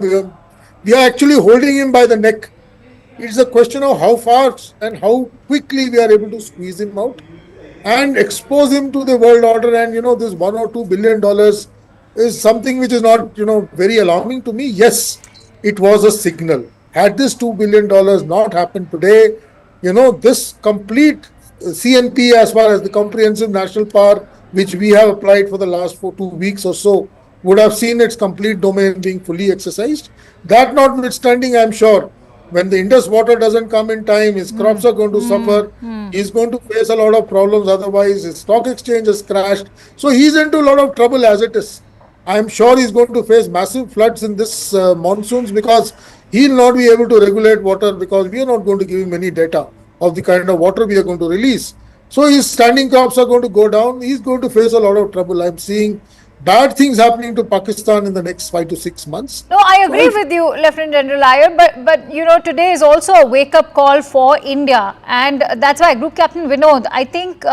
we are actually holding him by the neck. It's a question of how fast and how quickly we are able to squeeze him out and expose him to the world order. And this $1 or $2 billion is something which is not very alarming to me. Yes, it was a signal. Had this $2 billion not happened today, this complete CNP, as far as the comprehensive national power which we have applied for the last 2 weeks or so, would have seen its complete domain being fully exercised. That notwithstanding, I'm sure when the Indus water doesn't come in time, his crops are going to suffer. He's going to face a lot of problems. Otherwise, his stock exchange has crashed. So he's into a lot of trouble as it is. I'm sure he's going to face massive floods in this monsoons, because he'll not be able to regulate water, because we are not going to give him any data of the kind of water we are going to release. So his standing crops are going to go down. He's going to face a lot of trouble. I'm seeing bad things happening to Pakistan in the next 5 to 6 months. No, I agree with you, Lieutenant General Iyer, but today is also a wake-up call for India, and that's why Group Captain Vinod, I think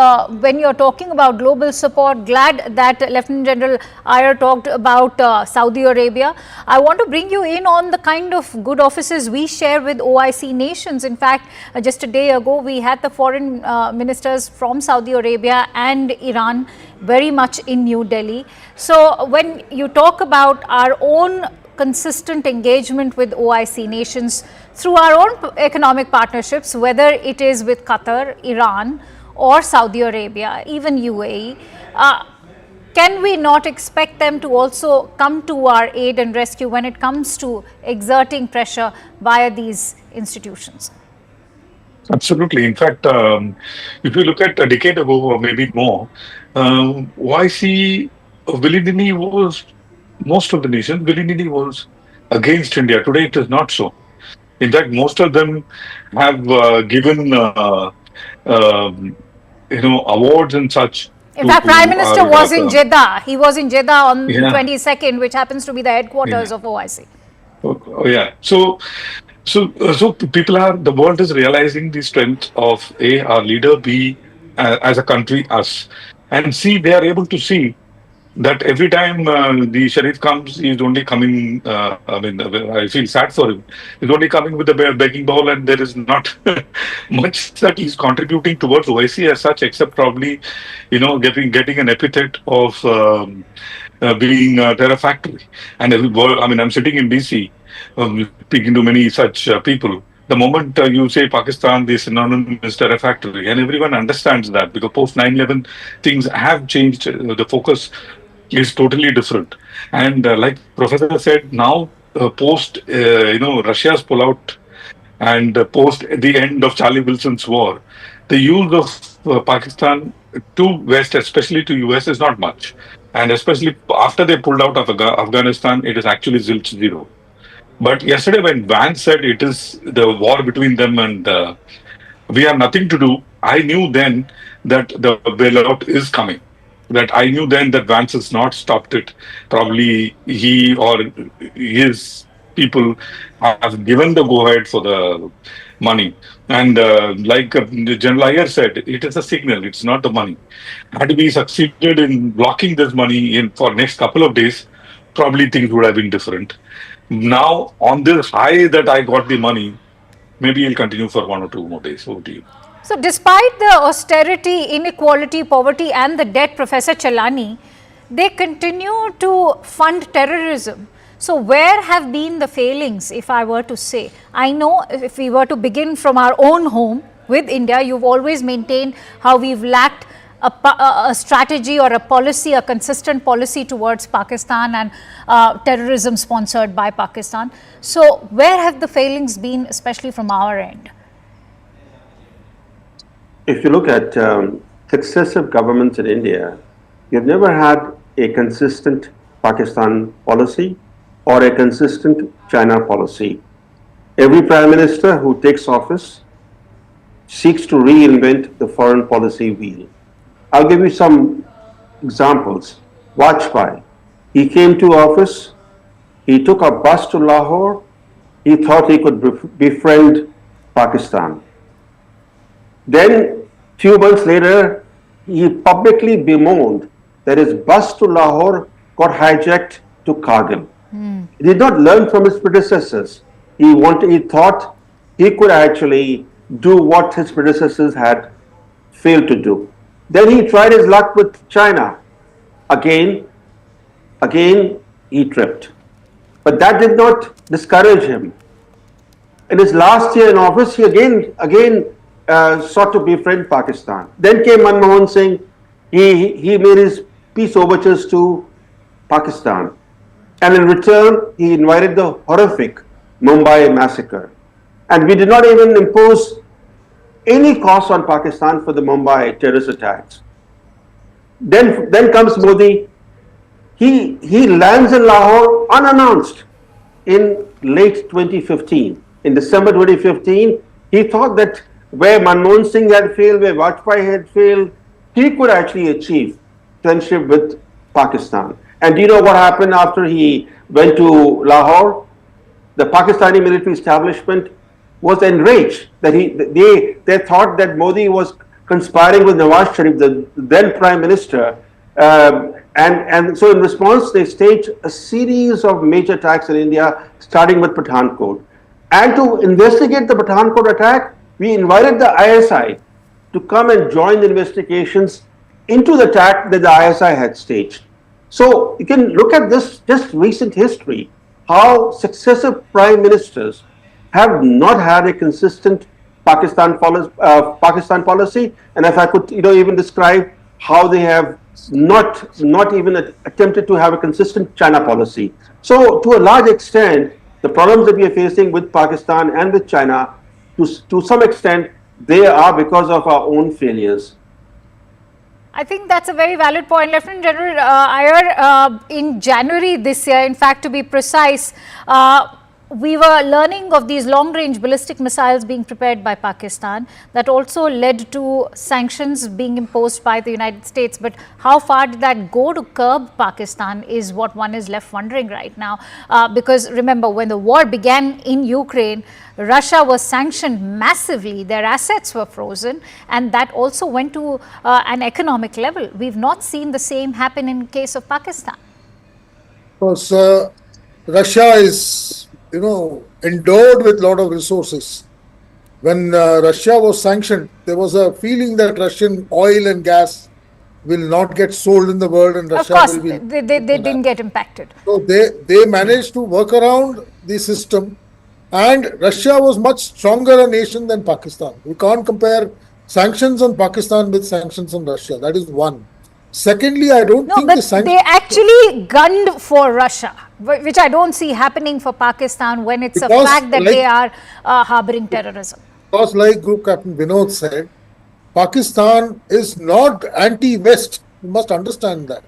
when you're talking about global support, glad that Lieutenant General Iyer talked about Saudi Arabia. I want to bring you in on the kind of good offices we share with OIC nations. In fact, just a day ago, we had the foreign ministers from Saudi Arabia and Iran very much in New Delhi. So when you talk about our own consistent engagement with OIC nations through our own economic partnerships, whether it is with Qatar, Iran or Saudi Arabia, even UAE, can we not expect them to also come to our aid and rescue when it comes to exerting pressure via these institutions? Absolutely. In fact, if you look at a decade ago or maybe more, OIC willy-nilly was, most of the nations willy-nilly was against India. Today it is not so. In fact, most of them have given awards and such. In fact, Prime Minister was in Jeddah. He was in Jeddah on the 22nd, which happens to be the headquarters of OIC. Oh, yeah. So the world is realizing the strength of A, our leader, B, as a country, us. And C, they are able to see that every time the Sharif comes, he's only coming, I feel sad for him. He's only coming with a begging bowl, and there is not much that he's contributing towards OIC as such, except probably, getting an epithet of being a terror factory. And I'm sitting in DC, speaking to many such people. The moment you say Pakistan, the synonym is terror factory, and everyone understands that, because post 9/11 things have changed. The focus is totally different. And like Professor said, now post Russia's pullout and post the end of Charlie Wilson's war, the use of Pakistan to West, especially to US, is not much. And especially after they pulled out of Afghanistan, it is actually zilch zero. But yesterday when Vance said it is the war between them and we have nothing to do, I knew then that the bailout is coming. That I knew then that Vance has not stopped it. Probably he or his people have given the go-ahead for the money. And like General Iyer said, it is a signal, it's not the money. Had we succeeded in blocking this money for next couple of days, probably things would have been different. Now, on this high that I got the money, maybe it'll continue for 1 or 2 more days. Over to you. So, despite the austerity, inequality, poverty and the debt, Professor Chalani, they continue to fund terrorism. So, where have been the failings, if I were to say? I know if we were to begin from our own home with India, you've always maintained how we've lacked a strategy or a policy, a consistent policy towards Pakistan and terrorism sponsored by Pakistan. So, where have the failings been, especially from our end? If you look at successive governments in India, you've never had a consistent Pakistan policy or a consistent China policy. Every Prime Minister who takes office seeks to reinvent the foreign policy wheel. I'll give you some examples. Vajpayee, he came to office, he took a bus to Lahore, he thought he could befriend Pakistan. Then, few months later, he publicly bemoaned that his bus to Lahore got hijacked to Kargil. He did not learn from his predecessors. He thought he could actually do what his predecessors had failed to do. Then he tried his luck with China. Again, he tripped. But that did not discourage him. In his last year in office, he again sought to befriend Pakistan. Then came Manmohan Singh. He made his peace overtures to Pakistan. And in return, he invited the horrific Mumbai massacre. And we did not even impose any cost on Pakistan for the Mumbai terrorist attacks. Then comes Modi. He lands in Lahore unannounced in late 2015. In December 2015, he thought that where Manmohan Singh had failed, where Vajpayee had failed, he could actually achieve friendship with Pakistan. And do you know what happened after he went to Lahore? The Pakistani military establishment was enraged that they thought that Modi was conspiring with Nawaz Sharif, the then Prime Minister. And so in response, they staged a series of major attacks in India, starting with Pathankot. And to investigate the Pathankot attack, we invited the ISI to come and join the investigations into the attack that the ISI had staged. So you can look at this just recent history, how successive prime ministers have not had a consistent Pakistan policy, and if I could even describe how they have not even attempted to have a consistent China policy. So to a large extent, the problems that we are facing with Pakistan and with China, to some extent, they are because of our own failures. I think that's a very valid point. Lieutenant General Iyer, in January this year, in fact, to be precise, we were learning of these long-range ballistic missiles being prepared by Pakistan. That also led to sanctions being imposed by the United States. But how far did that go to curb Pakistan is what one is left wondering right now. Because remember, when the war began in Ukraine, Russia was sanctioned massively, their assets were frozen, and that also went to an economic level. We've not seen the same happen in case of Pakistan. Because Russia is, endowed with a lot of resources. When Russia was sanctioned, there was a feeling that Russian oil and gas will not get sold in the world, and Russia of course, will be. they didn't get impacted. So they managed to work around the system. And Russia was much stronger a nation than Pakistan. We can't compare sanctions on Pakistan with sanctions on Russia. That is one. Secondly, I don't think the sanctions... they actually gunned for Russia, which I don't see happening for Pakistan when it's a fact that they are harboring terrorism. Because like Group Captain Vinod said, Pakistan is not anti-West. You must understand that.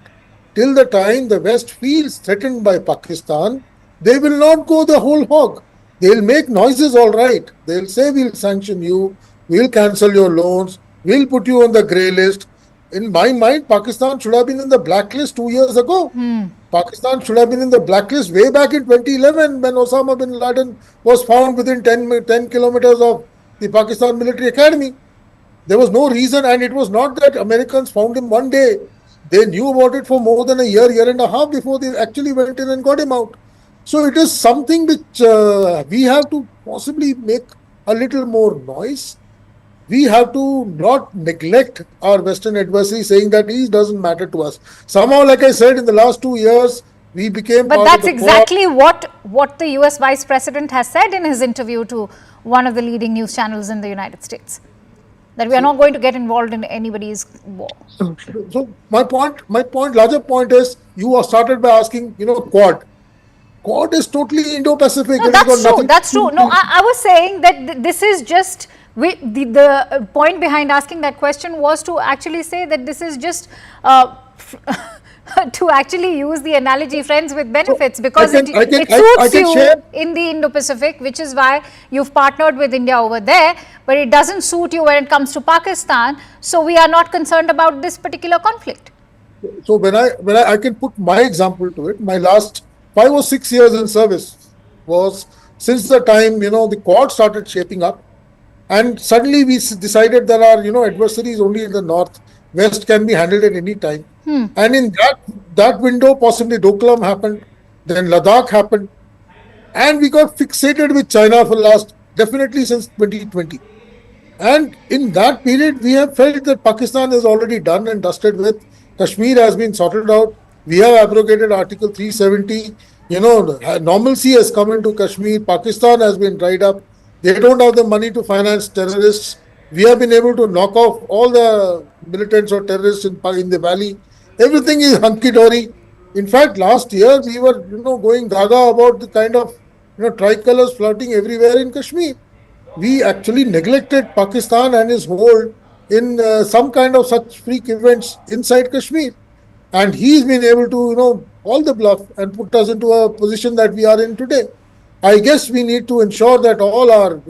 Till the time the West feels threatened by Pakistan, they will not go the whole hog. They'll make noises, all right. They'll say, we'll sanction you, we'll cancel your loans, we'll put you on the grey list. In my mind, Pakistan should have been in the blacklist 2 years ago. Pakistan should have been in the blacklist way back in 2011 when Osama bin Laden was found within 10 kilometers of the Pakistan Military Academy. There was no reason, and it was not that Americans found him one day. They knew about it for more than a year and a half before they actually went in and got him out. So it is something which we have to possibly make a little more noise. We have to not neglect our Western adversary, saying that he doesn't matter to us. Somehow, like I said, in the last 2 years, we became But part that's of the exactly what the US Vice President has said in his interview to one of the leading news channels in the United States. That we are not going to get involved in anybody's war. So my larger point is, you started by asking, Quad. Quad is totally Indo-Pacific. No, that's true. No, I was saying that this is just, the point behind asking that question was to actually say that this is just to actually use the analogy friends with benefits, because it suits you in the Indo-Pacific, which is why you've partnered with India over there, but it doesn't suit you when it comes to Pakistan. So we are not concerned about this particular conflict. So when I can put my example to it, my last 5 or 6 years in service was since the time, the Quad started shaping up, and suddenly we decided that our, adversary is only in the north. West can be handled at any time. And in that window, possibly Doklam happened. then Ladakh happened, and we got fixated with China for last, definitely since 2020. And in that period, we have felt that Pakistan is already done and dusted with. Kashmir has been sorted out. We have abrogated Article 370. Normalcy has come into Kashmir. Pakistan has been dried up. They don't have the money to finance terrorists. We have been able to knock off all the militants or terrorists in the valley. Everything is hunky-dory. In fact, last year, we were, going gaga about the kind of, tricolors floating everywhere in Kashmir. We actually neglected Pakistan and his hold in some kind of such freak events inside Kashmir. And he's been able to, call the bluff and put us into a position that we are in today. I guess we need to ensure that all our,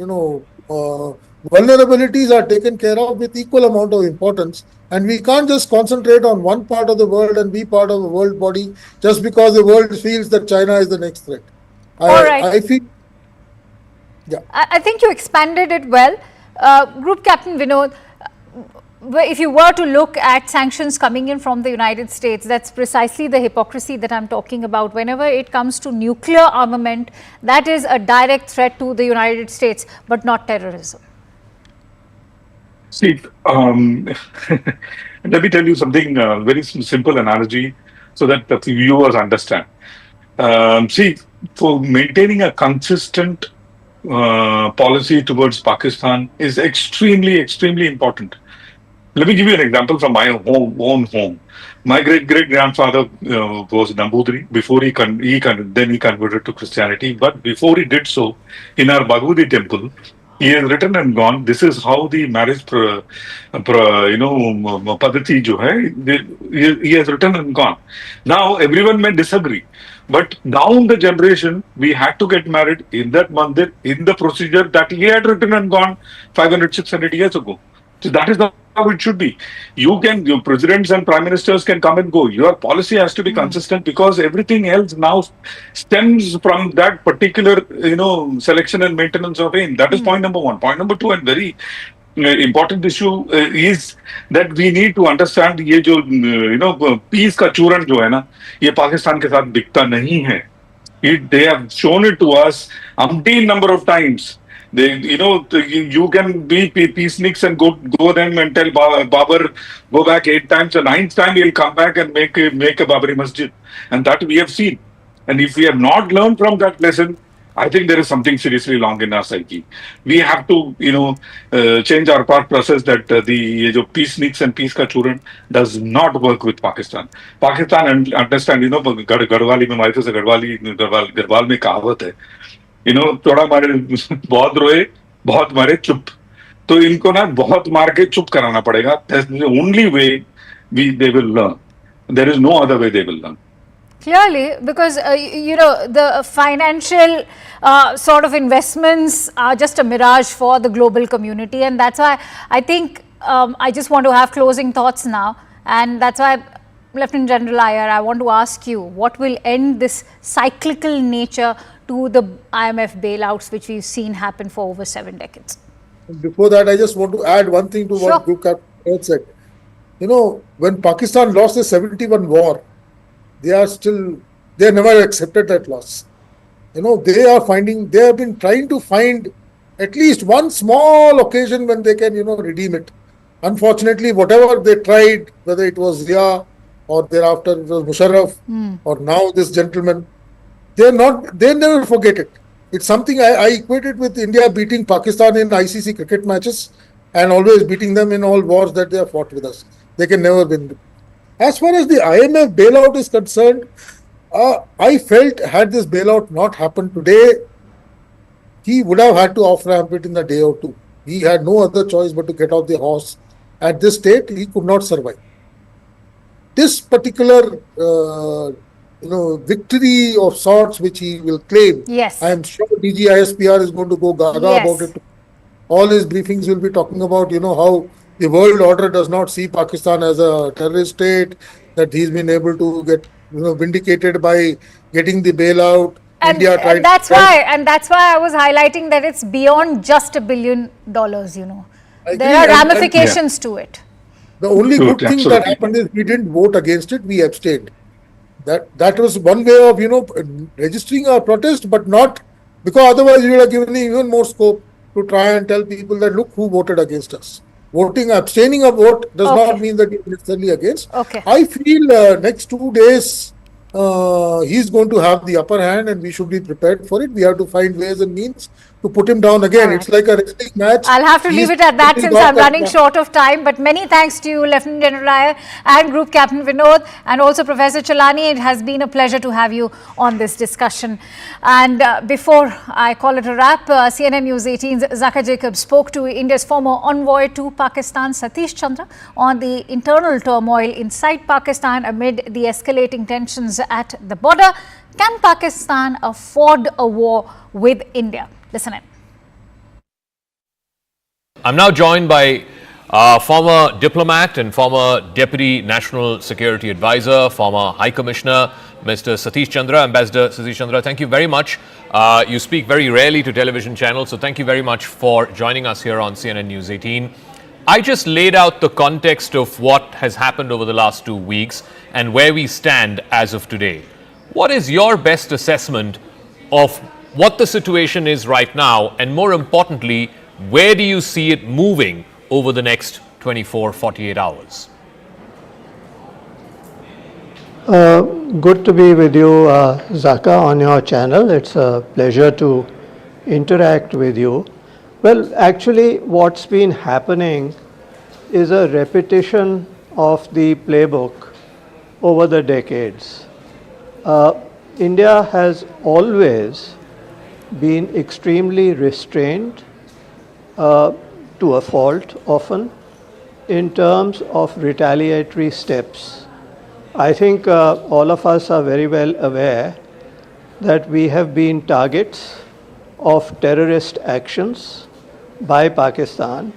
vulnerabilities are taken care of with equal amount of importance. And we can't just concentrate on one part of the world and be part of a world body just because the world feels that China is the next threat. All right. I feel... Yeah. I think you expanded it well. Group Captain Vinod, if you were to look at sanctions coming in from the United States, that's precisely the hypocrisy that I'm talking about. Whenever it comes to nuclear armament, that is a direct threat to the United States, but not terrorism. See, let me tell you something, very simple analogy so that the viewers understand. See, for maintaining a consistent policy towards Pakistan is extremely, extremely important. Let me give you an example from my own home. My great-grandfather was Nambudri. Before he converted to Christianity. But before he did so, in our Bhagwati temple, he has written and gone, this is how the marriage padhati jo hai, he has written and gone. Now, everyone may disagree. But down the generation, we had to get married in that mandir, in the procedure that he had written and gone 500, 600 years ago. So that is how it should be. Your presidents and prime ministers can come and go. Your policy has to be consistent because everything else now stems from that particular, selection and maintenance of aim. That is point number one. Point number two, and very important issue is that we need to understand ये जो peace का चूरन जो है ना ये पाकिस्तान के साथ दिखता नहीं है. They have shown it to us umpteen number of times. You can be peaceniks and go them and tell Babar go back 8 times. The 9th time he'll come back and make a Babari Masjid, and that we have seen. And if we have not learned from that lesson, I think there is something seriously wrong in our psyche. We have to, change our thought process that the peaceniks and peace ka churan does not work with Pakistan. Pakistan understand, Garhwali mein wife se Garhwal mein kahavat hai. थोड़ा मारे बहुत रोए बहुत मारे चुप तो इनको ना बहुत मार के चुप कराना पड़ेगा. That's the only way they will learn. There is no other way they will learn. Clearly, because the financial sort of investments are just a mirage for the global community, and that's why I think I just want to have closing thoughts now, and that's why Lieutenant General Iyer, I want to ask you, what will end this cyclical nature to the IMF bailouts which we've seen happen for over 7 decades? Before that, I just want to add one thing to what Group Captain said. When Pakistan lost the 71 war, they never accepted that loss. They have been trying to find at least one small occasion when they can, redeem it. Unfortunately, whatever they tried, whether it was Zia or thereafter it was Musharraf or now this gentleman, they never forget it. It's something I equate it with India beating Pakistan in ICC cricket matches and always beating them in all wars that they have fought with us. They can never win. As far as the IMF bailout is concerned, I felt had this bailout not happened today, he would have had to off-ramp it in a day or two. He had no other choice but to get off the horse. At this state, he could not survive. This particular, victory of sorts which he will claim, yes, I am sure DG ISPR is going to go gaga about it. All his briefings will be talking about, how the world order does not see Pakistan as a terrorist state, that he's been able to get vindicated by getting the bailout. And that's why I was highlighting that it's beyond just $1 billion. There are ramifications to it. The only good thing that happened is we didn't vote against it; we abstained. That was one way of, registering our protest, but not because otherwise we would have given even more scope to try and tell people that look who voted against us. Abstaining a vote does not mean that you're necessarily against. Okay. I feel next 2 days he's going to have the upper hand and we should be prepared for it. We have to find ways and means to put him down again. It's like a wrestling match. I'll have to leave it at that since I'm running short of time. But many thanks to you, Lieutenant General Iyer and Group Captain Vinod, and also Professor Chalani. It has been a pleasure to have you on this discussion. And before I call it a wrap, CNN News 18's Zakir Jacob spoke to India's former envoy to Pakistan, Satish Chandra, on the internal turmoil inside Pakistan amid the escalating tensions at the border. Can Pakistan afford a war with India? Listen in. I'm now joined by former diplomat and former Deputy National Security Advisor, former High Commissioner, Mr. Satish Chandra. Ambassador Satish Chandra, thank you very much. You speak very rarely to television channels, so thank you very much for joining us here on CNN News 18. I just laid out the context of what has happened over the last 2 weeks and where we stand as of today. What is your best assessment of what the situation is right now, and more importantly, where do you see it moving over the next 24, 48 hours? Good to be with you, Zaka, on your channel. It's a pleasure to interact with you. Well, actually, what's been happening is a repetition of the playbook over the decades. India has always been extremely restrained, to a fault often, in terms of retaliatory steps. I think all of us are very well aware that we have been targets of terrorist actions by Pakistan,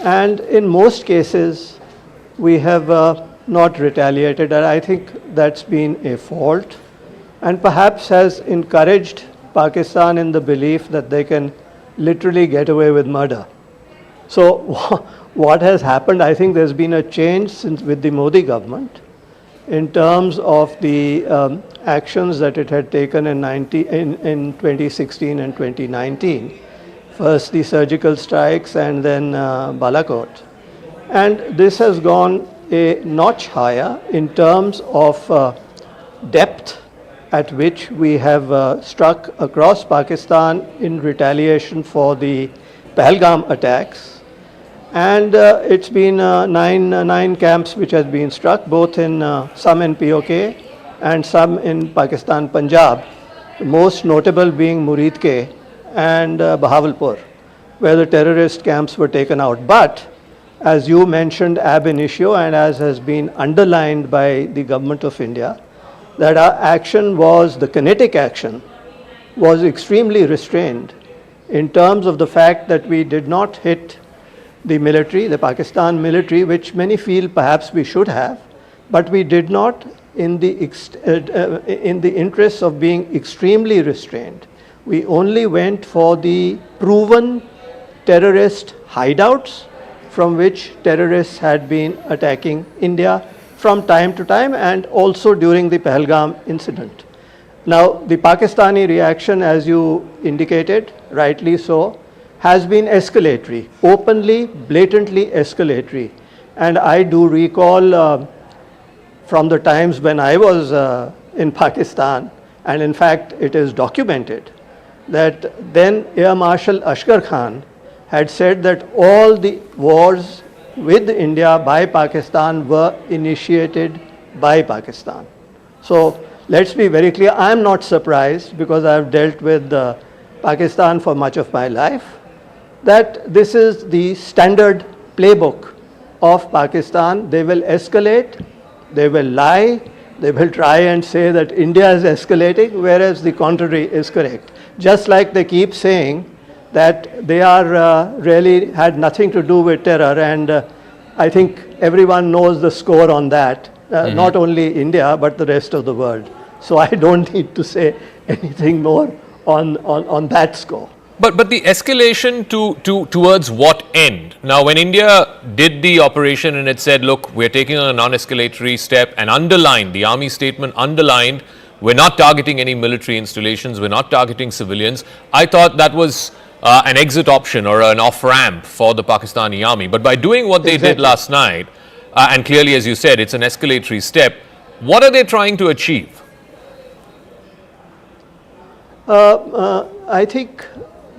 and in most cases we have not retaliated, and I think that's been a fault and perhaps has encouraged Pakistan in the belief that they can literally get away with murder. So what has happened, I think there's been a change since with the Modi government in terms of the actions that it had taken in 2016 and 2019. First the surgical strikes and then Balakot. And this has gone a notch higher in terms of depth at which we have struck across Pakistan in retaliation for the Pahalgam attacks. And it's been nine camps which has been struck, both in some in POK and some in Pakistan, Punjab, most notable being Muridke and Bahawalpur, where the terrorist camps were taken out. But as you mentioned ab initio, and as has been underlined by the Government of India, that our action was, the kinetic action, was extremely restrained in terms of the fact that we did not hit the military, the Pakistan military, which many feel perhaps we should have, but we did not in the interests of being extremely restrained. We only went for the proven terrorist hideouts from which terrorists had been attacking India from time to time, and also during the Pahalgam incident. Now, the Pakistani reaction, as you indicated, rightly so, has been escalatory, openly, blatantly escalatory. And I do recall from the times when I was in Pakistan, and in fact it is documented, that then Air Marshal Ashkar Khan had said that all the wars with India by Pakistan were initiated by Pakistan. So let's be very clear, I am not surprised, because I have dealt with Pakistan for much of my life, that this is the standard playbook of Pakistan. They will escalate, they will lie, they will try and say that India is escalating, whereas the contrary is correct. Just like they keep saying that they are really had nothing to do with terror, and I think everyone knows the score on that, not only India but the rest of the world. So I don't need to say anything more on that score. But the escalation towards what end? Now, when India did the operation and it said, look, we're taking a non-escalatory step, and underlined, the army statement underlined, we're not targeting any military installations, we're not targeting civilians. I thought that was an exit option or an off-ramp for the Pakistani army. But by doing what they did last night, and clearly, as you said, it's an escalatory step, what are they trying to achieve? I think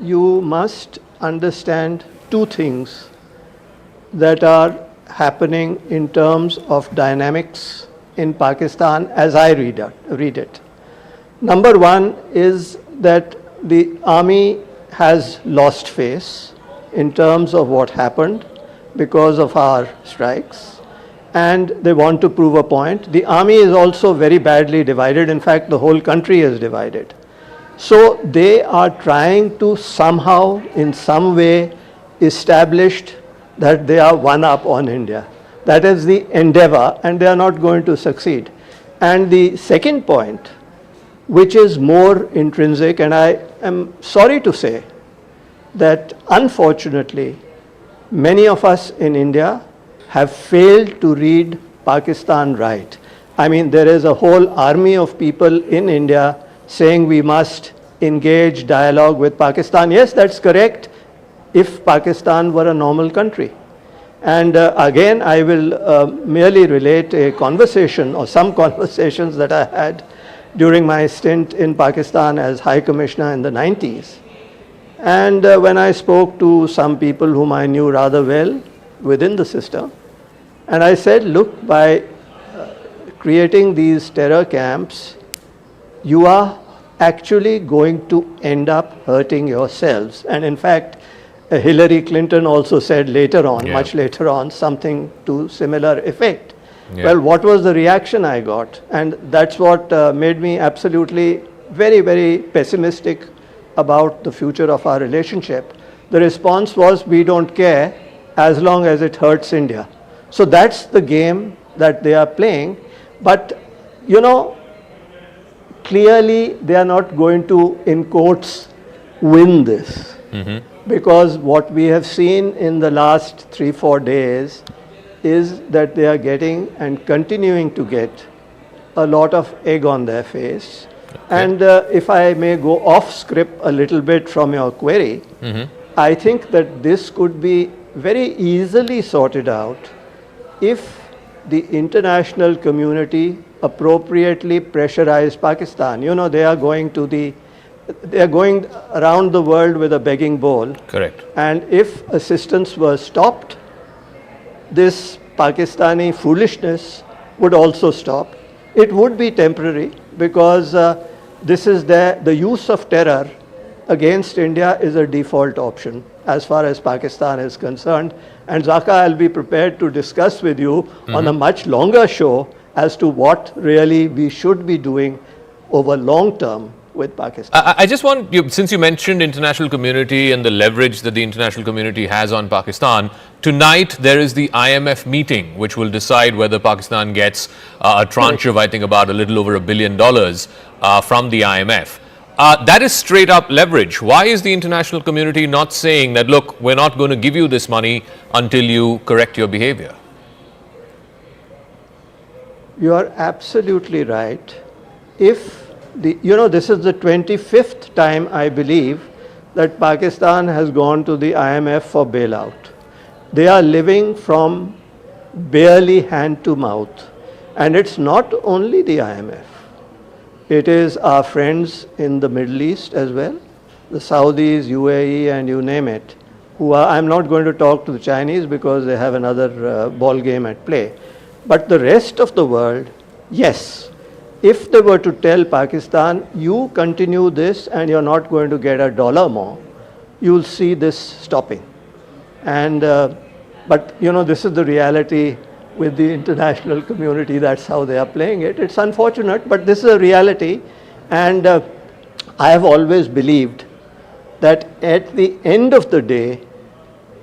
you must understand two things that are happening in terms of dynamics in Pakistan as I read it. Number one is that the army has lost face in terms of what happened because of our strikes, and they want to prove a point. The army is also very badly divided. In fact, the whole country is divided. So they are trying to somehow, in some way, establish that they are one up on India. That is the endeavor, and they are not going to succeed. And the second point, which is more intrinsic, and I am sorry to say that unfortunately, many of us in India have failed to read Pakistan right. I mean, there is a whole army of people in India saying we must engage dialogue with Pakistan. Yes, that's correct, if Pakistan were a normal country. And again, I will merely relate a conversation or some conversations that I had during my stint in Pakistan as High Commissioner in the 90s. And when I spoke to some people whom I knew rather well within the system, and I said, look, by creating these terror camps, you are actually going to end up hurting yourselves. And in fact, Hillary Clinton also said later on, much later on, something to similar effect. Well, what was the reaction I got? And that's what made me absolutely very, very pessimistic about the future of our relationship. The response was, we don't care as long as it hurts India. So that's the game that they are playing. But, you know, clearly they are not going to, in quotes, win this. Because what we have seen in the last 3-4 days is that they are getting and continuing to get a lot of egg on their face. And if I may go off script a little bit from your query, I think that this could be very easily sorted out if the international community appropriately pressurized Pakistan. You know, they are going around the world with a begging bowl. Correct. And if assistance was stopped, this Pakistani foolishness would also stop. It would be temporary because this is the use of terror against India is a default option as far as Pakistan is concerned. And Zaka, I'll be prepared to discuss with you on a much longer show as to what really we should be doing over long term with Pakistan. I just want you, since you mentioned international community and the leverage that the international community has on Pakistan, tonight there is the IMF meeting which will decide whether Pakistan gets a tranche of, I think, about a little over $1 billion from the IMF. That is straight up leverage. Why is the international community not saying that, look, we're not going to give you this money until you correct your behavior? You are absolutely right. If this is the 25th time, I believe, that Pakistan has gone to the IMF for bailout. They are living from barely hand to mouth. And it's not only the IMF. It is our friends in the Middle East as well, the Saudis, UAE, and you name it, who are, I'm not going to talk to the Chinese because they have another ball game at play. But the rest of the world, yes, if they were to tell Pakistan, you continue this and you're not going to get $1 more, you'll see this stopping. And, but this is the reality with the international community. That's how they are playing it. It's unfortunate, but this is a reality. And I have always believed that at the end of the day,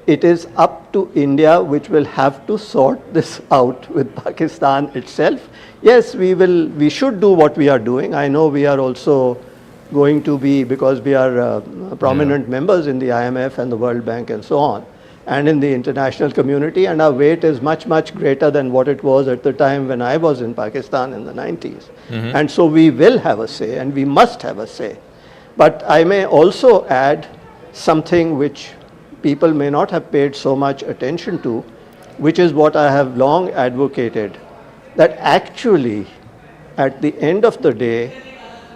it is up to India, which will have to sort this out with Pakistan itself. Yes, we should do what we are doing. I know we are also going to be, because we are prominent members in the IMF and the World Bank and so on, and in the international community, and our weight is much, much greater than what it was at the time when I was in Pakistan in the 90s. And so we will have a say, and we must have a say. But I may also add something which people may not have paid so much attention to, which is what I have long advocated, that actually at the end of the day,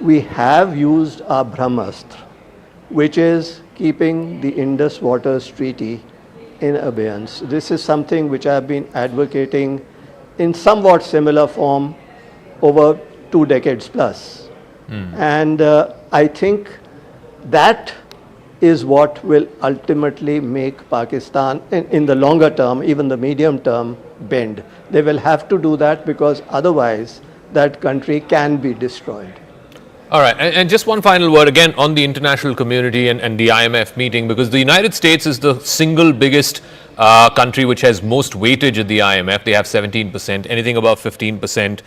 we have used our Brahmastra, which is keeping the Indus Waters Treaty in abeyance. This is something which I have been advocating in somewhat similar form over 2 decades plus. And I think that is what will ultimately make Pakistan, in the longer term, even the medium term, bend. They will have to do that, because otherwise that country can be destroyed. All right, and just one final word again on the international community and the IMF meeting, because the United States is the single biggest country which has most weightage at the IMF. They have 17%. Anything above 15%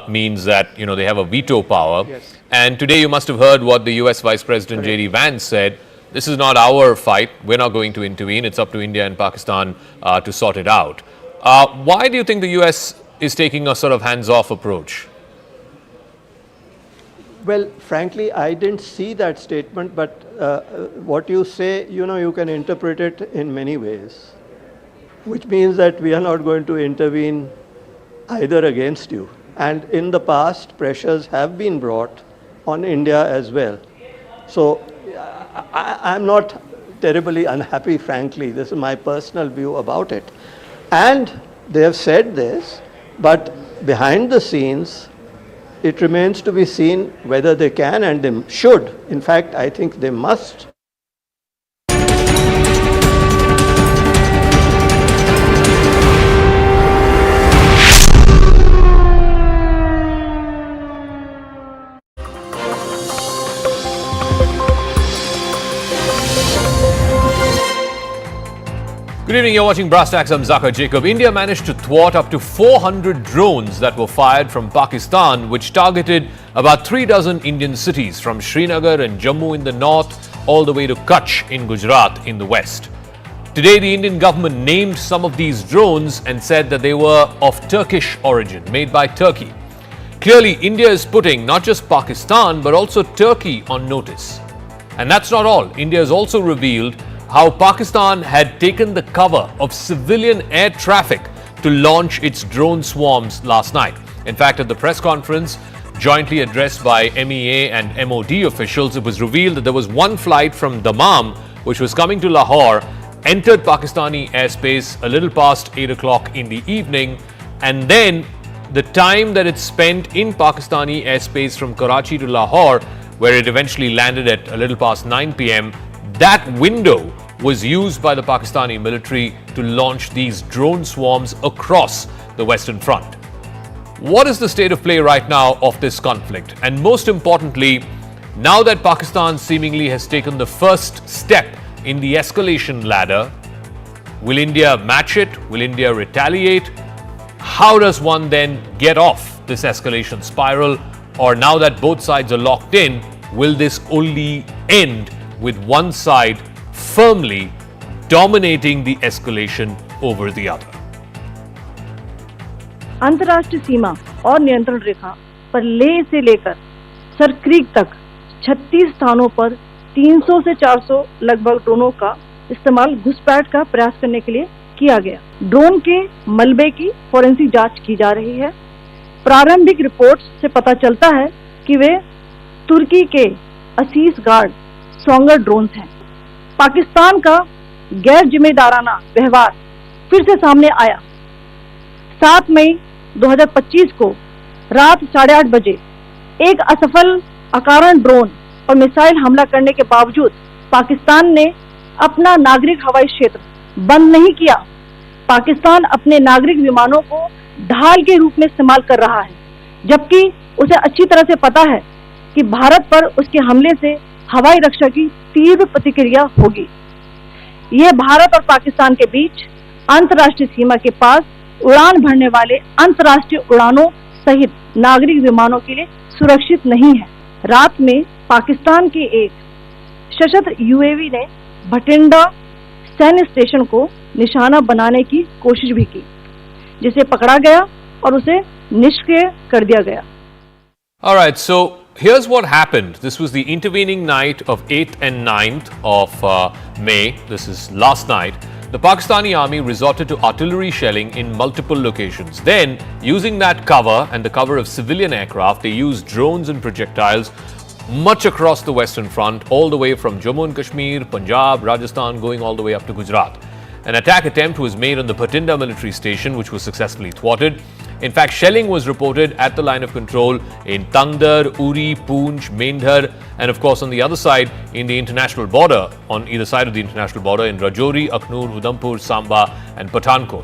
means that, you know, they have a veto power. Yes. And today you must have heard what the US Vice President J.D. Vance said. This is not our fight. We're not going to intervene. It's up to India and Pakistan to sort it out. Why do you think the US is taking a sort of hands-off approach? Well, frankly, I didn't see that statement, but what you say, you know, you can interpret it in many ways, which means that we are not going to intervene either against you. And in the past, pressures have been brought on India as well. So I'm not terribly unhappy, frankly. This is my personal view about it. And they have said this, but behind the scenes, it remains to be seen whether they can and they should. In fact, I think they must. Good evening, you're watching Brass Tacks. I'm Zaka Jacob. India managed to thwart up to 400 drones that were fired from Pakistan, which targeted about 3 dozen Indian cities from Srinagar and Jammu in the north all the way to Kutch in Gujarat in the west. Today, the Indian government named some of these drones and said that they were of Turkish origin, made by Turkey. Clearly, India is putting not just Pakistan but also Turkey on notice. And that's not all. India has also revealed how Pakistan had taken the cover of civilian air traffic to launch its drone swarms last night. In fact, at the press conference jointly addressed by MEA and MOD officials, it was revealed that there was one flight from Dammam which was coming to Lahore, entered Pakistani airspace a little past 8 o'clock in the evening, and then the time that it spent in Pakistani airspace from Karachi to Lahore, where it eventually landed at a little past 9 p.m., that window was used by the Pakistani military to launch these drone swarms across the Western Front. What is the state of play right now of this conflict? And most importantly, now that Pakistan seemingly has taken the first step in the escalation ladder, will India match it? Will India retaliate? How does one then get off this escalation spiral? Or now that both sides are locked in, will this only end with one side firmly dominating the escalation over the other? अंतर्राष्ट्रीय सीमा और नियंत्रण रेखा पर लेह से लेकर Sir Creek तक 36 स्थानों पर 300 से 400 लगभग ड्रोनों का इस्तेमाल घुसपैठ का प्रयास करने के लिए किया गया। ड्रोन के मलबे की फोरेंसिक जांच की जा रही है। प्रारंभिक रिपोर्ट्स से पता चलता है कि वे तुर्की के असीस गार्ड स्ट्रॉन्गर ड्रोन्स हैं। पाकिस्तान का गैर जिम्मेदाराना व्यवहार फिर से सामने आया। 7 मई 2025 को रात 8:30 बजे एक असफल अकारण ड्रोन और मिसाइल हमला करने के बावजूद पाकिस्तान ने अपना नागरिक हवाई क्षेत्र बंद नहीं किया। पाकिस्तान अपने नागरिक विमानों को ढाल के रूप में इस्तेमाल कर रहा है, जबकि उसे अच्छी तरह से पता है कि भारत पर उसके हमले से हवाई रक्षा की तीव्र प्रतिक्रिया होगी। यह भारत और पाकिस्तान के बीच अंतर्राष्ट्रीय सीमा के पास उड़ान भरने वाले अंतर्राष्ट्रीय उड़ानों सहित नागरिक विमानों के लिए सुरक्षित नहीं है। रात में पाकिस्तान के एक सशस्त्र यूएवी ने भटिंडा सैन्य स्टेशन को निशाना बनाने की कोशिश भी की, जिसे पकड़ा गया और उसे निष्क्रिय कर दिया गया। All right, so here's what happened. This was the intervening night of 8th and 9th of May. This is last night. The Pakistani army resorted to artillery shelling in multiple locations. Then, using that cover and the cover of civilian aircraft, they used drones and projectiles much across the Western Front, all the way from Jammu and Kashmir, Punjab, Rajasthan, going all the way up to Gujarat. An attack attempt was made on the Bhatinda military station, which was successfully thwarted. In fact, shelling was reported at the line of control in Tangdar, Uri, Poonch, Mendhar, and of course on the other side in the international border, on either side of the international border in Rajouri, Aknoor, Udhampur, Samba, and Pathankot.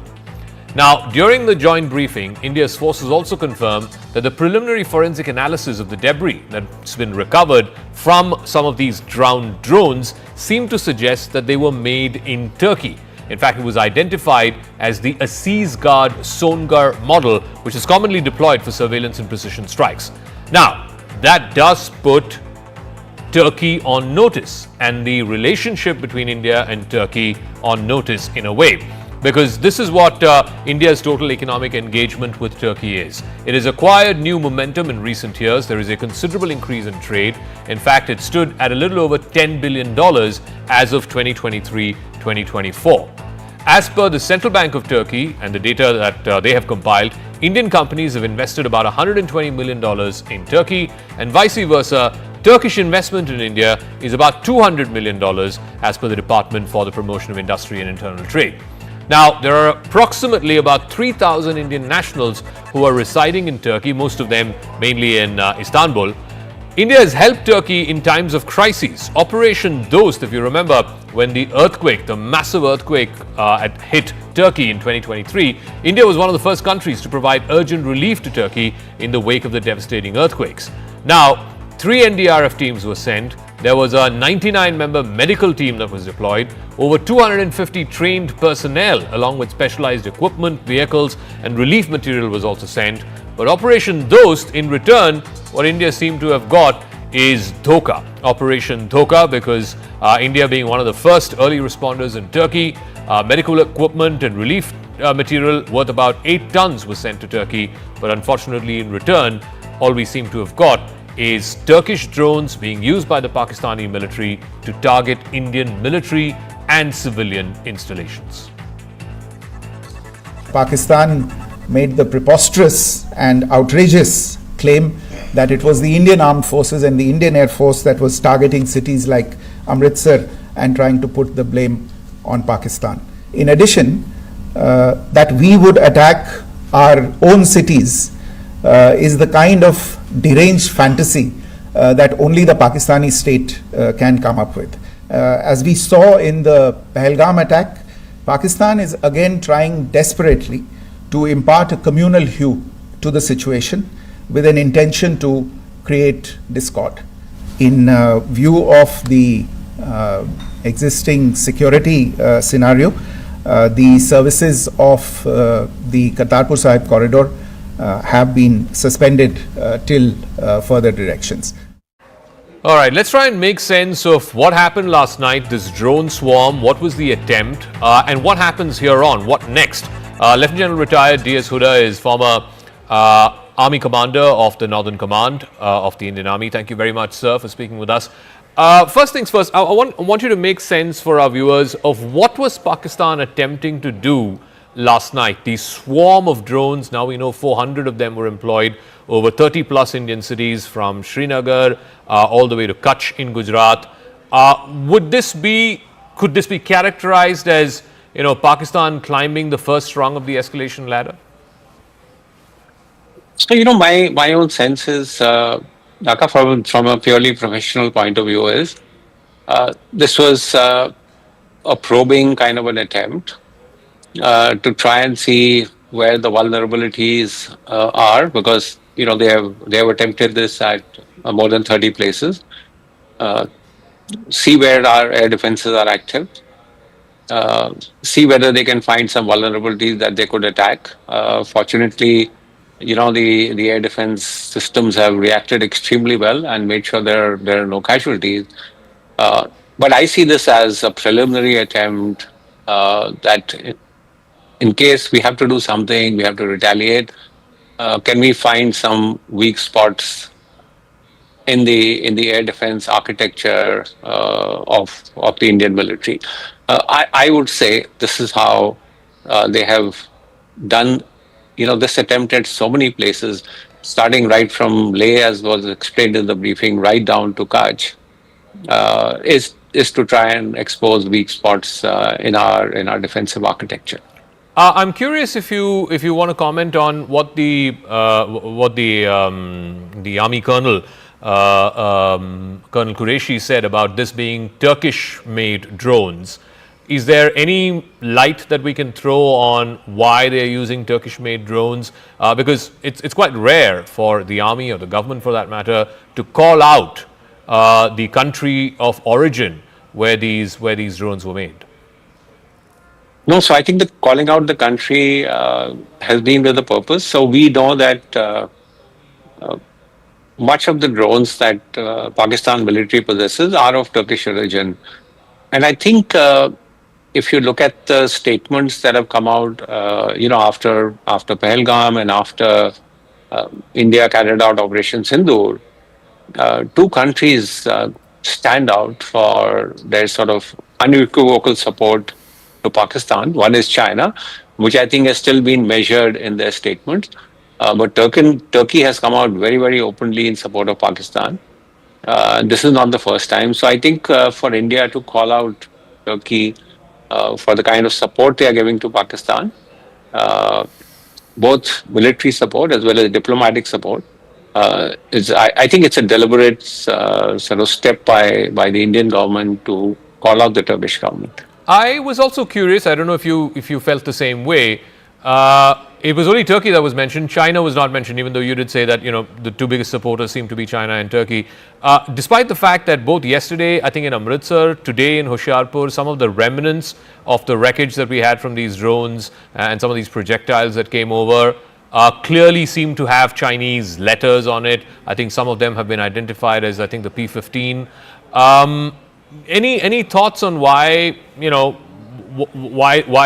Now, during the joint briefing, India's forces also confirmed that the preliminary forensic analysis of the debris that's been recovered from some of these drowned drones seemed to suggest that they were made in Turkey. In fact, it was identified as the Aziz Guard Songar model, which is commonly deployed for surveillance and precision strikes. Now, that does put Turkey on notice, and the relationship between India and Turkey on notice in a way. Because this is what India's total economic engagement with Turkey is. It has acquired new momentum in recent years. There is a considerable increase in trade. In fact, it stood at a little over $10 billion as of 2023-2024. As per the Central Bank of Turkey and the data that they have compiled, Indian companies have invested about $120 million in Turkey, and vice versa. Turkish investment in India is about $200 million as per the Department for the Promotion of Industry and Internal Trade. Now, there are approximately about 3,000 Indian nationals who are residing in Turkey, most of them mainly in Istanbul. India has helped Turkey in times of crises. Operation Dost, if you remember, when the earthquake, the massive earthquake had hit Turkey in 2023, India was one of the first countries to provide urgent relief to Turkey in the wake of the devastating earthquakes. Now, 3 NDRF teams were sent. There was a 99-member medical team that was deployed, over 250 trained personnel along with specialized equipment, vehicles and relief material was also sent. But Operation Dost, in return, what India seemed to have got is Dhoka. Operation Dhoka, because India being one of the first early responders in Turkey, medical equipment and relief material worth about 8 tons was sent to Turkey. But unfortunately, in return, all we seem to have got is Turkish drones being used by the Pakistani military to target Indian military and civilian installations. Pakistan made the preposterous and outrageous claim that it was the Indian Armed Forces and the Indian Air Force that was targeting cities like Amritsar and trying to put the blame on Pakistan. In addition, that we would attack our own cities is the kind of deranged fantasy that only the Pakistani state can come up with. As we saw in the Pahalgam attack, Pakistan is again trying desperately to impart a communal hue to the situation with an intention to create discord. In view of the existing security scenario, the services of the Kartarpur Sahib corridor have been suspended till further directions. All right, let's try and make sense of what happened last night, this drone swarm, what was the attempt, and what happens here on, what next? Lieutenant General retired D.S. Huda is former Army Commander of the Northern Command of the Indian Army. Thank you very much, sir, for speaking with us. First things first, I want you to make sense for our viewers of what was Pakistan attempting to do last night. The swarm of drones, now we know 400 of them were employed over 30 plus Indian cities from Srinagar all the way to Kutch in Gujarat. Could this be characterized as, Pakistan climbing the first rung of the escalation ladder? So, my own sense is, from a purely professional point of view is, this was a probing kind of an attempt to try and see where the vulnerabilities are, because they have attempted this at more than 30 places. See where our air defenses are active. See whether they can find some vulnerabilities that they could attack. Fortunately, the air defense systems have reacted extremely well and made sure there are no casualties. But I see this as a preliminary attempt that in case we have to do something, we have to retaliate. Can we find some weak spots in the air defense architecture of the Indian military? I would say this is how they have done this attempt at so many places, starting right from Leh, as was explained in the briefing, right down to Kutch, is to try and expose weak spots in our defensive architecture. I'm curious if you want to comment on what the army colonel Colonel Qureshi said about this being Turkish-made drones. Is there any light that we can throw on why they are using Turkish-made drones? Because it's quite rare for the army or the government, for that matter, to call out the country of origin where these drones were made. No, so I think that calling out the country has been with a purpose. So we know that much of the drones that Pakistan military possesses are of Turkish origin. And I think if you look at the statements that have come out, after Pahalgam and after India carried out Operation Sindoor, two countries stand out for their sort of unequivocal support to Pakistan. One is China, which I think has still been measured in their statements. But Turkey has come out very, very openly in support of Pakistan. This is not the first time. So I think for India to call out Turkey for the kind of support they are giving to Pakistan, both military support as well as diplomatic support, I think it's a deliberate sort of step by the Indian government to call out the Turkish government. I was also curious, I don't know if you felt the same way. It was only Turkey that was mentioned. China was not mentioned, even though you did say that the two biggest supporters seem to be China and Turkey. Despite the fact that both yesterday, I think in Amritsar, today in Hoshiarpur, some of the remnants of the wreckage that we had from these drones and some of these projectiles that came over clearly seem to have Chinese letters on it. I think some of them have been identified as, I think, the P-15. Any thoughts on why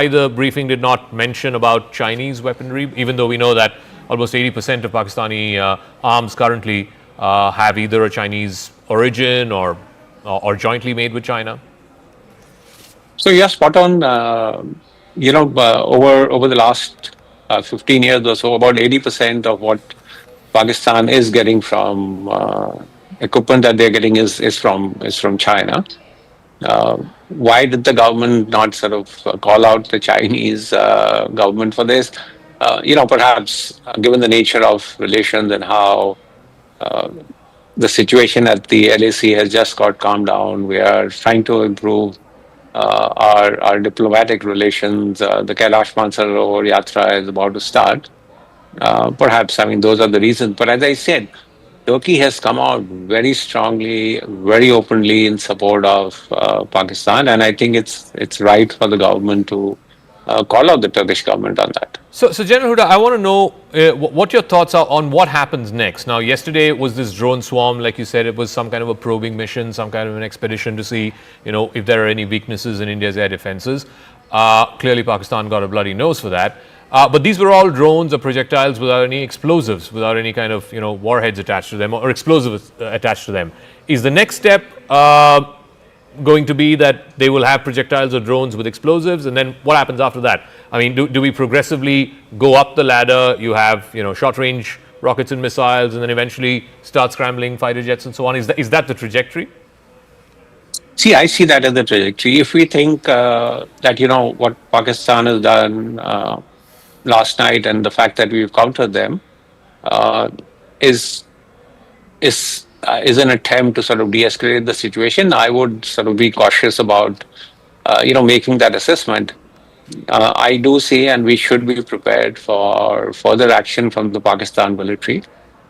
the briefing did not mention about Chinese weaponry, even though we know that almost 80% of Pakistani arms currently have either a Chinese origin or jointly made with China? So yeah, spot on. Over the last 15 years or so, about 80% of what Pakistan is getting from equipment that they're getting is from China. Why did the government not sort of call out the Chinese government for this? Perhaps given the nature of relations and how the situation at the LAC has just got calmed down, we are trying to improve our diplomatic relations. The Kailash Mansarovar Yatra is about to start. Perhaps, those are the reasons. But as I said, Turkey has come out very strongly, very openly in support of Pakistan, and I think it's right for the government to call out the Turkish government on that. So General Huda, I want to know what your thoughts are on what happens next. Now, yesterday was this drone swarm, like you said, it was some kind of a probing mission, some kind of an expedition to see, if there are any weaknesses in India's air defenses. Clearly, Pakistan got a bloody nose for that. But these were all drones or projectiles without any explosives, without any kind of warheads attached to them or explosives attached to them. Is the next step going to be that they will have projectiles or drones with explosives, and then what happens after that? Do we progressively go up the ladder? You have short range rockets and missiles, and then eventually start scrambling fighter jets and so on. Is that the trajectory? See, I see that as the trajectory. If we think that what Pakistan has done last night and the fact that we've countered them is an attempt to sort of de-escalate the situation, I would sort of be cautious about making that assessment. I do see, and we should be prepared for further action from the Pakistan military.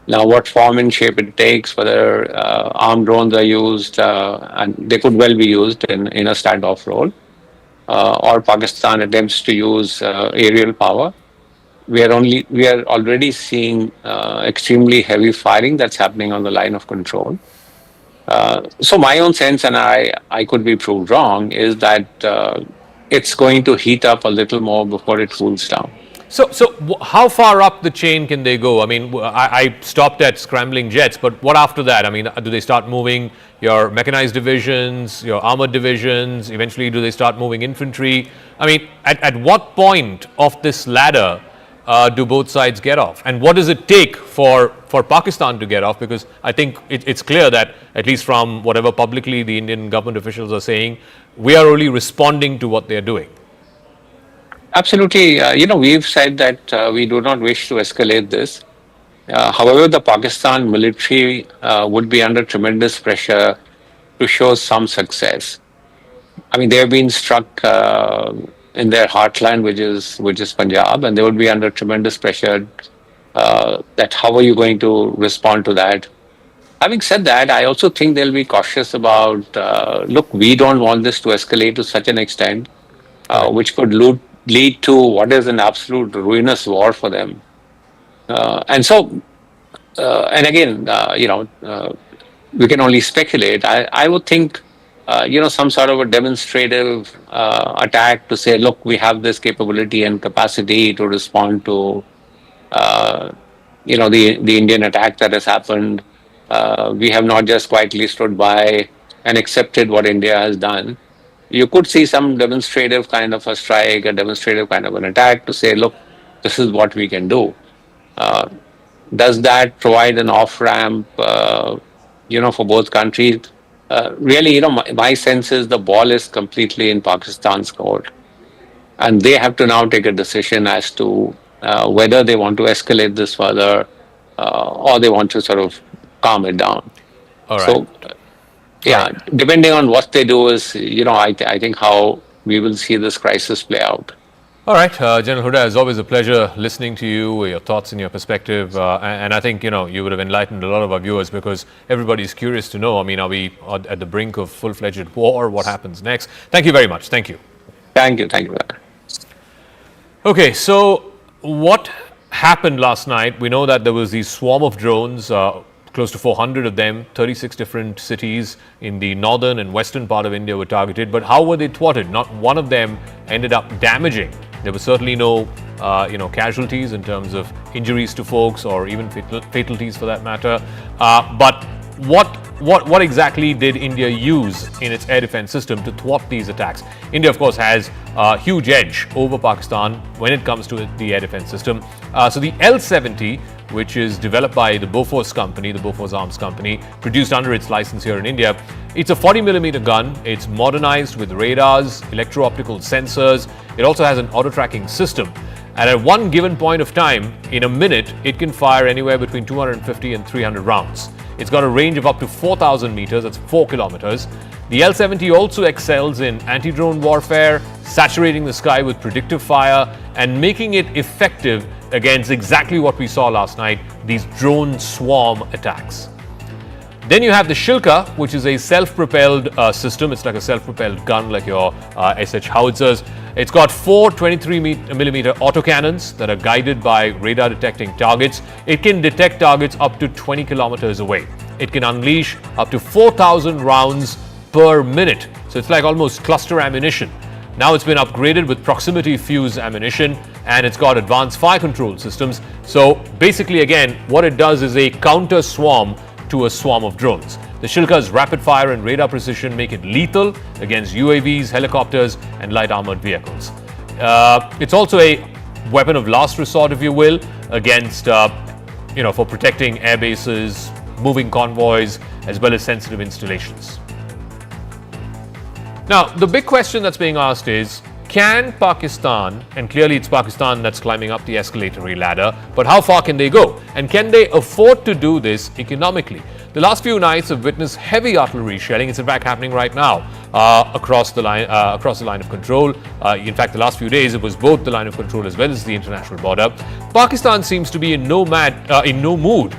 Now, what form and shape it takes, whether armed drones are used, and they could well be used in a standoff role, or Pakistan attempts to use aerial power. we are already seeing extremely heavy firing that's happening on the line of control. So my own sense, and I could be proved wrong, is that it's going to heat up a little more before it cools down. So how far up the chain can they go? I mean, I stopped at scrambling jets, but what after that? I mean, do they start moving your mechanized divisions, your armored divisions? Eventually, do they start moving infantry? I mean, at what point of this ladder do both sides get off? And what does it take for Pakistan to get off? Because I think it's clear that, at least from whatever publicly the Indian government officials are saying, we are only responding to what they are doing. Absolutely. We've said that we do not wish to escalate this. However, the Pakistan military would be under tremendous pressure to show some success. I mean, they have been struck in their heartland, which is Punjab, and they would be under tremendous pressure that how are you going to respond to that? Having said that, I also think they'll be cautious about, look, we don't want this to escalate to such an extent, which could lead to what is an absolute ruinous war for them. And again, we can only speculate. I would think, some sort of a demonstrative attack to say, look, we have this capability and capacity to respond to, the Indian attack that has happened. We have not just quietly stood by and accepted what India has done. You could see some demonstrative kind of a strike, a demonstrative kind of an attack to say, look, this is what we can do. Does that provide an off-ramp, for both countries? Really, my sense is the ball is completely in Pakistan's court. And they have to now take a decision as to whether they want to escalate this further or they want to sort of calm it down. All right. So, depending on what they do is, I think how we will see this crisis play out. All right, General Huda, it's always a pleasure listening to you, your thoughts and your perspective. And I think, you would have enlightened a lot of our viewers because everybody's curious to know, I mean, are we at the brink of full-fledged war? What happens next? Thank you very much. Thank you. Thank you. Okay, so what happened last night? We know that there was this swarm of drones, close to 400 of them, 36 different cities in the northern and western part of India were targeted. But how were they thwarted? Not one of them ended up damaging. There were certainly no, casualties in terms of injuries to folks or even fatalities for that matter. But what exactly did India use in its air defense system to thwart these attacks? India, of course, has a huge edge over Pakistan when it comes to the air defense system. So the L-70, which is developed by the Bofors company, the Bofors Arms company, produced under its license here in India. It's a 40mm gun. It's modernized with radars, electro-optical sensors. It also has an auto-tracking system. And at one given point of time, in a minute, it can fire anywhere between 250 and 300 rounds. It's got a range of up to 4,000 meters, that's 4 kilometers. The L-70 also excels in anti-drone warfare, saturating the sky with predictive fire, and making it effective against exactly what we saw last night, these drone swarm attacks. Then you have the Shilka, which is a self-propelled system. It's like a self-propelled gun, like your SH howitzers. It's got 4 23mm autocannons that are guided by radar detecting targets. It can detect targets up to 20 kilometers away. It can unleash up to 4,000 rounds per minute. So it's like almost cluster ammunition. Now it's been upgraded with proximity fuse ammunition, and it's got advanced fire control systems. So basically, again, what it does is a counter swarm to a swarm of drones. The Shilka's rapid fire and radar precision make it lethal against UAVs, helicopters, and light armored vehicles. It's also a weapon of last resort, if you will, against, for protecting air bases, moving convoys, as well as sensitive installations. Now, the big question that's being asked is, can Pakistan, and clearly it's Pakistan that's climbing up the escalatory ladder, but how far can they go? And can they afford to do this economically? The last few nights have witnessed heavy artillery shelling. It's in fact happening right now across the line of control. In fact, the last few days it was both the line of control as well as the international border. Pakistan seems to be in no mood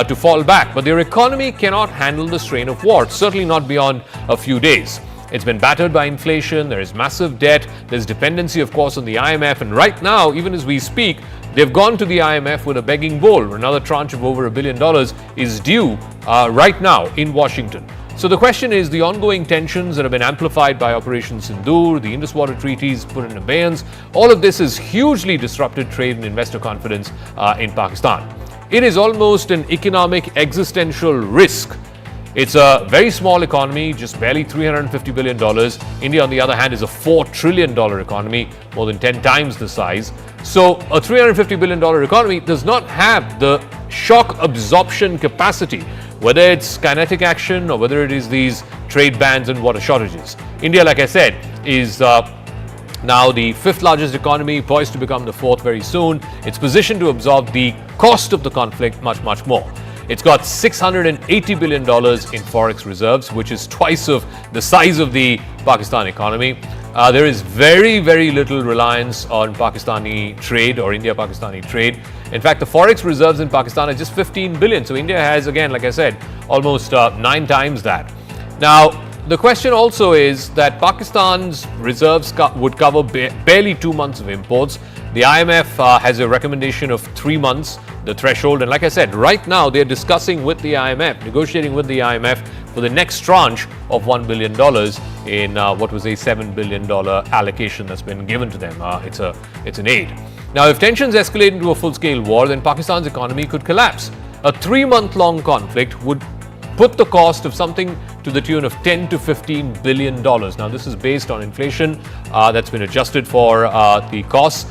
to fall back, but their economy cannot handle the strain of war, certainly not beyond a few days. It's been battered by inflation, there is massive debt, there's dependency, of course, on the IMF, and right now, even as we speak, They've gone to the IMF with a begging bowl. Another tranche of over $1 billion is due right now in Washington. So the question is, the ongoing tensions that have been amplified by Operation Sindoor, the Indus Water Treaties put in abeyance, all of this has hugely disrupted trade and investor confidence in Pakistan. It is almost an economic existential risk. It's a very small economy, just barely $350 billion. India, on the other hand, is a $4 trillion economy, more than 10 times the size. So a $350 billion economy does not have the shock absorption capacity, whether it's kinetic action or whether it is these trade bans and water shortages. India, like I said, is now the 5th largest economy, poised to become the 4th very soon. It's positioned to absorb the cost of the conflict much, much more. It's got $680 billion in forex reserves, which is twice of the size of the Pakistan economy. There is very, very little reliance on Pakistani trade or India-Pakistani trade. In fact, the forex reserves in Pakistan are just 15 billion. So India has, again, like I said, almost 9 times that. Now, the question also is that Pakistan's reserves would cover barely 2 months of imports. The IMF has a recommendation of 3 months, the threshold. And like I said, right now they're discussing with the IMF, negotiating with the IMF for the next tranche of $1 billion in what was a $7 billion allocation that's been given to them. It's an aid. Now, if tensions escalate into a full-scale war, then Pakistan's economy could collapse. A 3-month-long conflict would put the cost of something to the tune of $10 to $15 billion. Now, this is based on inflation that's been adjusted for the costs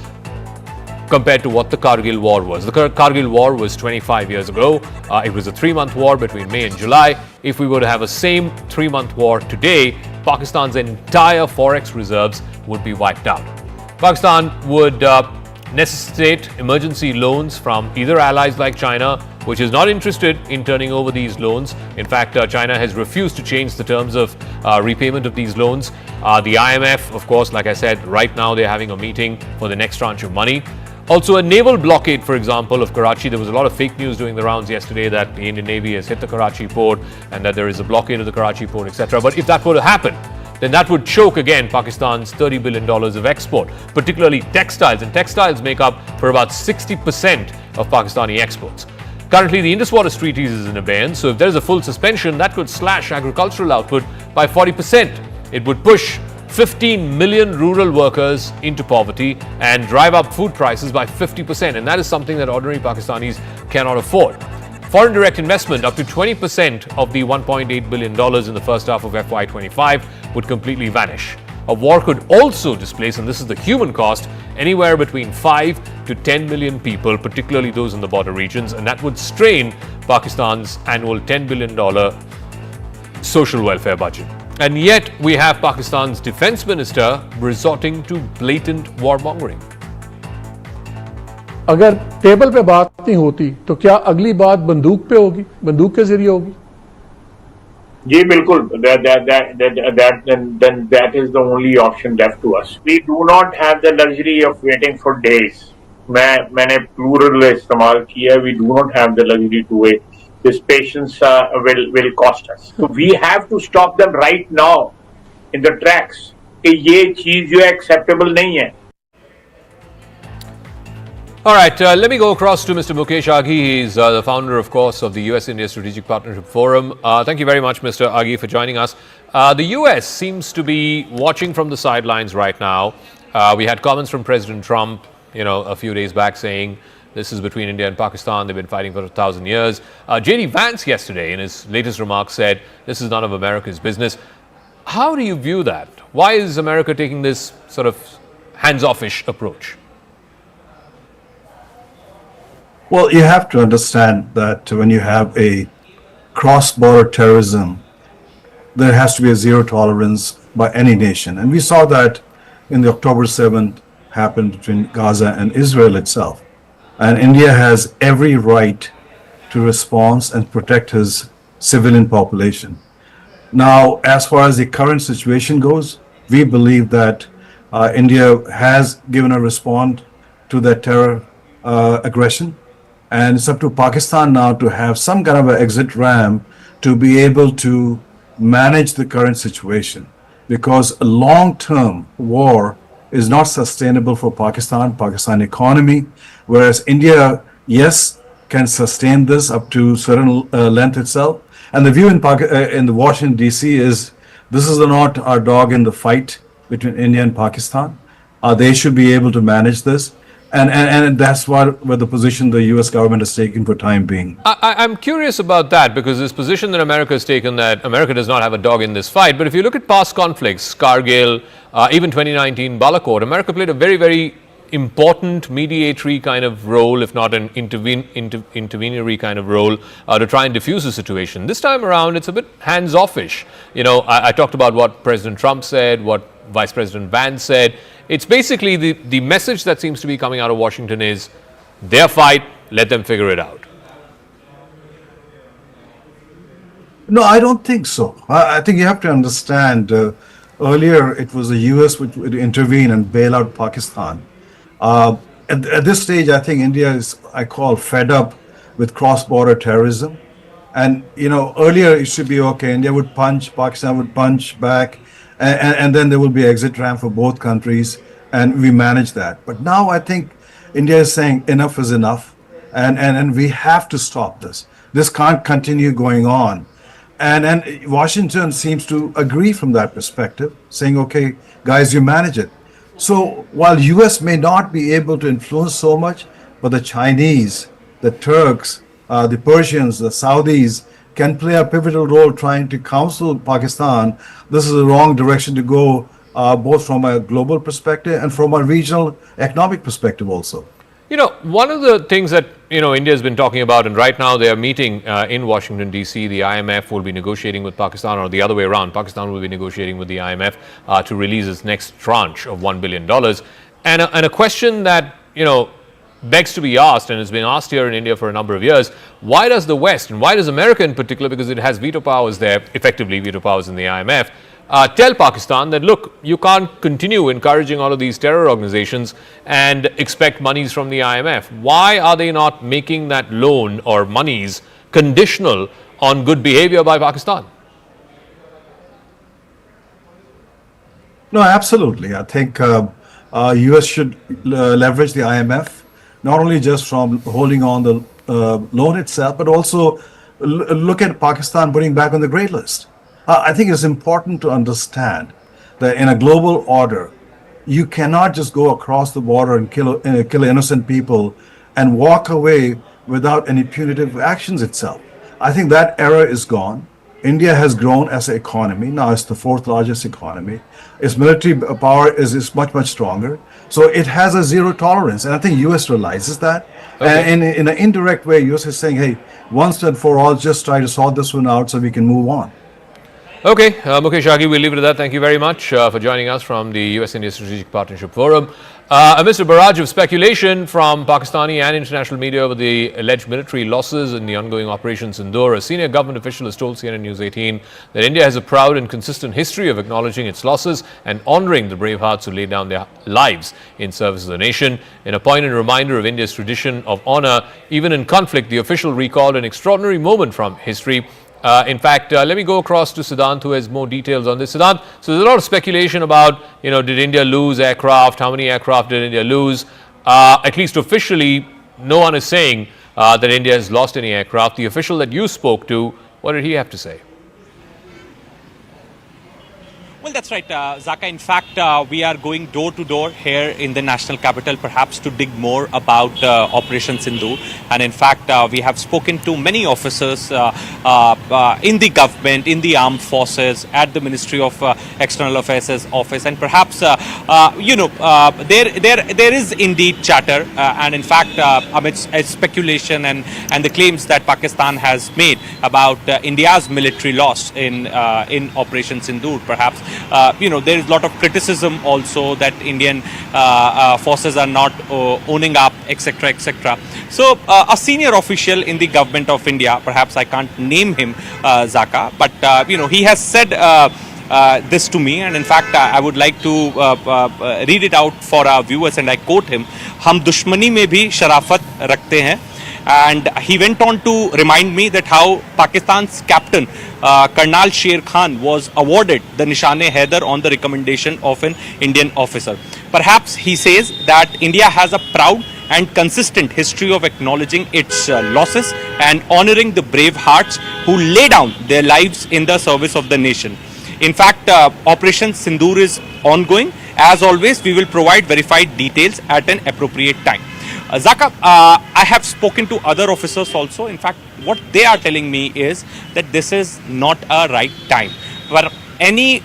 compared to what the Kargil War was. The Kargil War was 25 years ago. It was a 3-month war between May and July. If we were to have a same 3-month war today, Pakistan's entire forex reserves would be wiped out. Pakistan would necessitate emergency loans from either allies like China, which is not interested in turning over these loans. In fact, China has refused to change the terms of repayment of these loans. The IMF, of course, like I said, right now they're having a meeting for the next tranche of money. Also, a naval blockade, for example, of Karachi. There was a lot of fake news doing the rounds yesterday that the Indian Navy has hit the Karachi port and that there is a blockade of the Karachi port, etc. But if that were to happen, then that would choke again Pakistan's $30 billion of export, particularly textiles. And textiles make up for about 60% of Pakistani exports. Currently, the Indus Water Treaties is in abeyance, so if there is a full suspension, that could slash agricultural output by 40%. It would push 15 million rural workers into poverty and drive up food prices by 50%. And that is something that ordinary Pakistanis cannot afford. Foreign direct investment, up to 20% of the $1.8 billion in the first half of FY25 would completely vanish. A war could also displace, and this is the human cost, anywhere between 5 to 10 million people, particularly those in the border regions, and that would strain Pakistan's annual $10 billion social welfare budget. And yet, we have Pakistan's defense minister resorting to blatant warmongering. अगर table पे बात नहीं होती तो क्या अगली बात बंदूक पे होगी, बंदूक के जरिए होगी? जी बिल्कुल, then that is the only option left to us. We do not have the luxury of waiting for days. मैंने plural इस्तेमाल किया. We do not have the luxury to wait. This patience will cost us. So we have to stop them right now in the tracks. कि ये चीज जो acceptable नहीं है. All right, let me go across to Mr. Mukesh Aghi. He's the founder, of course, of the US-India Strategic Partnership Forum. Thank you very much, Mr. Aghi, for joining us. The US seems to be watching from the sidelines right now. We had comments from President Trump, a few days back saying this is between India and Pakistan. They've been fighting for 1,000 years. J.D. Vance yesterday, in his latest remarks, said this is none of America's business. How do you view that? Why is America taking this sort of hands-off-ish approach? Well, you have to understand that when you have a cross-border terrorism, there has to be a zero tolerance by any nation. And we saw that in the October 7th happened between Gaza and Israel itself. And India has every right to respond and protect his civilian population. Now, as far as the current situation goes, we believe that India has given a response to that terror aggression. And it's up to Pakistan now to have some kind of an exit ramp to be able to manage the current situation. Because a long-term war is not sustainable for Pakistan economy, whereas India, yes, can sustain this up to certain length itself. And the view in the Washington DC is this is not our dog in the fight between India and Pakistan. They should be able to manage this. And that's where the position the U.S. government has taken for time being. I'm curious about that because this position that America has taken that America does not have a dog in this fight. But if you look at past conflicts, Kargil, even 2019 Balakot, America played a very, very important mediatory kind of role, if not an interventory kind of role, to try and diffuse the situation. This time around, it's a bit hands-offish. You know, I talked about what President Trump said, what Vice President Vance said. It's basically the message that seems to be coming out of Washington is their fight, let them figure it out. No, I don't think so. I think you have to understand, earlier it was the US which would intervene and bail out Pakistan. At this stage, I think India is, I call, fed up with cross-border terrorism. And, you know, earlier it should be okay. India would punch, Pakistan would punch back, and then there will be exit ramp for both countries, and we manage that. But now I think India is saying enough is enough, and we have to stop this. This can't continue going on. And Washington seems to agree from that perspective, saying, okay, guys, you manage it. So while US may not be able to influence so much, but the Chinese, the Turks, the Persians, the Saudis can play a pivotal role trying to counsel Pakistan. This is the wrong direction to go, both from a global perspective and from a regional economic perspective also. You know, one of the things that, you know, India has been talking about, and right now they are meeting in Washington, D.C., the IMF will be negotiating with Pakistan, or the other way around, Pakistan will be negotiating with the IMF to release its next tranche of $1 billion. And a question that, you know, begs to be asked, and has been asked here in India for a number of years, why does the West, and why does America in particular, because it has veto powers there, effectively veto powers in the IMF, tell Pakistan that, look, you can't continue encouraging all of these terror organizations and expect monies from the IMF. Why are they not making that loan or monies conditional on good behavior by Pakistan? No, absolutely. I think US should leverage the IMF, not only just from holding on the loan itself, but also look at Pakistan putting back on the grey list. I think it's important to understand that in a global order, you cannot just go across the border and kill innocent people and walk away without any punitive actions itself. I think that era is gone. India has grown as an economy. Now it's the fourth largest economy. Its military power is much, much stronger. So it has a zero tolerance. And I think US realizes that. Okay. And in an indirect way, US is saying, hey, once and for all, just try to sort this one out so we can move on. Okay, Mukesh Aghi, we'll leave it at that. Thank you very much for joining us from the US-India Strategic Partnership Forum. Amidst a barrage of speculation from Pakistani and international media over the alleged military losses in the ongoing Operation Sindoor, a senior government official has told CNN News 18 that India has a proud and consistent history of acknowledging its losses and honouring the brave hearts who laid down their lives in service of the nation. In a poignant reminder of India's tradition of honour, even in conflict, the official recalled an extraordinary moment from history. In fact, let me go across to Siddhant, who has more details on this. Siddhant, so there's a lot of speculation about, you know, did India lose aircraft? How many aircraft did India lose? At least officially, no one is saying that India has lost any aircraft. The official that you spoke to, what did he have to say? Well, that's right, Zaka. In fact, we are going door to door here in the national capital, perhaps to dig more about Operation Sindoor. And in fact, we have spoken to many officers in the government, in the armed forces, at the Ministry of External Affairs office, and perhaps there is indeed chatter, and in fact, amidst speculation and the claims that Pakistan has made about India's military loss in Operation Sindoor, perhaps. There is a lot of criticism also that Indian forces are not owning up, etc., etc. So a senior official in the government of India, perhaps I can't name him, Zaka, but he has said this to me, and in fact I would like to read it out for our viewers, and I quote him: "हम दुश्मनी में भी शराफत रखते हैं, And he went on to remind me that how Pakistan's captain, Karnal Sher Khan, was awarded the Nishan-e-Haider on the recommendation of an Indian officer. Perhaps he says that India has a proud and consistent history of acknowledging its losses and honoring the brave hearts who lay down their lives in the service of the nation. In fact, Operation Sindoor is ongoing. As always, we will provide verified details at an appropriate time. Zaka, I have spoken to other officers also. In fact, what they are telling me is that this is not a right time. But any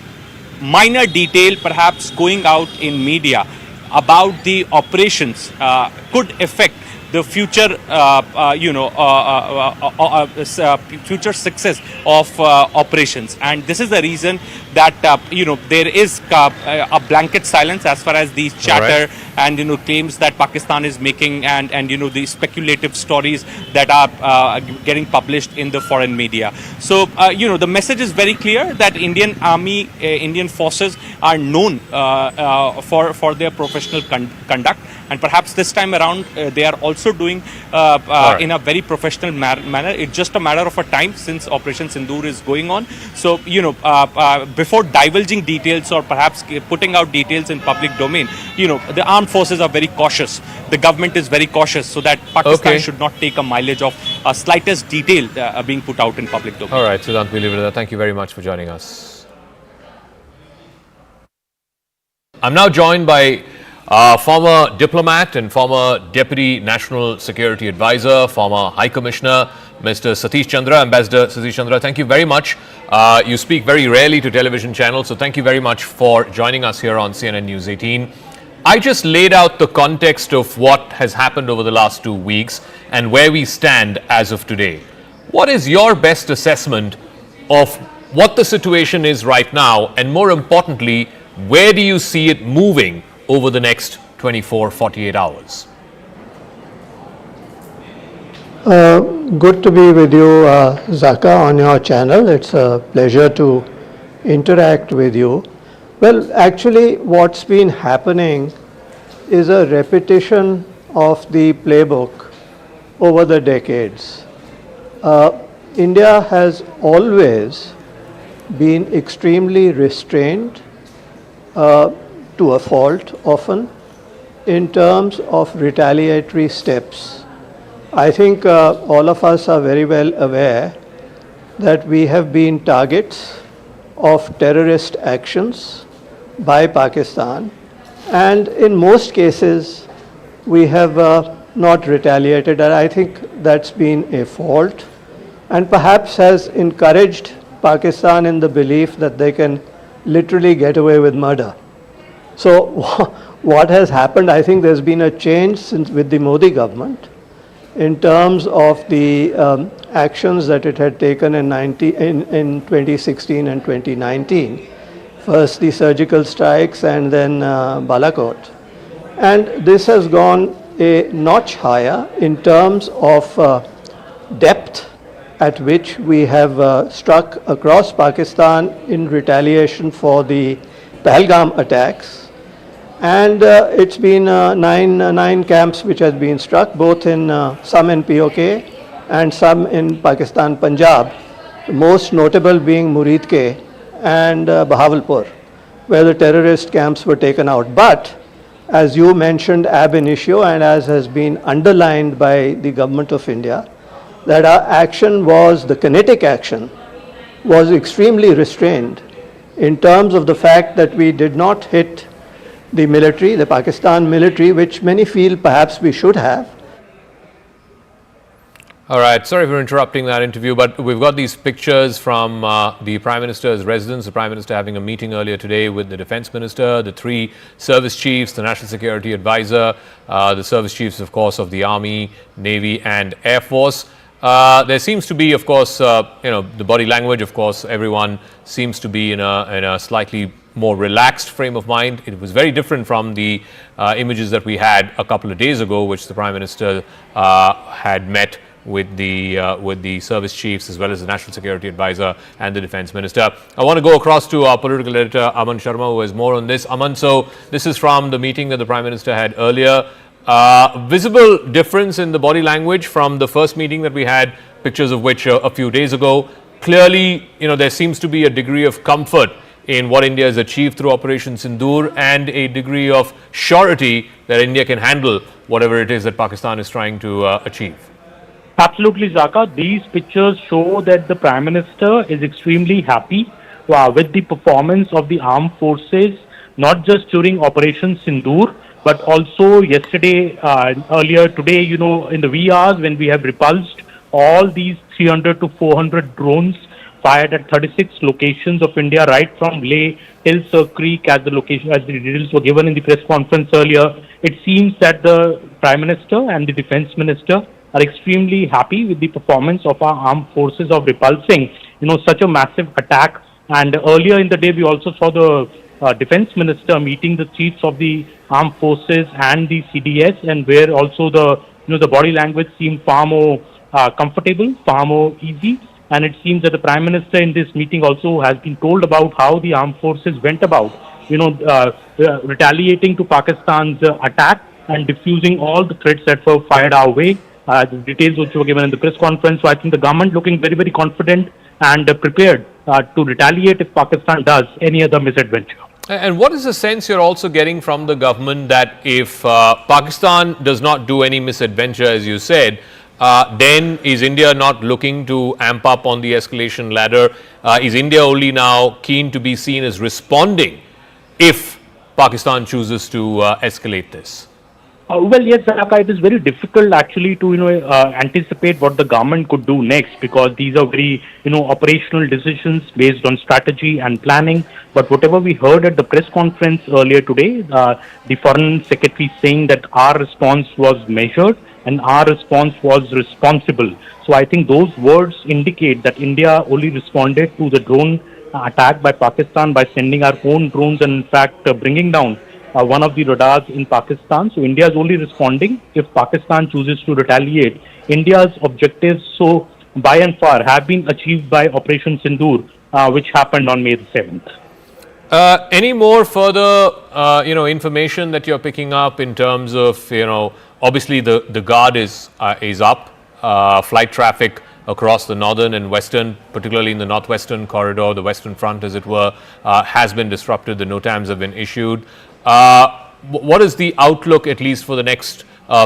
minor detail perhaps going out in media about the operations could affect the future, future success of operations, and this is the reason that there is a blanket silence as far as these chatter and claims that Pakistan is making, and the speculative stories that are getting published in the foreign media. So the message is very clear that Indian Army, Indian forces are known for their professional conduct, and perhaps this time around they are also doing in a very professional manner. It's just a matter of a time since Operation Sindoor is going on. So before divulging details or perhaps putting out details in public domain, the armed forces are very cautious. The government is very cautious, so that Pakistan should not take a mileage of slightest detail being put out in public domain. All right, Siddhant, we'll leave it at that. Thank you very much for joining us. I'm now joined by former diplomat and former Deputy National Security Advisor, former High Commissioner, Mr. Satish Chandra. Ambassador Satish Chandra, thank you very much. You speak very rarely to television channels, so thank you very much for joining us here on CNN News 18. I just laid out the context of what has happened over the last 2 weeks and where we stand as of today. What is your best assessment of what the situation is right now, and more importantly, where do you see it moving over the next 24-48 hours? Good to be with you, Zaka, on your channel. It's a pleasure to interact with you. Well, actually, what's been happening is a repetition of the playbook over the decades. India has always been extremely restrained, to a fault often, in terms of retaliatory steps. I think all of us are very well aware that we have been targets of terrorist actions by Pakistan, and in most cases we have not retaliated, and I think that's been a fault and perhaps has encouraged Pakistan in the belief that they can literally get away with murder. So what has happened, I think there's been a change since with the Modi government in terms of the actions that it had taken in 2016 and 2019. First the surgical strikes and then Balakot. And this has gone a notch higher in terms of depth at which we have struck across Pakistan in retaliation for the Pahalgam attacks. And it's been nine camps which has been struck, both in some in POK and some in Pakistan Punjab, most notable being Muridke and Bahawalpur, where the terrorist camps were taken out. But as you mentioned ab initio, and as has been underlined by the Government of India, that our action was, the kinetic action, was extremely restrained in terms of the fact that we did not hit the military, the Pakistan military, which many feel perhaps we should have. All right, sorry for interrupting that interview, but we've got these pictures from the Prime Minister's residence, the Prime Minister having a meeting earlier today with the Defence Minister, the 3 service chiefs, the National Security Advisor, the service chiefs, of course, of the Army, Navy and Air Force. There seems to be, of course, the body language, of course, everyone seems to be in a slightly more relaxed frame of mind. It was very different from the images that we had a couple of days ago, which the Prime Minister had met with the service chiefs as well as the National Security Advisor and the Defence Minister. I want to go across to our political editor Aman Sharma, who has more on this. Aman, so this is from the meeting that the Prime Minister had earlier. Visible difference in the body language from the first meeting that we had, pictures of which a few days ago. Clearly, there seems to be a degree of comfort in what India has achieved through Operation Sindoor and a degree of surety that India can handle whatever it is that Pakistan is trying to achieve. Absolutely, Zaka. These pictures show that the Prime Minister is extremely happy with the performance of the armed forces, not just during Operation Sindoor, but also yesterday, earlier today, in the wee hours when we have repulsed all these 300 to 400 drones fired at 36 locations of India, right from Leh till Sir Creek, as the details were given in the press conference earlier. It seems that the Prime Minister and the Defence Minister are extremely happy with the performance of our armed forces of repulsing, such a massive attack. And earlier in the day, we also saw the Defence Minister meeting the chiefs of the armed forces and the CDS, and where also the body language seemed far more comfortable, far more easy. And it seems that the Prime Minister in this meeting also has been told about how the armed forces went about, retaliating to Pakistan's attack and diffusing all the threats that were fired our way. The details which were given in the press conference. So I think the government looking very, very confident and prepared to retaliate if Pakistan does any other misadventure. And what is the sense you're also getting from the government that if Pakistan does not do any misadventure, as you said, then is India not looking to amp up on the escalation ladder? Is India only now keen to be seen as responding if Pakistan chooses to escalate this? Well, yes, Zaka, it is very difficult actually to anticipate what the government could do next, because these are very operational decisions based on strategy and planning. But whatever we heard at the press conference earlier today, the Foreign Secretary saying that our response was measured and our response was responsible. So I think those words indicate that India only responded to the drone attack by Pakistan by sending our own drones and in fact bringing down one of the radars in Pakistan. So India is only responding if Pakistan chooses to retaliate. India's objectives, so by and far, have been achieved by Operation Sindoor, which happened on May the 7th. Any more further, information that you're picking up in terms of, obviously the guard is up, flight traffic across the northern and western, particularly in the northwestern corridor, the western front, as it were, has been disrupted. The NOTAMs have been issued. What is the outlook, at least for the next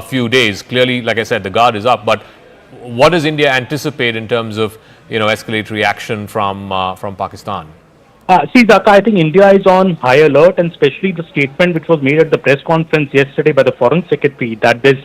few days? Clearly, like I said, the guard is up, but what does India anticipate in terms of escalatory action from Pakistan? See, Zaka, I think India is on high alert, and especially the statement which was made at the press conference yesterday by the Foreign Secretary that this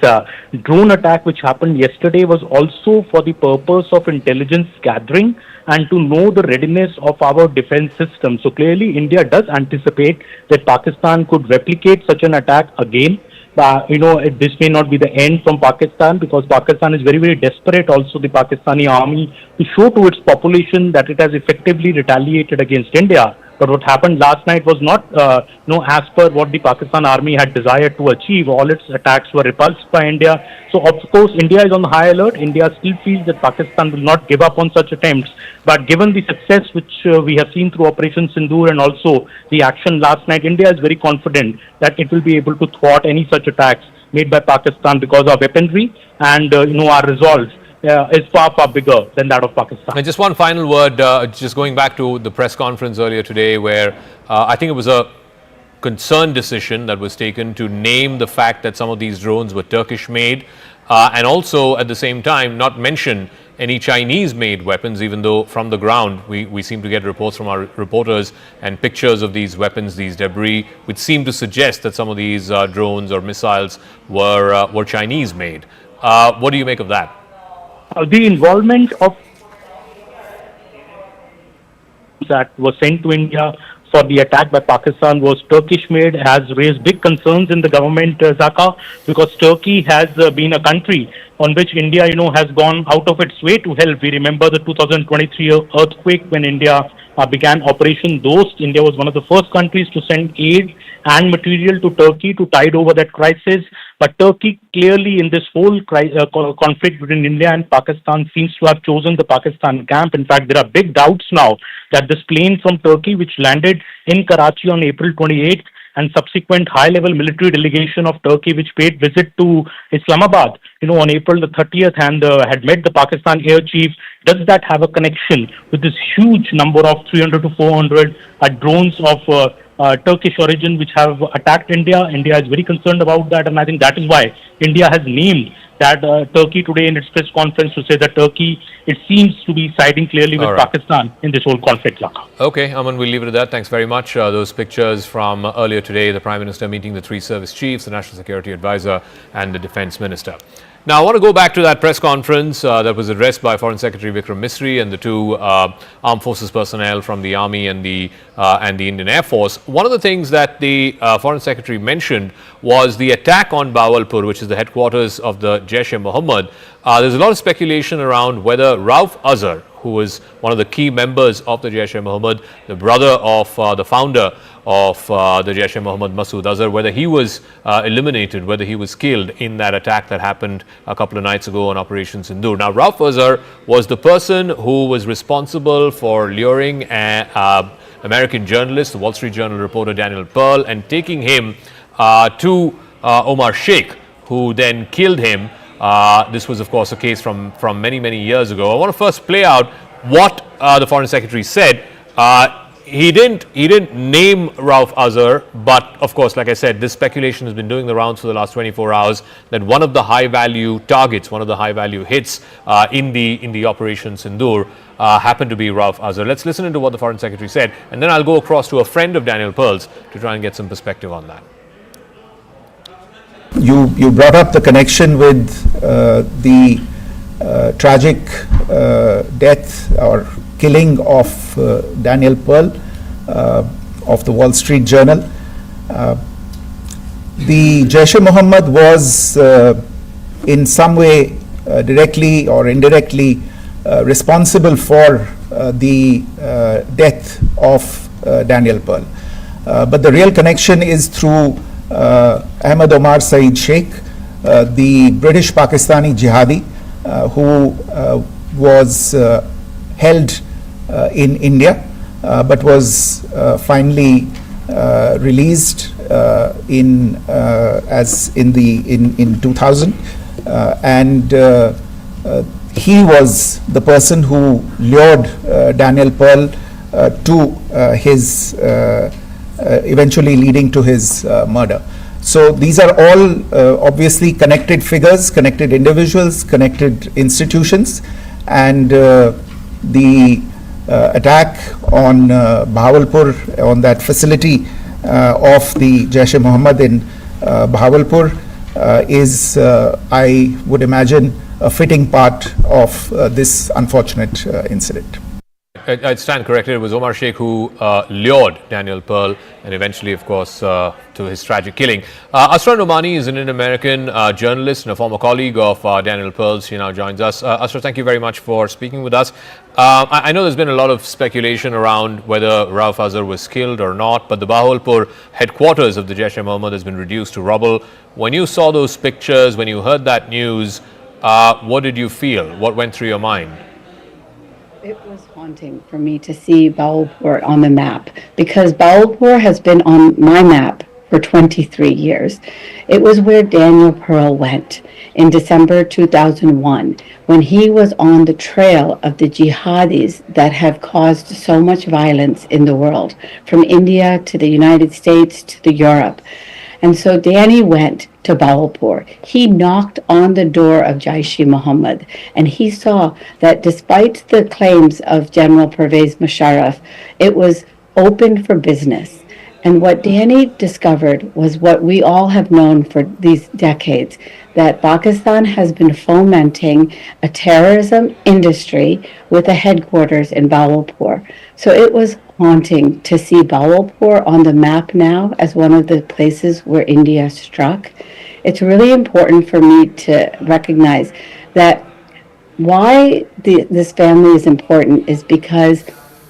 drone attack which happened yesterday was also for the purpose of intelligence gathering and to know the readiness of our defense system. So clearly, India does anticipate that Pakistan could replicate such an attack again. This may not be the end from Pakistan, because Pakistan is very, very desperate, also the Pakistani army, to show to its population that it has effectively retaliated against India. But what happened last night was not as per what the Pakistan army had desired to achieve. All its attacks were repulsed by India. So of course India is on high alert. India still feels that Pakistan will not give up on such attempts. But given the success which we have seen through Operation Sindoor and also the action last night, India is very confident that it will be able to thwart any such attacks made by Pakistan, because our weaponry and our resolve is far, far bigger than that of Pakistan. And just one final word, just going back to the press conference earlier today, where I think it was a concerned decision that was taken to name the fact that some of these drones were Turkish made, and also at the same time not mention any Chinese made weapons, even though from the ground we seem to get reports from our reporters and pictures of these weapons, these debris, which seem to suggest that some of these drones or missiles were Chinese made. What do you make of that? The involvement of that was sent to India for the attack by Pakistan was Turkish made has raised big concerns in the government, Zaka, because Turkey has been a country on which India, has gone out of its way to help. We remember the 2023 earthquake when India began Operation Dost. India was one of the first countries to send aid and material to Turkey to tide over that crisis. But Turkey clearly in this whole conflict between India and Pakistan seems to have chosen the Pakistan camp. In fact, there are big doubts now that this plane from Turkey which landed in Karachi on April 28th and subsequent high-level military delegation of Turkey, which paid visit to Islamabad, on April the 30th and had met the Pakistan Air Chief, does that have a connection with this huge number of 300 to 400 drones of Turkish origin which have attacked India? India is very concerned about that, and I think that is why India has named that Turkey today in its press conference to say that Turkey, it seems to be siding clearly with Pakistan in this whole conflict. Okay, Aman, we'll leave it at that. Thanks very much. Those pictures from earlier today, the Prime Minister meeting the three service chiefs, the National Security Advisor and the Defence Minister. Now, I want to go back to that press conference that was addressed by Foreign Secretary Vikram Misri and the two armed forces personnel from the Army and the Indian Air Force. One of the things that the Foreign Secretary mentioned was the attack on Bahawalpur, which is the headquarters of the Jaish-e-Mohammed. There's a lot of speculation around whether Rauf Azhar, who was one of the key members of the Jaish-e-Mohammed, the brother of the founder of the Jaish-e-Mohammed, Masood Azhar, whether he was eliminated, whether he was killed in that attack that happened a couple of nights ago on Operation Sindoor. Now, Rauf Azhar was the person who was responsible for luring American journalist, the Wall Street Journal reporter Daniel Pearl, and taking him to Omar Sheikh, who then killed him. This was, of course, a case from many, many years ago. I want to first play out what the Foreign Secretary said. He didn't name Rauf Azhar, but of course, like I said, this speculation has been doing the rounds for the last 24 hours that one of the high-value targets, one of the high-value hits in the Operation Sindoor happened to be Rauf Azhar. Let's listen into what the Foreign Secretary said, and then I'll go across to a friend of Daniel Pearl's to try and get some perspective on that. You brought up the connection with the tragic death or killing of Daniel Pearl of the Wall Street Journal. The Jaish-e-Mohammed was in some way directly or indirectly responsible for the death of Daniel Pearl. But the real connection is through Ahmad Omar Saeed Sheikh, the British Pakistani jihadi who was held in India but was finally released in 2000, and he was the person who lured Daniel Pearl to his eventually leading to his murder. So these are all obviously connected figures, connected individuals, connected institutions, and the attack on Bahawalpur, on that facility of the Jaish-e-Mohammed in Bahawalpur is, I would imagine, a fitting part of this unfortunate incident. I stand corrected. It was Omar Sheikh who lured Daniel Pearl and eventually, of course, to his tragic killing. Asra Nomani is an Indian-American journalist and a former colleague of Daniel Pearl's. She now joins us. Asra, thank you very much for speaking with us. I know there's been a lot of speculation around whether Rauf Azhar was killed or not, but the Bahawalpur headquarters of the Jaish-e-Mohammed has been reduced to rubble. When you saw those pictures, when you heard that news, what did you feel? What went through your mind? It was haunting for me to see Bahawalpur on the map, because Bahawalpur has been on my map for 23 years. It was where Daniel Pearl went in December 2001, when he was on the trail of the jihadis that have caused so much violence in the world, from India to the United States to Europe. And so Danny went to Bahawalpur. He knocked on the door of Jaish-e-Mohammed, and he saw that despite the claims of General Pervez Musharraf, it was open for business. And what Danny discovered was what we all have known for these decades, that Pakistan has been fomenting a terrorism industry with a headquarters in Bahawalpur. So it was haunting to see Bahawalpur on the map now as one of the places where India struck. It's really important for me to recognize that why this family is important is because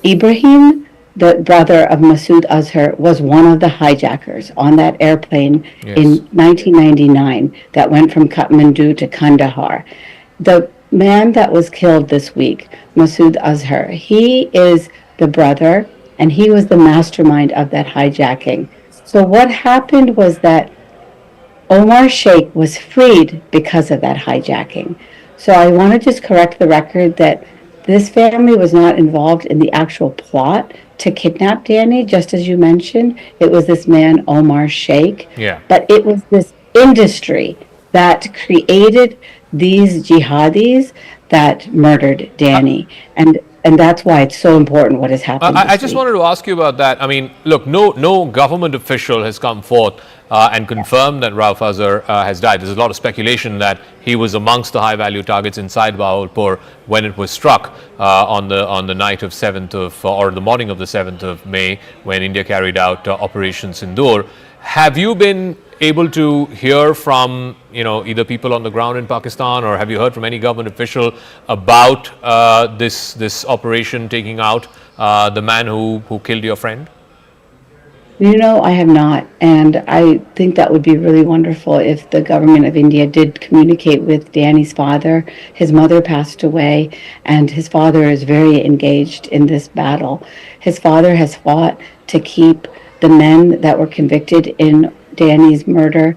Ibrahim, the brother of Masood Azhar, was one of the hijackers on that airplane in 1999 that went from Kathmandu to Kandahar. The man that was killed this week, Masood Azhar, he is the brother, and he was the mastermind of that hijacking. So what happened was that Omar Sheikh was freed because of that hijacking. So I want to just correct the record that this family was not involved in the actual plot to kidnap Danny, just as you mentioned. It was this man, Omar Sheikh. Yeah. But it was this industry that created these jihadis that murdered Danny. And that's why it's so important what has happened. I just wanted to ask you about that. I mean, look, no government official has come forth and confirmed that Rauf Azhar has died. There's a lot of speculation that he was amongst the high-value targets inside Bahawalpur when it was struck on the night of 7th of, or the morning of the 7th of May, when India carried out Operation Sindoor. Have you been able to hear from, either people on the ground in Pakistan, or have you heard from any government official about this operation taking out the man who killed your friend? I have not. And I think that would be really wonderful if the government of India did communicate with Danny's father. His mother passed away, and his father is very engaged in this battle. His father has fought to keep the men that were convicted in Danny's murder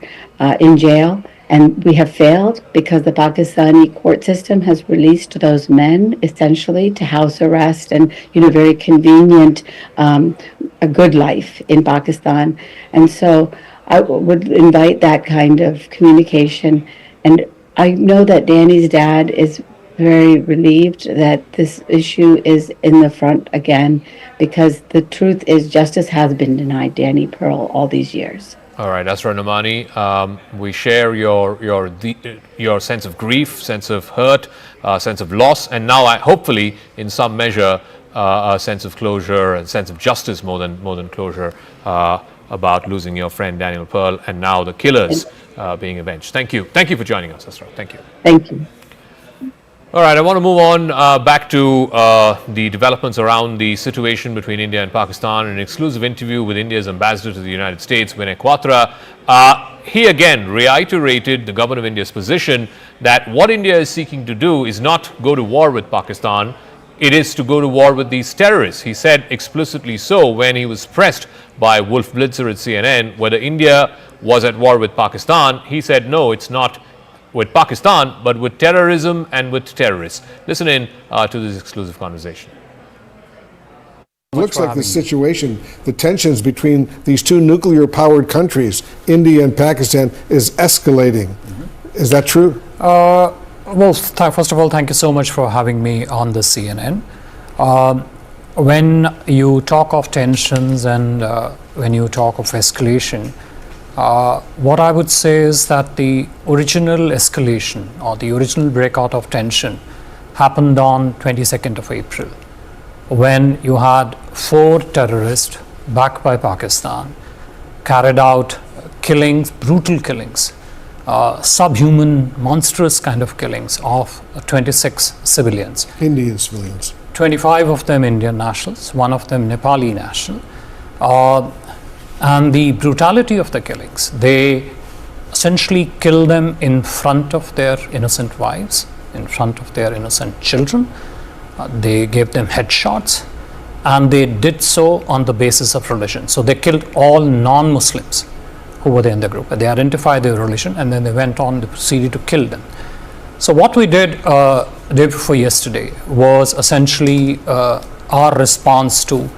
in jail, and we have failed because the Pakistani court system has released those men essentially to house arrest and very convenient a good life in Pakistan. And so I would invite that kind of communication. And I know that Danny's dad is very relieved that this issue is in the front again, because the truth is justice has been denied Danny Pearl all these years. All right, Asra Namani, we share your sense of grief, sense of hurt, sense of loss, and now hopefully in some measure a sense of closure and sense of justice more than closure about losing your friend Daniel Pearl, and now the killers being avenged. Thank you for joining us, Asra. Thank you. Thank you. All right, I want to move on back to the developments around the situation between India and Pakistan. In an exclusive interview with India's ambassador to the United States, Vinay Quatra, he again reiterated the government of India's position that what India is seeking to do is not go to war with Pakistan, it is to go to war with these terrorists. He said explicitly so when he was pressed by Wolf Blitzer at CNN whether India was at war with Pakistan. He said, no, it's not with Pakistan, but with terrorism and with terrorists. Listen in to this exclusive conversation. It looks like the situation, the tensions between these two nuclear-powered countries, India and Pakistan, is escalating. Mm-hmm. Is that true? Well, first of all, thank you so much for having me on the CNN. When you talk of tensions and when you talk of escalation, what I would say is that the original escalation or the original breakout of tension happened on 22nd of April, when you had 4 terrorists backed by Pakistan carried out killings, brutal killings, subhuman, monstrous kind of killings of 26 civilians. Indian civilians. 25 of them Indian nationals, 1 of them Nepali national. And the brutality of the killings, they essentially kill them in front of their innocent wives, in front of their innocent children. They gave them headshots, and they did so on the basis of religion. So they killed all non-Muslims who were there in the group. They identified their religion, and then they went on to proceed to kill them. So what we did day before yesterday was essentially our response to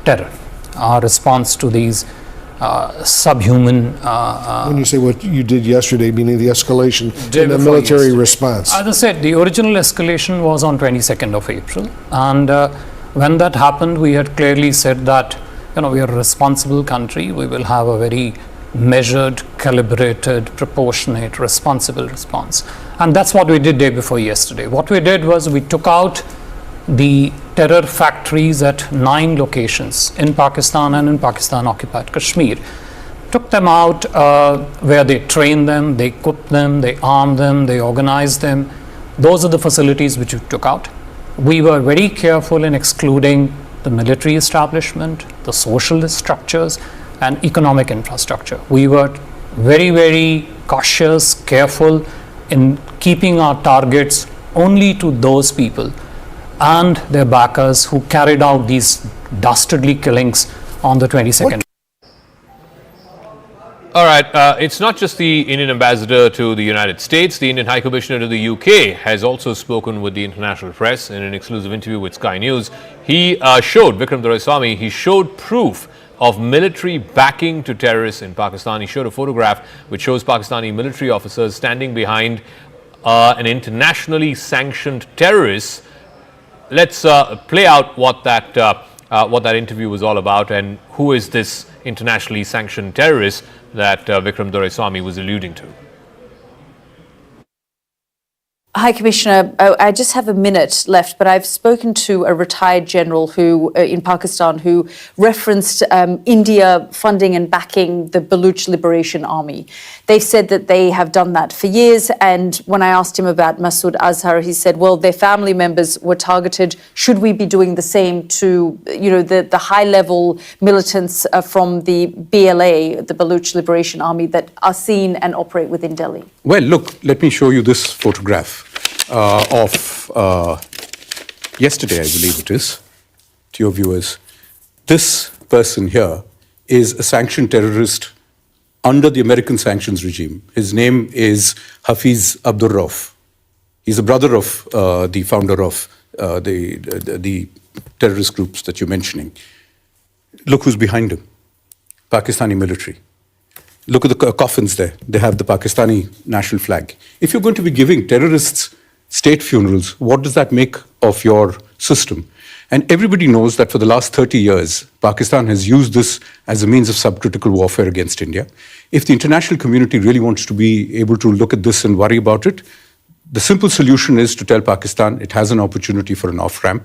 terror, our response to these subhuman. When you say what you did yesterday, meaning the escalation and the military response. As I said, the original escalation was on 22nd of April. And when that happened, we had clearly said that, we are a responsible country. We will have a very measured, calibrated, proportionate, responsible response. And that's what we did day before yesterday. What we did was we took out the terror factories at 9 locations in Pakistan and in Pakistan occupied Kashmir. Took them out where they trained them, they equipped them, they armed them, they organized them. Those are the facilities which we took out. We were very careful in excluding the military establishment, the social structures, and economic infrastructure. We were very, very cautious, careful in keeping our targets only to those people and their backers who carried out these dastardly killings on the 22nd. All right, it's not just the Indian ambassador to the United States. The Indian High Commissioner to the UK has also spoken with the international press in an exclusive interview with Sky News. He showed, Vikram Doraiswamy, he showed proof of military backing to terrorists in Pakistan. He showed a photograph which shows Pakistani military officers standing behind an internationally sanctioned terrorist. Let's play out what that interview was all about and who is this internationally sanctioned terrorist that Vikram Doraiswamy was alluding to. High Commissioner, I just have a minute left, but I've spoken to a retired general who in Pakistan who referenced India funding and backing the Baluch Liberation Army. They've said that they have done that for years, and when I asked him about Masood Azhar, he said, well, their family members were targeted. Should we be doing the same to, the high-level militants from the BLA, the Baluch Liberation Army, that are seen and operate within Delhi? Well, look, let me show you this photograph of yesterday, I believe it is, to your viewers. This person here is a sanctioned terrorist under the American sanctions regime. His name is Hafiz Abdur Rauf. He's a brother of the founder of the terrorist groups that you're mentioning. Look who's behind him, Pakistani military. Look at the coffins there. They have the Pakistani national flag. If you're going to be giving terrorists state funerals, what does that make of your system? And everybody knows that for the last 30 years, Pakistan has used this as a means of subcritical warfare against India. If the international community really wants to be able to look at this and worry about it, the simple solution is to tell Pakistan it has an opportunity for an off-ramp.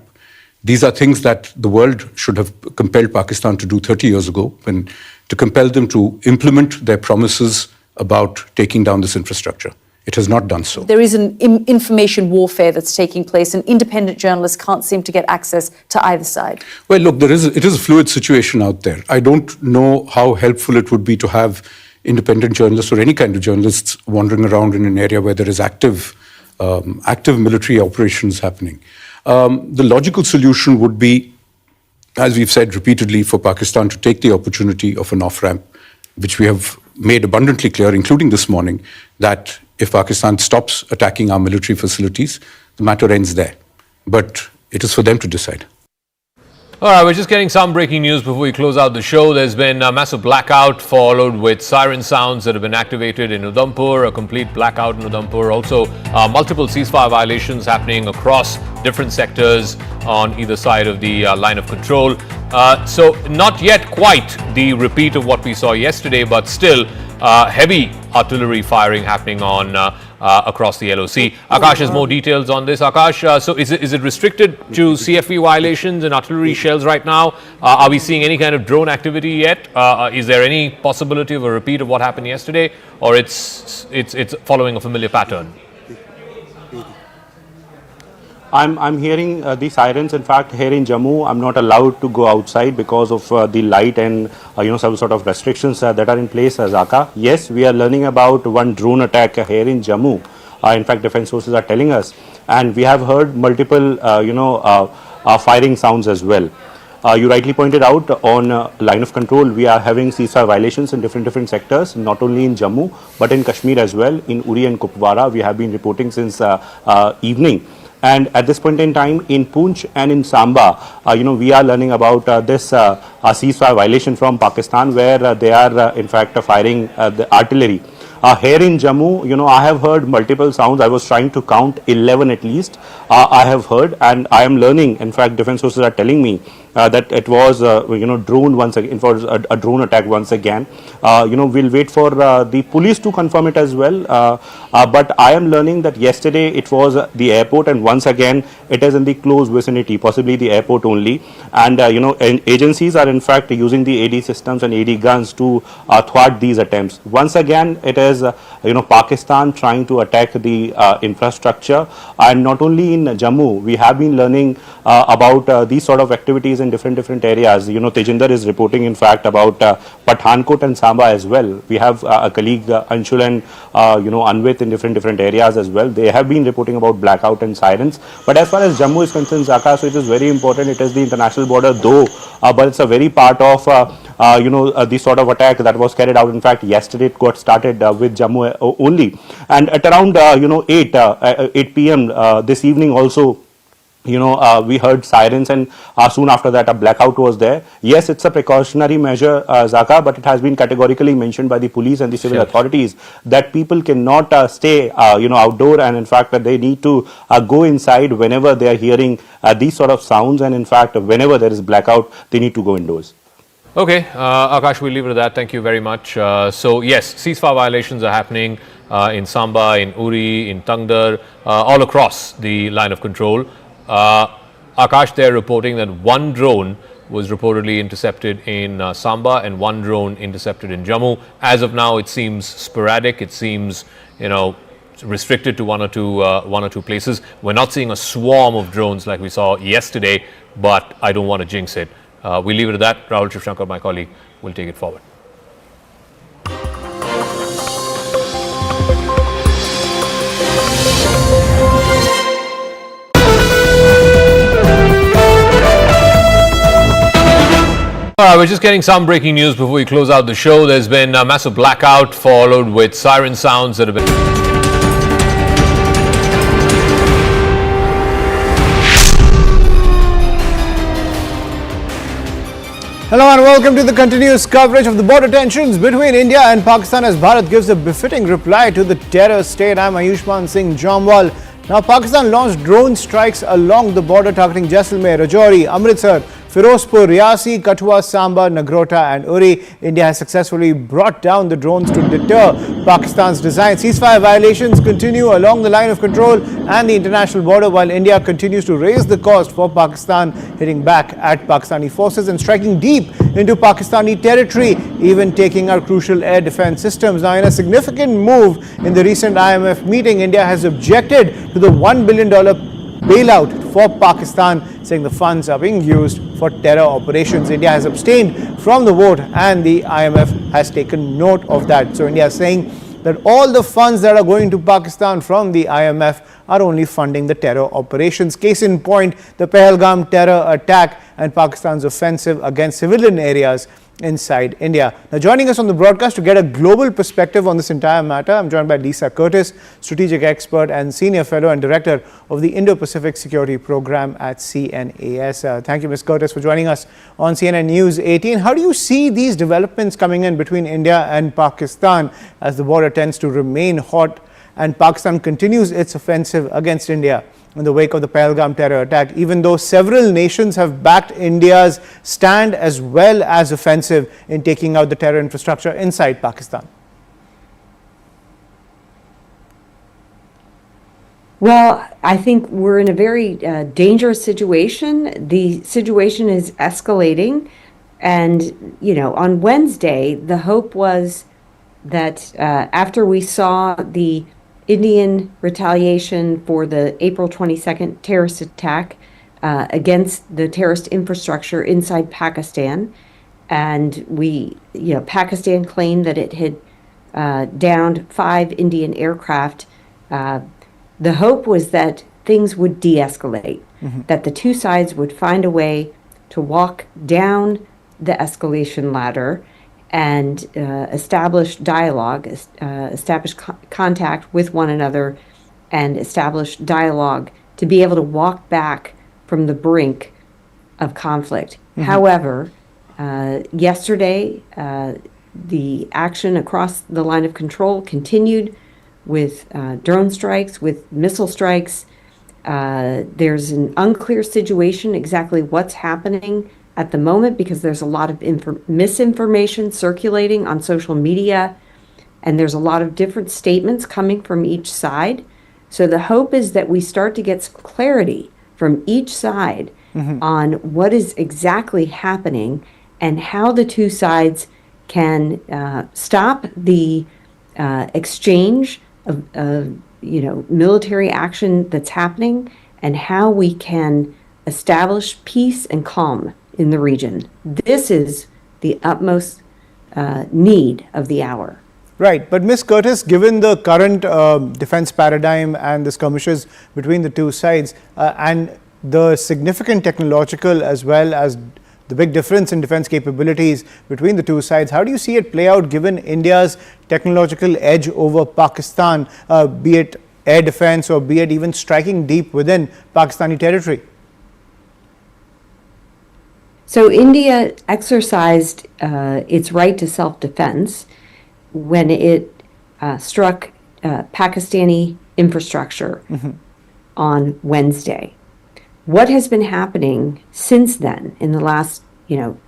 These are things that the world should have compelled Pakistan to do 30 years ago, and to compel them to implement their promises about taking down this infrastructure. It has not done so. There is an information warfare that's taking place, and independent journalists can't seem to get access to either side. Well, look, it is a fluid situation out there. I don't know how helpful it would be to have independent journalists or any kind of journalists wandering around in an area where there is active military operations happening. The logical solution would be, as we've said repeatedly, for Pakistan to take the opportunity of an off-ramp, which we have made abundantly clear, including this morning, that if Pakistan stops attacking our military facilities, the matter ends there. But it is for them to decide. All right, we're just getting some breaking news before we close out the show. There's been a massive blackout followed with siren sounds that have been activated in Udhampur, a complete blackout in Udhampur. Also, multiple ceasefire violations happening across different sectors on either side of the line of control. So not yet quite the repeat of what we saw yesterday, but still heavy artillery firing happening on across the LOC. Akash has more details on this. Akash, so is it restricted to CFV violations and artillery shells right now? Are we seeing any kind of drone activity yet? Is there any possibility of a repeat of what happened yesterday, or it's following a familiar pattern? I'm hearing the sirens. In fact, here in Jammu, I'm not allowed to go outside because of the light and some sort of restrictions that are in place, Zaka. Yes, we are learning about one drone attack here in Jammu. In fact, defense sources are telling us, and we have heard multiple firing sounds as well. You rightly pointed out on line of control, we are having ceasefire violations in different sectors, not only in Jammu but in Kashmir as well. In Uri and Kupwara, we have been reporting since evening. And at this point in time, in Poonch and in Samba, we are learning about this ceasefire violation from Pakistan, where they are in fact firing the artillery. Here in Jammu, I have heard multiple sounds. I was trying to count 11 at least. I have heard, and I am learning. In fact, defense sources are telling me that it was, drone once again. It was a drone attack once again. We'll wait for the police to confirm it as well. But I am learning that yesterday it was the airport, and once again it is in the close vicinity, possibly the airport only. And and agencies are in fact using the AD systems and AD guns to thwart these attempts. Once again, it is Pakistan trying to attack the infrastructure, and not only in Jammu. We have been learning about these sort of activities supplies in different areas. Tejinder is reporting, in fact, about Pathankot and Samba as well. We have a colleague, Anshul and Anvit in different areas as well. They have been reporting about blackout and sirens. But as far as Jammu is concerned, Zaka, so it is very important. It is the international border, though, but it's a very part of the sort of attack that was carried out. In fact, yesterday it got started with Jammu only, and at around 8 p.m. This evening also, we heard sirens, and soon after that a blackout was there. Yes, it's a precautionary measure, Zaka, but it has been categorically mentioned by the police and the civil authorities that people cannot stay outdoor, and in fact they need to go inside whenever they are hearing these sort of sounds, and in fact whenever there is blackout they need to go indoors. Okay, Akash, we'll leave it at that. Thank you very much. So yes, ceasefire violations are happening in Samba, in Uri, in Tangdar, all across the line of control. Akash, they're reporting that one drone was reportedly intercepted in Samba and one drone intercepted in Jammu. As of now, it seems sporadic. It seems, restricted to one or two places. We're not seeing a swarm of drones like we saw yesterday, but I don't want to jinx it. We'll leave it at that. Rahul Shivshankar, my colleague, will take it forward. We're just getting some breaking news before we close out the show. There's been a massive blackout followed with siren sounds that have been... Hello and welcome to the continuous coverage of the border tensions between India and Pakistan as Bharat gives a befitting reply to the terror state. I'm Ayushman Singh Jamwal. Now, Pakistan launched drone strikes along the border targeting Jaisalmer, Rajouri, Amritsar, Firozpur, Riasi, Kathua, Samba, Nagrota and Uri. India has successfully brought down the drones to deter Pakistan's design. Ceasefire violations continue along the line of control and the international border while India continues to raise the cost for Pakistan, hitting back at Pakistani forces and striking deep into Pakistani territory, even taking our crucial air defense systems. Now, in a significant move in the recent IMF meeting, India has objected to the $1 billion bailout for Pakistan, saying the funds are being used for terror operations. India has abstained from the vote and the IMF has taken note of that. So India is saying that all the funds that are going to Pakistan from the IMF are only funding the terror operations. Case in point, the Pahalgam terror attack and Pakistan's offensive against civilian areas inside India. Now, joining us on the broadcast to get a global perspective on this entire matter, I'm joined by Lisa Curtis, strategic expert and senior fellow and director of the Indo-Pacific Security Program at CNAS. Thank you, Ms. Curtis, for joining us on CNN News 18. How do you see these developments coming in between India and Pakistan as the border tends to remain hot and Pakistan continues its offensive against India in the wake of the Pahalgam terror attack, even though several nations have backed India's stand as well as offensive in taking out the terror infrastructure inside Pakistan? Well, I think we're in a very dangerous situation. The situation is escalating. And, on Wednesday, the hope was that after we saw the Indian retaliation for the April 22nd terrorist attack against the terrorist infrastructure inside Pakistan, and Pakistan claimed that it had downed 5 Indian aircraft. The hope was that things would de-escalate, that the two sides would find a way to walk down the escalation ladder and establish dialogue, establish contact with one another, and establish dialogue to be able to walk back from the brink of conflict. However, yesterday, the action across the line of control continued with drone strikes, with missile strikes. There's an unclear situation exactly what's happening at the moment because there's a lot of misinformation circulating on social media, and there's a lot of different statements coming from each side. So the hope is that we start to get some clarity from each side on what is exactly happening and how the two sides can stop the exchange of military action that's happening, and how we can establish peace and calm in the region. This is the utmost need of the hour. Right, but Ms. Curtis, given the current defense paradigm and the skirmishes between the two sides and the significant technological as well as the big difference in defense capabilities between the two sides, how do you see it play out given India's technological edge over Pakistan, be it air defense or be it even striking deep within Pakistani territory? So India exercised its right to self-defense when it struck Pakistani infrastructure on Wednesday. What has been happening since then in the last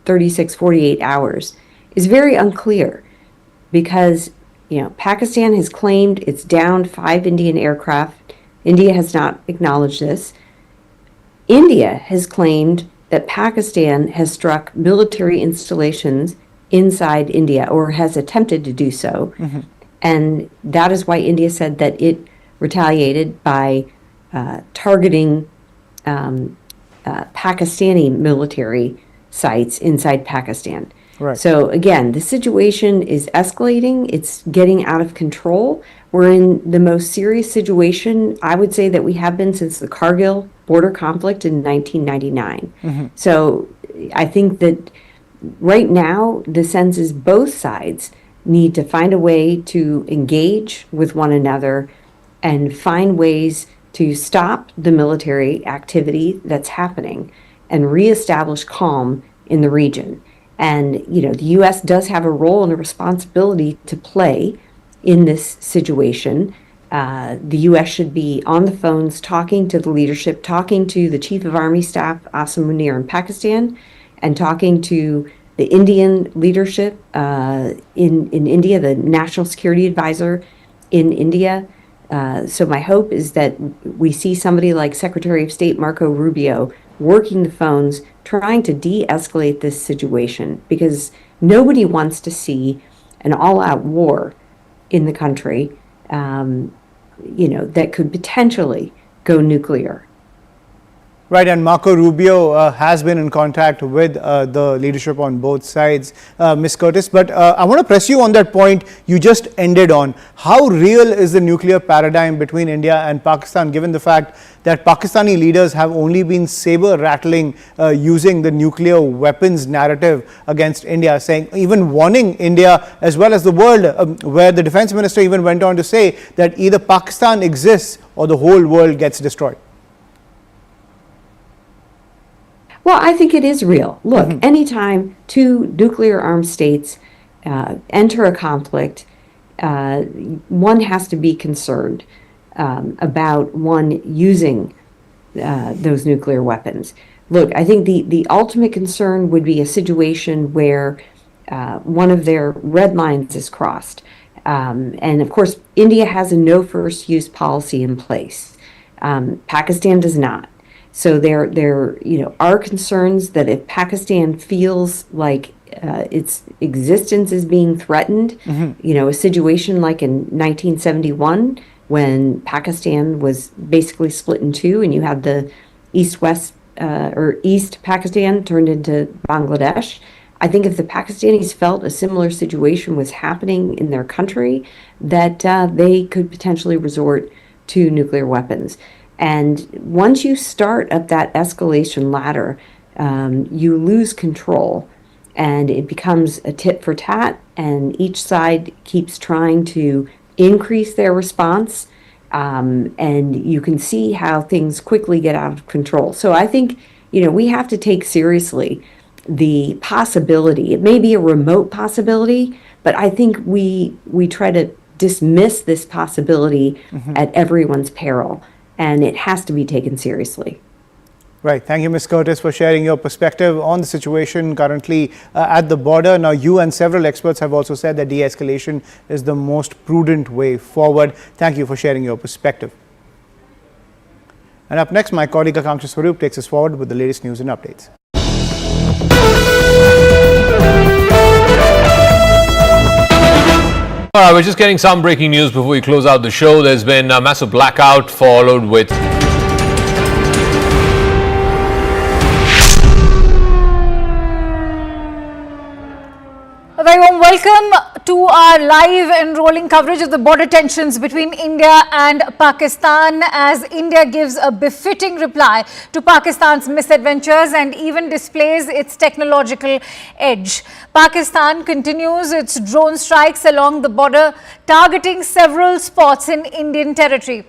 36, 48 hours is very unclear because Pakistan has claimed it's downed 5 Indian aircraft. India has not acknowledged this. India has claimed that Pakistan has struck military installations inside India or has attempted to do so. And that is why India said that it retaliated by targeting Pakistani military sites inside Pakistan. Right. So again, the situation is escalating. It's getting out of control. We're in the most serious situation, I would say, that we have been since the Kargil border conflict in 1999. So I think that right now, the sense is both sides need to find a way to engage with one another and find ways to stop the military activity that's happening and reestablish calm in the region. And, the U.S. does have a role and a responsibility to play in this situation. The U.S. should be on the phones talking to the leadership, talking to the Chief of Army Staff, Asim Munir in Pakistan, and talking to the Indian leadership in India, the National Security Advisor in India. So my hope is that we see somebody like Secretary of State Marco Rubio working the phones, trying to de-escalate this situation, because nobody wants to see an all-out war in the country, that could potentially go nuclear. Right, and Marco Rubio has been in contact with the leadership on both sides, Ms. Curtis. But I want to press you on that point you just ended on. How real is the nuclear paradigm between India and Pakistan, given the fact that Pakistani leaders have only been saber-rattling using the nuclear weapons narrative against India, saying, even warning India as well as the world, where the defense minister even went on to say that either Pakistan exists or the whole world gets destroyed? Well, I think it is real. Look, anytime two nuclear-armed states enter a conflict, one has to be concerned about one using those nuclear weapons. Look, I think the ultimate concern would be a situation where one of their red lines is crossed. And of course, India has a no first use policy in place. Pakistan does not. So there are concerns that if Pakistan feels like its existence is being threatened, a situation like in 1971 when Pakistan was basically split in two and you had the East-West or East Pakistan turned into Bangladesh. I think if the Pakistanis felt a similar situation was happening in their country, that they could potentially resort to nuclear weapons. And once you start up that escalation ladder, you lose control and it becomes a tit for tat, and each side keeps trying to increase their response. And you can see how things quickly get out of control. So I think, we have to take seriously the possibility. It may be a remote possibility, but I think we try to dismiss this possibility at everyone's peril. And it has to be taken seriously. Right. Thank you, Ms. Curtis, for sharing your perspective on the situation currently at the border. Now, you and several experts have also said that de-escalation is the most prudent way forward. Thank you for sharing your perspective. And up next, my colleague Akanksha Swarup takes us forward with the latest news and updates. All right, we're just getting some breaking news before we close out the show. There's been a massive blackout followed with Welcome to our live and rolling coverage of the border tensions between India and Pakistan, as India gives a befitting reply to Pakistan's misadventures and even displays its technological edge. Pakistan continues its drone strikes along the border, targeting several spots in Indian territory.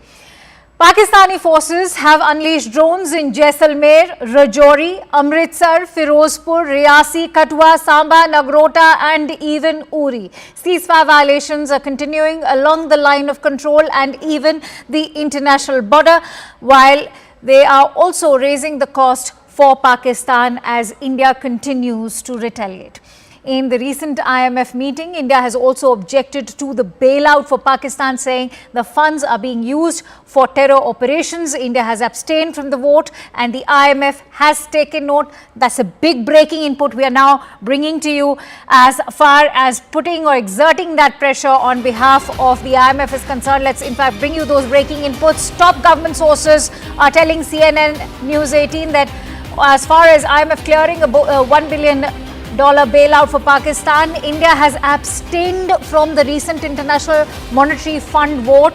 Pakistani forces have unleashed drones in Jaisalmer, Rajouri, Amritsar, Firozpur, Riyasi, Katwa, Samba, Nagrota and even Uri. Ceasefire violations are continuing along the line of control and even the international border, while they are also raising the cost for Pakistan as India continues to retaliate. In the recent IMF meeting, India has also objected to the bailout for Pakistan, saying the funds are being used for terror operations. India has abstained from the vote and the IMF has taken note. That's a big breaking input we are now bringing to you as far as putting or exerting that pressure on behalf of the IMF is concerned. Let's in fact bring you those breaking inputs. Top government sources are telling CNN News 18 that as far as IMF clearing a $1 billion bailout for Pakistan, India has abstained from the recent International Monetary Fund vote.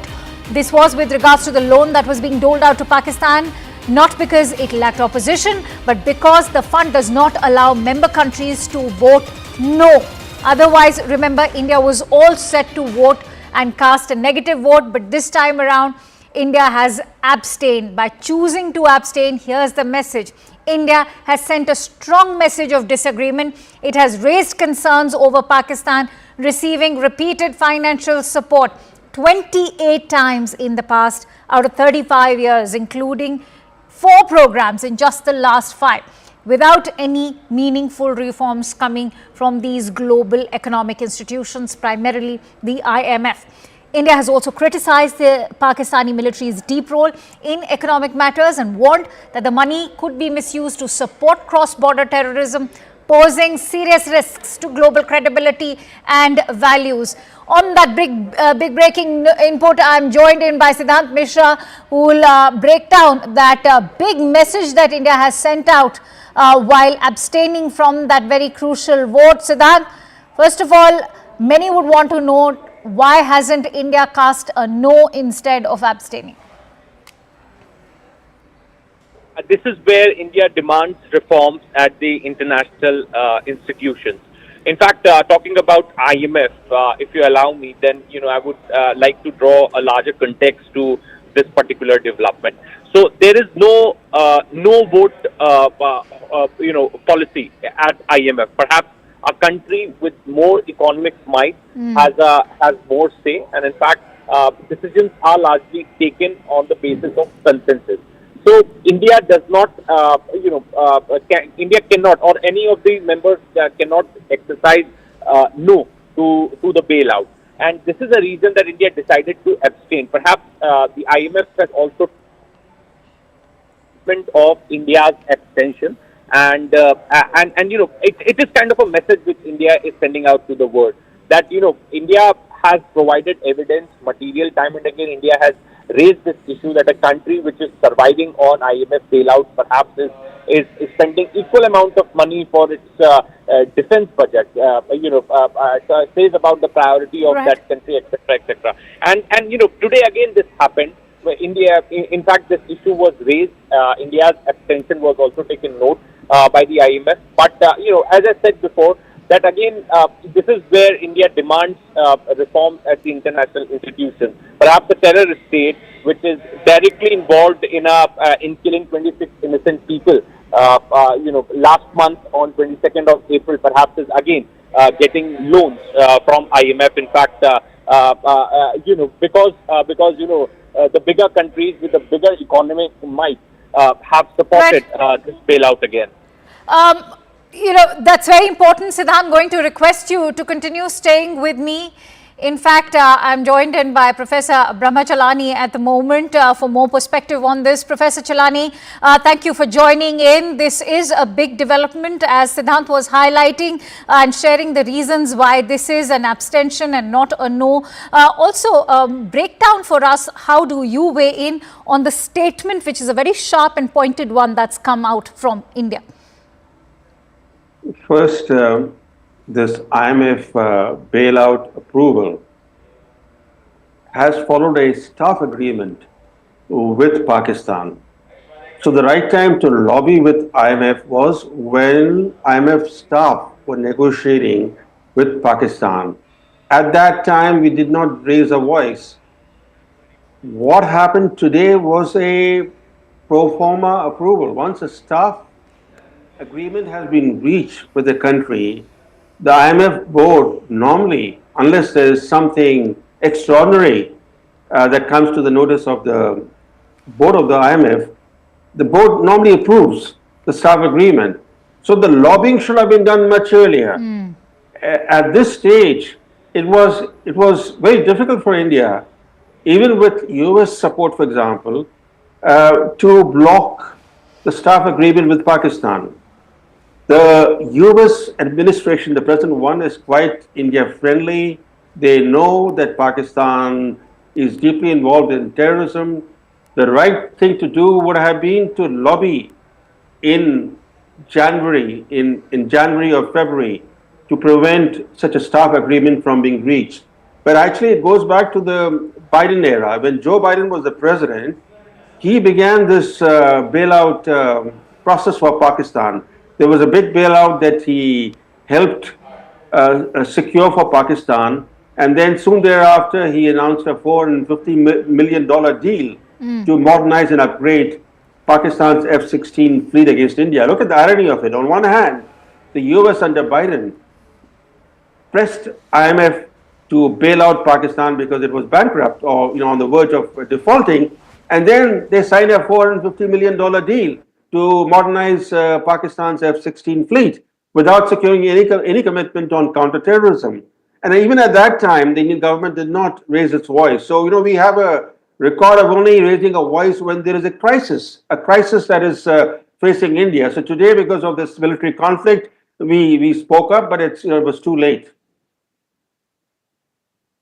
This was with regards to the loan that was being doled out to Pakistan, not because it lacked opposition, but because the fund does not allow member countries to vote no. Otherwise, remember, India was all set to vote and cast a negative vote, but this time around, India has abstained. By choosing to abstain, here's the message. India has sent a strong message of disagreement. It has raised concerns over Pakistan receiving repeated financial support 28 times in the past out of 35 years, including 4 programs in just the last 5, without any meaningful reforms coming from these global economic institutions, primarily the IMF. India has also criticized the Pakistani military's deep role in economic matters and warned that the money could be misused to support cross-border terrorism, posing serious risks to global credibility and values. On that big breaking input, I am joined in by Siddhant Mishra, who will break down that big message that India has sent out while abstaining from that very crucial vote. Siddhant, first of all, many would want to know, why hasn't India cast a no instead of abstaining? This is where India demands reforms at the international institutions. In fact, talking about IMF, if you allow me, then I would like to draw a larger context to this particular development. So there is no vote policy at IMF. Perhaps a country with more economic might has more say, and in fact, decisions are largely taken on the basis of consensus. So India does not, India cannot, or any of the members cannot exercise no to the bailout, and this is the reason that India decided to abstain. Perhaps the IMF has also of India's abstention. And it is kind of a message which India is sending out to the world that India has provided evidence, material, time and again. India has raised this issue that a country which is surviving on IMF bailout perhaps is spending equal amount of money for its defense budget. Says about the priority of that country, etc., etc. And today again this happened. India, in fact, this issue was raised. India's abstention was also taken note by the IMF. But, as I said before, that again, this is where India demands reforms at the international institutions. Perhaps a terrorist state which is directly involved in killing 26 innocent people, last month on 22nd of April, perhaps is again getting loans from IMF. In fact, because the bigger countries with the bigger economic might have supported this bailout again. That's very important, Siddhant. I'm going to request you to continue staying with me. In fact, I'm joined in by Professor Brahma Chalani at the moment for more perspective on this. Professor Chalani, thank you for joining in. This is a big development, as Siddhant was highlighting and sharing the reasons why this is an abstention and not a no. Also, break down for us, how do you weigh in on the statement, which is a very sharp and pointed one that's come out from India? First, this IMF bailout approval has followed a staff agreement with Pakistan. So the right time to lobby with IMF was when IMF staff were negotiating with Pakistan. At that time, we did not raise a voice. What happened today was a pro forma approval. Once a staff agreement has been reached with the country, the IMF board normally, unless there is something extraordinary that comes to the notice of the board of the IMF, the board normally approves the staff agreement. So the lobbying should have been done much earlier. At this stage, it was very difficult for India, even with US support, for example, to block the staff agreement with Pakistan. The US administration, the present one, is quite India friendly. They know that Pakistan is deeply involved in terrorism. The right thing to do would have been to lobby in January, in January or February, to prevent such a staff agreement from being reached. But actually it goes back to the Biden era. When Joe Biden was the president, he began this bailout process for Pakistan. There was a big bailout that he helped secure for Pakistan, and then soon thereafter he announced a $450 million deal to modernize and upgrade Pakistan's F-16 fleet against India. Look at the irony of it. On one hand, the US under Biden pressed IMF to bail out Pakistan because it was bankrupt or on the verge of defaulting, and then they signed a $450 million deal to modernize Pakistan's F-16 fleet without securing any commitment on counterterrorism. And even at that time, the Indian government did not raise its voice. So, we have a record of only raising a voice when there is a crisis that is facing India. So today, because of this military conflict, we spoke up, but it was too late.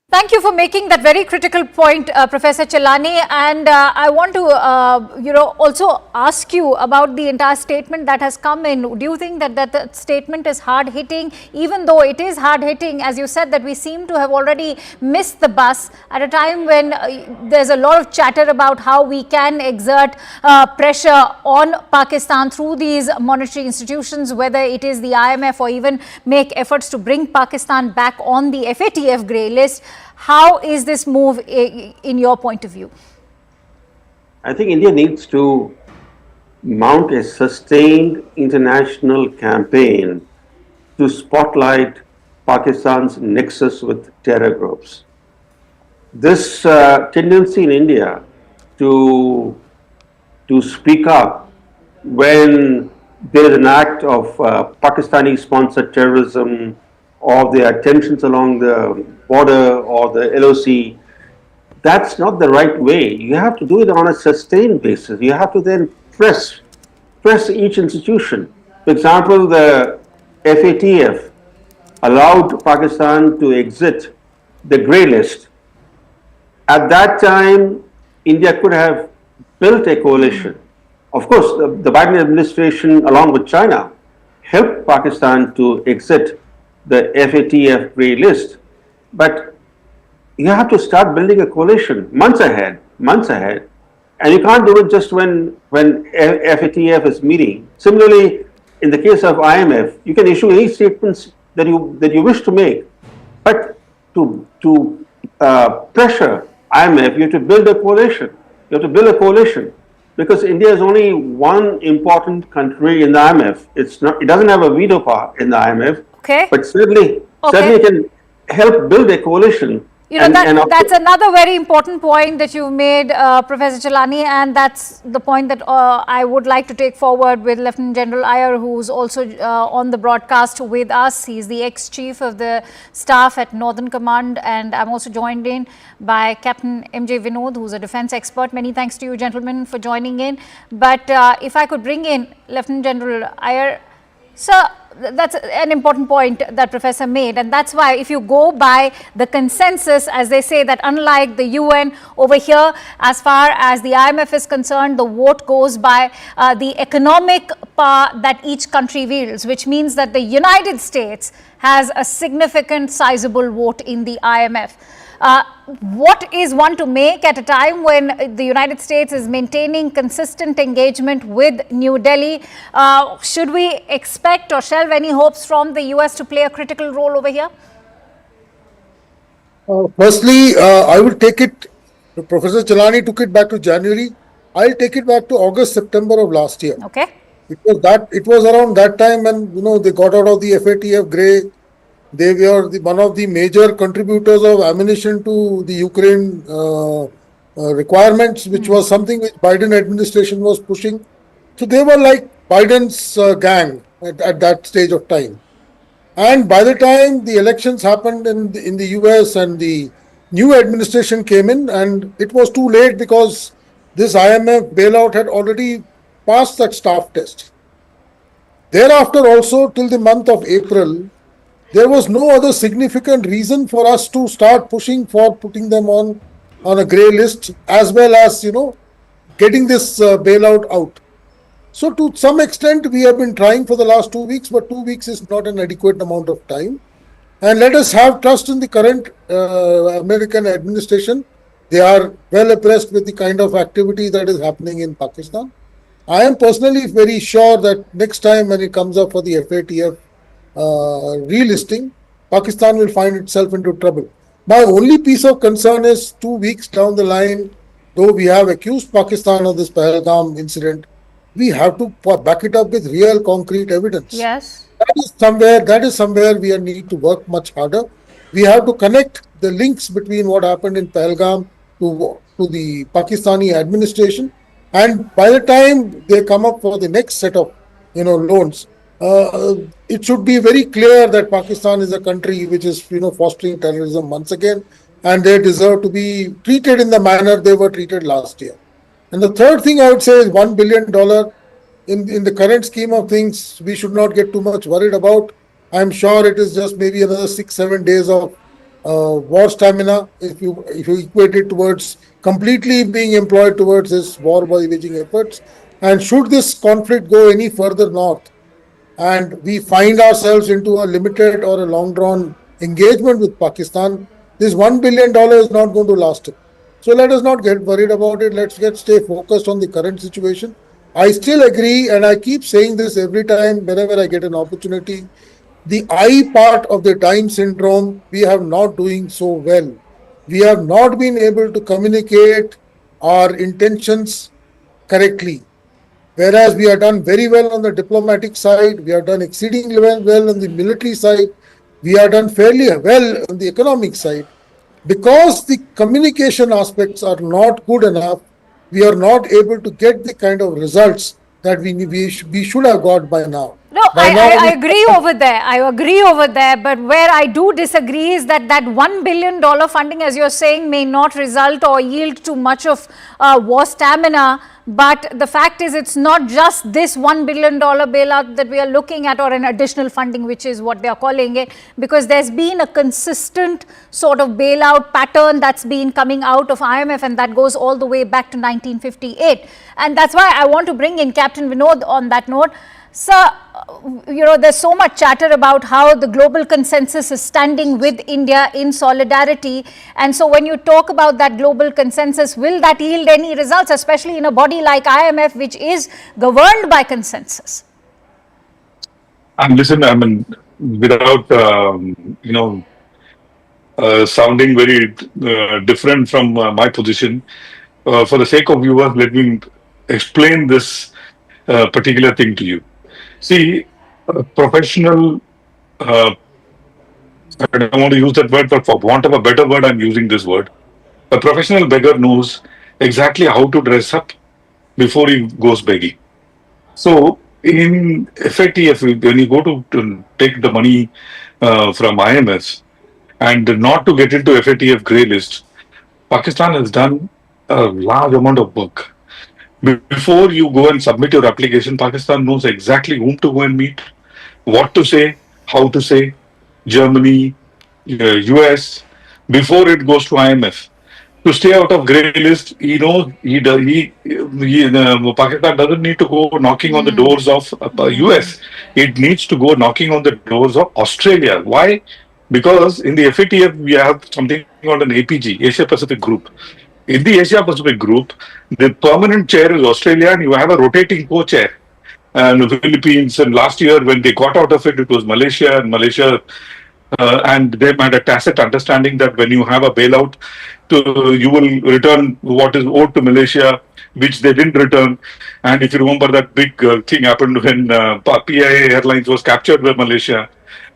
Thank you for making that very critical point, Professor Chelani. And I want to, also ask you about the entire statement that has come in. Do you think that that statement is hard-hitting? Even though it is hard-hitting, as you said, that we seem to have already missed the bus at a time when there's a lot of chatter about how we can exert pressure on Pakistan through these monetary institutions, whether it is the IMF or even make efforts to bring Pakistan back on the FATF grey list. How is this move in your point of view? I think India needs to mount a sustained international campaign to spotlight Pakistan's nexus with terror groups. This tendency in India to speak up when there is an act of Pakistani-sponsored terrorism, or there are tensions along the border or the LOC, that's not the right way. You have to do it on a sustained basis. You have to then press each institution. For example, the FATF allowed Pakistan to exit the grey list. At that time, India could have built a coalition. Of course, the Biden administration, along with China, helped Pakistan to exit the FATF grey list. But you have to start building a coalition months ahead. And you can't do it just when FATF is meeting. Similarly, in the case of IMF, you can issue any statements that you wish to make. But to pressure IMF, you have to build a coalition. Because India is only one important country in the IMF. It doesn't have a veto power in the IMF. Okay. But certainly can help build a coalition. That's another very important point that you made, Professor Chelani, and that's the point that I would like to take forward with Lieutenant General Iyer, who's also on the broadcast with us. He's the ex-chief of the staff at Northern Command, and I'm also joined in by Captain M.J. Vinod, who's a defense expert. Many thanks to you, gentlemen, for joining in. But if I could bring in Lieutenant General Iyer. Sir, That's an important point that Professor made, and that's why if you go by the consensus, as they say, that unlike the UN over here, as far as the IMF is concerned, the vote goes by the economic power that each country wields, which means that the United States has a significant sizable vote in the IMF. What is one to make at a time when the United States is maintaining consistent engagement with New Delhi? Should we expect or shelve any hopes from the US to play a critical role over here? Firstly, I will take it, Professor Chalani took it back to January. I'll take it back to August, September of last year. Okay. It was around that time when, they got out of the FATF grey. They were one of the major contributors of ammunition to the Ukraine requirements, which was something which Biden administration was pushing. So they were like Biden's gang at that stage of time. And by the time the elections happened in the US and the new administration came in, and it was too late because this IMF bailout had already passed that staff test. Thereafter also till the month of April, there was no other significant reason for us to start pushing for putting them on a grey list, as well as, getting this bailout out. So to some extent, we have been trying for the last 2 weeks, but 2 weeks is not an adequate amount of time. And let us have trust in the current American administration. They are well abreast with the kind of activity that is happening in Pakistan. I am personally very sure that next time when it comes up for the FATF relisting, Pakistan will find itself into trouble. My only piece of concern is 2 weeks down the line, though we have accused Pakistan of this Pahalgam incident, we have to back it up with real concrete evidence. Yes. That is somewhere we need to work much harder. We have to connect the links between what happened in Pahalgam to the Pakistani administration. And by the time they come up for the next set of, loans, it should be very clear that Pakistan is a country which is, fostering terrorism once again, and they deserve to be treated in the manner they were treated last year. And the third thing I would say is $1 billion in the current scheme of things, we should not get too much worried about. I'm sure it is just maybe another 6-7 days of war stamina if you equate it towards completely being employed towards this war waging efforts. And should this conflict go any further north, and we find ourselves into a limited or a long-drawn engagement with Pakistan, this $1 billion is not going to last. So let us not get worried about it. Let's stay focused on the current situation. I still agree, and I keep saying this every time whenever I get an opportunity. The I part of the time syndrome, we have not doing so well. We have not been able to communicate our intentions correctly. Whereas we have done very well on the diplomatic side, we have done exceedingly well on the military side, we have done fairly well on the economic side. Because the communication aspects are not good enough, we are not able to get the kind of results that we should have got by now. No, I agree over there. I agree over there. But where I do disagree is that $1 billion funding, as you're saying, may not result or yield too much of war stamina. But the fact is, it's not just this $1 billion bailout that we are looking at, or an additional funding, which is what they are calling it, because there's been a consistent sort of bailout pattern that's been coming out of IMF, and that goes all the way back to 1958. And that's why I want to bring in Captain Vinod on that note. Sir, there's so much chatter about how the global consensus is standing with India in solidarity. And so when you talk about that global consensus, will that yield any results, especially in a body like IMF, which is governed by consensus? And listen, I mean, without, sounding very different from my position, for the sake of viewers, let me explain this particular thing to you. See, professional, I don't want to use that word, but for want of a better word, I'm using this word. A professional beggar knows exactly how to dress up before he goes begging. So, in FATF, when you go to take the money from IMF and not to get into FATF grey list, Pakistan has done a large amount of work. Before you go and submit your application, Pakistan knows exactly whom to go and meet, what to say, how to say, Germany, US, before it goes to IMF. To stay out of grey list, Pakistan doesn't need to go knocking on the doors of US. It needs to go knocking on the doors of Australia. Why? Because in the FATF we have something called an APG, Asia Pacific Group. In the Asia Pacific Group, the permanent chair is Australia, and you have a rotating co-chair. And the Philippines, and last year when they got out of it, it was Malaysia, and they had a tacit understanding that when you have a bailout, you will return what is owed to Malaysia, which they didn't return. And if you remember, that big thing happened when PIA Airlines was captured by Malaysia.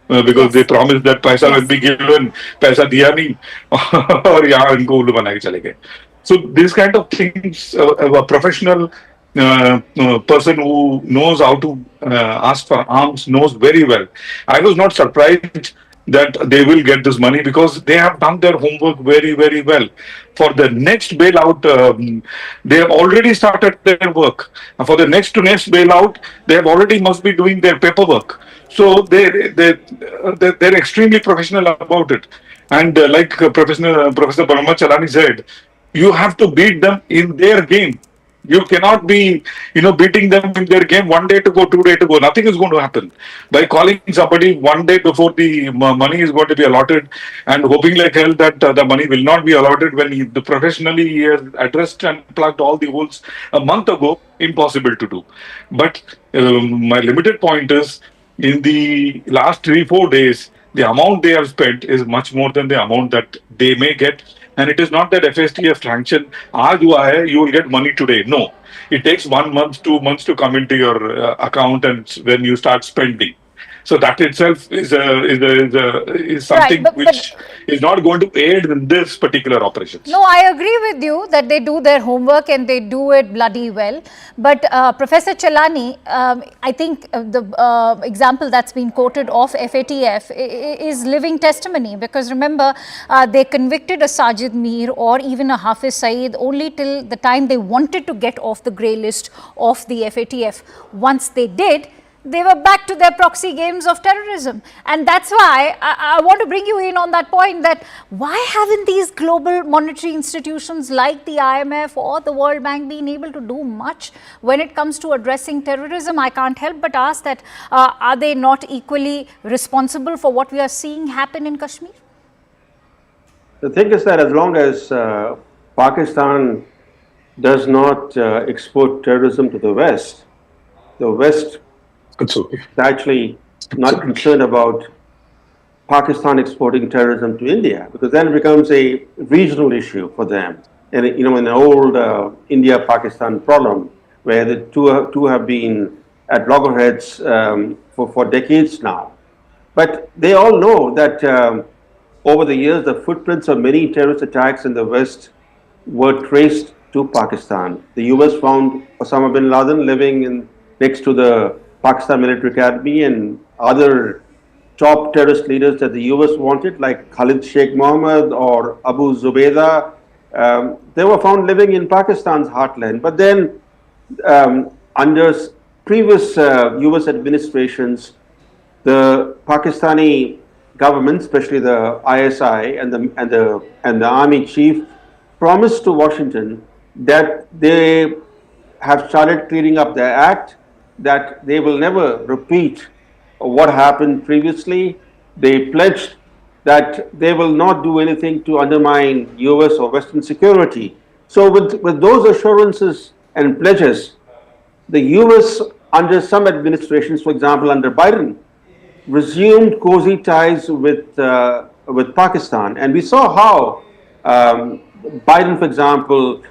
Because they promised that paisa will be given, paisa diya nahi, aur yahan inko ullu bana ke chale gaye. So these kind of things, a professional person who knows how to ask for arms knows very well. I was not surprised that they will get this money because they have done their homework very, very well. For the next bailout, they have already started their work. And for the next to next bailout, they have already must be doing their paperwork. So they're extremely professional about it. And like Professor Brahma Chalani said, you have to beat them in their game. You cannot be, beating them in their game 1 day to go, 2 days to go. Nothing is going to happen. By calling somebody 1 day before the money is going to be allotted and hoping like hell that the money will not be allotted when professionally he has addressed and plugged all the holes a month ago, impossible to do. But my limited point is, in the last 3-4 days, the amount they have spent is much more than the amount that they may get. And it is not that FSTF sanction, aaj hua hai, you will get money today. No, it takes 1 month, 2 months to come into your account, and when you start spending. So that itself is something which is not going to aid in this particular operations. No, I agree with you that they do their homework and they do it bloody well. But Professor Chalani, I think the example that's been quoted of FATF is living testimony, because remember, they convicted a Sajid Mir or even a Hafiz Saeed only till the time they wanted to get off the grey list of the FATF. Once they did, they were back to their proxy games of terrorism. And that's why I want to bring you in on that point, that why haven't these global monetary institutions like the IMF or the World Bank been able to do much when it comes to addressing terrorism? I can't help but ask that, are they not equally responsible for what we are seeing happen in Kashmir? The thing is that as long as Pakistan does not export terrorism to the West is actually not concerned about Pakistan exporting terrorism to India, because then it becomes a regional issue for them. And in an old India-Pakistan problem, where the two have been at loggerheads for decades now. But they all know that over the years, the footprints of many terrorist attacks in the West were traced to Pakistan. The US found Osama bin Laden living next to the Pakistan Military Academy, and other top terrorist leaders that the US wanted, like Khalid Sheikh Mohammed or Abu Zubaydah, they were found living in Pakistan's heartland. But then under previous US administrations, the Pakistani government, especially the ISI and the army chief, promised to Washington that they have started cleaning up their act, that they will never repeat what happened previously. They pledged that they will not do anything to undermine US or Western security. So with those assurances and pledges, the US under some administrations, for example under Biden, resumed cozy ties with Pakistan. And we saw how Biden, for example,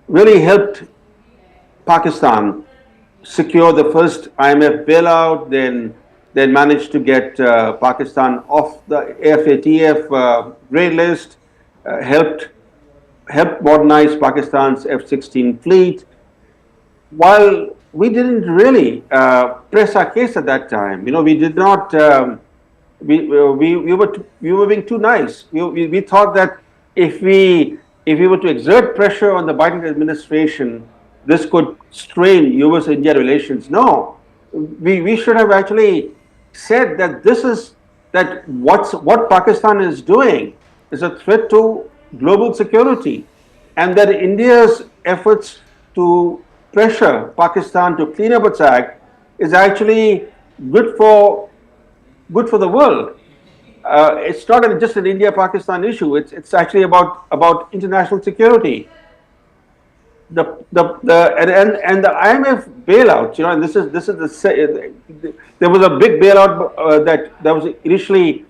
really helped Pakistan secure the first IMF bailout, then managed to get Pakistan off the FATF grey list, helped modernize Pakistan's F-16 fleet, while we didn't really press our case at that time. We did not. We were being too nice. We thought that if we were to exert pressure on the Biden administration, this could strain US-India relations. No, we should have actually said that what Pakistan is doing is a threat to global security, and that India's efforts to pressure Pakistan to clean up its act is actually good for the world. It's not just an India-Pakistan issue. It's actually about international security. The IMF bailout, and there was a big bailout that was initially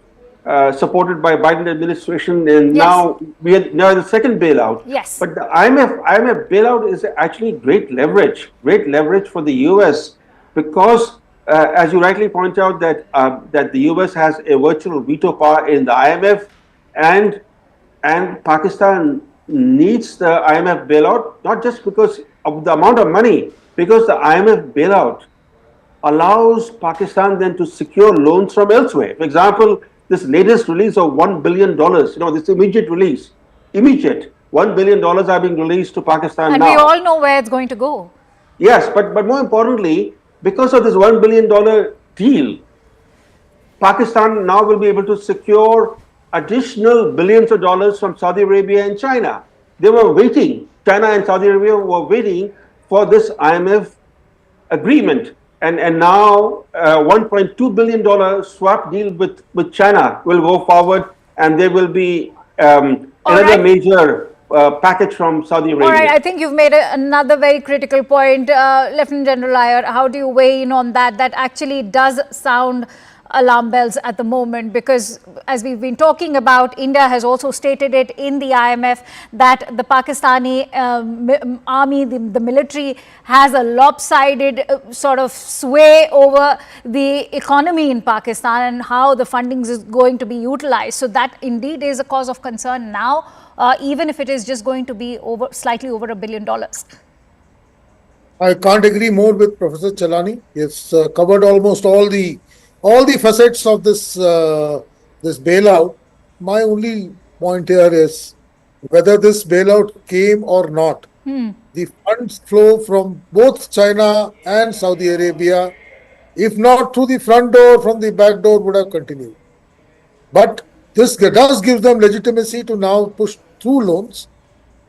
supported by Biden administration, and now we are now the second bailout. Yes. But the IMF bailout is actually great leverage for the US, because as you rightly point out that the US has a virtual veto power in the IMF, and Pakistan needs the IMF bailout, not just because of the amount of money, because the IMF bailout allows Pakistan then to secure loans from elsewhere. For example, this latest release of $1 billion, this immediate release, $1 billion are being released to Pakistan and now. we all know where it's going to go. Yes, but more importantly, because of this $1 billion deal, Pakistan now will be able to secure additional billions of dollars from Saudi Arabia and China. They were waiting, China and Saudi Arabia were waiting for this IMF agreement. And now $1.2 billion swap deal with China will go forward, and there will be another major package from Saudi Arabia. All right, I think you've made another very critical point. Lieutenant General Iyer, how do you weigh in on that? That actually does sound alarm bells at the moment, because as we've been talking about, India has also stated it in the IMF that the Pakistani army, the military, has a lopsided sort of sway over the economy in Pakistan and how the funding is going to be utilized. So that indeed is a cause of concern now, even if it is just going to be slightly over $1 billion. I can't agree more with Professor Chalani. It's covered almost all the facets of this bailout. My only point here is whether this bailout came or not. The funds flow from both China and Saudi Arabia, if not through the front door, from the back door, would have continued. But this does give them legitimacy to now push through loans.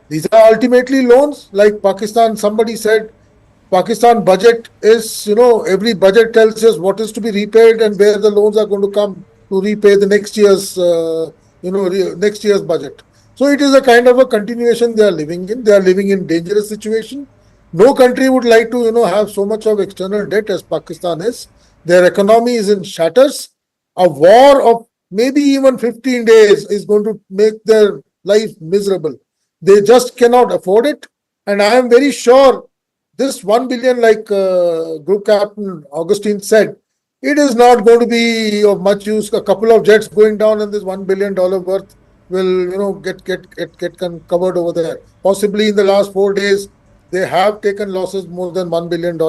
These are ultimately loans. Like Pakistan, somebody said, Pakistan budget is, every budget tells us what is to be repaid and where the loans are going to come to repay the next year's, next year's budget. So it is a kind of a continuation they are living in. They are living in dangerous situation. No country would like to, have so much of external debt as Pakistan is. Their economy is in shatters. A war of maybe even 15 days is going to make their life miserable. They just cannot afford it. And I am very sure this 1 billion, like Group Captain Augustine said, it is not going to be of much use. A couple of jets going down and this $1 billion worth will, get covered over there. Possibly in the last 4 days, they have taken losses more than $1 billion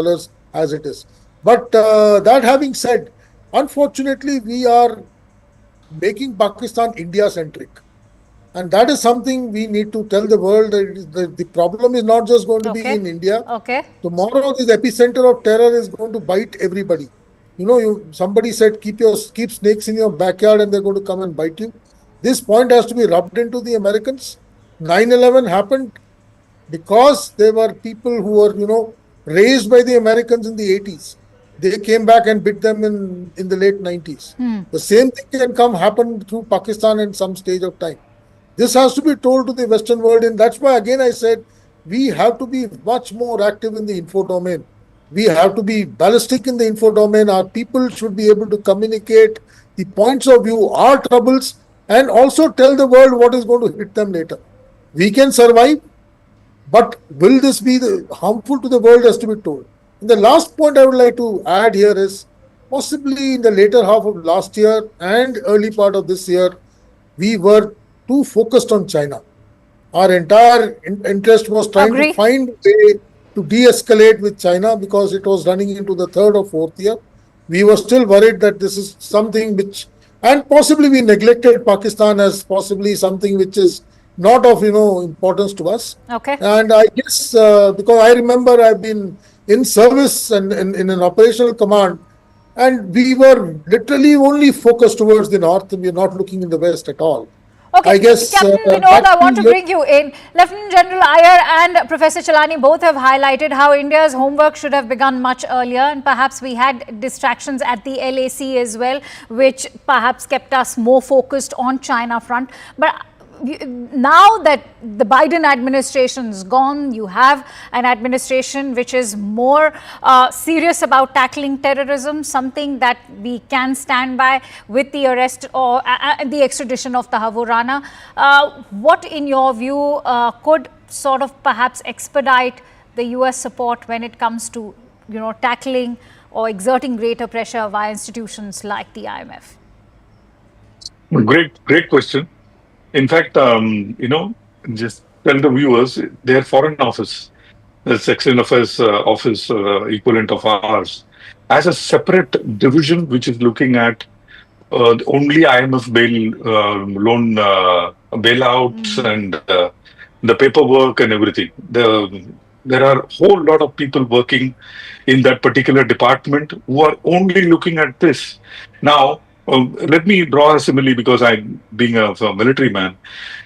as it is. But that having said, unfortunately, we are making Pakistan India-centric. And that is something we need to tell the world that the problem is not just going to be in India. Tomorrow, this epicenter of terror is going to bite everybody. Somebody said, keep snakes in your backyard and they're going to come and bite you. This point has to be rubbed into the Americans. 9/11 happened because there were people who were, raised by the Americans in the 80s. They came back and bit them in the late 90s. The same thing can happen through Pakistan in some stage of time. This has to be told to the Western world, and that's why, again, I said, we have to be much more active in the info domain. We have to be ballistic in the info domain. Our people should be able to communicate the points of view, our troubles, and also tell the world what is going to hit them later. We can survive, but will this be harmful to the world has to be told. And the last point I would like to add here is, possibly in the later half of last year and early part of this year, we were too focused on China. Our entire interest was trying to find a way to de-escalate with China because it was running into the third or fourth year. We were still worried that this is something which, and possibly we neglected Pakistan as possibly something which is not of, importance to us. And I guess, because I remember I've been in service and in an operational command, And we were literally only focused towards the north, and we're not looking in the west at all. Okay, I guess Captain Vinod, I want to bring you in. Lieutenant General Iyer and Professor Chalani both have highlighted how India's homework should have begun much earlier, and perhaps we had distractions at the LAC as well, which perhaps kept us more focused on China front. But now that the Biden administration is gone, you have an administration which is more serious about tackling terrorism, something that we can stand by with the arrest or the extradition of Tahawoor Rana. What, in your view, could sort of perhaps expedite the US support when it comes to, tackling or exerting greater pressure via institutions like the IMF? Great question. In fact, just tell the viewers, their foreign office, the Section Affairs office equivalent of ours, has a separate division which is looking at only IMF loan bailouts and the paperwork and everything. There are a whole lot of people working in that particular department who are only looking at this. Now, let me draw a simile because I'm being a military man.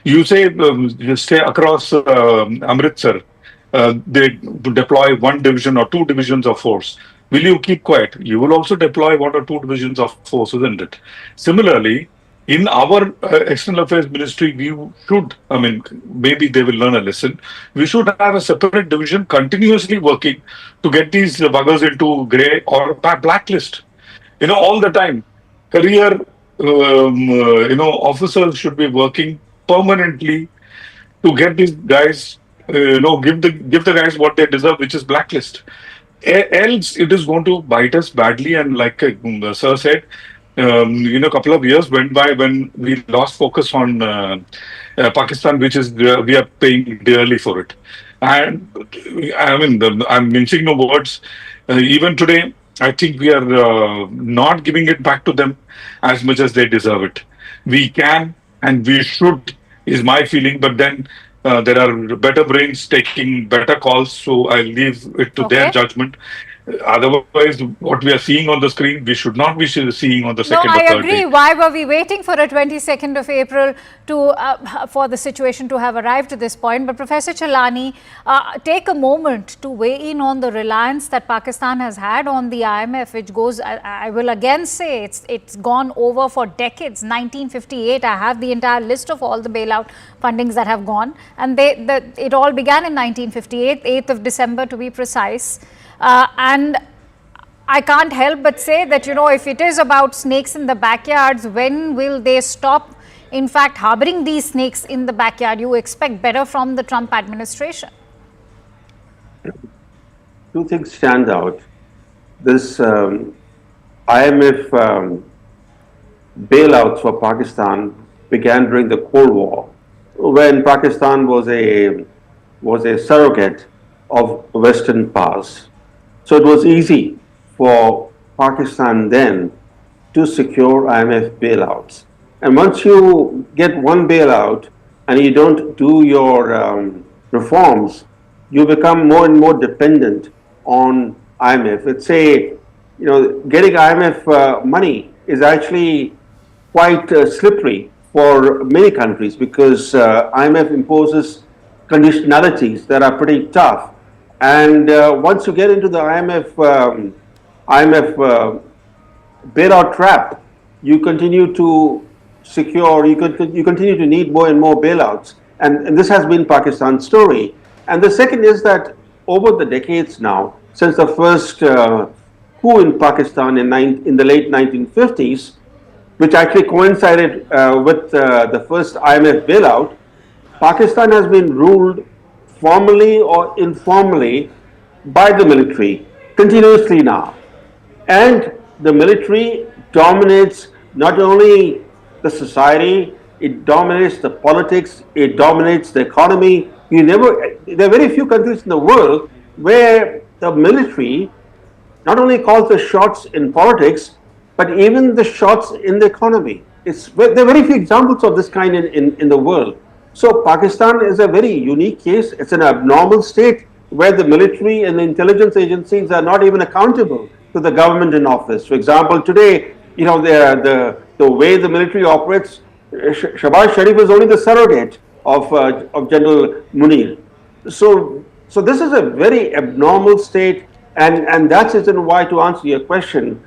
You say you stay across Amritsar, they deploy one division or two divisions of force. Will you keep quiet? You will also deploy one or two divisions of force, isn't it? Similarly, in our External Affairs Ministry, we should, maybe they will learn a lesson. We should have a separate division continuously working to get these buggers into grey or blacklist, all the time. Career, officers should be working permanently to get these guys, give the guys what they deserve, which is blacklist. Else, it is going to bite us badly. And like Sir said, a couple of years went by when we lost focus on Pakistan, which is we are paying dearly for it. And I'm mincing no words. Even today, I think we are not giving it back to them as much as they deserve it. We can and we should, is my feeling, but then there are better brains taking better calls, so I'll leave it to their judgment. Otherwise, what we are seeing on the screen, we should not be seeing on the second or third day. No, I agree. Why were we waiting for a 22nd of April for the situation to have arrived to this point? But Professor Chalani, take a moment to weigh in on the reliance that Pakistan has had on the IMF, which goes, I will again say, it's gone over for decades. 1958, I have the entire list of all the bailout fundings that have gone. And it all began in 1958, 8th of December to be precise. And I can't help but say that, if it is about snakes in the backyards, when will they stop, in fact, harboring these snakes in the backyard? You expect better from the Trump administration. Two things stand out. This IMF bailouts for Pakistan began during the Cold War, when Pakistan was a surrogate of Western powers. So it was easy for Pakistan then to secure IMF bailouts. And once you get one bailout and you don't do your reforms, you become more and more dependent on IMF. It's getting IMF money is actually quite slippery for many countries because IMF imposes conditionalities that are pretty tough. And once you get into the IMF bailout trap, you continue to you continue to need more and more bailouts. And this has been Pakistan's story. And the second is that over the decades now, since the first coup in Pakistan in the late 1950s, which actually coincided with the first IMF bailout, Pakistan has been ruled formally or informally by the military continuously now. And the military dominates not only the society, it dominates the politics, it dominates the economy. There are very few countries in the world where the military not only calls the shots in politics, but even the shots in the economy. There are very few examples of this kind in the world. So Pakistan is a very unique case. It's an abnormal state where the military and the intelligence agencies are not even accountable to the government in office. For example, today, the way the military operates, Shahbaz Sharif is only the surrogate of General Munir. So this is a very abnormal state, and that's the reason why, to answer your question,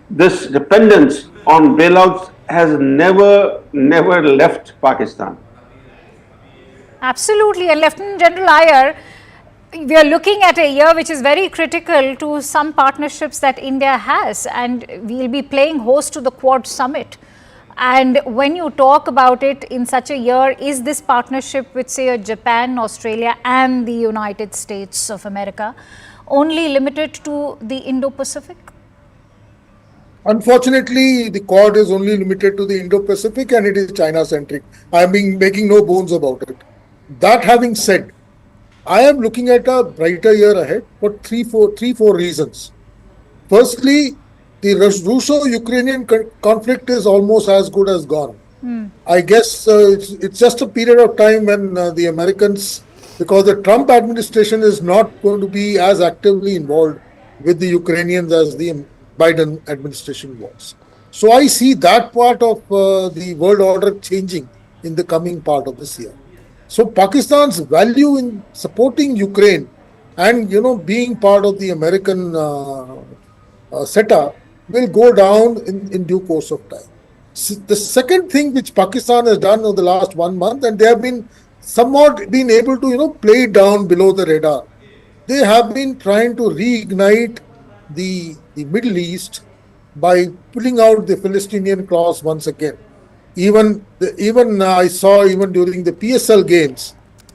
this dependence on bailouts has never left Pakistan. Absolutely. And Lieutenant General Iyer, we are looking at a year which is very critical to some partnerships that India has, and we'll be playing host to the Quad Summit. And when you talk about it in such a year, is this partnership with, say, Japan, Australia and the United States of America only limited to the Indo-Pacific? Unfortunately, the Quad is only limited to the Indo-Pacific, and it is China-centric. I'm making no bones about it. That having said, I am looking at a brighter year ahead for three, four reasons. Firstly, the Russo-Ukrainian conflict is almost as good as gone. I guess it's just a period of time when the Americans, because the Trump administration is not going to be as actively involved with the Ukrainians as the Biden administration was. So I see that part of the world order changing in the coming part of this year. So Pakistan's value in supporting Ukraine and, being part of the American setup will go down in due course of time. The second thing which Pakistan has done over the last 1 month, and they have been somewhat been able to, play it down below the radar. They have been trying to reignite the Middle East by pulling out the Palestinian clause once again. Even I saw even during the PSL games,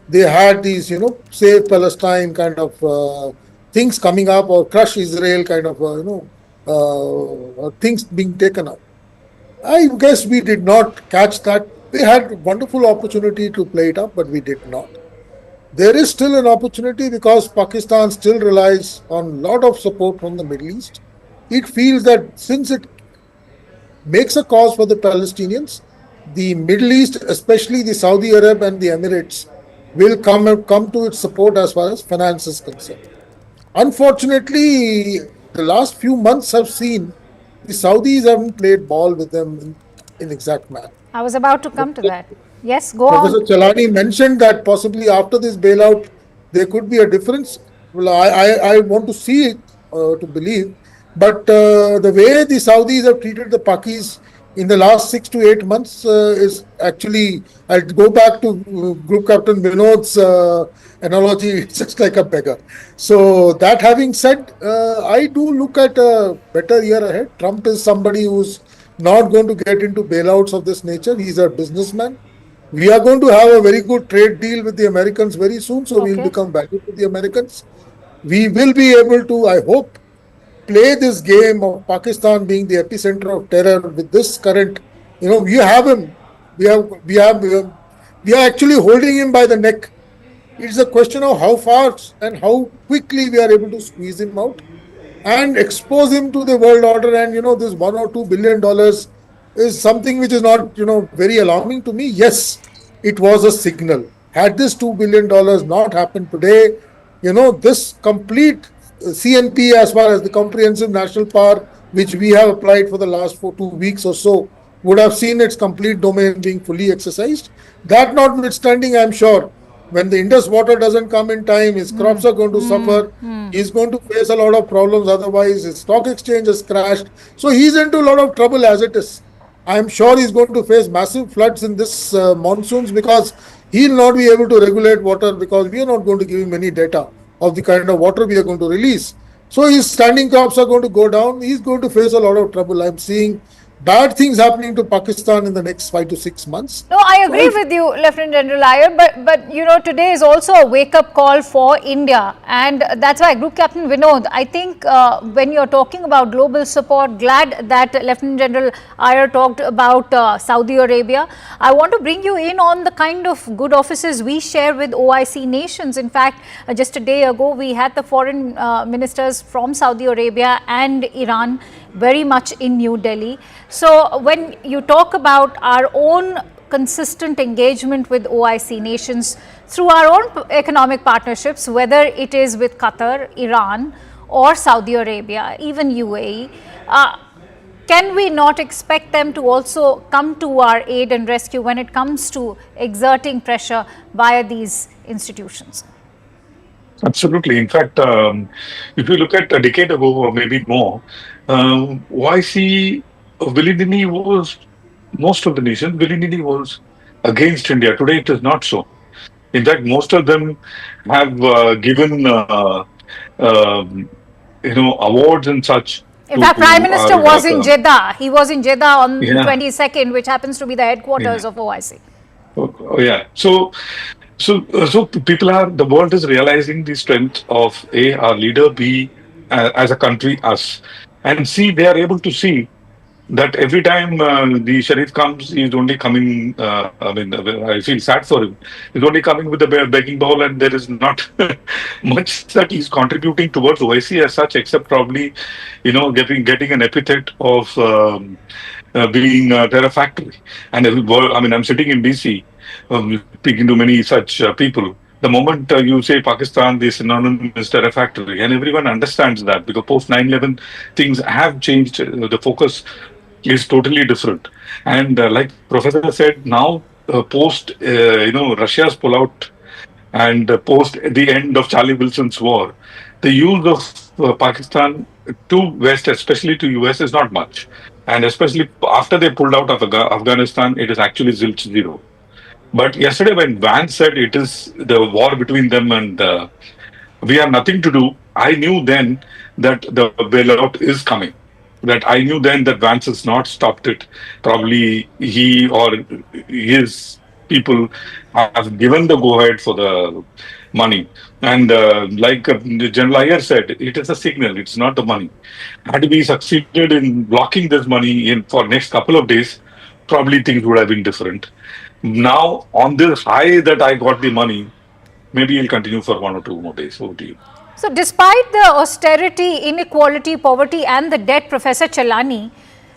they had these, save Palestine kind of things coming up, or crush Israel kind of, things being taken up. I guess we did not catch that. They had wonderful opportunity to play it up, but we did not. There is still an opportunity because Pakistan still relies on a lot of support from the Middle East. It feels that since it makes a cause for the Palestinians, the Middle East, especially the Saudi Arab and the Emirates, will come to its support as far as finance is concerned. Unfortunately, the last few months have seen the Saudis haven't played ball with them in exact manner. I was about to come to that. Yes, go Professor on. Chalani mentioned that possibly after this bailout, there could be a difference. Well, I want to see it, to believe. But the way the Saudis have treated the Pakis in the last 6 to 8 months is actually, I'll go back to Group Captain Vinod's analogy, it's just like a beggar. So that having said, I do look at a better year ahead. Trump is somebody who's not going to get into bailouts of this nature. He's a businessman. We are going to have a very good trade deal with the Americans very soon, so we'll become valuable to the Americans. We will be able to, I hope, play this game of Pakistan being the epicenter of terror with this current, we have him. We are actually holding him by the neck. It's a question of how fast and how quickly we are able to squeeze him out and expose him to the world order. And, this $1 or $2 billion is something which is not, very alarming to me. Yes, it was a signal. Had this $2 billion not happened today, this complete CNP, as far as the Comprehensive National Power, which we have applied for the last 2 weeks or so, would have seen its complete domain being fully exercised. That notwithstanding, I'm sure, when the Indus water doesn't come in time, his crops are going to suffer. He's going to face a lot of problems. Otherwise, his stock exchange has crashed. So he's into a lot of trouble as it is. I'm sure he's going to face massive floods in this monsoons, because he'll not be able to regulate water, because we are not going to give him any data of the kind of water we are going to release. So his standing crops are going to go down. He's going to face a lot of trouble. I'm seeing bad things happening to Pakistan in the next 5 to 6 months. No, I agree with you, Lieutenant General Iyer, but today is also a wake-up call for India, and that's why Group Captain Vinod, I think when you're talking about global support, glad that Lieutenant General Iyer talked about Saudi Arabia. I want to bring you in on the kind of good offices we share with OIC nations. In fact, just a day ago, we had the foreign ministers from Saudi Arabia and Iran very much in New Delhi. So when you talk about our own consistent engagement with OIC nations through our own economic partnerships, whether it is with Qatar, Iran, or Saudi Arabia, even UAE, can we not expect them to also come to our aid and rescue when it comes to exerting pressure via these institutions? Absolutely. In fact, if you look at a decade ago or maybe more, YC willy-nilly was, most of the nations willy-nilly was against India. Today it is not so. In fact, most of them have given awards and such. In fact, Prime Minister was in Jeddah. He was in Jeddah on Yeah. 22nd, which happens to be the headquarters of OIC. Oh, yeah. So people the world is realizing the strength of A, our leader, B, as a country, us, and C, they are able to see that every time the Sharif comes, he's only coming, I feel sad for him. He's only coming with a begging bowl, and there is not much that he's contributing towards OIC as such, except probably, getting an epithet of being a terror factory. And I'm sitting in DC, speaking to many such people. The moment you say Pakistan, the synonym is terror factory, and everyone understands that because post 9/11 things have changed. The focus is totally different, and like Professor said, now post Russia's pullout and post the end of Charlie Wilson's war, the use of Pakistan to West, especially to US, is not much, and especially after they pulled out of Afghanistan, it is actually zilch zero. But yesterday, when Vance said it is the war between them and we have nothing to do, I knew then that the bailout is coming. That I knew then that Vance has not stopped it. Probably he or his people have given the go-ahead for the money. And like General Iyer said, it is a signal, it's not the money. Had we succeeded in blocking this money for next couple of days, probably things would have been different. Now, on this high that I got the money, maybe it'll continue for 1 or 2 more days. Over to you. So, despite the austerity, inequality, poverty and the debt, Professor Chalani,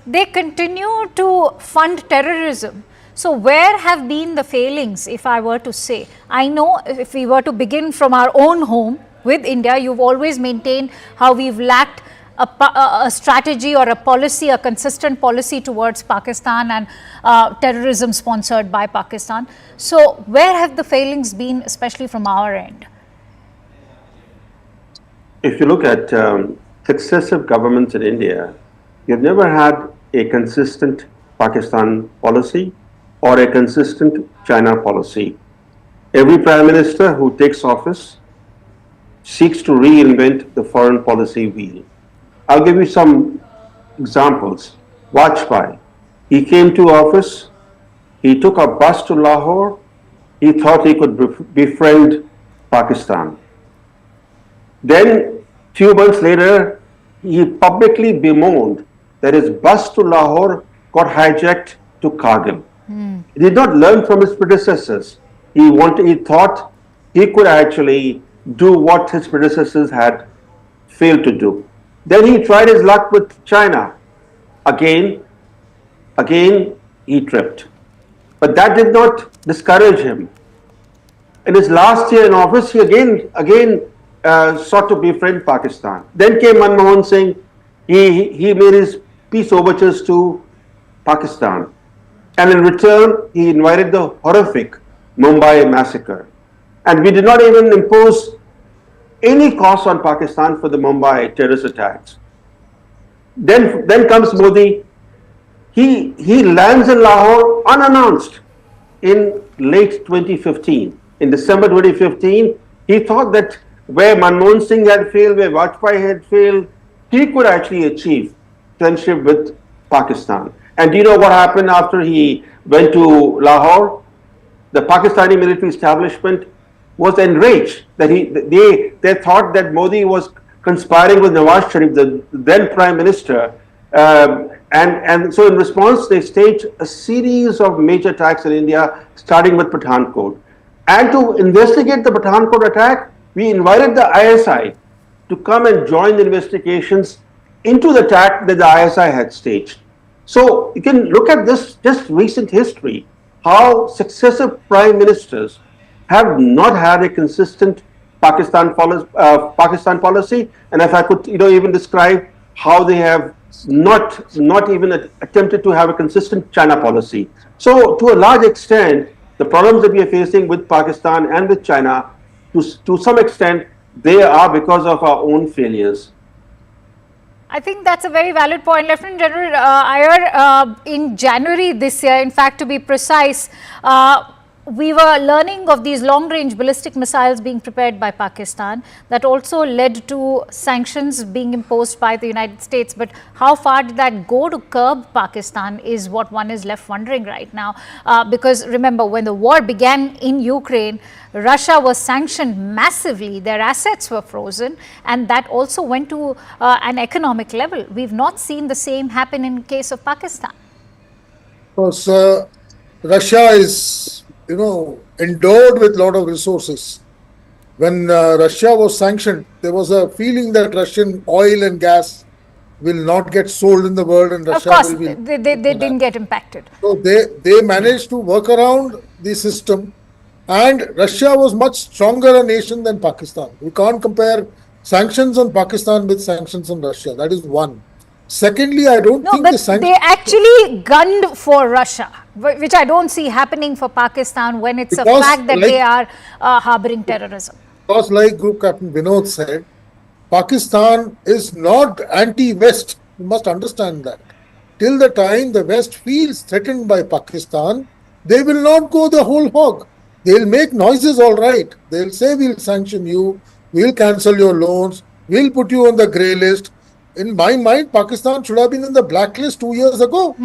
they continue to fund terrorism. So, where have been the failings, if I were to say? I know if we were to begin from our own home with India, you've always maintained how we've lacked a strategy or a policy, a consistent policy towards Pakistan and terrorism sponsored by Pakistan. So, where have the failings been, especially from our end? If you look at successive governments in India, you've never had a consistent Pakistan policy or a consistent China policy. Every Prime Minister who takes office seeks to reinvent the foreign policy wheel. I'll give you some examples. Vajpayee, he came to office, he took a bus to Lahore, he thought he could befriend Pakistan. Then, few months later, he publicly bemoaned that his bus to Lahore got hijacked to Kargil. He did not learn from his predecessors. He thought he could actually do what his predecessors had failed to do. Then he tried his luck with China. Again, he tripped. But that did not discourage him. In his last year in office, he again sought to befriend Pakistan. Then came Manmohan Singh. He made his peace overtures to Pakistan. And in return, he invited the horrific Mumbai massacre. And we did not even impose any cost on Pakistan for the Mumbai terrorist attacks. Then comes Modi. He lands in Lahore unannounced in late 2015. In December 2015, he thought that where Manmohan Singh had failed, where Vajpayee had failed, he could actually achieve friendship with Pakistan. And do you know what happened after he went to Lahore? The Pakistani military establishment was enraged that they thought that Modi was conspiring with Nawaz Sharif, the then Prime Minister, and so in response they staged a series of major attacks in India, starting with Pathankot. And to investigate the Pathankot attack, we invited the ISI to come and join the investigations into the attack that the ISI had staged. So you can look at this just recent history, how successive prime ministers have not had a consistent Pakistan policy, and if I could, even describe how they have not even attempted to have a consistent China policy. So, to a large extent, the problems that we are facing with Pakistan and with China, to some extent, they are because of our own failures. I think that's a very valid point. Lieutenant General Iyer, in January this year, in fact, to be precise, we were learning of these long-range ballistic missiles being prepared by Pakistan. That also led to sanctions being imposed by the United States. But how far did that go to curb Pakistan is what one is left wondering right now. Because remember, when the war began in Ukraine, Russia was sanctioned massively. Their assets were frozen, and that also went to an economic level. We've not seen the same happen in case of Pakistan. Because Russia is, endowed with a lot of resources. When Russia was sanctioned, there was a feeling that Russian oil and gas will not get sold in the world, and Russia of course, will be. They didn't get impacted. So they managed to work around the system, and Russia was much stronger a nation than Pakistan. We can't compare sanctions on Pakistan with sanctions on Russia. That is one. Secondly, I don't think the sanctions. They actually gunned for Russia, which I don't see happening for Pakistan when it's a fact that they are harboring terrorism. Because, like Group Captain Vinod said, Pakistan is not anti-West. You must understand that. Till the time the West feels threatened by Pakistan, they will not go the whole hog. They'll make noises, all right. They'll say, we'll sanction you, we'll cancel your loans, we'll put you on the grey list. In my mind, Pakistan should have been in the blacklist 2 years ago.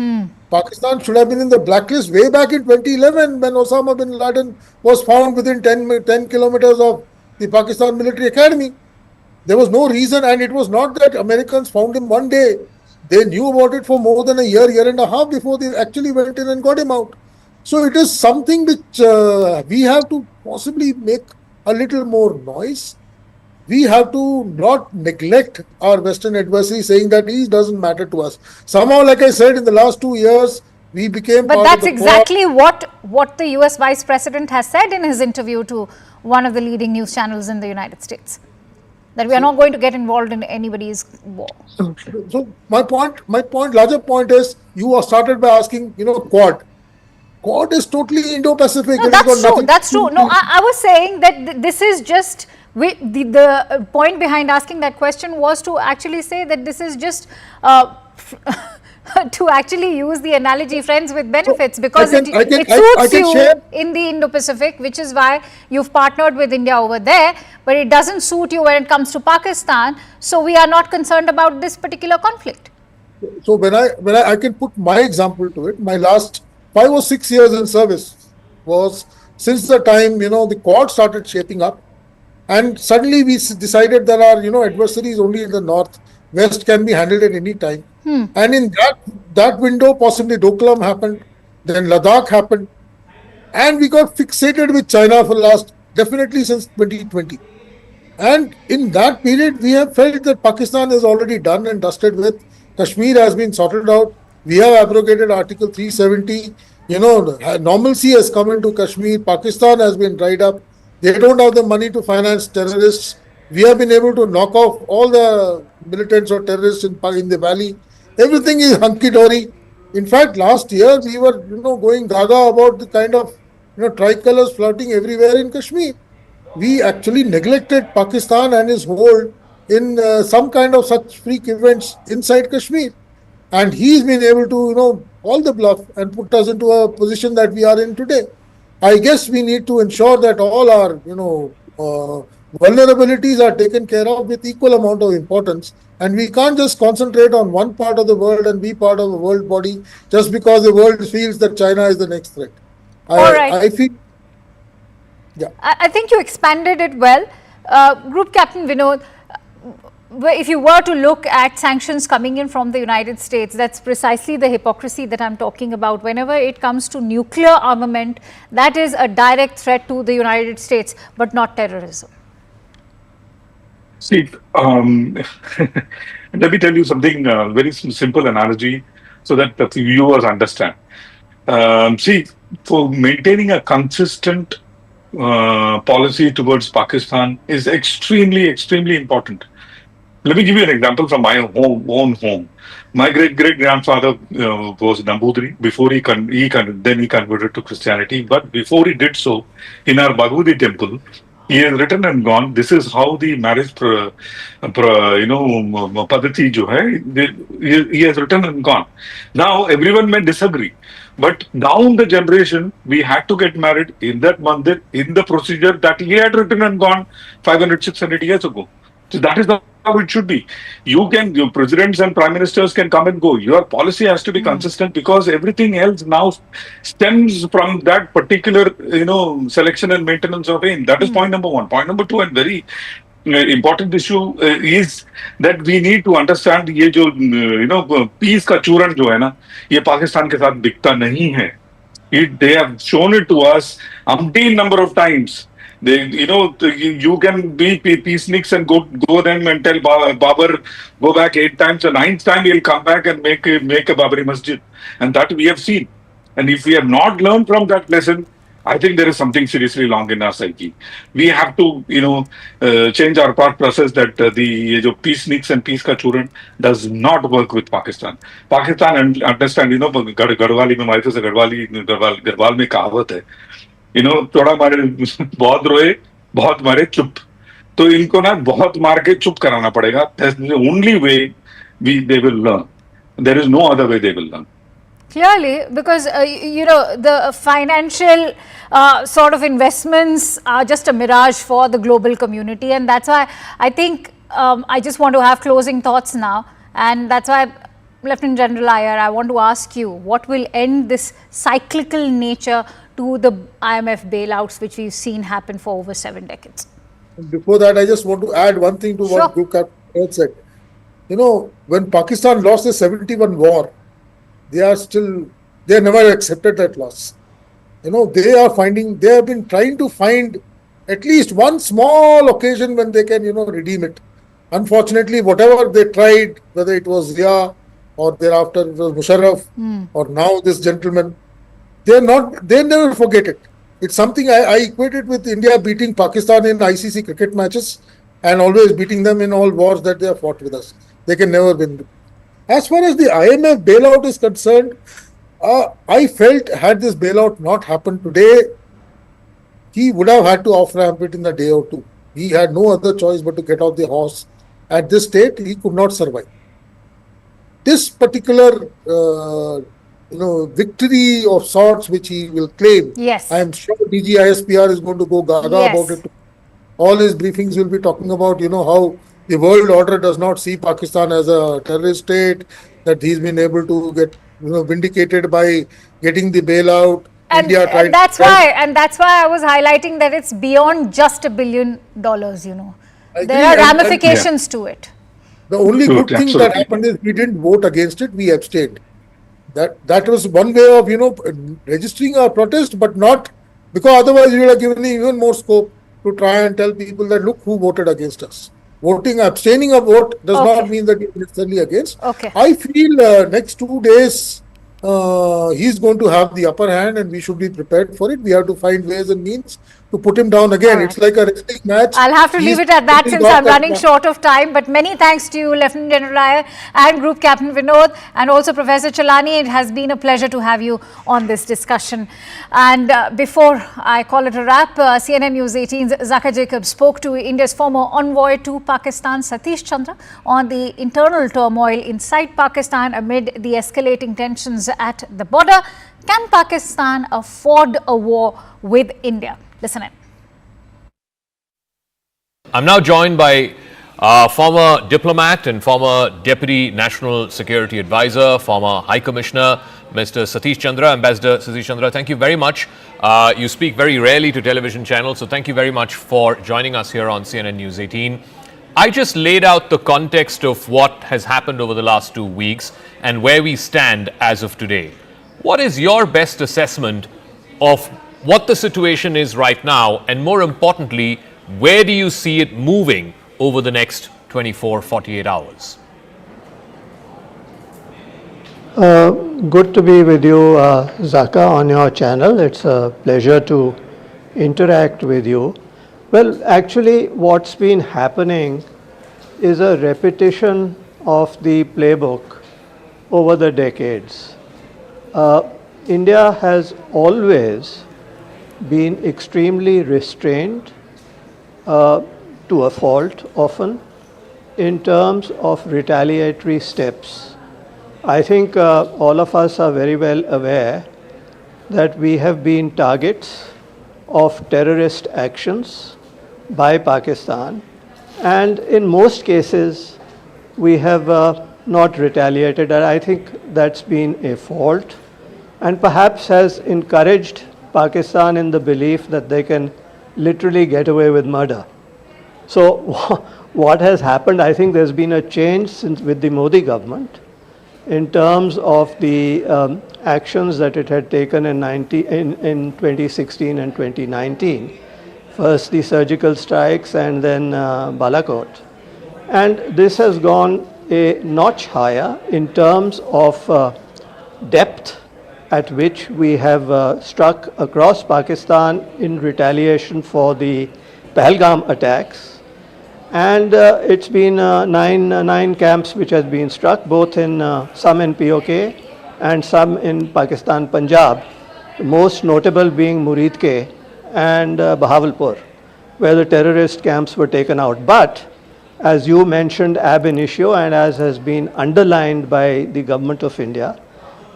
Pakistan should have been in the blacklist way back in 2011 when Osama bin Laden was found within 10 kilometers of the Pakistan Military Academy. There was no reason, and it was not that Americans found him one day. They knew about it for more than a year and a half before they actually went in and got him out. So it is something which we have to possibly make a little more noise. We have to not neglect our Western adversary, saying that he doesn't matter to us. Somehow, like I said, in the last 2 years, we became But that's exactly what the US Vice President has said in his interview to one of the leading news channels in the United States. That we are not going to get involved in anybody's war. So my larger point is, you started by asking, Quad. Quad is totally Indo-Pacific. No, that's true. No, I was saying that this is just, the point behind asking that question was to actually say that this is just to actually use the analogy friends with benefits, because it suits you in the Indo-Pacific, which is why you've partnered with India over there, but it doesn't suit you when it comes to Pakistan. So we are not concerned about this particular conflict. So when I can put my example to it, my last 5 or 6 years in service was since the time, the Quad started shaping up, and suddenly we decided that our, adversaries only in the north, west can be handled at any time. And in that window, possibly Doklam happened, then Ladakh happened, and we got fixated with China for definitely since 2020. And in that period, we have felt that Pakistan is already done and dusted with. Kashmir has been sorted out. We have abrogated Article 370. Normalcy has come into Kashmir. Pakistan has been dried up. They don't have the money to finance terrorists. We have been able to knock off all the militants or terrorists in the valley. Everything is hunky-dory. In fact, last year we were, going gaga about the kind of, tricolors floating everywhere in Kashmir. We actually neglected Pakistan and his hold in some kind of such freak events inside Kashmir. And he's been able to, all the bluff and put us into a position that we are in today. I guess we need to ensure that all our, vulnerabilities are taken care of with equal amount of importance, and we can't just concentrate on one part of the world and be part of a world body just because the world feels that China is the next threat. I think you expanded it well. Group Captain Vinod, if you were to look at sanctions coming in from the United States, that's precisely the hypocrisy that I'm talking about. Whenever it comes to nuclear armament, that is a direct threat to the United States, but not terrorism. See, let me tell you something, very simple analogy so that the viewers understand. See, for maintaining a consistent policy towards Pakistan is extremely, extremely important. Let me give you an example from my own home. My great grandfather was Nambudri before then he converted to Christianity. But before he did so, in our Bhagavati temple, he has written and gone. This is how the marriage, padati jo hai. He has written and gone. Now everyone may disagree, but down the generation, we had to get married in that mandir in the procedure that he had written and gone 500, 600 years ago. So that is how it should be. Your presidents and prime ministers can come and go. Your policy has to be consistent because everything else now stems from that particular, selection and maintenance of aim. That is point number one. Point number two, and very important issue is that we need to understand ये जो peace का चूरन जो है ना ये पाकिस्तान के साथ दिखता नहीं है. They have shown it to us umpteen number of times. You can be peaceniks and go them and tell Babar, go back 8 times. The 9th time he'll come back and make a Babari Masjid. And that we have seen. And if we have not learned from that lesson, I think there is something seriously wrong in our psyche. We have to, change our thought process that the peaceniks and peace ka churan does not work with Pakistan. Pakistan understand, Garhwali mein wife se Garhwal mein kahavat hai. थोड़ा मारे बहुत रोए बहुत मारे चुप तो इनको ना बहुत मार के चुप कराना पड़ेगा. That's the only way they will learn. There is no other way they will learn. Clearly, because the financial sort of investments are just a mirage for the global community, and that's why I think I just want to have closing thoughts now, and that's why Lieutenant General Iyer, I want to ask you, what will end this cyclical nature to the IMF bailouts which we've seen happen for over 7 decades? Before that, I just want to add one thing to what Group Captain said. When Pakistan lost the 71 war, they never accepted that loss. They have been trying to find at least one small occasion when they can, redeem it. Unfortunately, whatever they tried, whether it was Zia or thereafter it was Musharraf or now this gentleman, they never forget it. It's something I equate it with India beating Pakistan in ICC cricket matches and always beating them in all wars that they have fought with us. They can never win. As far as the IMF bailout is concerned, I felt had this bailout not happened today, he would have had to off-ramp it in a day or two. He had no other choice but to get off the horse. At this state, he could not survive. This particular victory of sorts which he will claim. Yes. I am sure DG ISPR is going to go gaga about it. All his briefings will be talking about, how the world order does not see Pakistan as a terrorist state, that he's been able to get, vindicated by getting the bailout. And that's why I was highlighting that it's beyond just $1 billion, There are ramifications to it. The only good thing that happened is we didn't vote against it, we abstained. That was one way of, registering our protest, but not because otherwise you would have given even more scope to try and tell people that look who voted against us. Abstaining a vote does not mean that you're necessarily against. I feel next 2 days he's going to have the upper hand and we should be prepared for it. We have to find ways and means to put him down again. It's like a wrestling match. I'll have to leave it at that since I'm running short of time. But many thanks to you, Lieutenant General Iyer and Group Captain Vinod, and also Professor Chalani. It has been a pleasure to have you on this discussion. And before I call it a wrap, CNN News 18's Zaka Jacob spoke to India's former envoy to Pakistan, Satish Chandra, on the internal turmoil inside Pakistan amid the escalating tensions at the border. Can Pakistan afford a war with India? Listen in. I'm now joined by former diplomat and former Deputy National Security Advisor, former High Commissioner, Mr. Satish Chandra. Ambassador Satish Chandra, thank you very much. You speak very rarely to television channels, so thank you very much for joining us here on CNN News 18. I just laid out the context of what has happened over the last 2 weeks and where we stand as of today. What is your best assessment of what the situation is right now, and more importantly, where do you see it moving over the next 24-48 hours? Good to be with you, Zaka, on your channel. It's a pleasure to interact with you. Well, actually, what's been happening is a repetition of the playbook over the decades. India has always been extremely restrained, to a fault often, in terms of retaliatory steps. I think all of us are very well aware that we have been targets of terrorist actions by Pakistan, and in most cases we have not retaliated, and I think that's been a fault and perhaps has encouraged Pakistan in the belief that they can literally get away with murder. So what has happened, I think there's been a change since with the Modi government in terms of the actions that it had taken in 2016 and 2019. First the surgical strikes and then Balakot. And this has gone a notch higher in terms of depth at which we have struck across Pakistan in retaliation for the Pahalgam attacks. And it's been nine camps which has been struck, both in some in POK and some in Pakistan Punjab, the most notable being Muridke and Bahawalpur, where the terrorist camps were taken out. But as you mentioned ab initio, and as has been underlined by the government of India,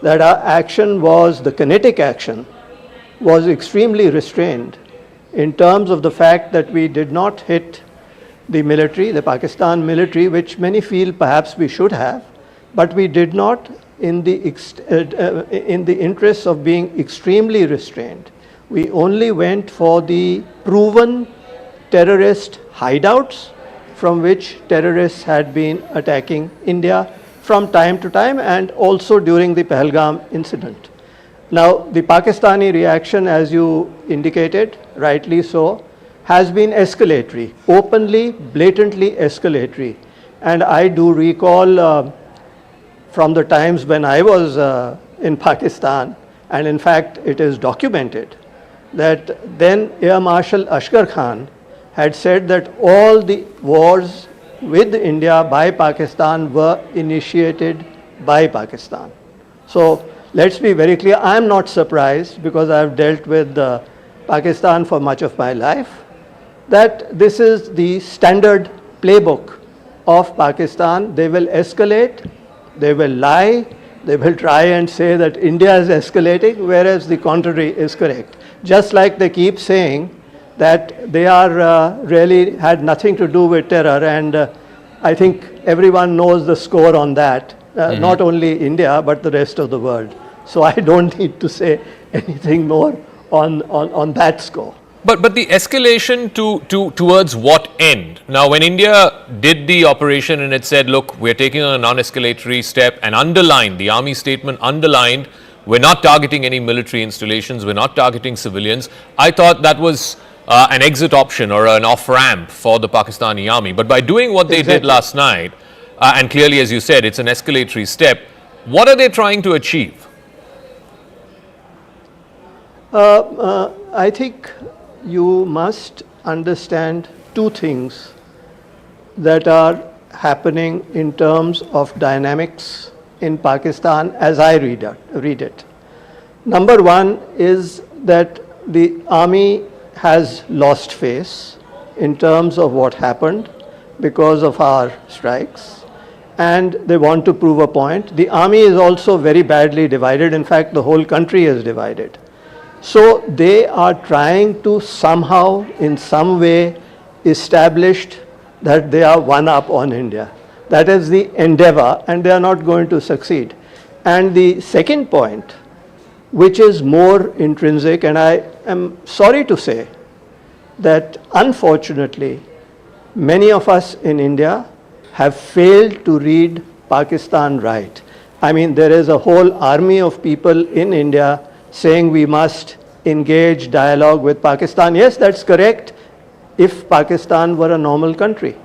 that our action was, the kinetic action, was extremely restrained in terms of the fact that we did not hit the military, the Pakistan military, which many feel perhaps we should have, but we did not in the interest of being extremely restrained. We only went for the proven terrorist hideouts from which terrorists had been attacking India from time to time, and also during the Pahalgam incident. Now, the Pakistani reaction, as you indicated, rightly so, has been escalatory, openly, blatantly escalatory. And I do recall from the times when I was in Pakistan, and in fact it is documented, that then Air Marshal Ashgar Khan had said that all the wars with India by Pakistan were initiated by Pakistan. So let's be very clear, I am not surprised, because I have dealt with Pakistan for much of my life, that this is the standard playbook of Pakistan. They will escalate, they will lie, they will try and say that India is escalating, whereas the contrary is correct. Just like they keep saying that they are really had nothing to do with terror, and I think everyone knows the score on that, not only India but the rest of the world. So I don't need to say anything more on that score. But the escalation towards what end? Now, when India did the operation and it said, look, we're taking a non-escalatory step, and underlined, the army statement underlined, we're not targeting any military installations, we're not targeting civilians, I thought that was an exit option or an off-ramp for the Pakistani army. But by doing what they did last night, and clearly, as you said, it's an escalatory step, what are they trying to achieve? I think you must understand two things that are happening in terms of dynamics in Pakistan as I read it. Number one is that the army has lost face in terms of what happened because of our strikes, and they want to prove a point. The army is also very badly divided. In fact, the whole country is divided. So they are trying to somehow, in some way, establish that they are one up on India. That is the endeavor, and they are not going to succeed. And the second point, which is more intrinsic, and I am sorry to say that unfortunately many of us in India have failed to read Pakistan right. I mean, there is a whole army of people in India saying we must engage dialogue with Pakistan. Yes, that's correct, if Pakistan were a normal country.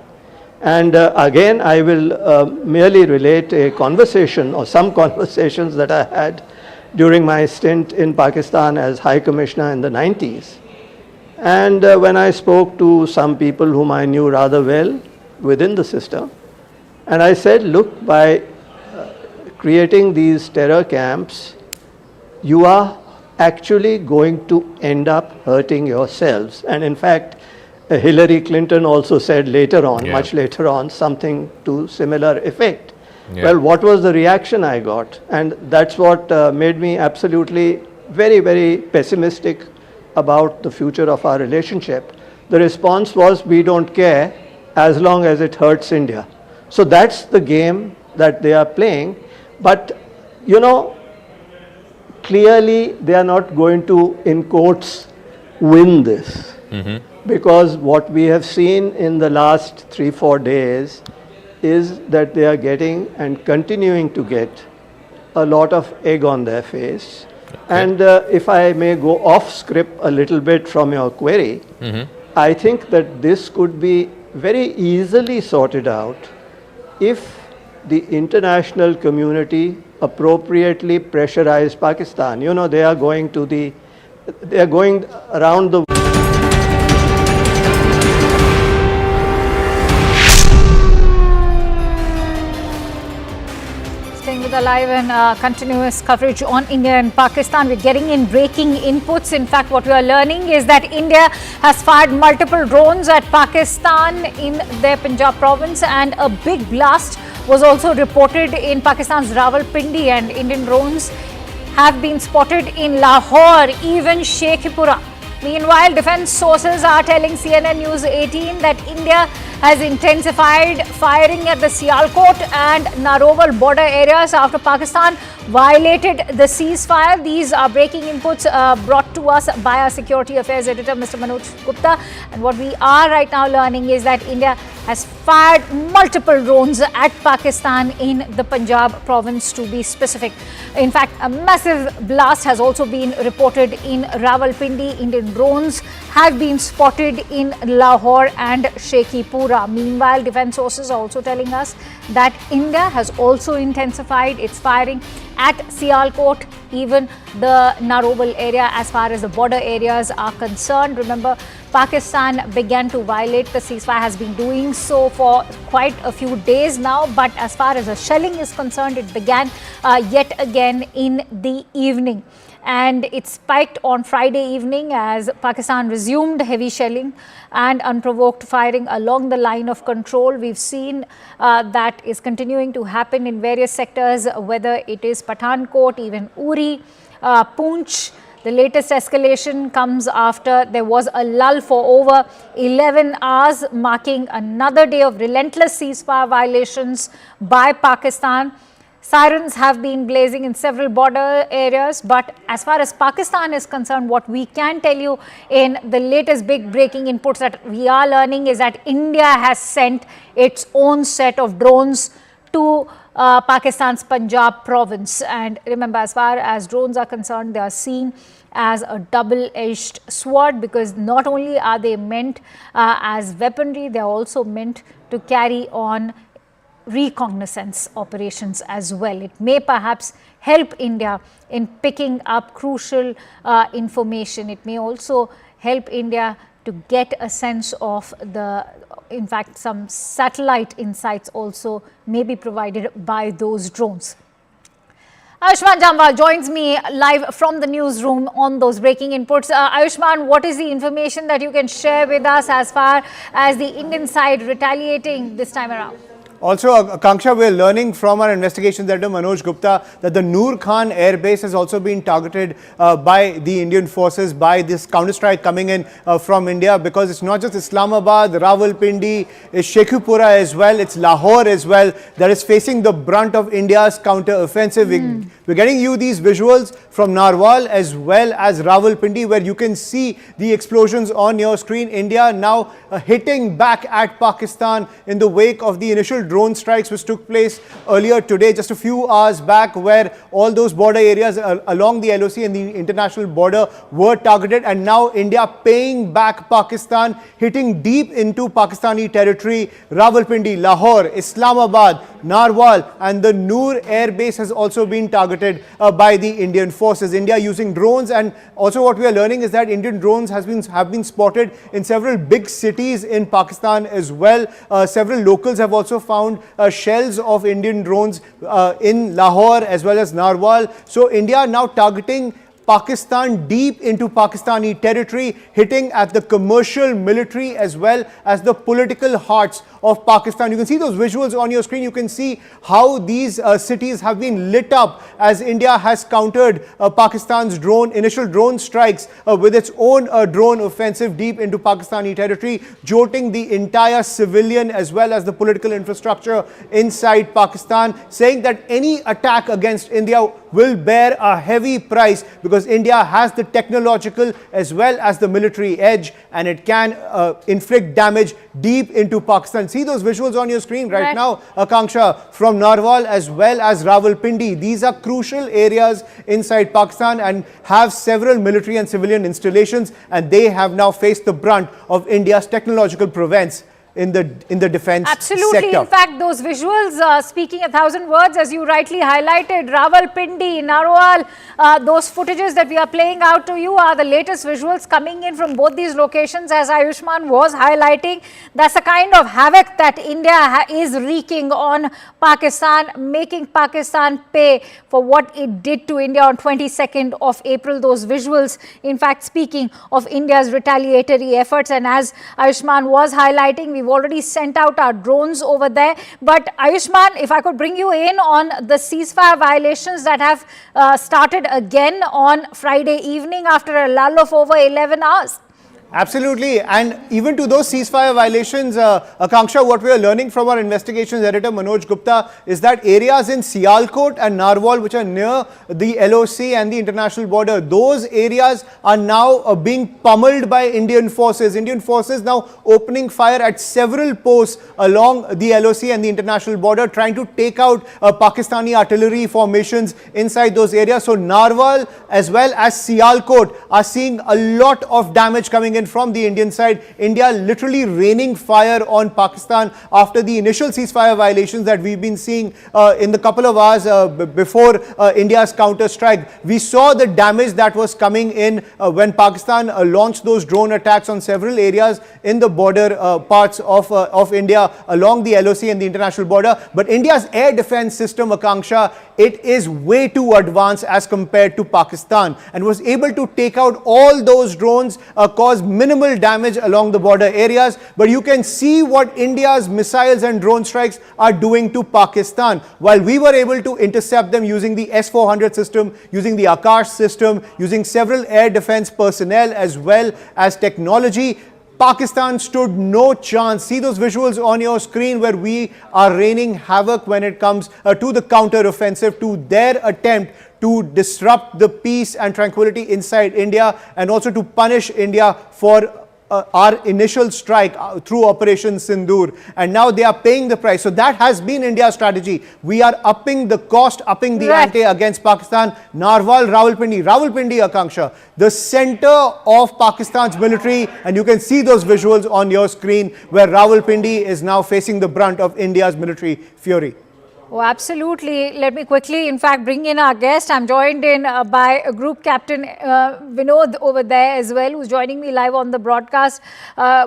And again, I will merely relate a conversation or some conversations that I had during my stint in Pakistan as High Commissioner in the 90s. And when I spoke to some people whom I knew rather well within the system, and I said, look, by creating these terror camps, you are actually going to end up hurting yourselves. And in fact, Hillary Clinton also said later on, much later on, something to similar effect. Well, what was the reaction I got? And that's what made me absolutely very, very pessimistic about the future of our relationship. The response was, we don't care as long as it hurts India. So that's the game that they are playing. But, you know, clearly they are not going to, in quotes, win this. Because what we have seen in the last 3-4 days is that they are getting and continuing to get a lot of egg on their face. And if I may go off script a little bit from your query, I think that this could be very easily sorted out if the international community appropriately pressurized Pakistan. You know, they are going around the With a live and continuous coverage on India and Pakistan. We're getting in breaking inputs. In fact, what we are learning is that India has fired multiple drones at Pakistan in their Punjab province, and a big blast was also reported in Pakistan's Rawalpindi, and Indian drones have been spotted in Lahore, even Sheikhupura. Meanwhile, defense sources are telling CNN News 18 that India has intensified firing at the Sialkot and Narowal border areas after Pakistan violated the ceasefire. These are breaking inputs brought to us by our Security Affairs Editor, Mr. Manoj Gupta. And what we are right now learning is that India has fired multiple drones at Pakistan in the Punjab province, to be specific. In fact, a massive blast has also been reported in Rawalpindi. Indian drones have been spotted in Lahore and Sheikhupura. Meanwhile, defense sources are also telling us that India has also intensified its firing at Sialkot, even the Narowal area as far as the border areas are concerned. Remember, Pakistan began to violate the ceasefire, has been doing so for quite a few days now, but as far as the shelling is concerned, it began yet again in the evening. And it spiked on Friday evening as Pakistan resumed heavy shelling and unprovoked firing along the line of control. We've seen that is continuing to happen in various sectors, whether it is Pathankot, even Uri, Poonch. The latest escalation comes after there was a lull for over 11 hours, marking another day of relentless ceasefire violations by Pakistan. Sirens have been blazing in several border areas, but as far as Pakistan is concerned, what we can tell you in the latest big breaking inputs that we are learning is that India has sent its own set of drones to Pakistan's Punjab province. And remember, as far as drones are concerned, they are seen as a double-edged sword, because not only are they meant as weaponry, they are also meant to carry on reconnaissance operations as well. It may perhaps help India in picking up crucial information. It may also help India to get a sense of in fact, some satellite insights also may be provided by those drones. Ayushman Jamwal joins me live from the newsroom on those breaking inputs. Ayushman, what is the information that you can share with us as far as the Indian side retaliating this time around? Also, Akanksha, we're learning from our investigations editor Manoj Gupta that the Noor Khan Air Base has also been targeted by the Indian forces by this counterstrike coming in from India, because it's not just Islamabad, Rawalpindi, it's Sheikhupura as well, it's Lahore as well that is facing the brunt of India's counter-offensive. We're getting you these visuals from Narwal as well as Rawalpindi, where you can see the explosions on your screen. India now hitting back at Pakistan in the wake of the initial drone strikes which took place earlier today, just a few hours back, where all those border areas along the LOC and the international border were targeted, and now India paying back Pakistan, hitting deep into Pakistani territory. Rawalpindi, Lahore, Islamabad, Narwal, and the Noor air base has also been targeted by the Indian forces. India using drones, and also what we are learning is that Indian drones have been spotted in several big cities in Pakistan as well. Several locals have also found shells of Indian drones in Lahore as well as Narwal. So India now targeting Pakistan deep into Pakistani territory, hitting at the commercial, military as well as the political hearts of Pakistan. You can see those visuals on your screen. You can see how these cities have been lit up as India has countered Pakistan's initial drone strikes with its own drone offensive deep into Pakistani territory, jolting the entire civilian as well as the political infrastructure inside Pakistan, saying that any attack against India will bear a heavy price because India has the technological as well as the military edge, and it can inflict damage deep into Pakistan. See those visuals on your screen right now, Akanksha, from Narwal as well as Rawalpindi. These are crucial areas inside Pakistan and have several military and civilian installations, and they have now faced the brunt of India's technological prowess in the defense sector. In fact, those visuals speaking 1,000 words, as you rightly highlighted. Rawalpindi, Narwal, those footages that we are playing out to you are the latest visuals coming in from both these locations, as Ayushman was highlighting. That's the kind of havoc that India is wreaking on Pakistan, making Pakistan pay for what it did to India on 22nd of April. Those visuals, in fact, speaking of India's retaliatory efforts, and as Ayushman was highlighting, we've already sent out our drones over there. But Ayushman, if I could bring you in on the ceasefire violations that have started again on Friday evening after a lull of over 11 hours. Absolutely. And even to those ceasefire violations, Akanksha, what we are learning from our investigations editor Manoj Gupta is that areas in Sialkot and Narwal, which are near the LOC and the international border, those areas are now being pummeled by Indian forces. Indian forces now opening fire at several posts along the LOC and the international border, trying to take out Pakistani artillery formations inside those areas. So Narwal as well as Sialkot are seeing a lot of damage coming in from the Indian side. India literally raining fire on Pakistan after the initial ceasefire violations that we've been seeing in the couple of hours before India's counter strike. We saw the damage that was coming in when Pakistan launched those drone attacks on several areas in the border parts of India along the LOC and the international border. But India's air defense system, Akanksha, it is way too advanced as compared to Pakistan, and was able to take out all those drones, cause minimal damage along the border areas. But you can see what India's missiles and drone strikes are doing to Pakistan. While we were able to intercept them using the S-400 system, using the Akash system, using several air defense personnel as well as technology, Pakistan stood no chance. See those visuals on your screen where we are raining havoc when it comes to the counter-offensive, to their attempt to disrupt the peace and tranquility inside India, and also to punish India for our initial strike through Operation Sindoor. And now they are paying the price. So that has been India's strategy. We are upping the cost, upping the ante against Pakistan. Narwal, Rawalpindi, Akanksha, the center of Pakistan's military. And you can see those visuals on your screen where Rawalpindi is now facing the brunt of India's military fury. Oh, absolutely. Let me quickly, in fact, bring in our guest. I'm joined in by Group Captain Vinod over there as well, who's joining me live on the broadcast.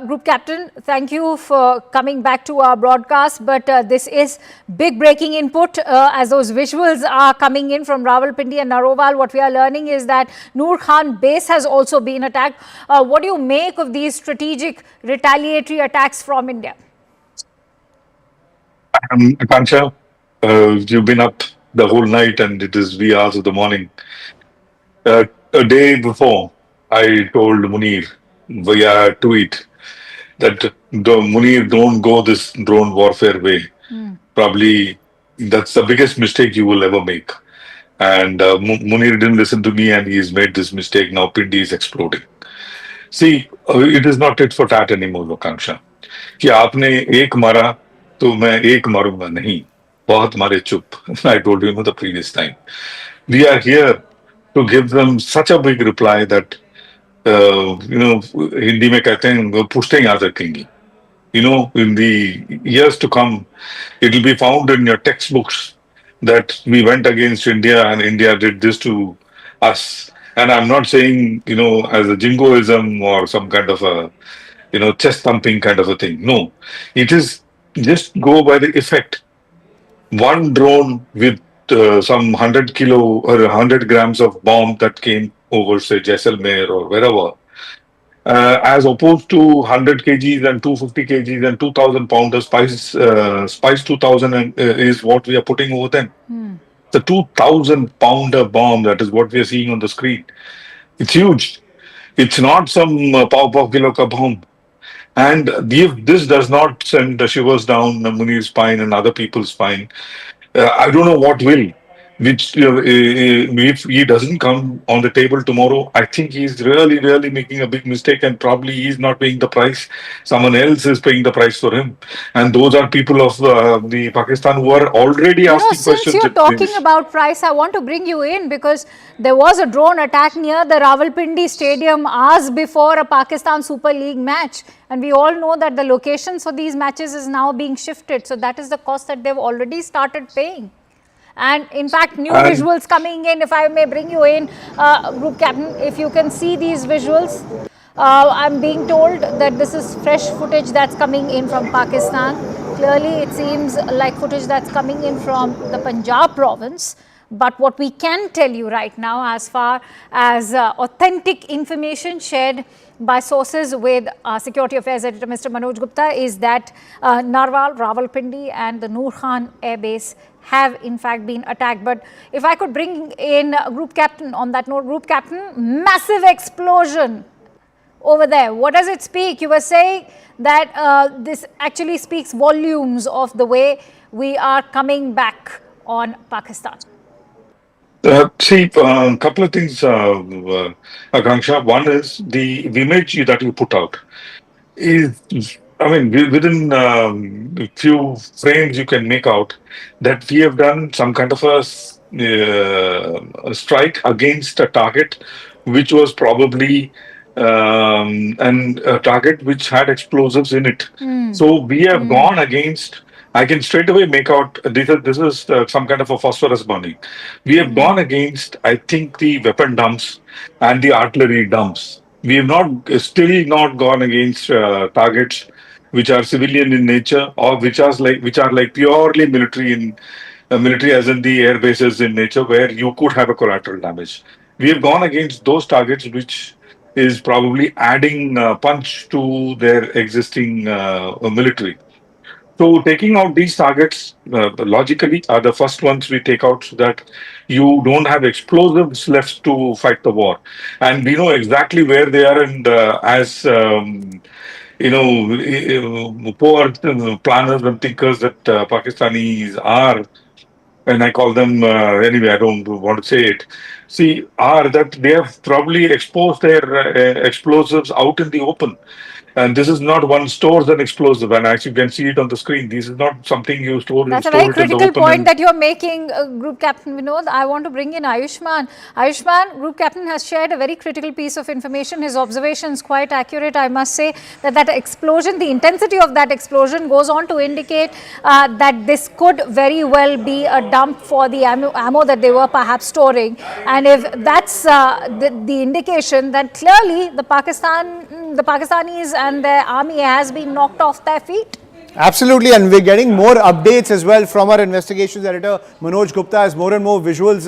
Group Captain, thank you for coming back to our broadcast. But this is big breaking input as those visuals are coming in from Rawalpindi and Narwal. What we are learning is that Noor Khan base has also been attacked. What do you make of these strategic retaliatory attacks from India? Akanksha, you've been up the whole night and it is wee hours of the morning. A day before, I told Munir via tweet that Munir, don't go this drone warfare way. Probably that's the biggest mistake you will ever make. And Munir didn't listen to me and he's made this mistake. Now Pindi is exploding. See, it is not tit for tat anymore, Akanksha. कि आपने एक मारा तो मैं एक मारूंगा नहीं, बहुत मारे चुप. I told you the previous time. We are here to give them such a big reply that Hindi में कहते हैं पुश्ते याद रखेंगी. In the years to come, it will be found in your textbooks that we went against India and India did this to us. And I'm not saying, as a jingoism or some kind of a, chest thumping kind of a thing. No, it is just go by the effect. One drone with some 100 kilo or 100 grams of bomb that came over, say, Jaisalmer or wherever, as opposed to 100 kgs and 250 kgs and 2,000 pounder Spice 2000 is what we are putting over them. The 2,000 pounder bomb, that is what we are seeing on the screen. It's huge. It's not some pav kilo ka bomb. And if this does not send the shivers down Munir's spine and other people's spine, I don't know what will. Which, if he doesn't come on the table tomorrow, I think he's really, really making a big mistake, and probably he's not paying the price. Someone else is paying the price for him. And those are people of the Pakistan who are already asking questions. Since you're talking about price, I want to bring you in because there was a drone attack near the Rawalpindi Stadium hours before a Pakistan Super League match. And we all know that the locations for these matches is now being shifted. So that is the cost that they've already started paying. And in fact, new visuals coming in, if I may bring you in, Group Captain, if you can see these visuals, I'm being told that this is fresh footage that's coming in from Pakistan. Clearly, it seems like footage that's coming in from the Punjab province. But what we can tell you right now, as far as authentic information shared by sources with Security Affairs Editor Mr. Manoj Gupta, is that Narwal, Rawalpindi and the Noor Khan Air Base have in fact been attacked. But if I could bring in Group Captain on that note, Group Captain, massive explosion over there. What does it speak? You were saying that this actually speaks volumes of the way we are coming back on Pakistan. See, a couple of things, Akanksha. One is the image that you put out is, within a few frames you can make out that we have done some kind of a strike against a target which was probably a target which had explosives in it. So we have gone against. I can straight away make out this is some kind of a phosphorus burning. We have gone against, I think, the weapon dumps and the artillery dumps. We have still not gone against targets which are civilian in nature or which are like purely military as in the air bases in nature where you could have a collateral damage. We have gone against those targets which is probably adding punch to their existing military. So taking out these targets logically are the first ones we take out so that you don't have explosives left to fight the war. And we know exactly where they are, and poor planners and thinkers that Pakistanis are, and I call them, anyway, I don't want to say it, are that they have probably exposed their explosives out in the open. And this is not one stores an explosive, and as you can see it on the screen, this is not something you store. That's a very critical point that you're making, Group Captain Vinod. I want to bring in Ayushman. Ayushman, Group Captain has shared a very critical piece of information. His observation is quite accurate. I must say that explosion, the intensity of that explosion goes on to indicate that this could very well be a dump for the ammo that they were perhaps storing. And if that's the indication, then clearly the Pakistanis and their army has been knocked off their feet. Absolutely, and we're getting more updates as well from our investigations editor Manoj Gupta as more and more visuals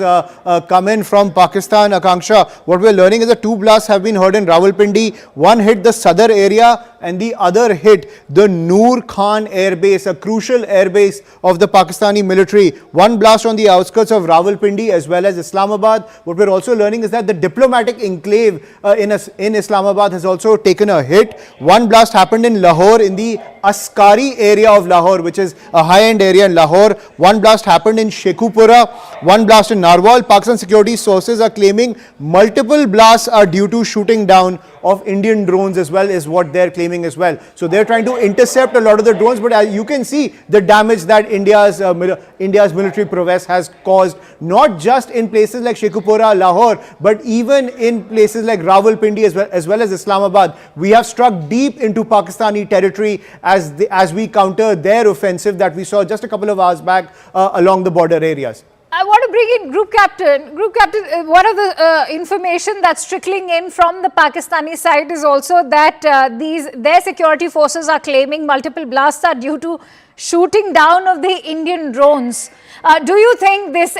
come in from Pakistan. Akanksha, what we're learning is that two blasts have been heard in Rawalpindi. One hit the Sadr area and the other hit the Noor Khan Air Base, a crucial air base of the Pakistani military. One blast on the outskirts of Rawalpindi as well as Islamabad. What we're also learning is that the diplomatic enclave in Islamabad has also taken a hit. One blast happened in Lahore, in the Askari area of Lahore, which is a high-end area in Lahore. One blast happened in Shekhupura, one blast in Narwal. Pakistan security sources are claiming multiple blasts are due to shooting down of Indian drones as well, is what they're claiming. claiming as well. So they're trying to intercept a lot of the drones, but as you can see the damage that India's military prowess has caused, not just in places like Sheikhupura, Lahore, but even in places like Rawalpindi as well as Islamabad. We have struck deep into Pakistani territory as we counter their offensive that we saw just a couple of hours back along the border areas. I want to bring in Group Captain. Group Captain, one of the information that's trickling in from the Pakistani side is also that their security forces are claiming multiple blasts are due to shooting down of the Indian drones. Do you think this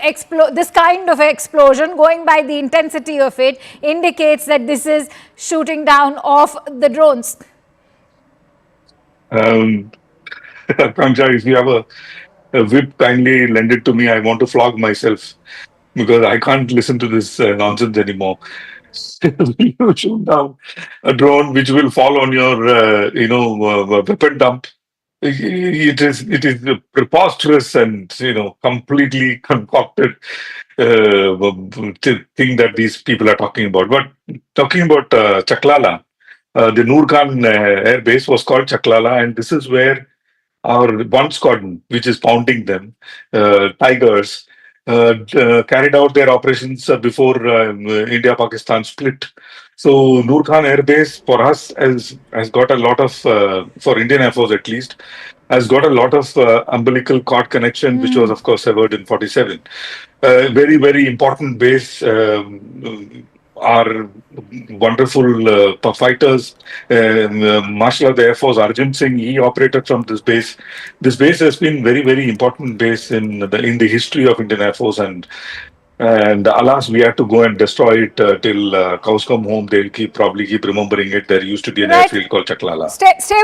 kind of explosion, going by the intensity of it, indicates that this is shooting down of the drones? Kancha, if you have a whip, kindly lend it to me. I want to flog myself because I can't listen to this nonsense anymore. You shoot down a drone which will fall on your, weapon dump. It is preposterous and completely concocted thing that these people are talking about. But talking about Chaklala, the Noor Khan air base was called Chaklala, and this is where our one squadron, which is pounding them, Tigers, carried out their operations before India-Pakistan split. So Noor Khan Air Base for us has got a lot of, for Indian Air Force at least, has got a lot of umbilical cord connection, which was of course severed in 47. Very, very important base. Our wonderful fighters, Marshal of the Air Force Arjun Singh, he operated from this base. This base has been very, very important base in the history of Indian Air Force, and alas, we had to go and destroy it till cows come home. They'll probably keep remembering it. There used to be an airfield called Chaklala. Stay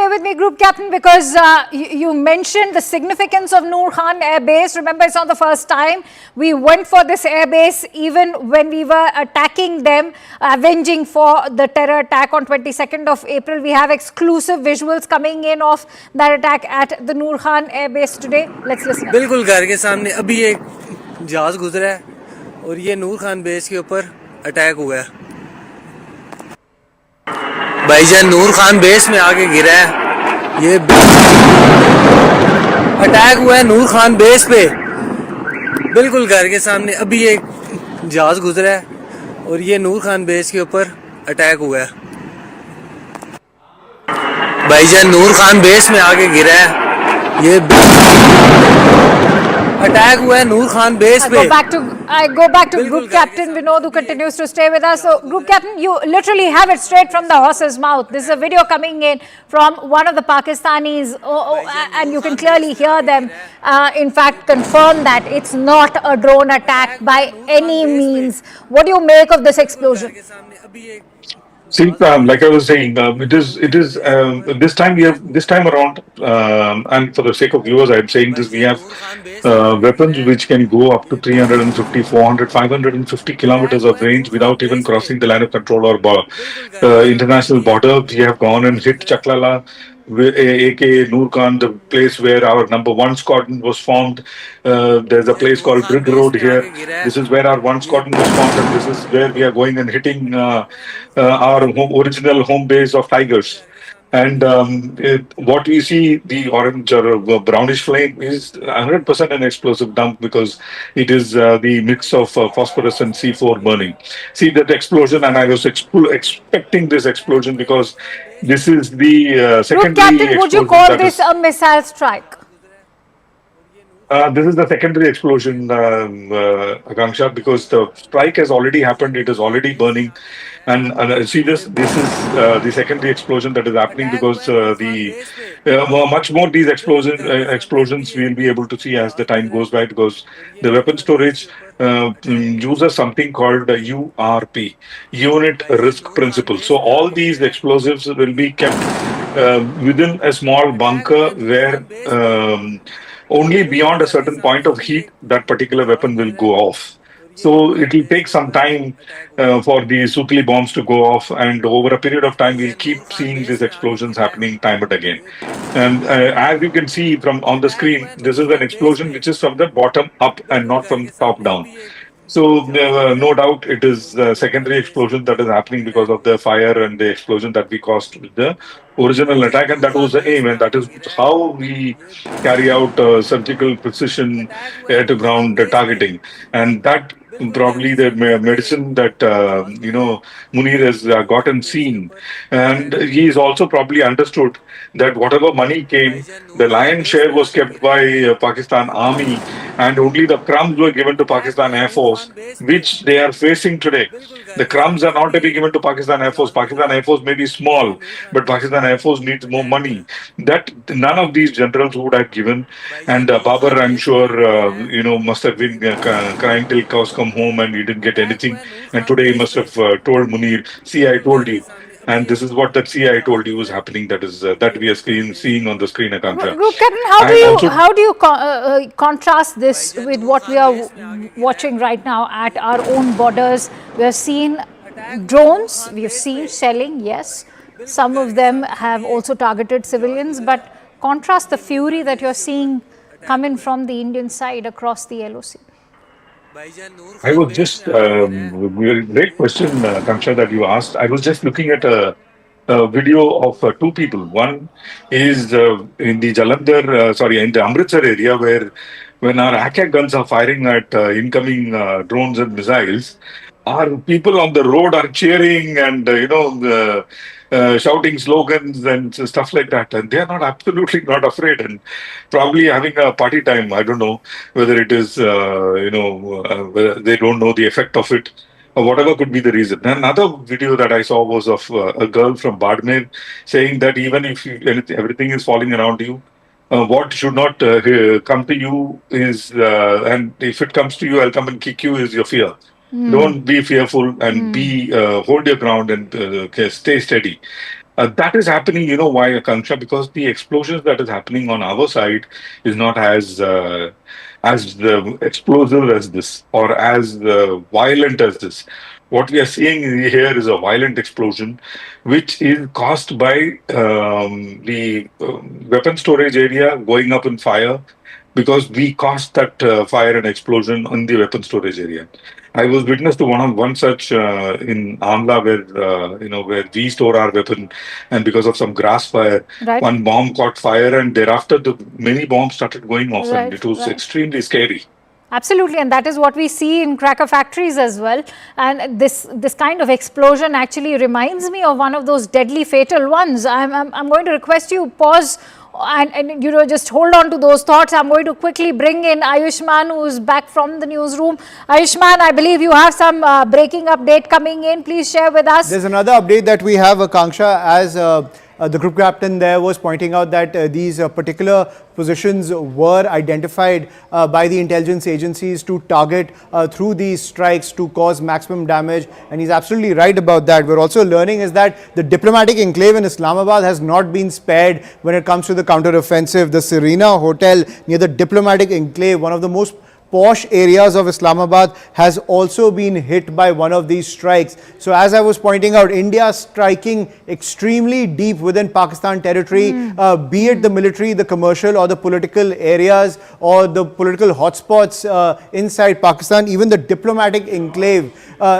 with me, Group Captain, because you mentioned the significance of Noor Khan Air Base. Remember, it's not the first time we went for this air base, even when we were attacking them, avenging for the terror attack on 22nd of April. We have exclusive visuals coming in of that attack at the Noor Khan Air Base today. Let's listen. बिल्कुल घर के सामने अभी एक जहाज गुजरा है और ये नूर खान बेस के ऊपर अटैक हुआ है। भाईजान नूर खान बेस में आके गिरा है। ये अटैक हुआ है नूर खान बेस पे, बिल्कुल घर के सामने अभी एक जहाज गुजरा है और ये नूर खान बेस के ऊपर अटैक हुआ है। भाईजान नूर खान बेस में आके गिरा है। ये attack हुआ है नूर खान बेस पे। I go back to Group Captain Vinod, who continues to stay with us. So, Group Captain, you literally have it straight from the horse's mouth. This is a video coming in from one of the Pakistanis, and you can clearly hear them, in fact, confirm that it's not a drone attack by any means. What do you make of this explosion? See, like I was saying, it is this time around, and for the sake of viewers, I'm saying this: we have weapons which can go up to 350, 400, 550 kilometers of range without even crossing the line of control or international border. We have gone and hit Chaklala, aka Noor Khan, the place where our number 1 squadron was formed. There's a place called Bridge Road here. This is where our 1 squadron was formed, and this is where we are going and hitting our original home base of Tigers. And what we see, the orange or brownish flame, is 100% an explosive dump because it is the mix of phosphorus and C4 burning. See that explosion, and I was expecting this explosion because this is the secondary Group Captain, would you call this a missile strike? This is the secondary explosion, Akanksha, because the strike has already happened. It is already burning. And see this is the secondary explosion that is happening because much more these explosions we'll be able to see as the time goes by, because the weapon storage uses something called URP, Unit Risk Principle. So all these explosives will be kept within a small bunker where only beyond a certain point of heat that particular weapon will go off. So it will take some time for the Sutli bombs to go off, and over a period of time we'll keep seeing these explosions happening time and again. And as you can see from on the screen, this is an explosion which is from the bottom up and not from top down. So no doubt it is the secondary explosion that is happening because of the fire and the explosion that we caused with the original attack, and that was the aim, and that is how we carry out surgical precision air-to-ground targeting, and that probably the medicine that Munir has gotten seen, and he is also probably understood that whatever money came, the lion's share was kept by Pakistan Army, and only the crumbs were given to Pakistan Air Force, which they are facing today. The crumbs are not to be given to Pakistan Air Force. Pakistan Air Force may be small, but Pakistan Air Force needs more money. That none of these generals would have given. And Babar, I'm sure, must have been crying till cows come home, and he didn't get anything. And today he must have told Munir, "See, I told you." And this is what that "see, I told you" was happening. That is that we are seeing on the screen, Akanksha. Group Captain, how do you contrast this with what we are watching right now at our own borders? We have seen drones, we have seen shelling, yes. Some of them have also targeted civilians, but contrast the fury that you're seeing coming from the Indian side across the LOC. I was just, great question, Kanksha, that you asked. I was just looking at a video of two people. One is in the in the Amritsar area, where when our AK guns are firing at incoming drones and missiles, our people on the road are cheering and, shouting slogans and stuff like that. And they are not absolutely not afraid and probably having a party time. I don't know whether it is, whether they don't know the effect of it or whatever could be the reason. Another video that I saw was of a girl from Badmer saying that even if everything is falling around you, what should not come to you is, and if it comes to you, I'll come and kick you, is your fear. Don't be fearful and be hold your ground and stay steady. That is happening, why, Akanksha? Because the explosions that is happening on our side is not as the explosive as this or as violent as this. What we are seeing here is a violent explosion, which is caused by the weapon storage area going up in fire, because we caused that fire and explosion on the weapon storage area. I was witness to one such in Amla, where we store our weapon, and because of some grass fire, one bomb caught fire, and thereafter the many bombs started going off, and it was extremely scary. Absolutely, and that is what we see in cracker factories as well. And this kind of explosion actually reminds me of one of those deadly fatal ones. I'm going to request you pause and just hold on to those thoughts. I'm going to quickly bring in Ayushman, who's back from the newsroom. Ayushman, I believe you have some breaking update coming in. Please share with us. There's another update that we have, Akanksha, as the group captain there was pointing out that these particular positions were identified by the intelligence agencies to target through these strikes to cause maximum damage, and he's absolutely right about that. We're also learning is that the diplomatic enclave in Islamabad has not been spared when it comes to the counter-offensive. The Serena Hotel near the diplomatic enclave, one of the most posh areas of Islamabad, has also been hit by one of these strikes. So as I was pointing out, India striking extremely deep within Pakistan territory, be it the military, the commercial or the political areas or the political hotspots inside Pakistan. Even the diplomatic enclave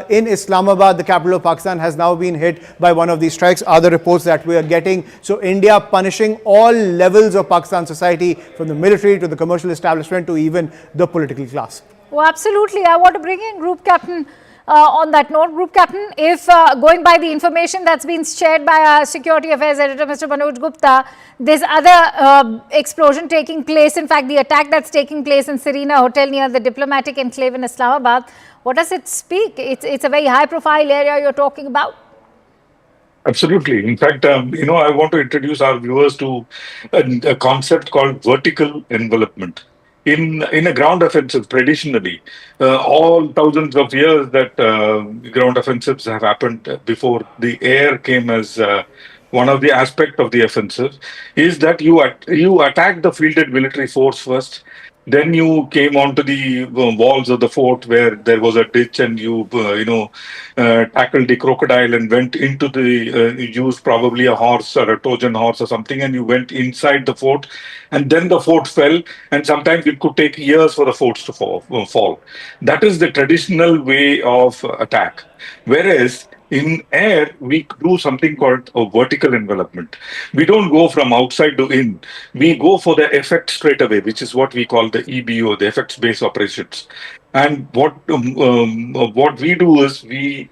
in Islamabad, the capital of Pakistan, has now been hit by one of these strikes, are the reports that we are getting. So India punishing all levels of Pakistan society, from the military to the commercial establishment to even the political class. Oh, absolutely. I want to bring in Group Captain on that note. Group Captain, if going by the information that's been shared by our Security Affairs Editor, Mr. Manoj Gupta, there's other explosion taking place. In fact, the attack that's taking place in Serena Hotel near the diplomatic enclave in Islamabad. What does it speak? It's a very high-profile area you're talking about. Absolutely. In fact, I want to introduce our viewers to a concept called vertical envelopment. In a ground offensive, traditionally, all thousands of years that ground offensives have happened before the air came as one of the aspects of the offensive, is that you attack the fielded military force first, Then you came onto the walls of the fort where there was a ditch, and you tackled the crocodile and went into the you used probably a horse or a Trojan horse or something, and you went inside the fort, and then the fort fell, and sometimes it could take years for the forts to fall. That is the traditional way of attack. Whereas in air, we do something called a vertical envelopment. We don't go from outside to in. We go for the effect straight away, which is what we call the EBO, the effects-based operations. And what we do is we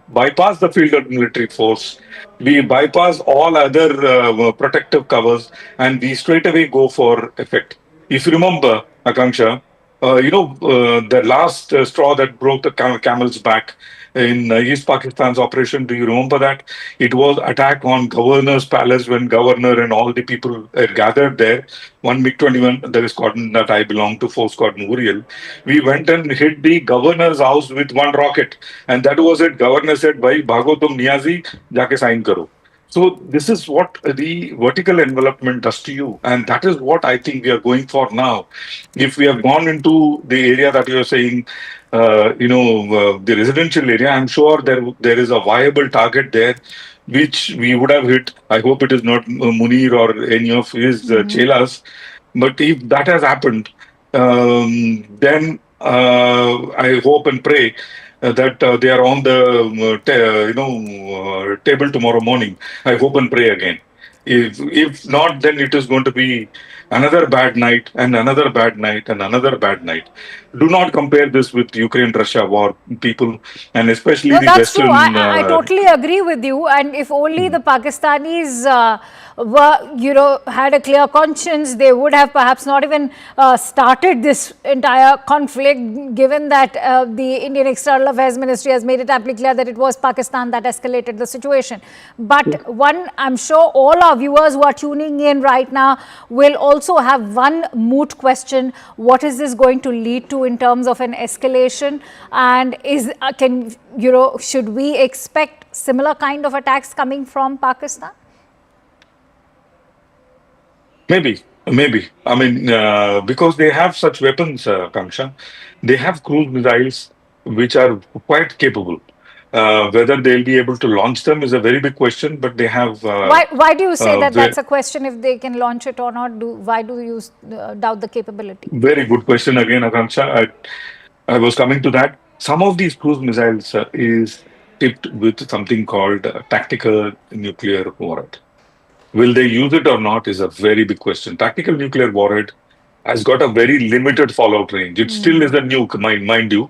bypass the field of military force. We bypass all other protective covers, and we straight away go for effect. If you remember, Akanksha, the last straw that broke the camel's back in East Pakistan's operation, do you remember that? It was attack on governor's palace when governor and all the people gathered there. One MiG-21, there is squadron that I belong to, 4 Squadron Uriel. We went and hit the governor's house with one rocket. And that was it. Governor said, "Bhai, bhago tum Niazi, jaake sign karo." So this is what the vertical envelopment does to you. And that is what I think we are going for now. If we have gone into the area that you are saying, the residential area, I'm sure there is a viable target there, which we would have hit. I hope it is not Munir or any of his chelas. But if that has happened, then I hope and pray that they are on the table tomorrow morning. I hope and pray again. If not, then it is going to be another bad night and another bad night and another bad night. Do not compare this with Ukraine-Russia war, people, and especially the that's Western. True. I totally agree with you. And if only the Pakistanis were, had a clear conscience, they would have perhaps not even started this entire conflict, given that the Indian External Affairs Ministry has made it amply clear that it was Pakistan that escalated the situation. But I'm sure all our viewers who are tuning in right now will also have one moot question: what is this going to lead to in terms of an escalation? And should we expect similar kind of attacks coming from Pakistan? Maybe. I mean, because they have such weapons, Kangsha. They have cruise missiles which are quite capable. Whether they'll be able to launch them is a very big question, but they have... Why do you say that that's a question if they can launch it or not? Why do you doubt the capability? Very good question again, Akanksha. I was coming to that. Some of these cruise missiles is tipped with something called tactical nuclear warhead. Will they use it or not is a very big question. Tactical nuclear warhead has got a very limited fallout range. It still is a nuke, mind you.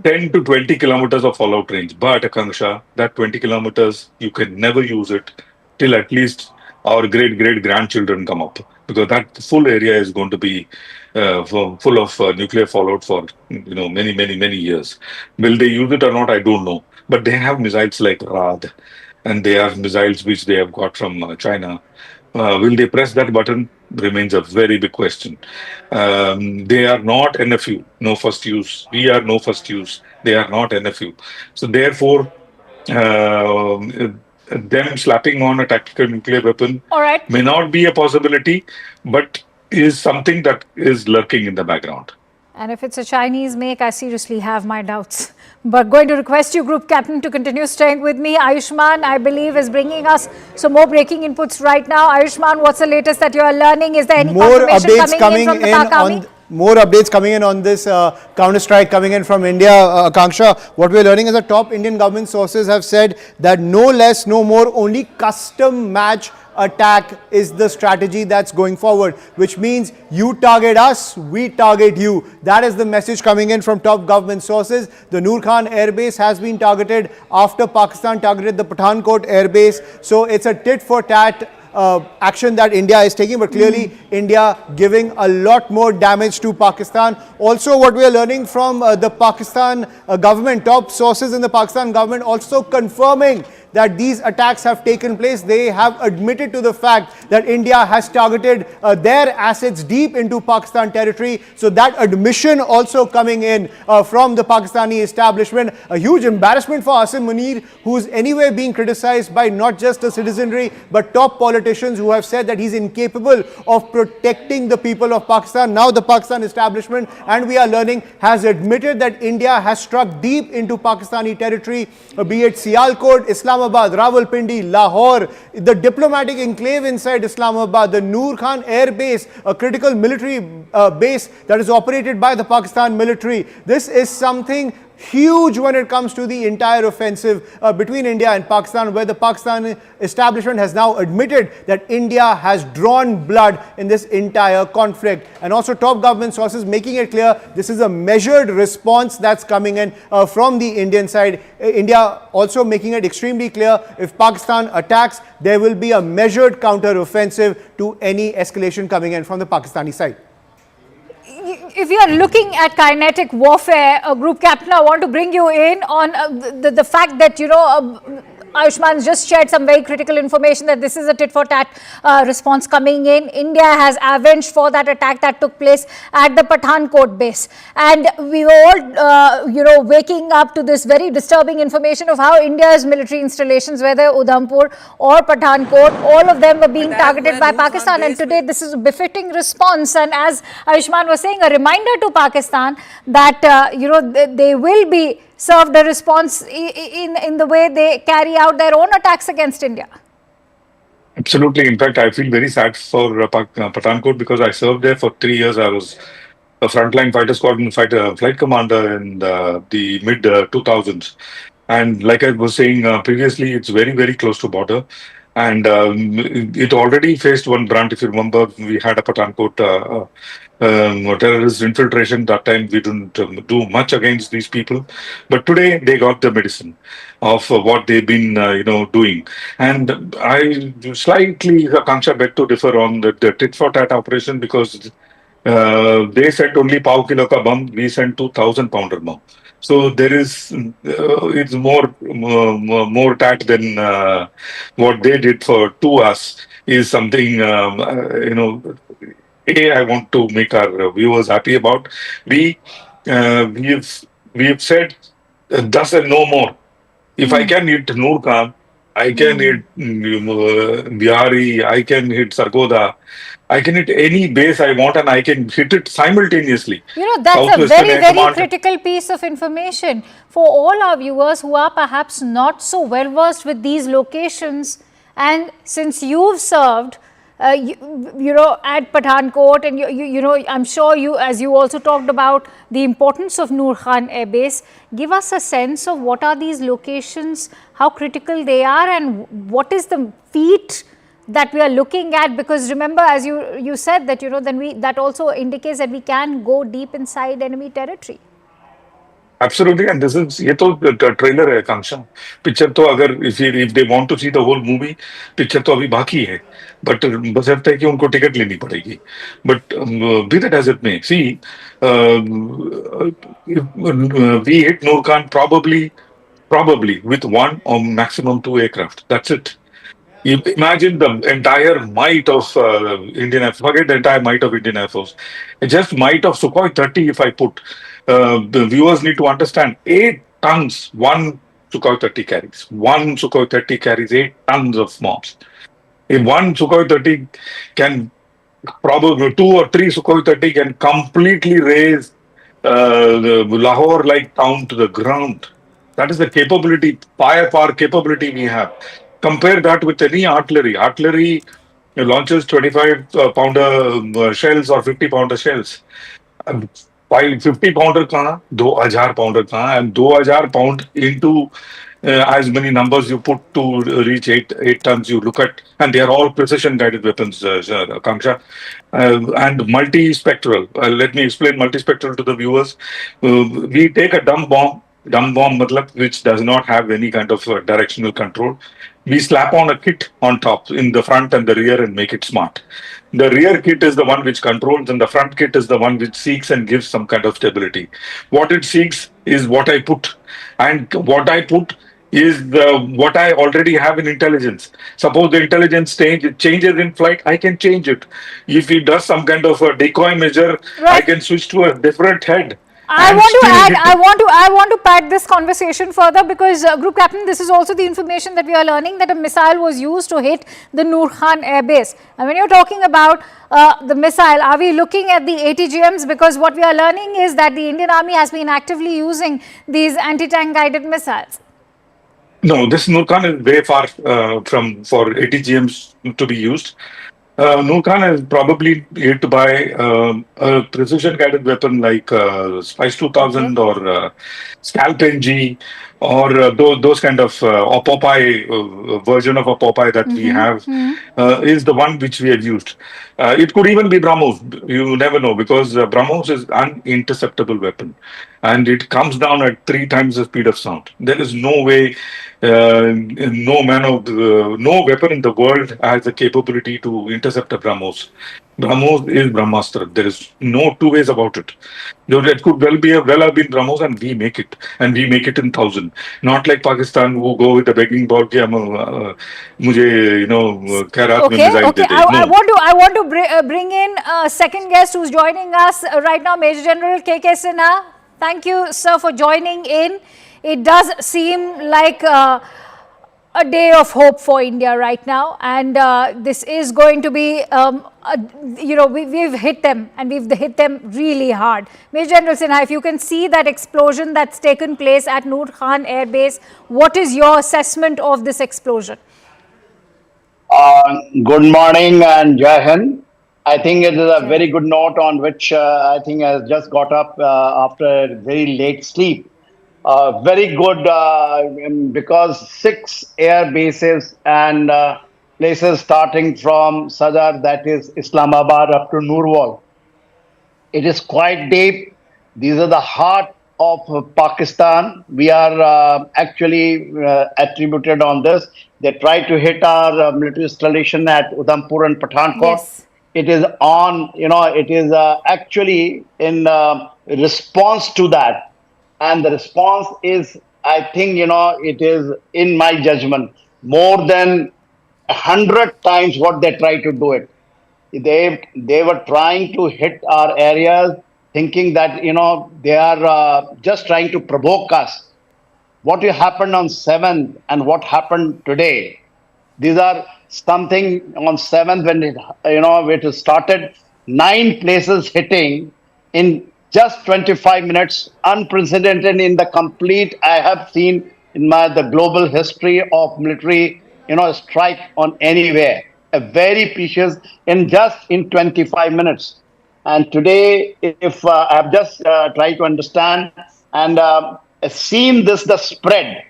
10 to 20 kilometers of fallout range. But, Akanksha, that 20 kilometers, you can never use it till at least our great-great-grandchildren come up. Because that full area is going to be full of nuclear fallout for many years. Will they use it or not? I don't know. But they have missiles like Raad, and they have missiles which they have got from China. Will they press that button? Remains a very big question. They are not NFU, no first use. We are no first use. They are not NFU. So therefore, them slapping on a tactical nuclear weapon may not be a possibility, but is something that is lurking in the background. And if it's a Chinese make, I seriously have my doubts. But going to request you, Group Captain, to continue staying with me. Ayushman, I believe, is bringing us some more breaking inputs right now. Ayushman, what's the latest that you are learning? Is there any confirmation coming in from the Pak Army? More updates coming in on this counter-strike coming in from India, Akanksha. What we're learning is that top Indian government sources have said that no less, no more, only custom match attack is the strategy that's going forward, which means you target us, we target you. That is the message coming in from top government sources. The Noor Khan airbase has been targeted after Pakistan targeted the Pathankot airbase. So it's a tit-for-tat action that India is taking, but clearly India giving a lot more damage to Pakistan. Also, what we are learning from the Pakistan government, top sources in the Pakistan government also confirming that these attacks have taken place. They have admitted to the fact that India has targeted their assets deep into Pakistan territory. So that admission also coming in from the Pakistani establishment. A huge embarrassment for Asim Munir, who is anyway being criticized by not just the citizenry but top politicians who have said that he's incapable of protecting the people of Pakistan. Now the Pakistan establishment, and we are learning, has admitted that India has struck deep into Pakistani territory, be it Sialkot, Islamabad, Rawalpindi, Lahore, the diplomatic enclave inside Islamabad, the Noor Khan Air Base, a critical military base that is operated by the Pakistan military. This is something huge when it comes to the entire offensive between India and Pakistan, where the Pakistan establishment has now admitted that India has drawn blood in this entire conflict. And also top government sources making it clear this is a measured response that's coming in from the Indian side. India also making it extremely clear, if Pakistan attacks, there will be a measured counter-offensive to any escalation coming in from the Pakistani side. If you are looking at kinetic warfare, Group Captain, I want to bring you in on the fact that, Ayushman just shared some very critical information that this is a tit-for-tat response coming in. India has avenged for that attack that took place at the Pathankot base. And we were all, waking up to this very disturbing information of how India's military installations, whether Udhampur or Pathankot, all of them were being targeted by Pakistan. And today this is a befitting response. And as Ayushman was saying, a reminder to Pakistan that, they will be served a response in the way they carry out their own attacks against India. Absolutely. In fact, I feel very sad for Pathankot because I served there for 3 years. I was a frontline fighter squadron flight commander in the mid 2000s. And like I was saying previously, it's very, very close to border. And it already faced one brunt. If you remember, we had a Pathankot terrorist infiltration. That time we didn't do much against these people. But today they got the medicine of what they've been doing. And I slightly, Akanksha, beg to differ on the tit-for-tat operation because they sent only pav kilo ka bomb, we sent 2,000 pounder bomb. So there is, it's more tat than what they did to us is something, I want to make our viewers happy about. We've said thus and no more. If I can hit Noor Khan, I can hit Bihari, I can hit Sargodha, I can hit any base I want and I can hit it simultaneously. That's a very, very critical piece of information for all our viewers who are perhaps not so well versed with these locations. And since you've served, at Pathankot, and I'm sure you, as you also talked about the importance of Noor Khan Air Base, give us a sense of what are these locations, how critical they are, and what is the feat that we are looking at, because remember, as you said that then that also indicates that we can go deep inside enemy territory. Absolutely, and this is ये तो trailer है Kanksha. Picture तो अगर if they want to see the whole movie, picture तो अभी बाकी है. But बशर्ते है कि उनको टिकट लेनी पड़ेगी. But be that as it may, see, we hit Noor Khan probably with one or maximum 2 aircraft. That's it. You imagine the entire might of Indian Air Force. Forget the entire might of Indian Air Force. Just might of Sukhoi 30 if I put. The viewers need to understand 8 tons one Sukhoi 30 carries. One Sukhoi 30 carries 8 tons of mobs. If one Sukhoi 30 can probably 2 or 3 Sukhoi 30 can completely raise the Lahore-like town to the ground. That is the capability, firepower capability we have. Compare that with any artillery. Artillery launches 25-pounder shells or 50-pounder shells. 50-pounder kahan, 2,000-pounder kahan, and 2,000 pound into as many numbers you put to reach 8 tons. You look at, and they are all precision-guided weapons, Akanksha, and multi-spectral. Let me explain multi-spectral to the viewers. We take a dumb bomb, which does not have any kind of directional control. We slap on a kit on top in the front and the rear and make it smart. The rear kit is the one which controls and the front kit is the one which seeks and gives some kind of stability. What it seeks is what I put. And what I put is what I already have in intelligence. Suppose the intelligence changes in flight, I can change it. If it does some kind of a decoy measure, I can switch to a different head. I and want to still add, hit I want to pad this conversation further because Group Captain, this is also the information that we are learning that a missile was used to hit the Noor Khan Air Base. And when you're talking about the missile, are we looking at the ATGMs? Because what we are learning is that the Indian Army has been actively using these anti-tank guided missiles. No, this Noor Khan is way far from for ATGMs to be used. Noor Khan is probably hit by a precision guided weapon like Spice 2000 or Scalp NG or those kind of or Popeye version of a Popeye that we have is the one which we have used. It could even be BrahMos. You never know because BrahMos is an interceptable weapon and it comes down at 3 times the speed of sound. There is no way, no weapon in the world has the capability to intercept a BrahMos. BrahMos is Brahmastra. There is no two ways about it. It could well have been BrahMos, and we make it, in 1,000. Not like Pakistan who go with a begging bowl. Khairat mein missile de de. I want to bring in a second guest who's joining us right now, Major General K.K. Sinha. Thank you, sir, for joining in. It does seem like a day of hope for India right now, and this is going to be, we've hit them, and we've hit them really hard. Major General Sinha, if you can see that explosion that's taken place at Noor Khan Air Base, what is your assessment of this explosion? Good morning and Jai Hind. I think it is a very good note on which I think I just got up after very late sleep. Very good because 6 air bases and places starting from Sadar, that is Islamabad, up to Nurwal. It is quite deep. These are the heart of Pakistan. We are actually attributed on this. They tried to hit our military installation at Udhampur and Pathankot. Yes. It is on, it is actually in response to that. And the response is, I think, it is, in my judgment, more than 100 times what they try to do it. They were trying to hit our areas, thinking that, they are just trying to provoke us. What happened on 7th and what happened today, these are something on 7th when it started, 9 places hitting in just 25 minutes, unprecedented in the complete I have seen in the global history of military, strike on anywhere. A very precious in 25 minutes. And today, if I have just tried to understand and seen the spread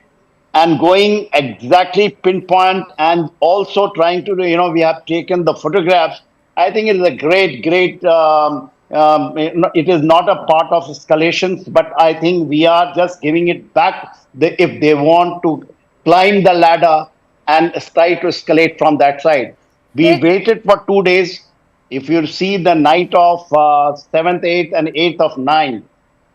and going exactly pinpoint and also trying to, we have taken the photographs. I think it is a great, it is not a part of escalations, but I think we are just giving it back if they want to climb the ladder and try to escalate from that side. We waited for 2 days. If you see the night of 7th, 8th and 8th of 9th,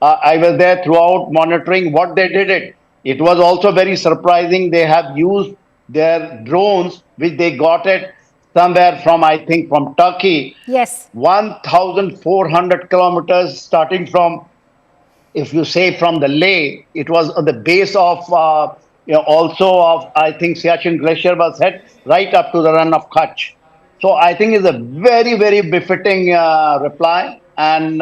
I was there throughout monitoring what they did it. It was also very surprising. They have used their drones, which they got it somewhere from, I think, from Turkey. Yes. 1,400 kilometers starting from, if you say from the Leh, it was the base of, also of, I think, Siachen Glacier was hit right up to the run of Kutch. So I think it's a very, very befitting reply. And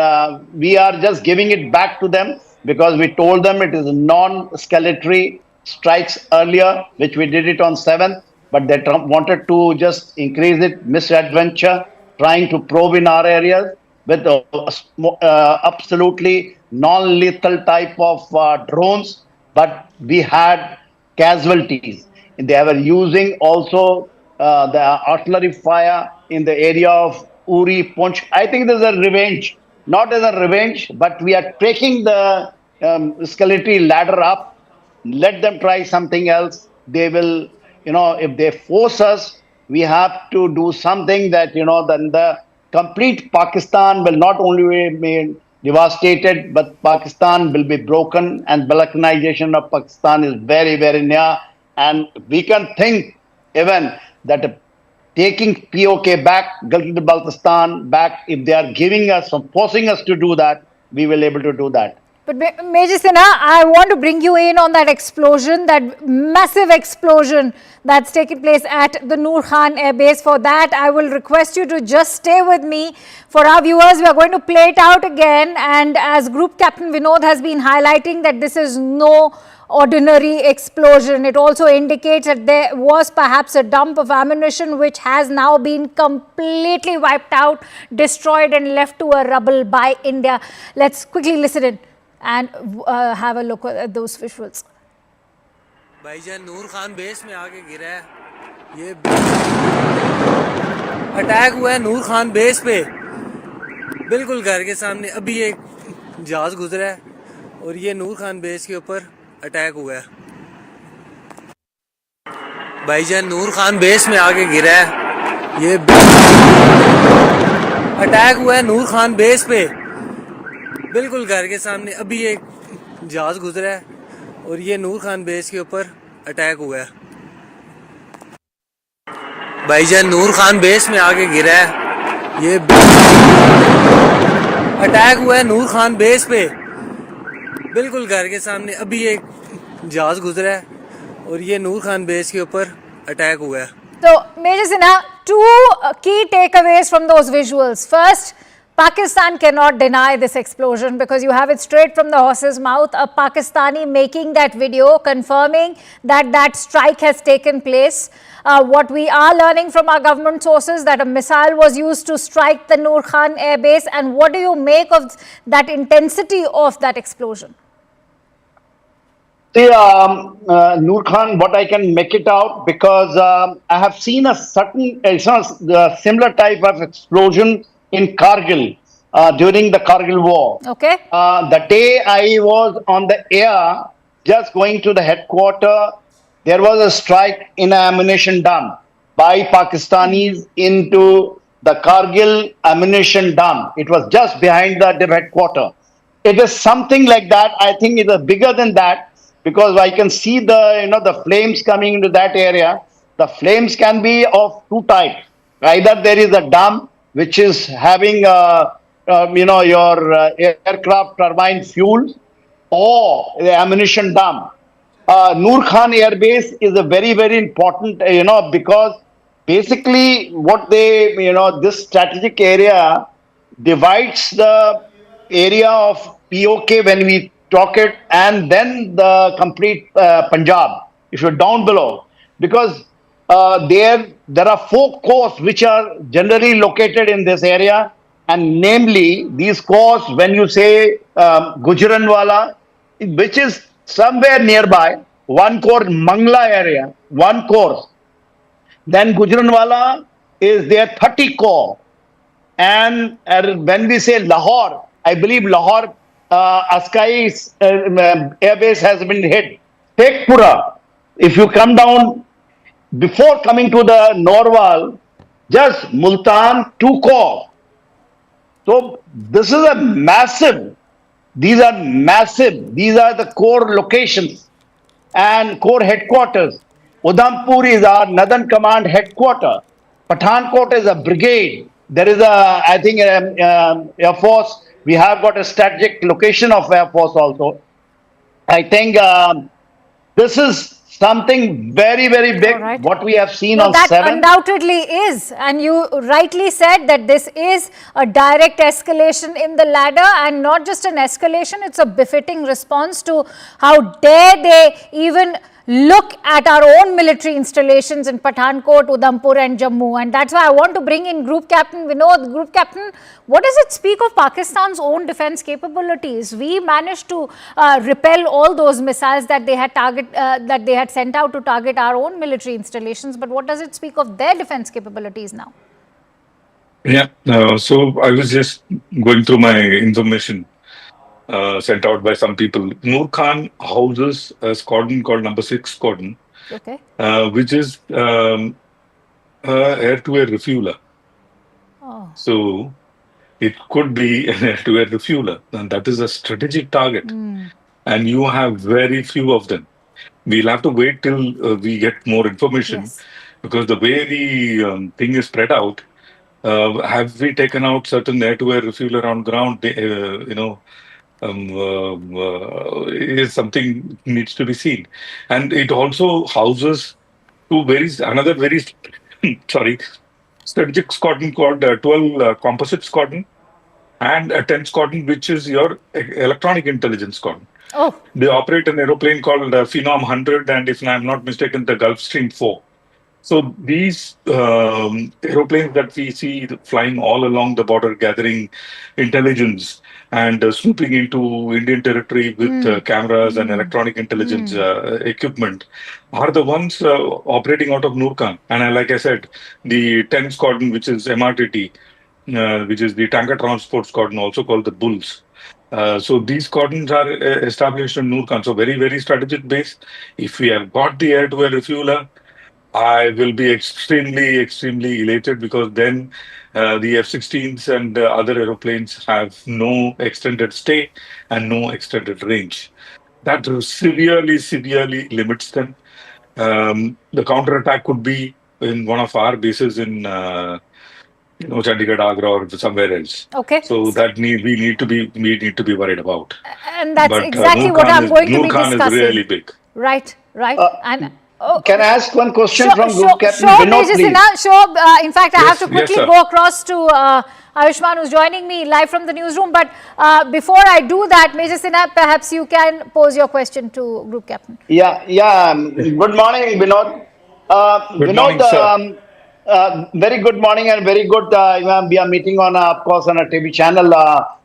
we are just giving it back to them because we told them it is non-escalatory strikes earlier, which we did it on 7th. But they wanted to just increase it, misadventure, trying to probe in our areas with absolutely non-lethal type of drones. But we had casualties. They were using also the artillery fire in the area of Uri, Punch. I think there's a revenge, not as a revenge, but we are taking the escalatory ladder up. Let them try something else. They will, if they force us, we have to do something that, then the complete Pakistan will not only devastated, but Pakistan will be broken, and balkanization of Pakistan is very, very near. And we can think even that taking POK back, Baltistan back, if they are giving us or forcing us to do that, we will able to do that. But Major Sinha, I want to bring you in on that explosion, that massive explosion that's taken place at the Noor Khan Air Base. For that, I will request you to just stay with me. For our viewers, we are going to play it out again. And as Group Captain Vinod has been highlighting that this is no ordinary explosion. It also indicates that there was perhaps a dump of ammunition which has now been completely wiped out, destroyed and left to a rubble by India. Let's quickly listen in and have a look at those visuals. भाईजान नूर Khan base में आके गिरा है ये attack हुआ है नूर Khan base पे बिल्कुल घर के सामने अभी एक जहाज गुजरा है और ये नूर खान बेस के ऊपर अटैक हुआ है भाईजान नूर खान बेस में आके गिरा है ये अटैक हुआ है नूर खान बेस पे बिल्कुल घर के सामने अभी एक जहाज गुजरा है और ये नूर खान बेस के ऊपर अटैक हुआ है भाईजान नूर खान बेस में आके गिरा है ये अटैक हुआ है नूर खान बेस पे बिल्कुल घर के सामने अभी एक जहाज गुजरा है और ये नूर खान बेस के ऊपर अटैक हुआ है So, Major Sinha, two key takeaways from those visuals. First, Pakistan cannot deny this explosion because you have it straight from the horse's mouth. A Pakistani making that video confirming that that strike has taken place. What we are learning from our government sources that a missile was used to strike the Noor Khan Air Base. And what do you make of that intensity of that explosion? See, Noor Khan, what I can make it out because I have seen a certain similar type of explosion in Kargil during the Kargil war. Okay. The day I was on the air, just going to the headquarters, there was a strike in an ammunition dump by Pakistanis into the Kargil ammunition dump. It was just behind the headquarters. It is something like that. I think it is bigger than that because I can see the flames coming into that area. The flames can be of two types. Either there is a dump which is having your aircraft turbine fuel or the ammunition dump. Noor Khan Air Base is a very, very important, because basically what they, this strategic area divides the area of POK when we talk it and then the complete Punjab, if you're down below. Because there are 4 corps which are generally located in this area, and namely these corps, when you say Gujranwala, which is somewhere nearby, 1 corps Mangla area, 1 corps. Then Gujranwala is there 30 corps. And when we say Lahore, I believe Lahore Askai's airbase has been hit. Tekpura, if you come down before coming to the Norwal, just Multan, 2 corps. So this is a massive, these are massive, these are the core locations and core headquarters. Udhampur is our Northern Command headquarters. Pathankot is a brigade. There is a, I think, Air Force. We have got a strategic location of Air Force also. I think this is something very, very big, what we have seen on that 7. Undoubtedly is, and you rightly said that this is a direct escalation in the ladder, and not just an escalation, it's a befitting response to how dare they even look at our own military installations in Pathankot, Udhampur and Jammu. And that's why I want to bring in Group Captain Vinod. Group Captain, what does it speak of Pakistan's own defense capabilities? We managed to repel all those missiles that they had sent out to target our own military installations. But what does it speak of their defense capabilities now? Yeah, so I was just going through my information sent out by some people. Noor Khan houses a squadron called number 6 squadron, okay, which is air-to-air refueler. Oh. So it could be an air-to-air refueler, and that is a strategic target. And you have very few of them. We'll have to wait till we get more information, because the way the thing is spread out, have we taken out certain air-to-air refueler on ground? Is something needs to be seen, and it also houses another very strategic squadron called 12 Composite Squadron, and a 10th Squadron, which is your electronic intelligence squadron. Oh. They operate an aeroplane called Phenom 100, and if I'm not mistaken, the Gulfstream 4. So these aeroplanes that we see flying all along the border, gathering intelligence and swooping into Indian territory with cameras and electronic intelligence equipment, are the ones operating out of Nurkan. And like I said, the 10th Squadron, which is MRTT, which is the Tanker Transport Squadron, also called the Bulls. So these squadrons are established in Nurkan. So very, very strategic base. If we have got the air-to-air refueler, I will be extremely elated, because then the F-16s and other aeroplanes have no extended stay and no extended range. That severely limits them. The counterattack could be in one of our bases in Chandigarh, Agra, or somewhere else. Okay. So that we need to be worried about. And that's But, exactly Nurkan what I'm going to be Nurkan discussing. is really big. Right. Can I ask one question from sure, Group Captain sure, Vinod, Major please? Sinha, sure. In fact, I have to Yes, quickly sir. go across to Ayushman, who's joining me live from the newsroom. But before I do that, Major Sinha, perhaps you can pose your question to Group Captain. Yeah. Good morning, Vinod. Good morning, sir. Very good morning and very good. We are meeting on, of course, on a TV channel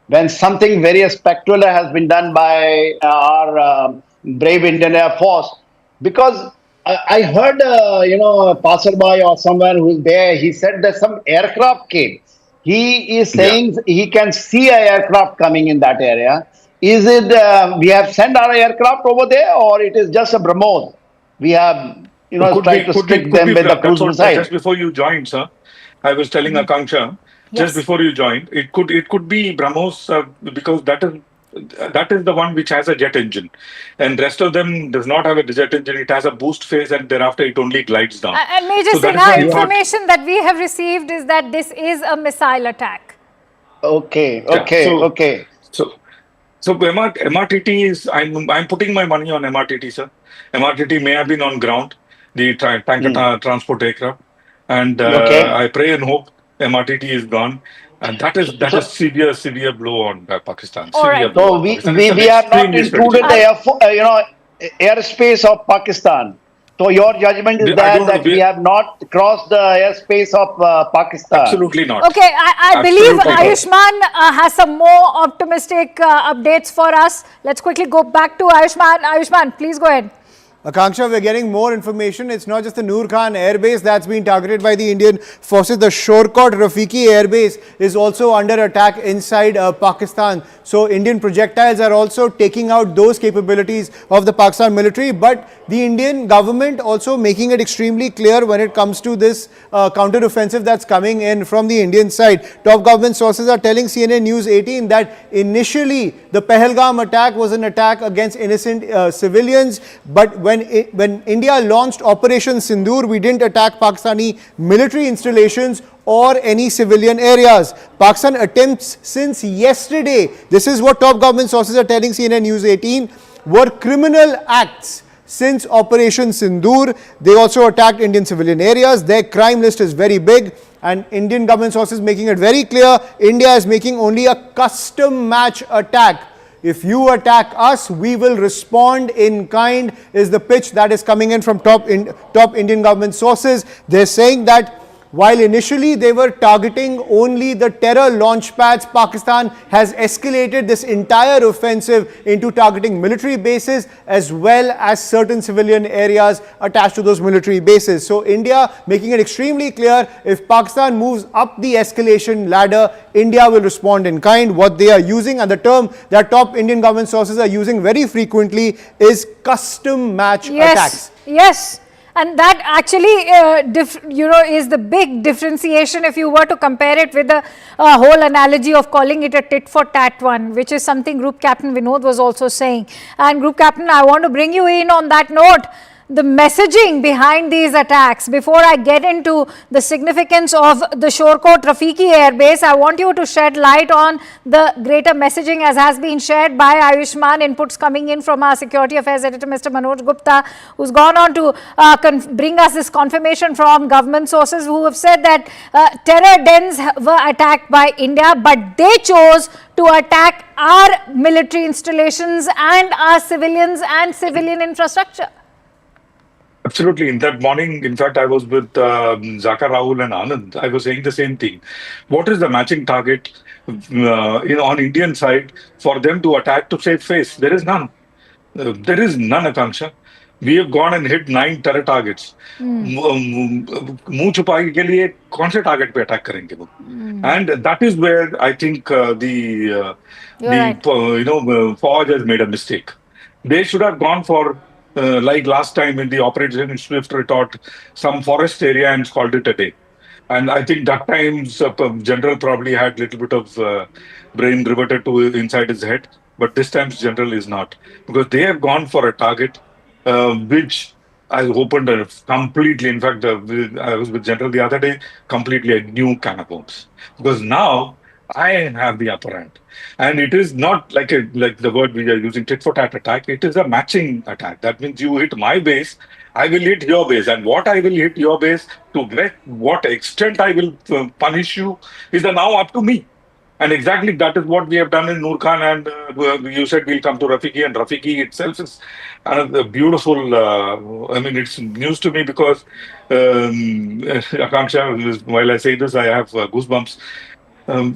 when something very spectacular has been done by our brave Indian Air Force. Because I heard, a passerby or someone who's there, he said that some aircraft came. He is saying he can see an aircraft coming in that area. Is it we have sent our aircraft over there, or it is just a BrahMos? We have, tried to stick them with the cruise missile. Just before you joined, sir, I was telling Akanksha, just before you joined, it could be BrahMos, because that is the one which has a jet engine, and rest of them does not have a jet engine. It has a boost phase, and thereafter it only glides down. And Major So that is Sinha, why I thought- information that we have received is that this is a missile attack. Okay. So MRTT is, I'm putting my money on MRTT, sir. MRTT may have been on ground, the tanker transport aircraft, and I pray and hope MRTT is gone. And that is severe blow on Pakistan. All right. So we have not included the airspace of Pakistan. So your judgment is that we have not crossed the airspace of Pakistan. Absolutely not. Okay, I believe Absolutely not. Ayushman has some more optimistic updates for us. Let's quickly go back to Ayushman. Ayushman, please go ahead. Akanksha, we're getting more information. It's not just the Noor Khan airbase that's been targeted by the Indian forces. The Shorkot Rafiki airbase is also under attack inside Pakistan. So Indian projectiles are also taking out those capabilities of the Pakistan military. But the Indian government also making it extremely clear when it comes to this counter-offensive that's coming in from the Indian side. Top government sources are telling CNN News 18 that initially the Pahalgam attack was an attack against innocent civilians. But when India launched Operation Sindoor, we didn't attack Pakistani military installations or any civilian areas. Pakistan attempts since yesterday, this is what top government sources are telling CNN News 18, were criminal acts since Operation Sindoor. They also attacked Indian civilian areas. Their crime list is very big, and Indian government sources making it very clear, India is making only a custom match attack. If you attack us, we will respond in kind, is the pitch that is coming in from top Indian government sources. They're saying that while initially they were targeting only the terror launch pads, Pakistan has escalated this entire offensive into targeting military bases as well as certain civilian areas attached to those military bases. So India making it extremely clear, if Pakistan moves up the escalation ladder, India will respond in kind. What they are using, and the term that top Indian government sources are using very frequently, is custom match attacks. Yes. And that actually, is the big differentiation if you were to compare it with the whole analogy of calling it a tit for tat one, which is something Group Captain Vinod was also saying. And Group Captain, I want to bring you in on that note. The messaging behind these attacks, before I get into the significance of the Shorecourt Rafiki airbase, I want you to shed light on the greater messaging as has been shared by Ayushman, inputs coming in from our Security Affairs Editor, Mr. Manoj Gupta, who's gone on to bring us this confirmation from government sources who have said that terror dens were attacked by India, but they chose to attack our military installations and our civilians and civilian infrastructure. Absolutely. In that morning, in fact, I was with Zaka, Rahul and Anand. I was saying the same thing. What is the matching target on Indian side for them to attack to save face? There is none. There is none, Akanksha. We have gone and hit 9 terror targets. मुंह छुपाने के लिए कौन से target पे attack करेंगे वो? And that is where I think Fauj has made a mistake. They should have gone for like last time in the Operation Swift Retort, some forest area and called it a day. And I think that time General probably had a little bit of brain reverted to inside his head. But this time General is not. Because they have gone for a target which I opened completely. In fact, I was with General the other day, completely a new can of worms. Because now I have the upper hand. And it is not like the word we are using, tit for tat attack. It is a matching attack. That means you hit my base, I will hit your base. And what I will hit your base, to what extent I will punish you, is now up to me. And exactly that is what we have done in Noor Khan. And you said we'll come to Rafiki. And Rafiki itself is another beautiful, it's news to me because, Akanksha, while I say this, I have goosebumps. In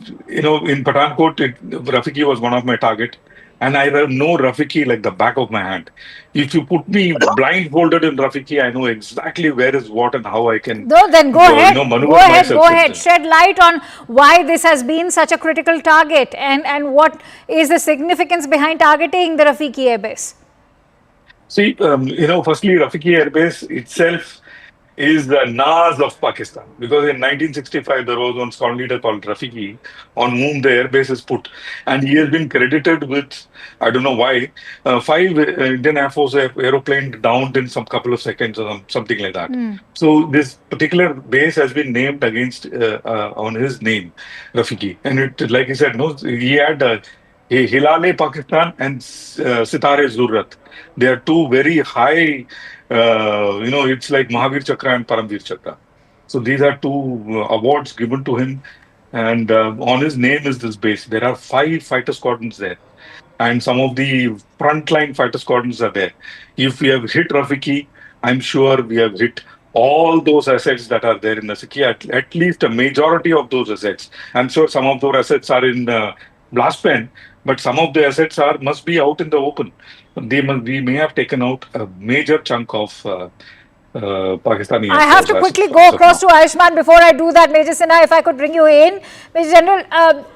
Pathankot, Rafiki was one of my target, and I know Rafiki like the back of my hand. If you put me blindfolded in Rafiki, I know exactly where is what and how I can. Then go ahead. Maneuver Go ahead. myself Go ahead. Shed light on why this has been such a critical target, and what is the significance behind targeting the Rafiki airbase. See, firstly, Rafiki airbase itself is the Nas of Pakistan. Because in 1965, there was one squad leader called Rafiki on whom the airbase is put. And he has been credited with, I don't know why, 5 Indian Air Force aeroplanes downed in some couple of seconds or something like that. So this particular base has been named against, on his name, Rafiki. And it, like he said, he had Hilale Pakistan and Sitare Zurrat. They are 2 very high, it's like Mahavir Chakra and Paramvir Chakra. So these are 2 awards given to him. And on his name is this base. There are 5 fighter squadrons there. And some of the frontline fighter squadrons are there. If we have hit Rafiki, I'm sure we have hit all those assets that are there in the city, at least a majority of those assets. I'm sure some of those assets are in blast pen, but some of the assets must be out in the open. We may have taken out a major chunk of Pakistani. I have to quickly go across to Ayushman. Before I do that, Major Sinha, if I could bring you in. Major General,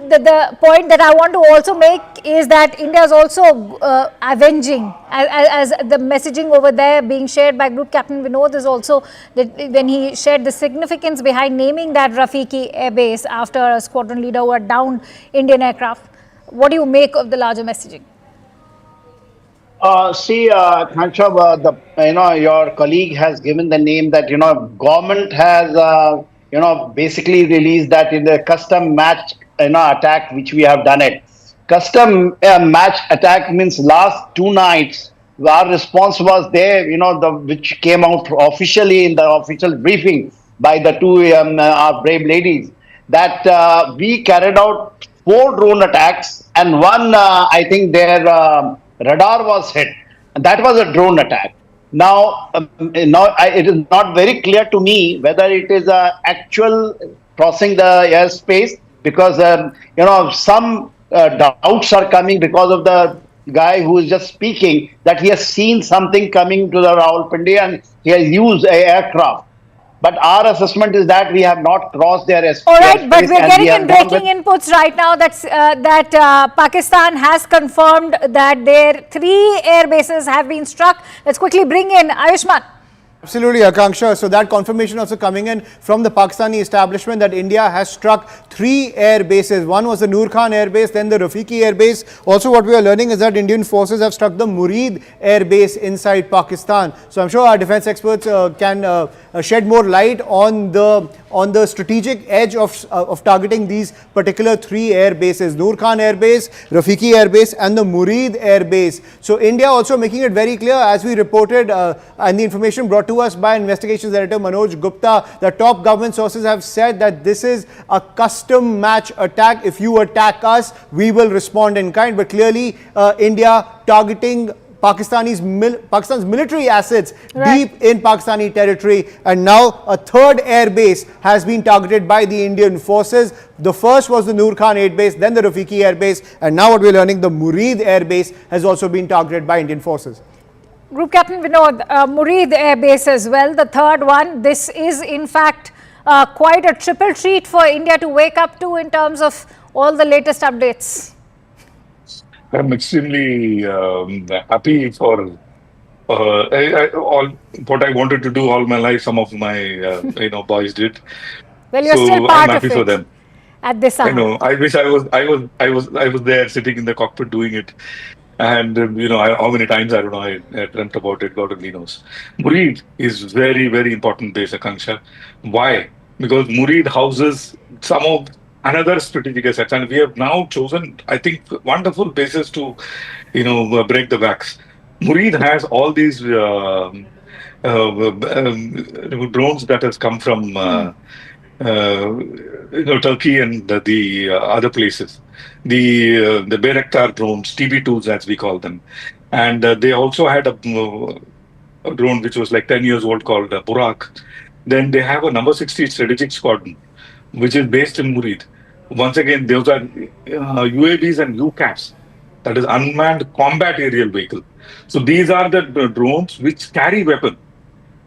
the point that I want to also make is that India is also avenging, as the messaging over there being shared by Group Captain Vinod is also that when he shared the significance behind naming that Rafiki airbase after a squadron leader who had downed Indian aircraft. What do you make of the larger messaging? Khansha, your colleague has given the name that, government has, basically released that in the custom match, attack, which we have done it. Custom match attack means last 2 nights, our response was there, which came out officially in the official briefing by the 2 our brave ladies, that we carried out 4 drone attacks and 1, I think their radar was hit. And that was a drone attack. Now, it is not very clear to me whether it is actual crossing the airspace, because some doubts are coming because of the guy who is just speaking, that he has seen something coming to the Rawalpindi and he has used an aircraft. But our assessment is that we have not crossed their airspace. All right, but we're getting in breaking inputs right now that Pakistan has confirmed that their 3 air bases have been struck. Let's quickly bring in Ayushman. Absolutely, Akanksha. So that confirmation also coming in from the Pakistani establishment that India has struck 3 air bases. One was the Noor Khan Air Base, then the Rafiki Air Base. Also, what we are learning is that Indian forces have struck the Murid Air Base inside Pakistan. So I'm sure our defense experts can shed more light on the strategic edge of targeting these particular 3 air bases: Noor Khan Air Base, Rafiki Air Base, and the Murid Air Base. So India also making it very clear, as we reported, and the information brought to us by Investigations Director Manoj Gupta, the top government sources have said that this is a custom match attack. If you attack us, we will respond in kind. But clearly, India targeting Pakistan's military assets deep in Pakistani territory, and now a 3rd air base has been targeted by the Indian forces. The first was the Noor Khan Air Base, then the Rafiki Air Base, and now what we're learning, the Murid Air Base has also been targeted by Indian forces. Group Captain Vinod, Murid Air Base as well, the 3rd one. This is in fact quite a triple treat for India to wake up to in terms of all the latest updates. I'm extremely happy for all what I wanted to do all my life. Some of my boys did. Well, you're so still part I'm happy of it for them. At this hour. I know. I wish I was there sitting in the cockpit doing it. And how many times I don't know I dreamt about it. God only knows. Murid is very, very important base, Akanksha. Why? Because Murid houses some of another strategic assets, and we have now chosen, I think, wonderful bases to break the backs. Murid has all these drones that has come from Turkey and the other places. The Bayraktar drones, TB2s as we call them, and they also had a drone which was like 10 years old called Burak. Then they have a number 60 strategic squadron, which is based in Murid. Once again, those are UAVs and UCAVs, that is unmanned combat aerial vehicle. So these are the drones which carry weapons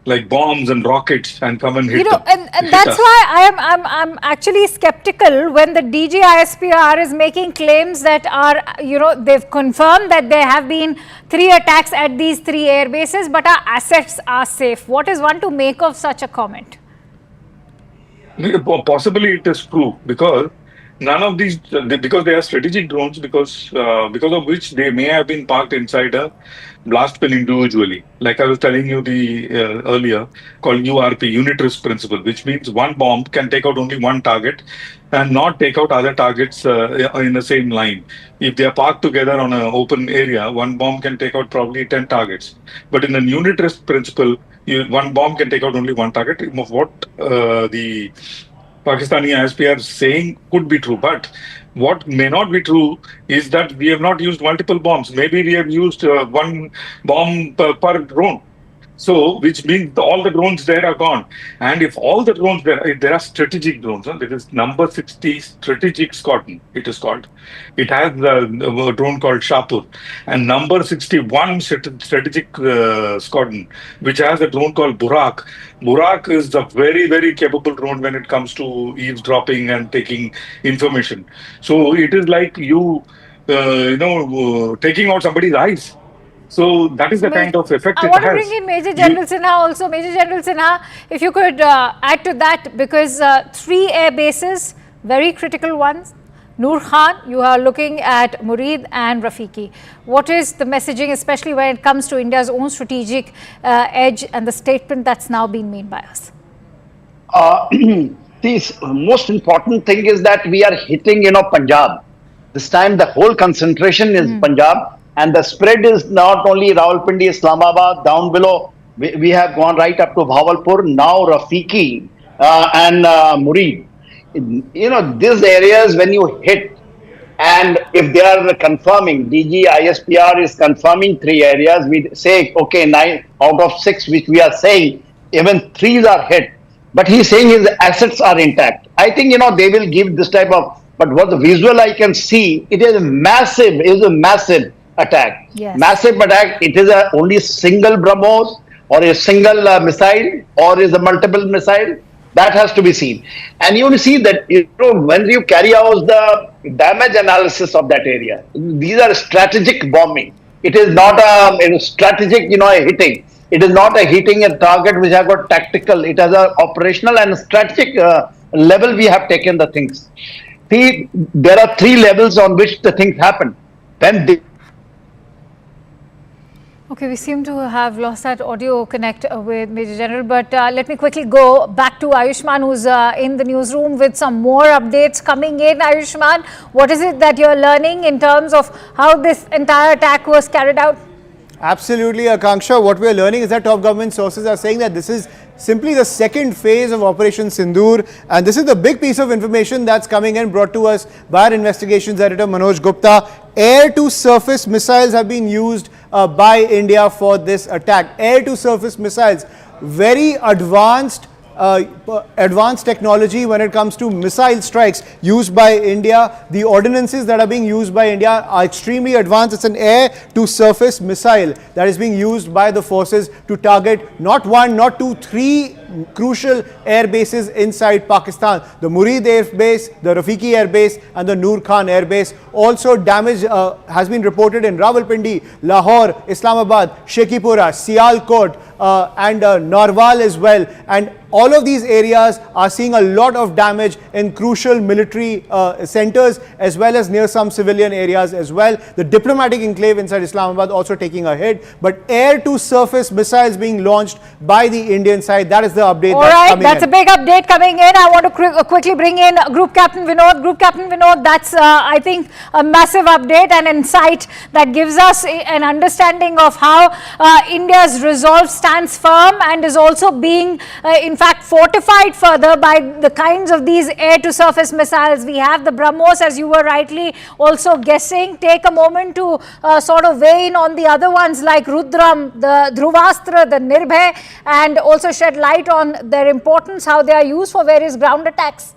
like bombs and rockets and come and hit them. And that's why I'm actually skeptical when the DGISPR is making claims that are, they've confirmed that there have been 3 attacks at these 3 air bases, but our assets are safe. What is one to make of such a comment? Possibly it is true, because none of these, because they are strategic drones, because of which they may have been parked inside a blast pin individually. Like I was telling you earlier, called URP, unit risk principle, which means one bomb can take out only one target and not take out other targets in the same line. If they are parked together on an open area, one bomb can take out probably 10 targets. But in the unit risk principle, one bomb can take out only one target. Of what the Pakistani ISPR is saying could be true, but what may not be true is that we have not used multiple bombs. Maybe we have used one bomb per drone. So, which means all the drones there are gone. And if all the drones there are strategic drones, there is number 60 strategic squadron, it is called. It has a drone called Shapur, and number 61 strategic squadron, which has a drone called Burak. Burak is a very, very capable drone when it comes to eavesdropping and taking information. So it is like taking out somebody's eyes. So that is the kind of effect it has. I want to bring in Major General Sinha also. Major General Sinha, if you could add to that, because 3 air bases, very critical ones. Noor Khan, you are looking at Murid and Rafiki. What is the messaging, especially when it comes to India's own strategic edge and the statement that's now being made by us? The most important thing is that we are hitting, Punjab. This time the whole concentration is Punjab. And the spread is not only Rawalpindi, Islamabad, down below. We have gone right up to Bhavalpur, now Rafiki and Murid. These areas when you hit, and if they are confirming, DGISPR is confirming 3 areas, we say, okay, 9 out of 6, which we are saying, even 3s are hit. But he's saying his assets are intact. I think, they will give this type of, but what the visual I can see, it is a massive attack. Yes. Massive attack. It is only single BrahMos or a single missile or is a multiple missile. That has to be seen. And you will see that when you carry out the damage analysis of that area, these are strategic bombing. It is not a strategic hitting. It is not a hitting a target which have got tactical. It has a operational and strategic level we have taken the things. See, there are three levels on which the things happen. When they Okay, we seem to have lost that audio connect with Major General, but let me quickly go back to Ayushman, who's in the newsroom with some more updates coming in. Ayushman, what is it that you're learning in terms of how this entire attack was carried out? Absolutely, Akanksha. What we are learning is that top government sources are saying that this is simply the second phase of Operation Sindoor, and this is the big piece of information that's coming in, brought to us by our investigations editor Manoj Gupta. Air-to-surface missiles have been used by India for this attack. Air-to-surface missiles, very advanced technology when it comes to missile strikes used by India. The ordinances that are being used by India are extremely advanced. It's an air-to-surface missile that is being used by the forces to target not one, not two, three crucial air bases inside Pakistan. The Murid Air Base, the Rafiki Air Base and the Noor Khan Air Base. Also damage has been reported in Rawalpindi, Lahore, Islamabad, Shekhipura, Sialkot and Narwal as well. And all of these areas are seeing a lot of damage in crucial military centers as well as near some civilian areas as well. The diplomatic enclave inside Islamabad also taking a hit. But air-to-surface missiles being launched by the Indian side, that is the update that's coming in. That's a big update coming in. I want to quickly bring in Group Captain Vinod. Group Captain Vinod, that's I think a massive update and insight that gives us an understanding of how India's resolve stands firm and is also being in fact fortified further by the kinds of these air-to-surface missiles. We have the BrahMos, as you were rightly also guessing. Take a moment to sort of weigh in on the other ones like Rudram, the Dhruvastra, the Nirbhay, and also shed light on their importance, how they are used for various ground attacks.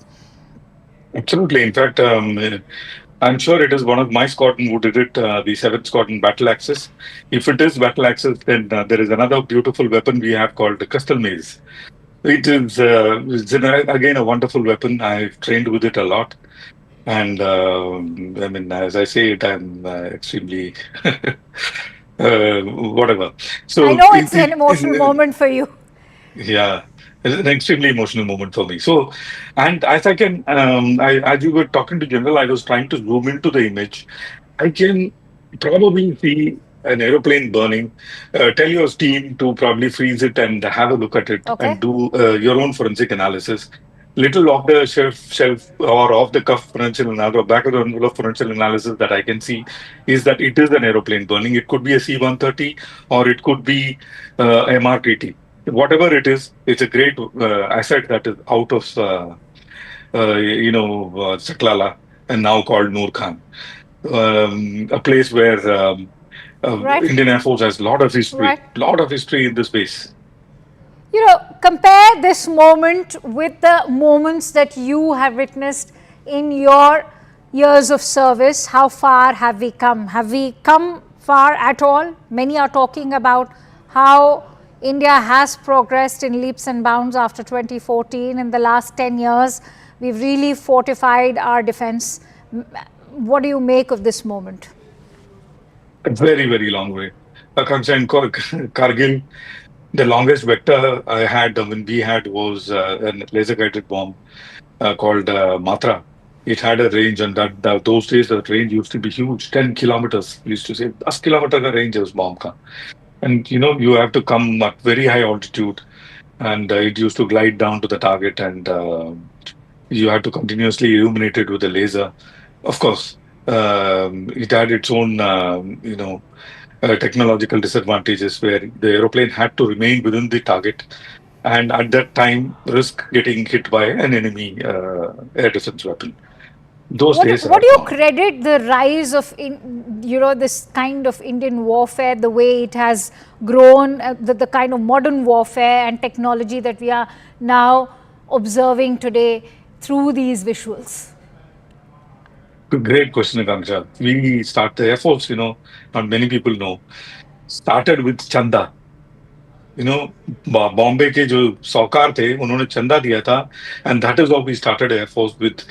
Absolutely. In fact, I'm sure it is one of my squadron who did it, the 7th Squadron Battle Axis. If it is Battle Axis, then there is another beautiful weapon we have called the Custom Maze. It is, again, a wonderful weapon. I've trained with it a lot. And I mean, as I say it, I'm extremely whatever. So I know it's an emotional moment for you. Yeah, it's an extremely emotional moment for me. So, and as I can, as you were talking to General, I was trying to zoom into the image. I can probably see an aeroplane burning. Tell your team to probably freeze it and have a look at it and do your own forensic analysis. Little off the shelf or off the cuff forensic analysis, back of the envelope forensic analysis that I can see is that it is an aeroplane burning. It could be a C-130 or it could be MRTT. Whatever it is, it's a great asset that is out of, Saklala and now called Noor Khan, a place where Indian Air Force has a lot of history, in this base. You know, compare this moment with the moments that you have witnessed in your years of service. How far have we come? Have we come far at all? Many are talking about how India has progressed in leaps and bounds after 2014. In the last 10 years, we've really fortified our defense. What do you make of this moment? A very, very long way. Akanksha, in Kargil, the longest vector I had when we had was a laser-guided bomb called Matra. It had a range, and those days the range used to be huge, 10 kilometers. We used to say 10 kilometer ka range was bomb ka. And you have to come at very high altitude, and it used to glide down to the target, and you had to continuously illuminate it with a laser. Of course, it had its own, technological disadvantages where the aeroplane had to remain within the target, and at that time risk getting hit by an enemy air defense weapon. What do you credit the rise of this kind of Indian warfare, the way it has grown, the kind of modern warfare and technology that we are now observing today through these visuals? Great question, Akanksha. We start the Air Force, not many people know, started with Chanda. Bombay के जो सौकार थे उन्होंने चंदा दिया था, and that is how we started Air Force with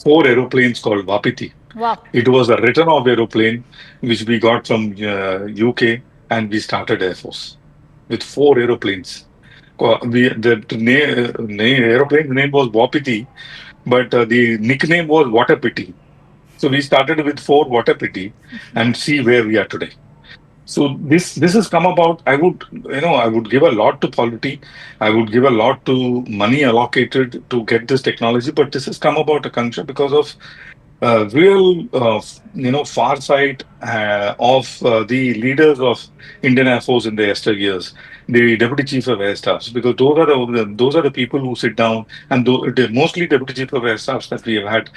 4 aeroplanes called Wapiti. Wow. It was a written-off aeroplane which we got from UK, and we started Air Force. with 4 aeroplanes. The aeroplane's name was Wapiti, but the nickname was Water Pity. So we started with 4 Water Pity and see where we are today. So this has come about. I would give a lot to polity. I would give a lot to money allocated to get this technology, but this has come about, Akanksha, because of real, farsight of the leaders of Indian Air Force in the yesteryears, the Deputy Chief of Air Staffs, because those are the people who sit down, and mostly Deputy Chief of Air Staffs that we have had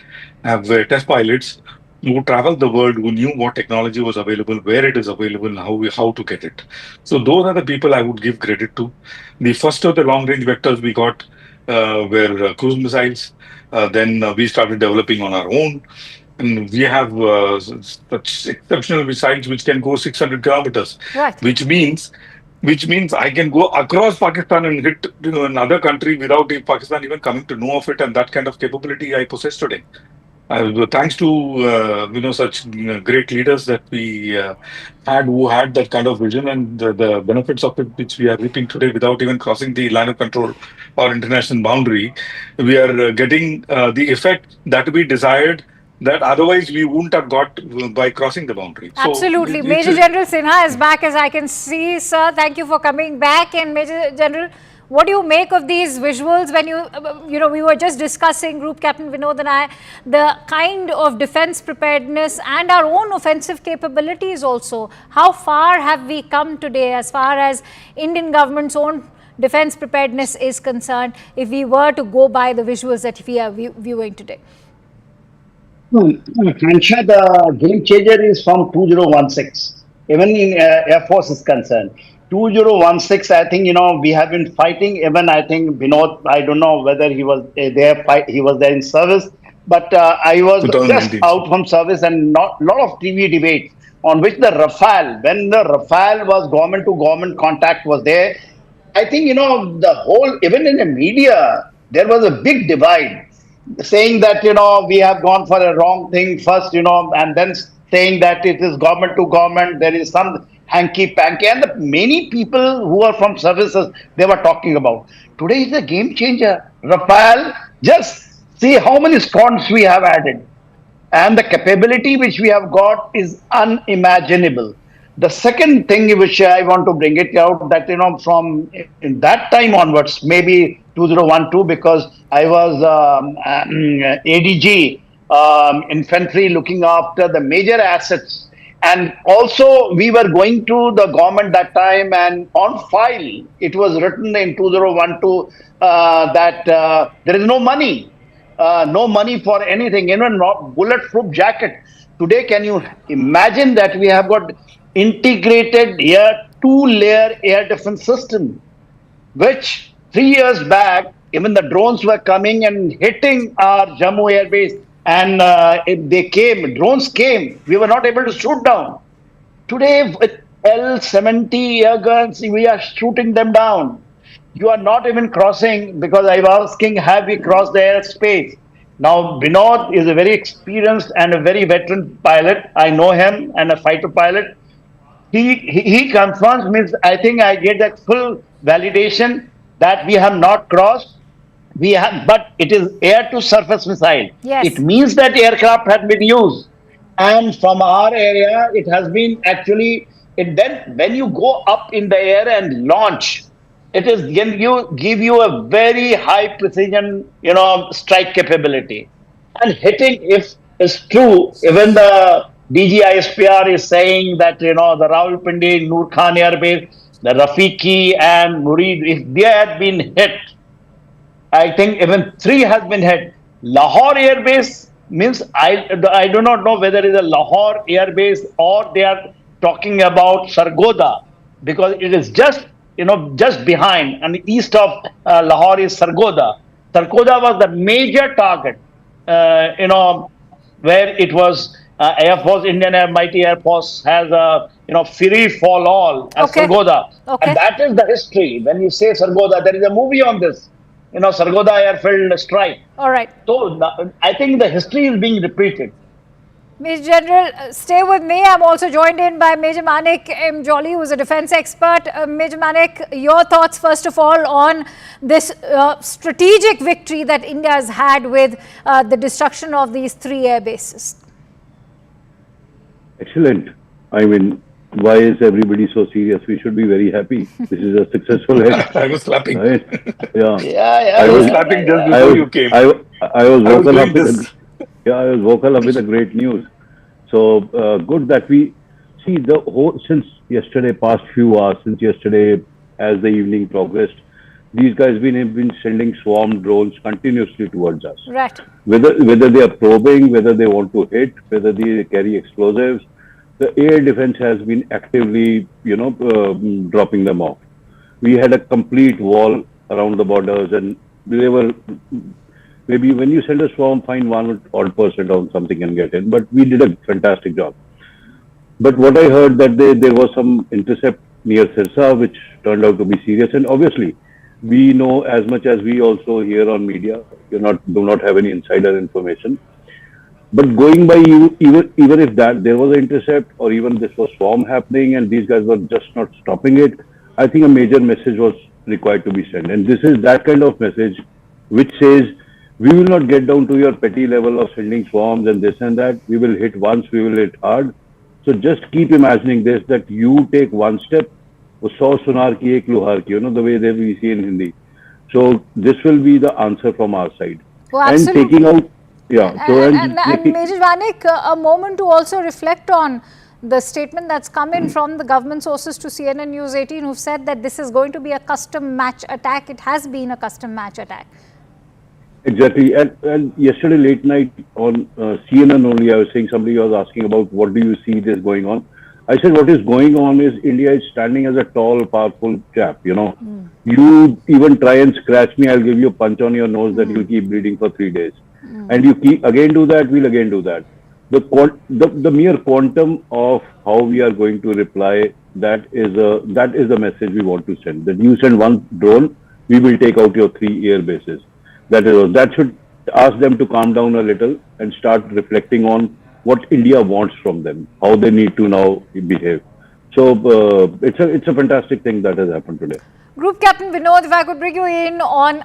have test pilots who traveled the world, who knew what technology was available, where it is available, and how to get it. So those are the people I would give credit to. The first of the long-range vectors we got were cruise missiles. Then we started developing on our own. And we have such exceptional missiles which can go 600 kilometers, Right. which means I can go across Pakistan and hit another country without Pakistan even coming to know of it. And that kind of capability I possess today. Thanks to such great leaders that we who had that kind of vision, and the benefits of it which we are reaping today without even crossing the line of control or international boundary, we are getting the effect that we desired, that otherwise we wouldn't have got by crossing the boundary. Absolutely. Major General Sinha is back, as I can see, sir. Thank you for coming back. And Major General, what do you make of these visuals when we were just discussing, Group Captain Vinod and I, the kind of defense preparedness and our own offensive capabilities also. How far have we come today as far as Indian government's own defense preparedness is concerned, if we were to go by the visuals that we are viewing today? Kansha, the game changer is from 2016. Even in Air Force is concerned. 2016, I think, we have been fighting. Even I think Vinod, I don't know whether he was there. He was there in service, but I was just out from service, and lot of TV debates on which the Rafale, when the Rafale was government to government contact was there. I think, the whole, even in the media, there was a big divide, saying that, we have gone for a wrong thing first, and then saying that it is government to government, there is some hanky-panky, and the many people who are from services, they were talking about. Today is a game changer. Rafale, just see how many squads we have added. And the capability which we have got is unimaginable. The second thing which I want to bring it out, that, from in that time onwards, maybe 2012, because I was ADG, infantry, looking after the major assets. And also, we were going to the government that time, and on file, it was written in 2012 that there is no money for anything, even not bulletproof jacket. Today, can you imagine that we have got integrated two-layer air defense system, which 3 years back, even the drones were coming and hitting our Jammu airbase. And drones came, we were not able to shoot down. Today, with L-70 air guns, we are shooting them down. You are not even crossing, because I was asking, have we crossed the airspace? Now, Vinod is a very experienced and a very veteran pilot. I know him, and a fighter pilot. He confirms, means I think I get that full validation that we have not crossed. But it is air-to-surface missile. Yes. It means that aircraft had been used, and from our area, it has been actually. Then, when you go up in the air and launch, it is give you a very high precision, strike capability, and hitting. If it's true, even the DGISPR is saying that the Rawalpindi, Noor Khan Air Base, the Rafiki and Murid, if they had been hit. I think even 3 has been hit. Lahore Air Base means I do not know whether it is a Lahore Air Base or they are talking about Sargodha, because it is just behind, and east of Lahore is Sargodha. Sargodha was the major target, where it was Air Force, Indian Air, Mighty Air Force has a free fall all as Sargodha, and that is the history. When you say Sargodha, there is a movie on this. Sargodha Airfield Strike. All right. So I think the history is being repeated. Major General, stay with me. I'm also joined in by Major Manik M. Jolly, who is a defense expert. Major Manik, your thoughts first of all on this strategic victory that India has had with the destruction of these 3 air bases. Excellent. I mean, why is everybody so serious? We should be very happy. This is a successful hit. I was clapping. Right? Yeah. I was clapping just before you came. I was vocal up doing with I was vocal up with the great news. So good that we see the whole since yesterday, past few hours, since yesterday, as the evening progressed, these guys have been sending swarm drones continuously towards us. Right. Whether they are probing, whether they want to hit, whether they carry explosives, the air defense has been actively, dropping them off. We had a complete wall around the borders, and they were maybe when you send a swarm, find 1% on something and get in. But we did a fantastic job. But what I heard that there was some intercept near Sirsa, which turned out to be serious. And obviously, we know as much as we also hear on media. Do not have any insider information. But going by you, even if that there was an intercept or even this was swarm happening and these guys were just not stopping it, I think a major message was required to be sent. And this is that kind of message which says, we will not get down to your petty level of sending swarms and this and that. We will hit once, we will hit hard. So just keep imagining this, that you take one step, the way that we see in Hindi. So this will be the answer from our side. Oh, and absolutely. taking out, And Major Manik, a moment to also reflect on the statement that's come in from the government sources to CNN News 18, who've said that this is going to be a custom match attack. It has been a custom match attack. Exactly. And yesterday late night on CNN only, I was saying, somebody was asking about what do you see this going on. I said what is going on is India is standing as a tall, powerful chap, You even try and scratch me, I'll give you a punch on your nose that you'll keep bleeding for 3 days. And you keep again do that, we'll again do that. The mere quantum of how we are going to reply, that is the message we want to send. That you send one drone, we will take out your 3 air bases. That should ask them to calm down a little and start reflecting on what India wants from them, how they need to now behave. So it's a fantastic thing that has happened today. Group Captain Vinod, if I could bring you in on,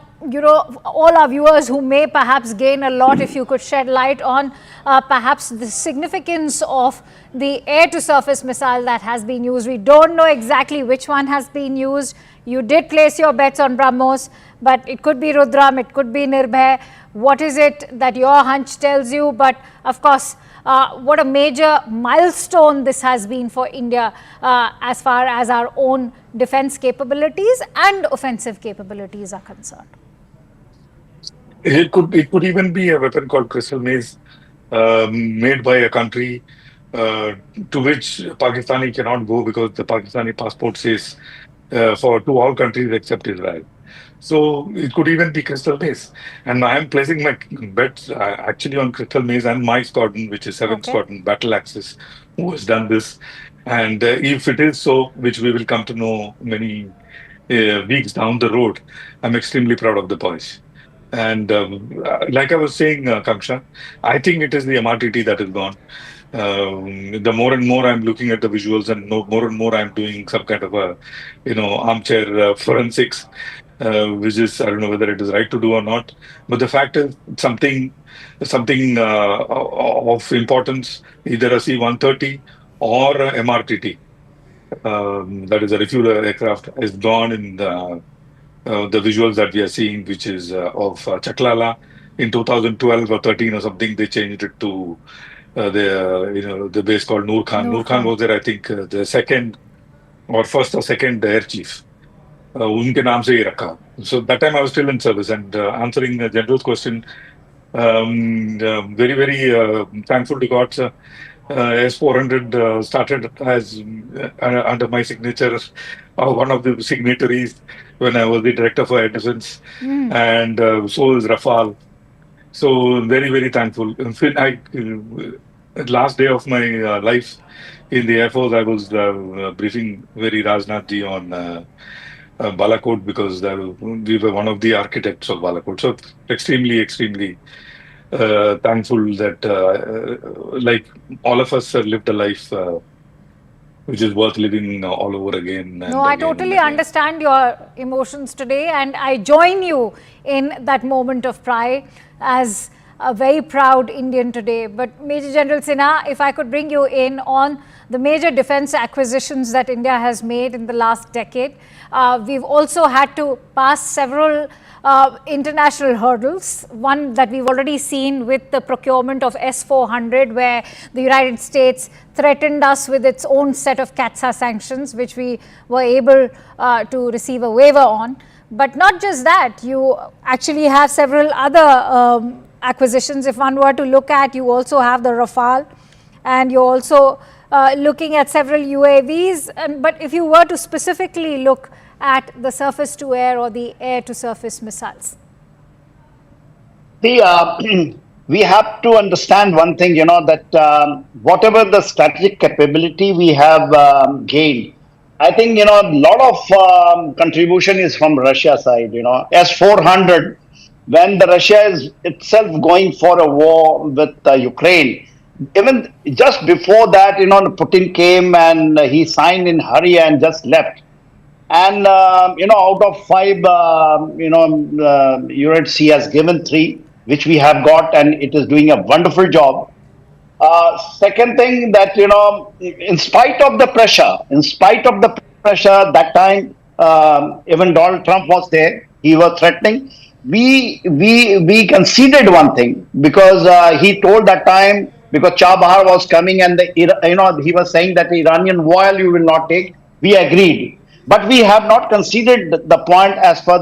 all our viewers who may perhaps gain a lot, if you could shed light on perhaps the significance of the air-to-surface missile that has been used. We don't know exactly which one has been used. You did place your bets on BrahMos, but it could be Rudram, it could be Nirbhay. What is it that your hunch tells you? But of course, what a major milestone this has been for India as far as our own defense capabilities and offensive capabilities are concerned. It could even be a weapon called crystal maze, made by a country to which Pakistani cannot go because the Pakistani passport says to all countries except Israel. So it could even be crystal maze. And I am placing my bets actually on crystal maze and my squadron, which is 7th Squadron Battle Axis, who has done this. And if it is so, which we will come to know many weeks down the road, I'm extremely proud of the boys. And like I was saying, Kamsha, I think it is the MRTT that is gone. The more and more I'm looking at the visuals and more and more I'm doing some kind of a, armchair forensics, which is, I don't know whether it is right to do or not. But the fact is something of importance, either a C-130 or a MRTT, that is a refueler aircraft, is gone in the visuals that we are seeing, which is of Chaklala. In 2012 or 13 or something, they changed it to the base called Noor Khan. Noor Khan was there, I think, the second or first or second air chief. Unke naam se hi rakha. So that time I was still in service, and answering the general's question, very, very thankful to God. S-400 started as under my signature, one of the signatories when I was the director for air defense, and so is Rafale. So very, very thankful. In fact, last day of my life in the Air Force, I was briefing very Rajnath ji on Balakot, because we were one of the architects of Balakot. So extremely, extremely thankful that, like all of us have lived a life which is worth living all over again. No, I totally understand your emotions today, and I join you in that moment of pride as a very proud Indian today. But Major General Sinha, if I could bring you in on the major defense acquisitions that India has made in the last decade. We've also had to pass several international hurdles, one that we've already seen with the procurement of S-400, where the United States threatened us with its own set of CATSA sanctions, which we were able to receive a waiver on. But not just that, you actually have several other acquisitions. If one were to look at, you also have the Rafale, and you're also looking at several UAVs. But if you were to specifically look at the surface-to-air or the air-to-surface missiles? We have to understand one thing, that whatever the strategic capability we have gained, I think, a lot of contribution is from Russia side, S-400, when the Russia is itself going for a war with Ukraine, even just before that, Putin came and he signed in hurry and just left. And, out of 5 units, he has given 3, which we have got, and it is doing a wonderful job. Second thing that, in spite of the pressure, that time, even Donald Trump was there, he was threatening. We conceded one thing, because he told that time, because Chabahar was coming and he was saying that the Iranian oil you will not take. We agreed. But we have not conceded the point as far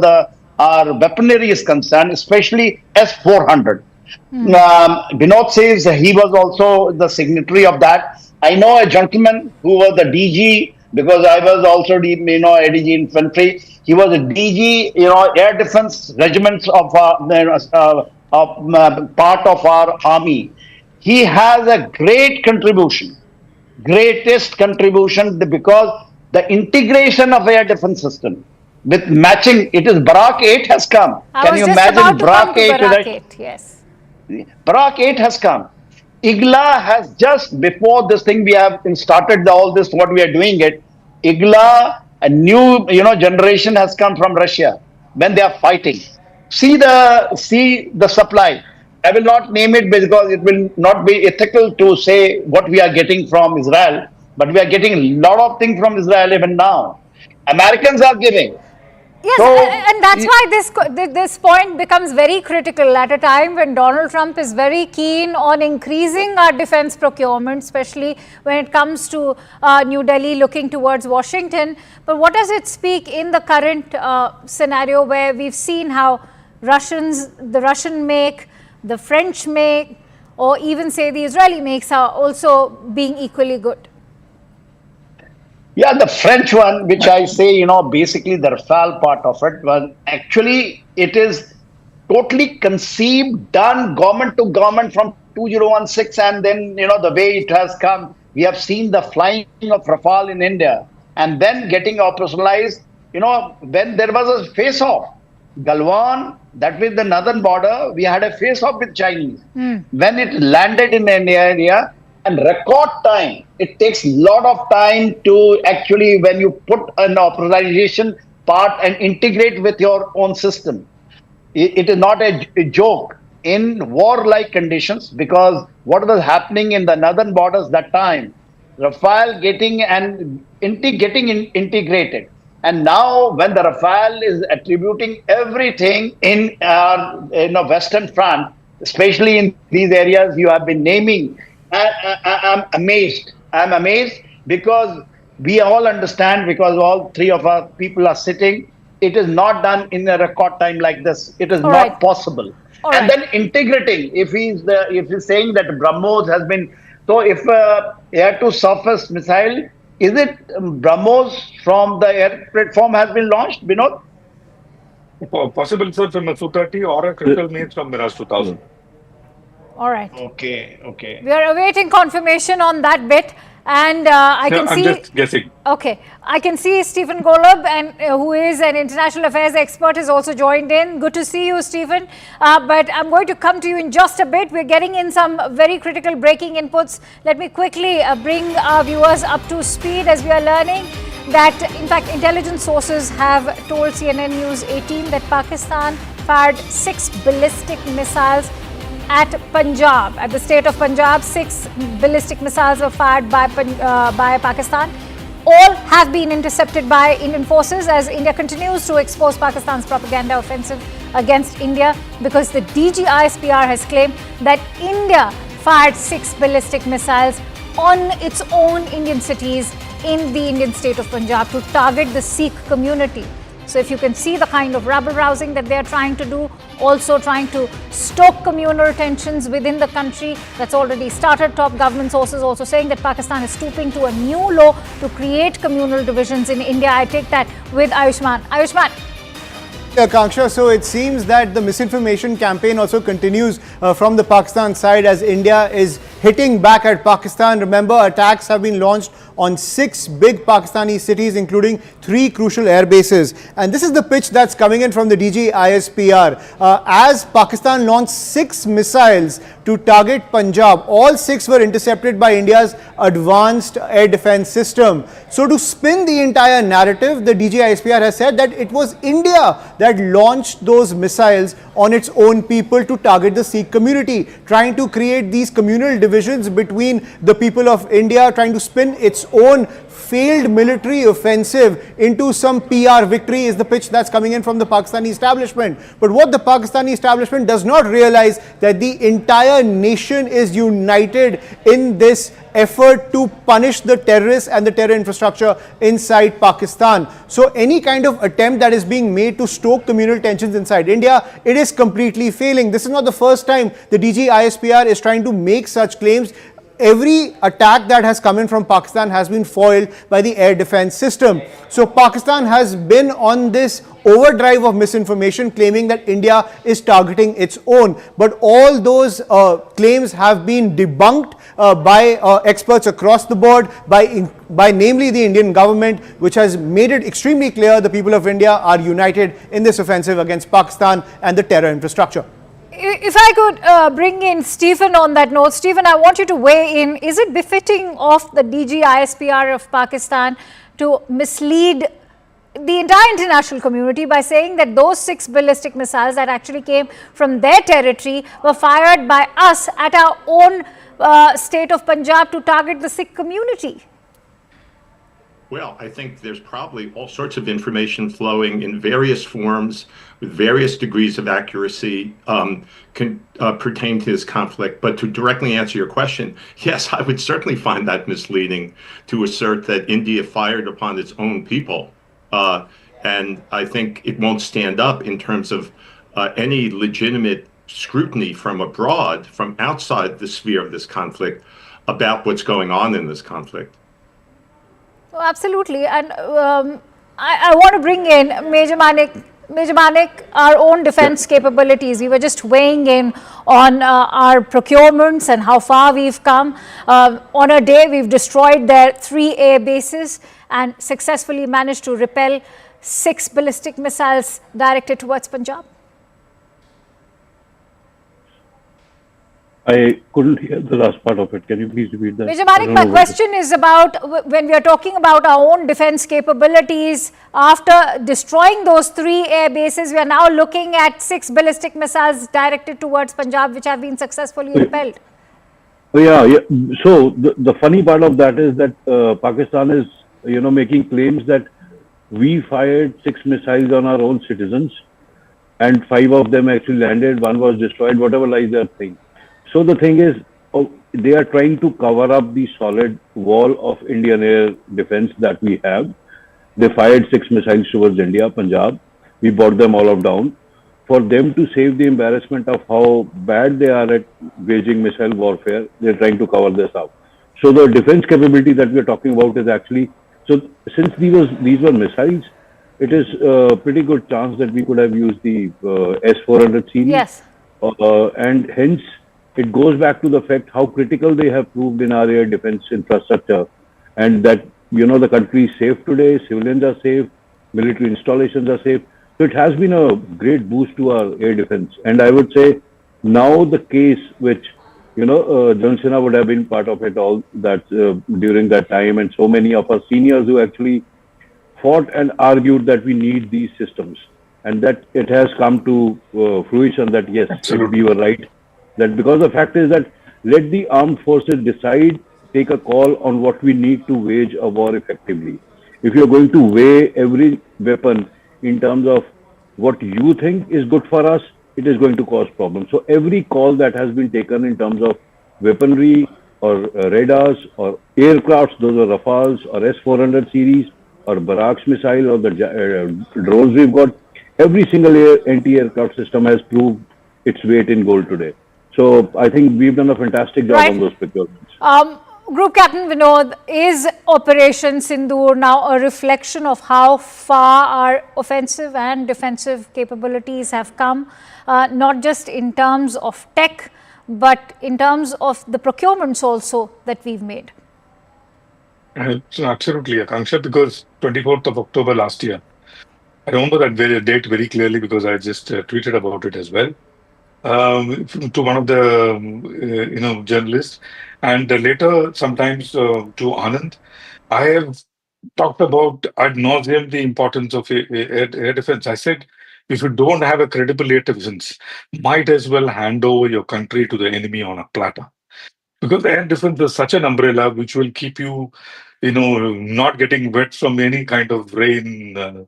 our weaponry is concerned, especially S-400. Binod says he was also the signatory of that. I know a gentleman who was the DG, because I was also ADG infantry. He was a DG, air defense regiments of part of our army. He has a great contribution, greatest contribution, because the integration of air defense system with matching, it is Barak 8 has come. Can you imagine Barak 8? Barak 8, yes. Barak 8 has come. IGLA has just before this thing we have started all this, what we are doing it. IGLA, a new generation has come from Russia when they are fighting. See the supply. I will not name it because it will not be ethical to say what we are getting from Israel, but we are getting a lot of things from Israel even now. Americans are giving. Yes, so, and that's why this point becomes very critical at a time when Donald Trump is very keen on increasing our defense procurement, especially when it comes to New Delhi looking towards Washington. But what does it speak in the current scenario where we've seen how the Russian make, the French make, or even say the Israeli makes are also being equally good? Yeah, the French one, which I say, basically the Rafale part of it, was actually, it is totally conceived, done government to government from 2016, and then, the way it has come, we have seen the flying of Rafale in India, and then getting operationalized, when there was a face-off. Galwan, that was the northern border, we had a face-off with Chinese. When it landed in the area, and record time, it takes a lot of time to actually, when you put an operationalization part and integrate with your own system. It is not a joke in war-like conditions, because what was happening in the northern borders that time, Rafale getting integrated. And now when the Rafale is attributing everything in our Western Front, especially in these areas you have been naming, I'm amazed. I'm amazed because we all understand, because all 3 of our people are sitting, it is not done in a record time like this. It is not possible. And then integrating, if he's saying that BrahMos has been, so if air-to-surface missile, is it BrahMos from the air platform has been launched, Binod? Possible, sir, from a Su-30 or a Crystal Maze from Mirage 2000. All right. Okay. We are awaiting confirmation on that bit. And I can I'm see. just guessing. Okay, I can see Stephen Golub, and who is an international affairs expert, has also joined in. Good to see you, Stephen. But I'm going to come to you in just a bit. We're getting in some very critical breaking inputs. Let me quickly bring our viewers up to speed as we are learning that, in fact, intelligence sources have told CNN News 18 that Pakistan fired 6 ballistic missiles at Punjab, at the state of Punjab. 6 ballistic missiles were fired by Pakistan. All have been intercepted by Indian forces as India continues to expose Pakistan's propaganda offensive against India, because the DGISPR has claimed that India fired 6 ballistic missiles on its own Indian cities in the Indian state of Punjab to target the Sikh community. So if you can see the kind of rabble-rousing that they are trying to do, also trying to stoke communal tensions within the country, that's already started. Top government sources also saying that Pakistan is stooping to a new law to create communal divisions in India. I take that with Ayushman. Ayushman. Akanksha, so it seems that the misinformation campaign also continues from the Pakistan side as India is hitting back at Pakistan. Remember, attacks have been launched on 6 big Pakistani cities, including 3 crucial air bases. And this is the pitch that's coming in from the DGISPR. As Pakistan launched 6 missiles to target Punjab, all 6 were intercepted by India's advanced air defense system. So to spin the entire narrative, the DGISPR has said that it was India that launched those missiles on its own people to target the Sikh community, trying to create these communal divisions between the people of India, trying to spin its own failed military offensive into some PR victory is the pitch that's coming in from the Pakistani establishment. But what the Pakistani establishment does not realize that the entire nation is united in this effort to punish the terrorists and the terror infrastructure inside Pakistan. So any kind of attempt that is being made to stoke communal tensions inside India, it is completely failing. This is not the first time the DGISPR is trying to make such claims. Every attack that has come in from Pakistan has been foiled by the air defense system. So Pakistan has been on this overdrive of misinformation, claiming that India is targeting its own. But all those claims have been debunked by experts across the board, by namely the Indian government, which has made it extremely clear the people of India are united in this offensive against Pakistan and the terror infrastructure. If I could bring in Stephen on that note. Stephen, I want you to weigh in. Is it befitting of the DGISPR of Pakistan to mislead the entire international community by saying that those 6 ballistic missiles that actually came from their territory were fired by us at our own state of Punjab to target the Sikh community? Well, I think there's probably all sorts of information flowing in various forms with various degrees of accuracy pertain to this conflict. But to directly answer your question, yes, I would certainly find that misleading to assert that India fired upon its own people. And I think it won't stand up in terms of any legitimate scrutiny from abroad, from outside the sphere of this conflict, about what's going on in this conflict. Oh, absolutely. And I want to bring in Major Manik. Major Manik, our own defense capabilities. We were just weighing in on our procurements and how far we've come. On a day, we've destroyed their 3 air bases and successfully managed to repel 6 ballistic missiles directed towards Punjab. I couldn't hear the last part of it. Can you please repeat that? Major Manik, my question is about when we are talking about our own defense capabilities. After destroying those 3 air bases, we are now looking at 6 ballistic missiles directed towards Punjab, which have been successfully repelled. Yeah. So the funny part of that is that Pakistan is, making claims that we fired 6 missiles on our own citizens, and 5 of them actually landed. 1 was destroyed. Whatever lies there thing. So the thing is, they are trying to cover up the solid wall of Indian air defense that we have. They fired 6 missiles towards India, Punjab. We brought them all down. For them to save the embarrassment of how bad they are at waging missile warfare, they're trying to cover this up. So the defense capability that we're talking about is actually, so since these were missiles, it is a pretty good chance that we could have used the S-400 series. Yes. And hence, it goes back to the fact how critical they have proved in our air defense infrastructure, and that, the country is safe today, civilians are safe, military installations are safe. So it has been a great boost to our air defense. And I would say now the case which, John Sinha would have been part of it all that during that time, and so many of our seniors who actually fought and argued that we need these systems, and that it has come to fruition that yes, we were right. That because the fact is that let the armed forces decide, take a call on what we need to wage a war effectively. If you're going to weigh every weapon in terms of what you think is good for us, it is going to cause problems. So every call that has been taken in terms of weaponry or radars or aircrafts, those are Rafales or S-400 series or Barracks missile or the drones we've got, every single anti-aircraft system has proved its weight in gold today. So I think we've done a fantastic job on those procurements. Group Captain Vinod, is Operation Sindoor now a reflection of how far our offensive and defensive capabilities have come, not just in terms of tech, but in terms of the procurements also that we've made? Absolutely, Akanksha, because 24th of October last year, I remember that date very clearly because I just tweeted about it as well. To one of the journalists, and later sometimes to Anand, I have talked about ad nauseum the importance of air defense. I said, if you don't have a credible air defense, might as well hand over your country to the enemy on a platter, because air defense is such an umbrella which will keep you, not getting wet from any kind of rain,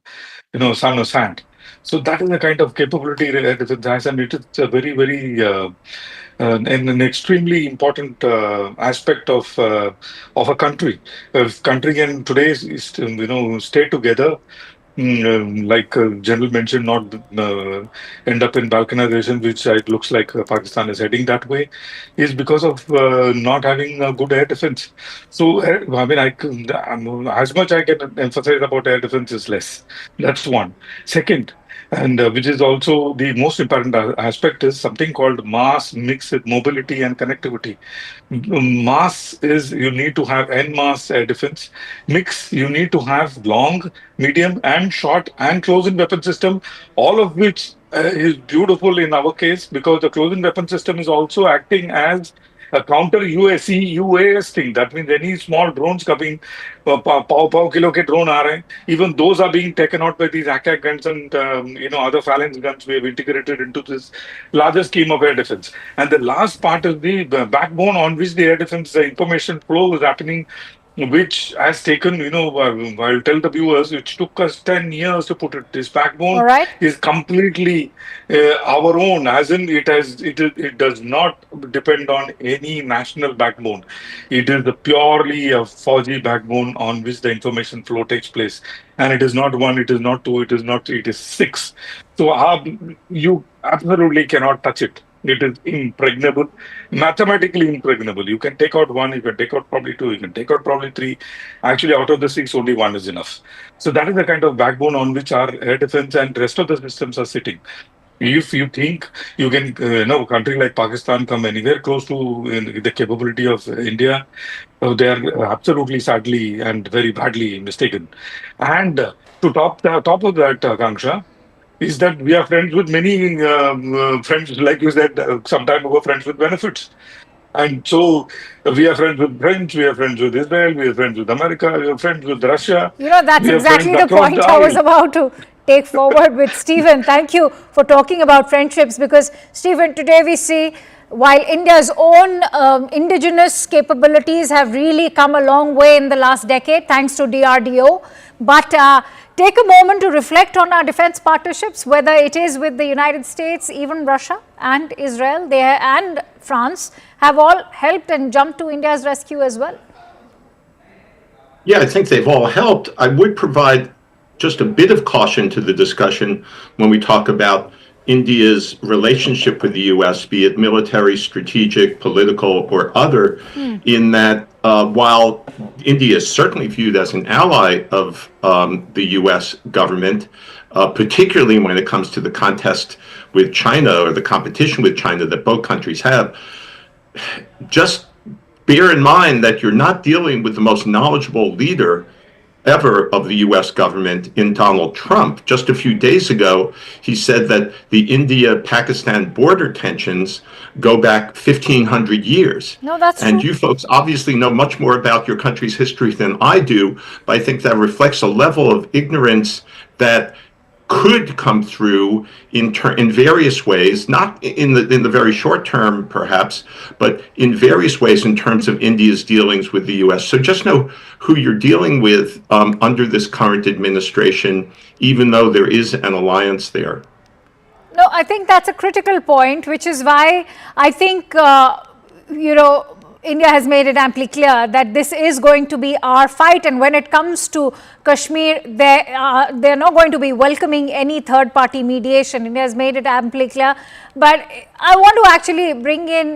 sun or sand. So that is the kind of capability air defense has, and it is a very, very an extremely important aspect of a country. If country can today stay together, like General mentioned, not end up in balkanization, which it looks like Pakistan is heading that way, is because of not having a good air defense. So, I mean, as much I can emphasize about air defense is less. That's one. Second, and which is also the most important aspect, is something called mass mix with mobility and connectivity. Mass is you need to have en masse air defense. Mix, you need to have long, medium and short and close-in weapon system, all of which is beautiful in our case because the close-in weapon system is also acting as a counter UAS thing. That means any small drones coming, kilo ke drone aa rahe, even those are being taken out by these ACAC guns and other phalanx guns we have integrated into this larger scheme of air defense. And the last part is the backbone on which the air defense information flow is happening, which has taken, I'll tell the viewers, which took us 10 years to put it. This backbone is completely our own, as in it does not depend on any national backbone. It is the purely a Fauji backbone on which the information flow takes place. And it is not one, it is not two, it is six. So you absolutely cannot touch it. It is impregnable, mathematically impregnable. You can take out one, you can take out probably two, you can take out probably three. Actually, out of the six, only one is enough. So that is the kind of backbone on which our air defense and rest of the systems are sitting. If you think you can, a country like Pakistan come anywhere close to the capability of India, they are absolutely sadly and very badly mistaken. And to top of that, Akanksha, is that we are friends with many friends, like you said some time ago, friends with benefits. And so we are friends with French, we are friends with Israel, we are friends with America, we are friends with Russia. That's exactly the point I was about to take forward with Stephen. Thank you for talking about friendships, because Stephen, today we see while India's own indigenous capabilities have really come a long way in the last decade, thanks to DRDO, but take a moment to reflect on our defense partnerships, whether it is with the United States, even Russia and Israel, and France have all helped and jumped to India's rescue as well. Yeah, I think they've all helped. I would provide just a bit of caution to the discussion when we talk about India's relationship with the U.S., be it military, strategic, political, or other, in that while India is certainly viewed as an ally of the U.S. government, particularly when it comes to the contest with China or the competition with China that both countries have, just bear in mind that you're not dealing with the most knowledgeable leader ever of the US government in Donald Trump. Just a few days ago, he said that the India-Pakistan border tensions go back 1,500 years. No, that's and true. you folks obviously know much more about your country's history than I do, but I think that reflects a level of ignorance that could come through in various ways, not in the very short term, perhaps, but in various ways in terms of India's dealings with the U.S. So just know who you're dealing with under this current administration, even though there is an alliance there. No, I think that's a critical point, which is why I think, India has made it amply clear that this is going to be our fight. And when it comes to Kashmir, they're not going to be welcoming any third-party mediation. India has made it amply clear. But I want to actually bring in,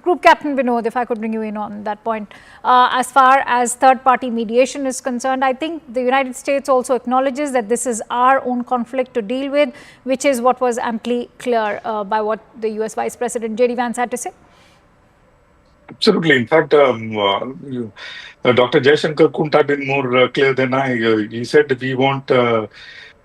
Group Captain Vinod, if I could bring you in on that point. As far as third-party mediation is concerned, I think the United States also acknowledges that this is our own conflict to deal with, which is what was amply clear by what the US Vice President J.D. Vance had to say. Absolutely. In fact, Dr. Jaishankar couldn't have been more clear than I. He said we want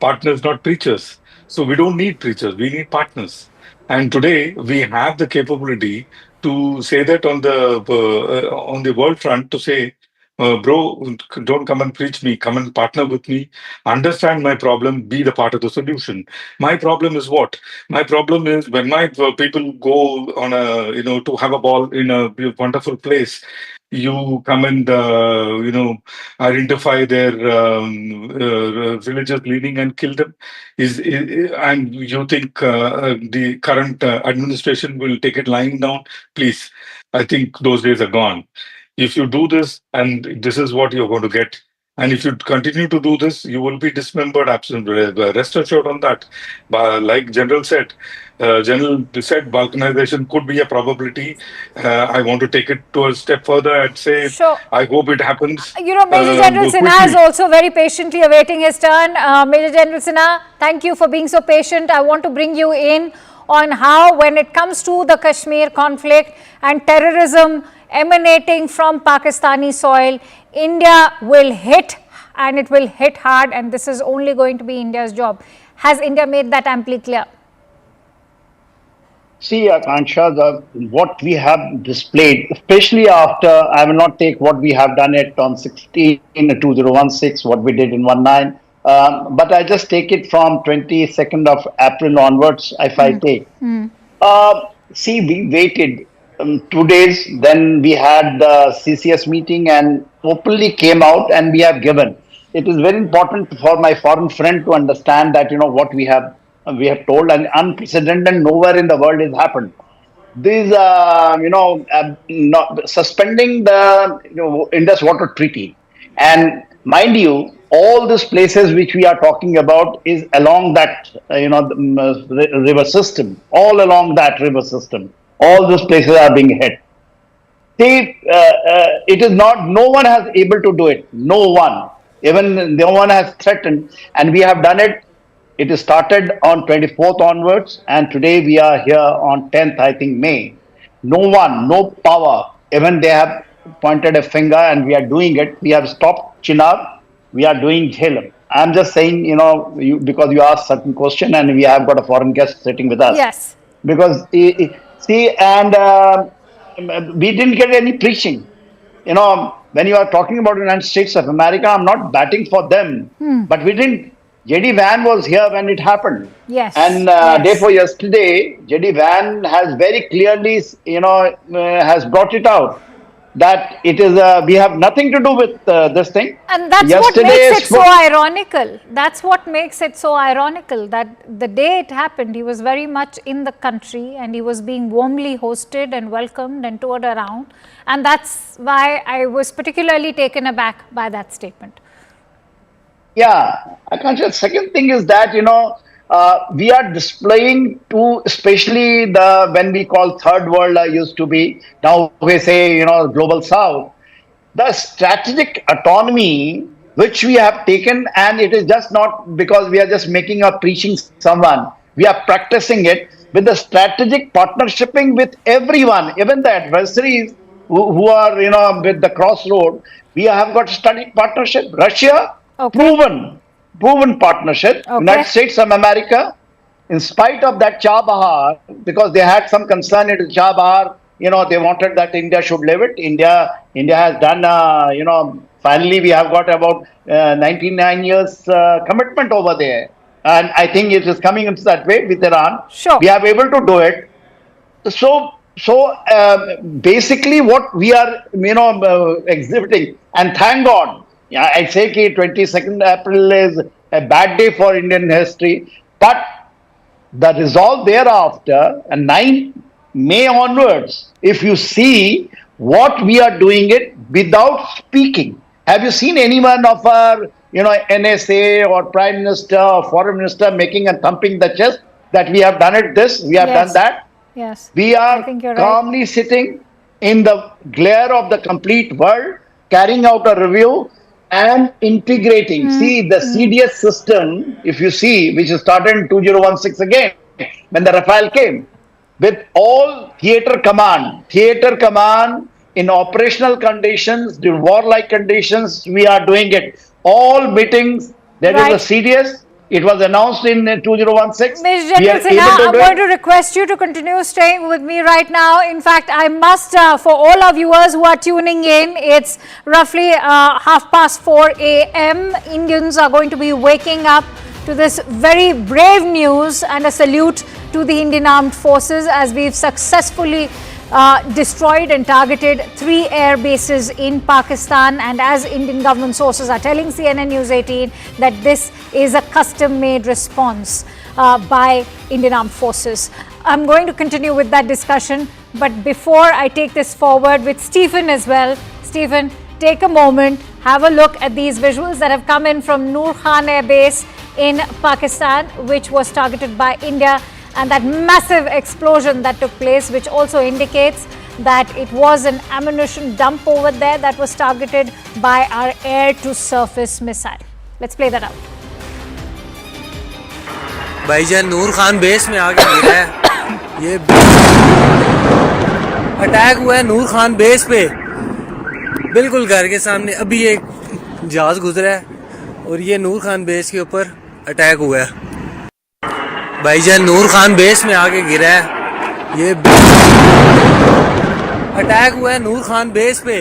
partners, not preachers. So we don't need preachers, we need partners. And today we have the capability to say that on the world front, to say, bro, don't come and preach me, come and partner with me, understand my problem, be the part of the solution. My problem is what? My problem is when my people go on to have a ball in a wonderful place, you come and, identify their religious leaning and kill them. And you think the current administration will take it lying down? Please, I think those days are gone. If you do this, and this is what you're going to get. And if you continue to do this, you will be dismembered. Absolutely, rest assured on that. But like General said, balkanization could be a probability. I want to take it to a step further and say, sure. I hope it happens. Major General Sinha is also very patiently awaiting his turn. Major General Sinha, thank you for being so patient. I want to bring you in on how, when it comes to the Kashmir conflict and terrorism emanating from Pakistani soil, India will hit, and it will hit hard, and this is only going to be India's job. Has India made that amply clear? See, Akansha, what we have displayed, especially after, I will not take what we have done it on 2016, what we did in 19, but I just take it from 22nd of April onwards, if I take. See, we waited 2 days, then we had the CCS meeting and openly came out and we have given. It is very important for my foreign friend to understand that, what we have told, and unprecedented, nowhere in the world has happened. This, suspending the Indus Water Treaty. And mind you, all these places which we are talking about is along that, river system, all along that river system. All those places are being hit. See, it is not, no one has able to do it. No one. Even no one has threatened, and we have done it. It started on 24th onwards, and today we are here on 10th, I think, May. No one, no power. Even they have pointed a finger, and we are doing it. We have stopped Chinab. We are doing Jhelum. I'm just saying, because you asked certain question, and we have got a foreign guest sitting with us. Yes. Because, see, and we didn't get any preaching. When you are talking about the United States of America, I'm not batting for them. But we didn't. J.D. Vance was here when it happened. Yes. And therefore, yesterday, J.D. Vance has very clearly, has brought it out that it is, we have nothing to do with this thing. And that's what makes it so ironical. That's what makes it so ironical, that the day it happened, he was very much in the country and he was being warmly hosted and welcomed and toured around. And that's why I was particularly taken aback by that statement. Yeah, Akansha, second thing is that, we are displaying to, especially when we call third world used to be, now we say, global south, the strategic autonomy which we have taken, and it is just not because we are just making or preaching someone, we are practicing it. with the strategic partnershiping with everyone, even the adversaries who are, you know, with the crossroad. We have got strategic partnership. Russia, proven partnership. United States of America, in spite of that Chabahar, because they had some concern in Chabahar, you know, they wanted that India should leave it. India has done, you know, finally we have got about 99 years commitment over there. And I think it is coming into that way with Iran. Sure. We are able to do it. So basically what we are, you know, exhibiting, and thank God, yeah, I say that 22nd April is a bad day for Indian history, but the resolve thereafter, and 9 May onwards, if you see what we are doing it without speaking. Have you seen anyone of our, you know, NSA or Prime Minister or Foreign Minister making and thumping the chest that we have done it this, we have done that? Yes. We are calmly sitting in the glare of the complete world, carrying out a review and integrating. See, the CDS system, if you see, which started in 2016 again, when the Rafale came, with all theater command in operational conditions, in warlike conditions, we are doing it. All meetings, there is a CDS. It was announced in 2016. Ms. General Sinha, I'm going to request you to continue staying with me right now. In fact, I must, for all our viewers who are tuning in, it's roughly 4:30 a.m. Indians are going to be waking up to this very brave news, and a salute to the Indian Armed Forces as we've successfully destroyed and targeted 3 air bases in Pakistan, and as Indian government sources are telling CNN News 18 that this is a custom-made response by Indian Armed Forces. I'm going to continue with that discussion, but before I take this forward with Stephen as well, Stephen, take a moment, have a look at these visuals that have come in from Noor Khan Air Base in Pakistan, which was targeted by India, and that massive explosion that took place, which also indicates that it was an ammunition dump over there that was targeted by our air-to-surface missile. Let's play that out. भाईजान नूर Khan base में आके गिरा है, ये attack हुआ है नूर Khan base पे, बिल्कुल घर के सामने। अभी एक जहाज गुजरा है और ये नूर खान बेस के ऊपर अटैक हुआ है। भाईजान नूर खान बेस में आके गिरा है, ये अटैक हुआ है नूर खान बेस पे।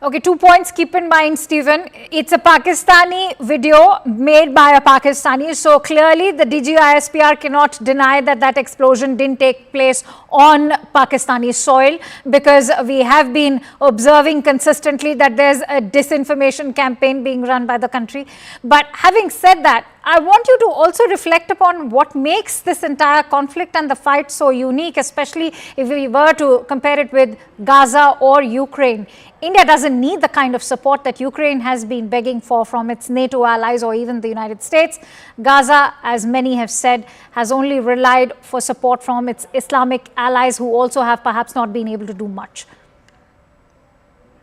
Okay, 2 points keep in mind, Stephen. It's a Pakistani video made by a Pakistani, so clearly the DGISPR cannot deny that that explosion didn't take place on Pakistani soil, because we have been observing consistently that there's a disinformation campaign being run by the country. But having said that, I want you to also reflect upon what makes this entire conflict and the fight so unique, especially if we were to compare it with Gaza or Ukraine. India doesn't need the kind of support that Ukraine has been begging for from its NATO allies or even the United States. Gaza, as many have said, has only relied for support from its Islamic allies, who also have perhaps not been able to do much.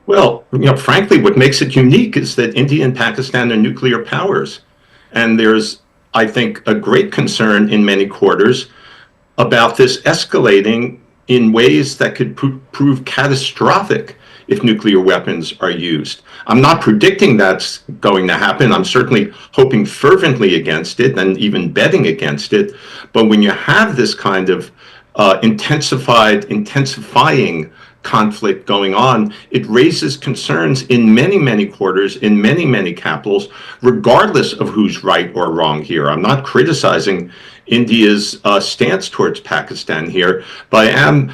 Well, frankly, what makes it unique is that India and Pakistan are nuclear powers. And there's, I think, a great concern in many quarters about this escalating in ways that could prove catastrophic if nuclear weapons are used. I'm not predicting that's going to happen. I'm certainly hoping fervently against it and even betting against it. But when you have this kind of intensifying conflict going on, it raises concerns in many quarters, in many capitals, regardless of who's right or wrong here. I'm not criticizing India's stance towards Pakistan here, but I am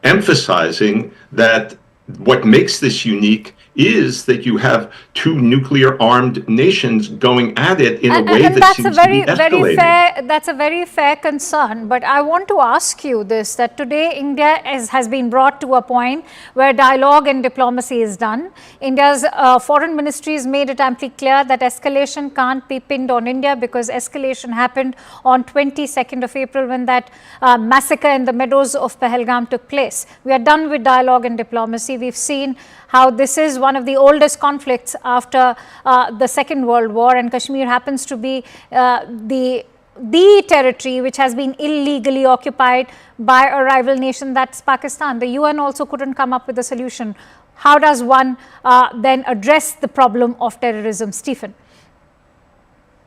emphasizing that what makes this unique is that you have two nuclear-armed nations going at it in a way that seems to be escalating. That's a very fair concern. But I want to ask you this, that today India has been brought to a point where dialogue and diplomacy is done. India's foreign ministry has made it amply clear that escalation can't be pinned on India, because escalation happened on 22nd of April when that massacre in the meadows of Pahalgam took place. We are done with dialogue and diplomacy. We've seen how this is one of the oldest conflicts after the Second World War, and Kashmir happens to be the the territory which has been illegally occupied by a rival nation, that's Pakistan. The UN also couldn't come up with a solution. How does one then address the problem of terrorism? Stephen.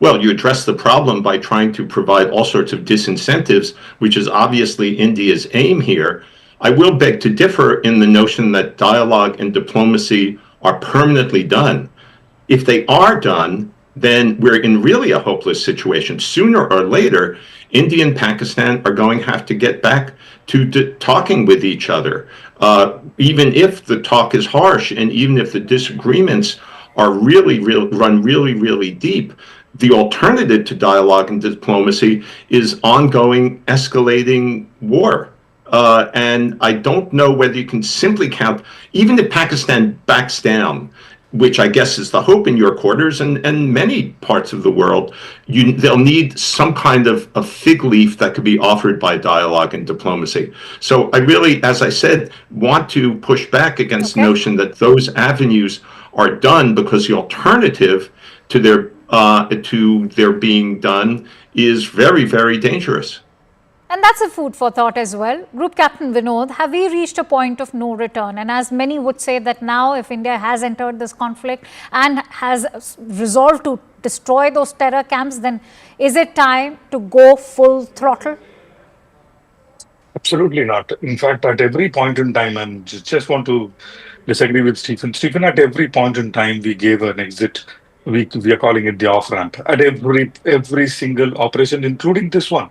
Well, you address the problem by trying to provide all sorts of disincentives, which is obviously India's aim here. I will beg to differ in the notion that dialogue and diplomacy are permanently done. If they are done, then we're in really a hopeless situation. Sooner or later, India and Pakistan are going to have to get back to talking with each other. Even if the talk is harsh and even if the disagreements are run really deep, the alternative to dialogue and diplomacy is ongoing escalating war. And I don't know whether you can simply count, even if Pakistan backs down, which I guess is the hope in your quarters and many parts of the world, they'll need some kind of a fig leaf that could be offered by dialogue and diplomacy. So I really, as I said, want to push back against the notion that those avenues are done, because the alternative to their being done is very dangerous. And that's a food for thought as well. Group Captain Vinod, have we reached a point of no return? And as many would say that now, if India has entered this conflict and has resolved to destroy those terror camps, then is it time to go full throttle? Absolutely not. In fact, at every point in time, and just want to disagree with Stephen. Stephen, at every point in time, we gave an exit. We are calling it the off-ramp. At every single operation, including this one,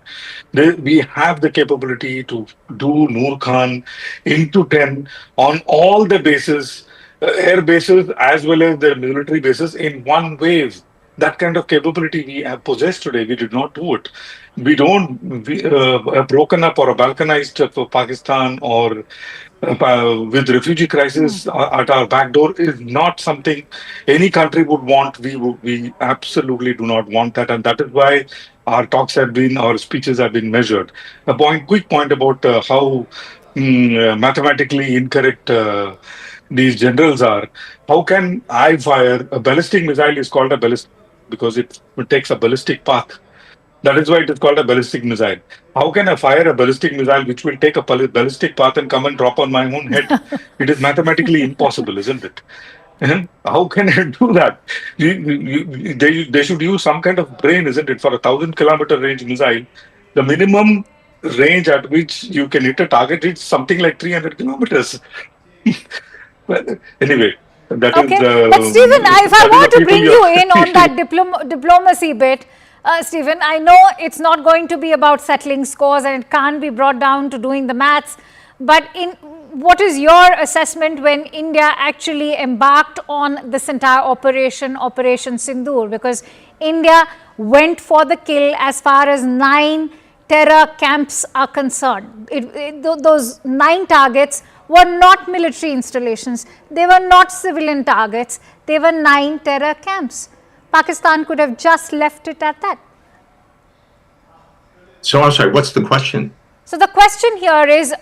we have the capability to do Noor Khan into 10 on all the bases, air bases as well as the military bases in one wave. That kind of capability we have possessed today. We did not do it. We don't a broken up or a balkanized Pakistan or with refugee crisis at our back door is not something any country would want. We absolutely do not want that, and that is why our speeches have been measured. Quick point about how mathematically incorrect these generals are. How can I fire a ballistic missile? Is called a ballistic because it takes a ballistic path. That is why it is called a ballistic missile. How can I fire a ballistic missile which will take a ballistic path and come and drop on my own head? It is mathematically impossible, isn't it? How can I do that? They should use some kind of brain, isn't it? For 1,000-kilometer range missile, the minimum range at which you can hit a target is something like 300 kilometers. Well, anyway, that is the... But Stephen, if I want to bring you in on that diplomacy bit, Stephen, I know it's not going to be about settling scores and it can't be brought down to doing the maths, but what is your assessment when India actually embarked on this entire Operation Sindoor? Because India went for the kill as far as 9 terror camps are concerned. Those 9 targets were not military installations, they were not civilian targets, they were 9 terror camps. Pakistan could have just left it at that. So I'm sorry, what's the question? So the question here is,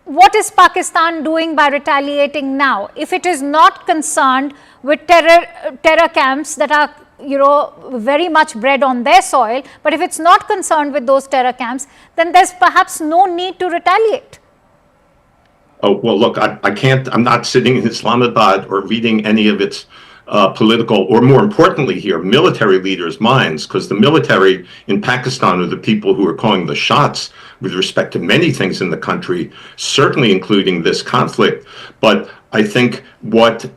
what is Pakistan doing by retaliating now? If it is not concerned with terror camps that are, very much bred on their soil, but if it's not concerned with those terror camps, then there's perhaps no need to retaliate. Oh, well, look, I'm not sitting in Islamabad or reading any of its political, or more importantly here, military leaders' minds, because the military in Pakistan are the people who are calling the shots with respect to many things in the country, certainly including this conflict. But I think what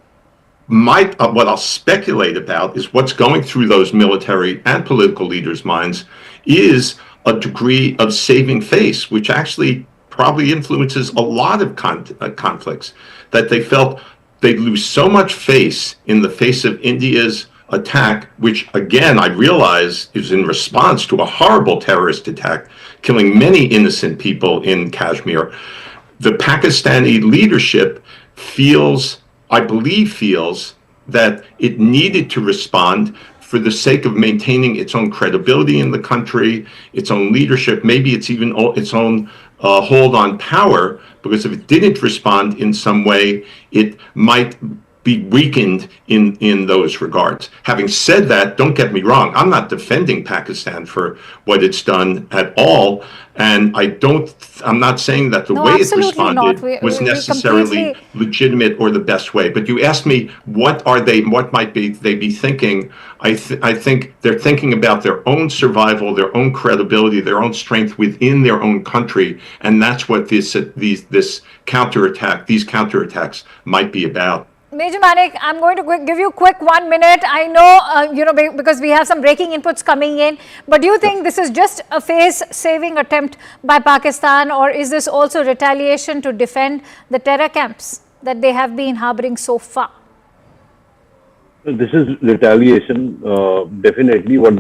I'll speculate about is what's going through those military and political leaders' minds is a degree of saving face, which actually probably influences a lot of conflicts, that they felt they'd lose so much face in the face of India's attack, which again, I realize is in response to a horrible terrorist attack, killing many innocent people in Kashmir. The Pakistani leadership I believe feels that it needed to respond for the sake of maintaining its own credibility in the country, its own leadership, maybe it's even its own hold on power, because if it didn't respond in some way, it might be weakened in those regards. Having said that, don't get me wrong, I'm not defending Pakistan for what it's done at all, and I'm not saying that the way it responded was necessarily legitimate or the best way. But you asked me what might they be thinking. I think they're thinking about their own survival, their own credibility, their own strength within their own country, and that's what these counterattacks might be about. Major Manik, I'm going to give you a quick 1 minute. I know, because we have some breaking inputs coming in, but do you think this is just a face-saving attempt by Pakistan, or is this also retaliation to defend the terror camps that they have been harboring so far? This is retaliation, definitely. Where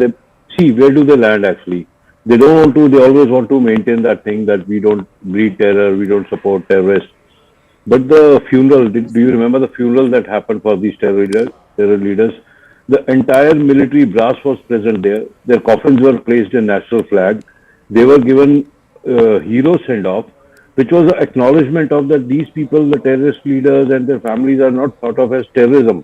do they land actually? They always want to maintain that thing that we don't breed terror, we don't support terrorists. But the funeral, do you remember the funeral that happened for these terror leaders? The entire military brass was present there. Their coffins were placed in national flag. They were given hero send-off, which was an acknowledgement of that these people, the terrorist leaders and their families, are not thought of as terrorism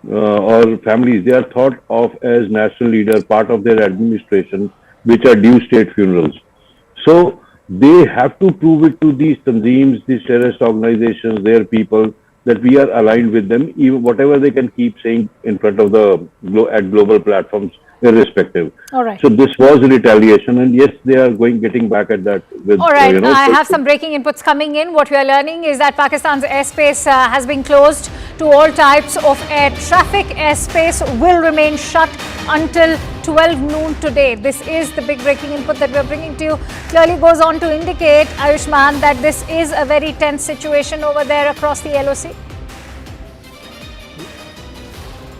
or families. They are thought of as national leaders, part of their administration, which are due state funerals. So they have to prove it to these tanzeems, these terrorist organizations, their people, that we are aligned with them, even whatever they can keep saying in front of at global platforms, irrespective. All right. So this was retaliation, and yes, they are getting back at that. With, all right. I have some breaking inputs coming in. What we are learning is that Pakistan's airspace has been closed to all types of air traffic. Airspace will remain shut until 12 noon today. This is the big breaking input that we are bringing to you. Clearly goes on to indicate, Ayushman, that this is a very tense situation over there across the LOC.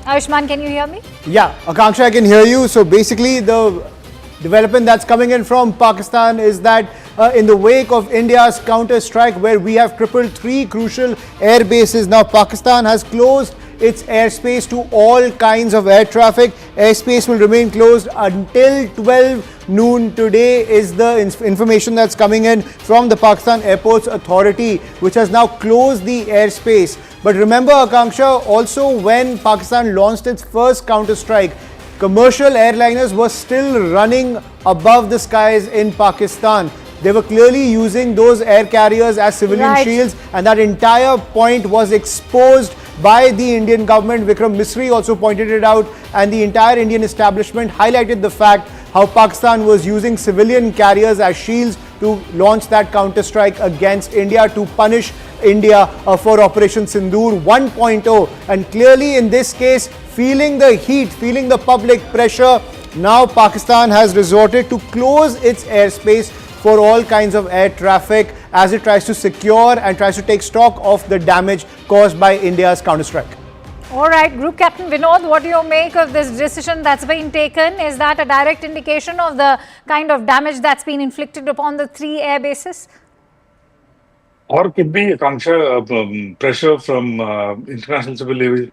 Ayushman, can you hear me? Yeah, Akanksha, I can hear you. So basically the development that's coming in from Pakistan is that in the wake of India's counter-strike, where we have crippled 3 crucial air bases, now Pakistan has closed its airspace to all kinds of air traffic. Airspace will remain closed until 12 noon today is the information that's coming in from the Pakistan Airports Authority, which has now closed the airspace. But remember, Akanksha, also when Pakistan launched its first counter-strike, commercial airliners were still running above the skies in Pakistan. They were clearly using those air carriers as civilian shields, and that entire point was exposed by the Indian government. Vikram Misri also pointed it out, and the entire Indian establishment highlighted the fact how Pakistan was using civilian carriers as shields to launch that counter-strike against India, to punish India for Operation Sindoor 1.0. And clearly in this case, feeling the heat, feeling the public pressure, now Pakistan has resorted to close its airspace for all kinds of air traffic as it tries to secure and tries to take stock of the damage caused by India's counter-strike. All right, Group Captain Vinod, what do you make of this decision that's been taken? Is that a direct indication of the kind of damage that's been inflicted upon the 3 air bases? Or could be, Akanksha, pressure from international civil aviation.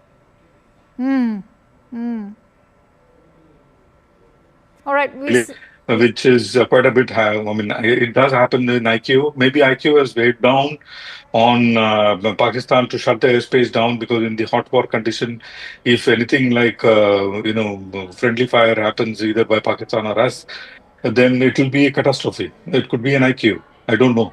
All right. Which is quite a bit high. I mean, it does happen in IQ. Maybe IQ has weighed down on Pakistan to shut the airspace down, because in the hot war condition, if anything like, friendly fire happens either by Pakistan or us, then it will be a catastrophe. It could be an IQ. I don't know.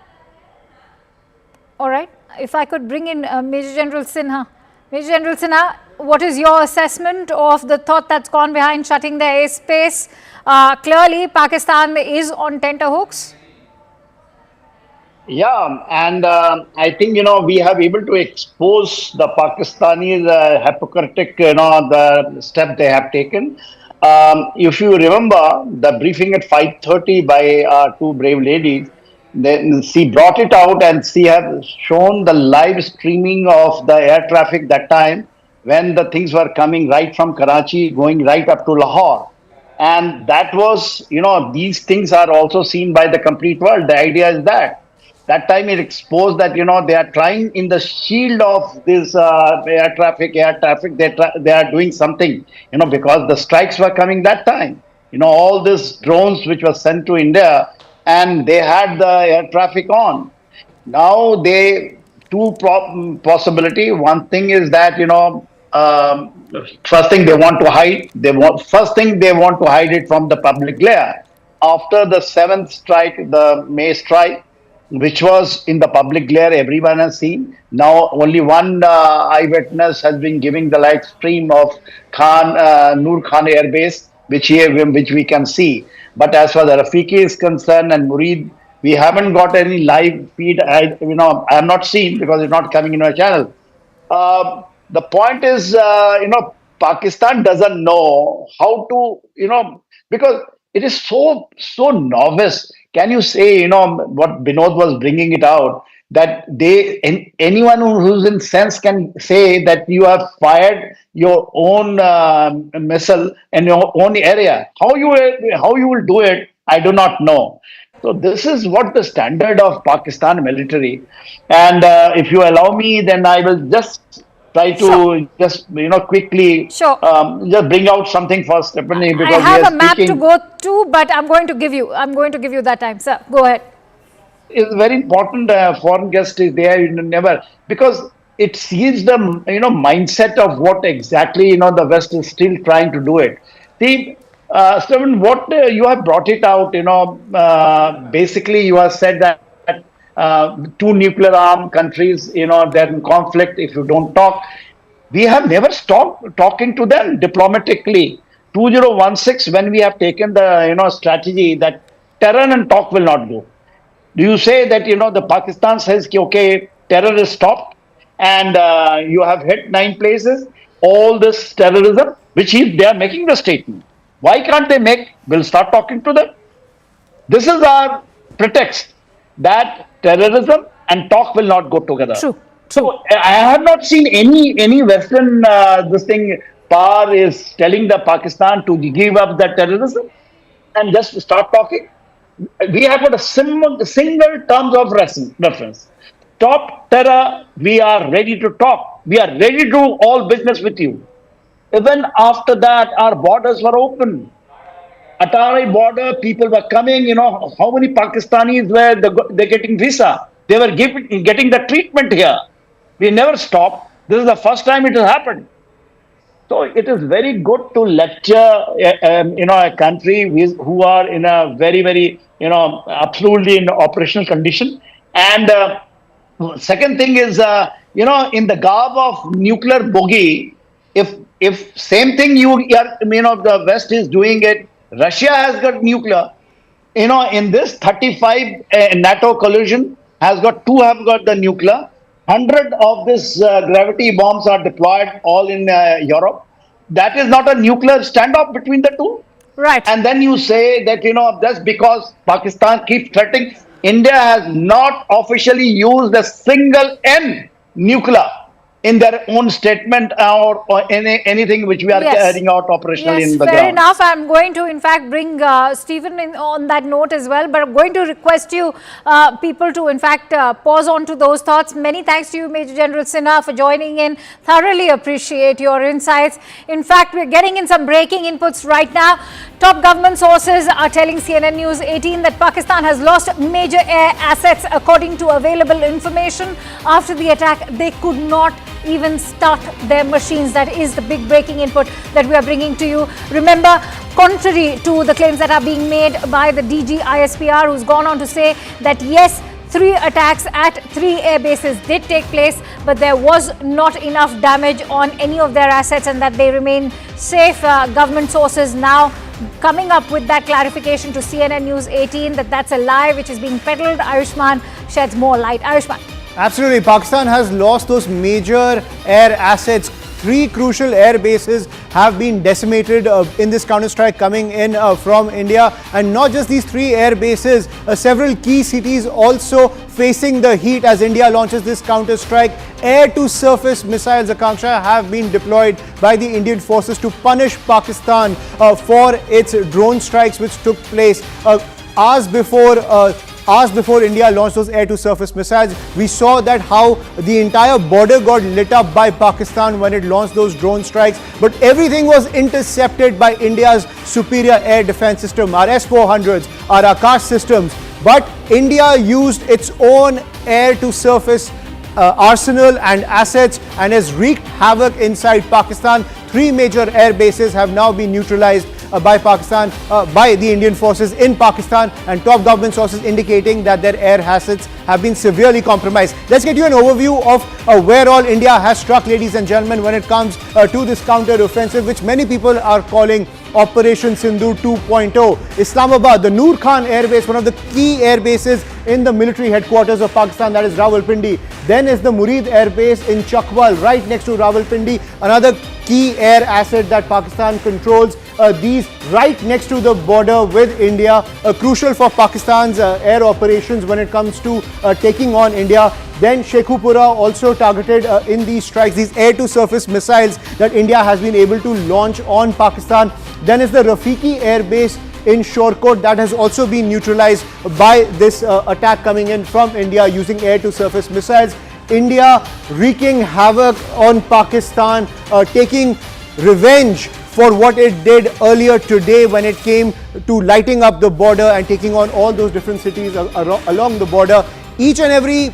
All right. If I could bring in Major General Sinha. Major General Sinha, what is your assessment of the thought that's gone behind shutting the airspace? Clearly, Pakistan is on tenterhooks. Yeah, and I think, we have able to expose the Pakistanis hypocritic, the step they have taken. If you remember the briefing at 5:30 by our 2 brave ladies, then she brought it out and she has shown the live streaming of the air traffic that time when the things were coming right from Karachi, going right up to Lahore. And that was, these things are also seen by the complete world. The idea is that time it exposed that, they are trying in the shield of this air traffic, they are doing something, because the strikes were coming that time. All these drones which were sent to India, and they had the air traffic on. Now they two possibility. One thing is that, first thing they want to hide. First thing they want to hide it from the public glare. After the 7th strike, the May strike, which was in the public glare, everyone has seen. Now only one eyewitness has been giving the live stream of Noor Khan Airbase, which we can see. But as far as Rafiki is concerned and Murid, we haven't got any live feed. I have not seen because it's not coming in our channel. The point is, Pakistan doesn't know how to, because it is so novice. Can you say, what Binod was bringing it out, that anyone who's in sense can say that you have fired your own missile in your own area. How you will do it, I do not know. So this is what the standard of Pakistan military. And if you allow me, then I will just try to quickly just bring out something for Stephanie, because I have a map to go to, but I'm going to give you that time, sir. Go ahead. It's very important. Foreign guest is there. Never, because it sees the mindset of what exactly the West is still trying to do it. See, Stephen, what you have brought it out. Basically, you have said that two nuclear armed countries, they're in conflict. If you don't talk, we have never stopped talking to them diplomatically. 2016, when we have taken the strategy that terror and talk will not go. Do you say that the Pakistan says okay, terror is stopped, and you have hit 9 places, all this terrorism, which they are making the statement. Why can't they we'll start talking to them? This is our pretext that terrorism and talk will not go together. True. So I have not seen any Western power is telling the Pakistan to give up the terrorism and just start talking. We have got a single terms of reference. Stop terror. We are ready to talk. We are ready to do all business with you. Even after that, our borders were open. Atari border, people were coming. How many Pakistanis were they getting visa? They were getting the treatment here. We never stopped. This is the first time it has happened. So it is very good to lecture, a country who are in a very, very, absolutely in operational condition. And second thing is, in the garb of nuclear bogey, if same thing the West is doing it, Russia has got nuclear. In this 35 NATO collision have got the nuclear. 100 of this gravity bombs are deployed all in Europe. That is not a nuclear standoff between the two. Right. And then you say that, that's because Pakistan keeps threatening. India has not officially used a single N nuclear in their own statement or anything which we are carrying out operationally in the ground. Fair enough. I'm going to, in fact, bring Stephen in on that note as well. But I'm going to request you people to, in fact, pause on to those thoughts. Many thanks to you, Major General Sinha, for joining in. Thoroughly appreciate your insights. In fact, we're getting in some breaking inputs right now. Top government sources are telling CNN News 18 that Pakistan has lost major air assets. According to available information, after the attack, they could not even start their machines. That is the big breaking input that we are bringing to you. Remember, contrary to the claims that are being made by the DG ISPR, who's gone on to say that yes, 3 attacks at 3 air bases did take place, but there was not enough damage on any of their assets and that they remain safe. Government sources now coming up with that clarification to CNN News 18 that that's a lie which is being peddled. Ayushman sheds more light. Ayushman. Absolutely. Pakistan has lost those major air assets. 3 crucial air bases have been decimated in this counter-strike coming in from India. And not just these 3 air bases, several key cities also facing the heat as India launches this counter-strike. Air-to-surface missiles, Akanksha, have been deployed by the Indian forces to punish Pakistan for its drone strikes which took place hours before India launched those air-to-surface missiles. We saw that how the entire border got lit up by Pakistan when it launched those drone strikes. But everything was intercepted by India's superior air defense system, our S-400s, our Akash systems. But India used its own air-to-surface arsenal and assets and has wreaked havoc inside Pakistan. 3 major air bases have now been neutralized by Pakistan, by the Indian forces in Pakistan, and top government sources indicating that their air assets have been severely compromised. Let's get you an overview of where all India has struck, ladies and gentlemen, when it comes to this counter-offensive, which many people are calling Operation Sindhu 2.0. Islamabad, the Noor Khan Air Base, one of the key air bases in the military headquarters of Pakistan, that is Rawalpindi. Then is the Murid Air Base in Chakwal, right next to Rawalpindi, another key air asset that Pakistan controls. These right next to the border with India, crucial for Pakistan's air operations when it comes to taking on India. Then Shekhupura also targeted in these strikes, these air-to-surface missiles that India has been able to launch on Pakistan. Then is the Rafiki Air Base in Shorkot that has also been neutralized by this attack coming in from India using air-to-surface missiles. India wreaking havoc on Pakistan, taking revenge for what it did earlier today when it came to lighting up the border and taking on all those different cities along the border. Each and every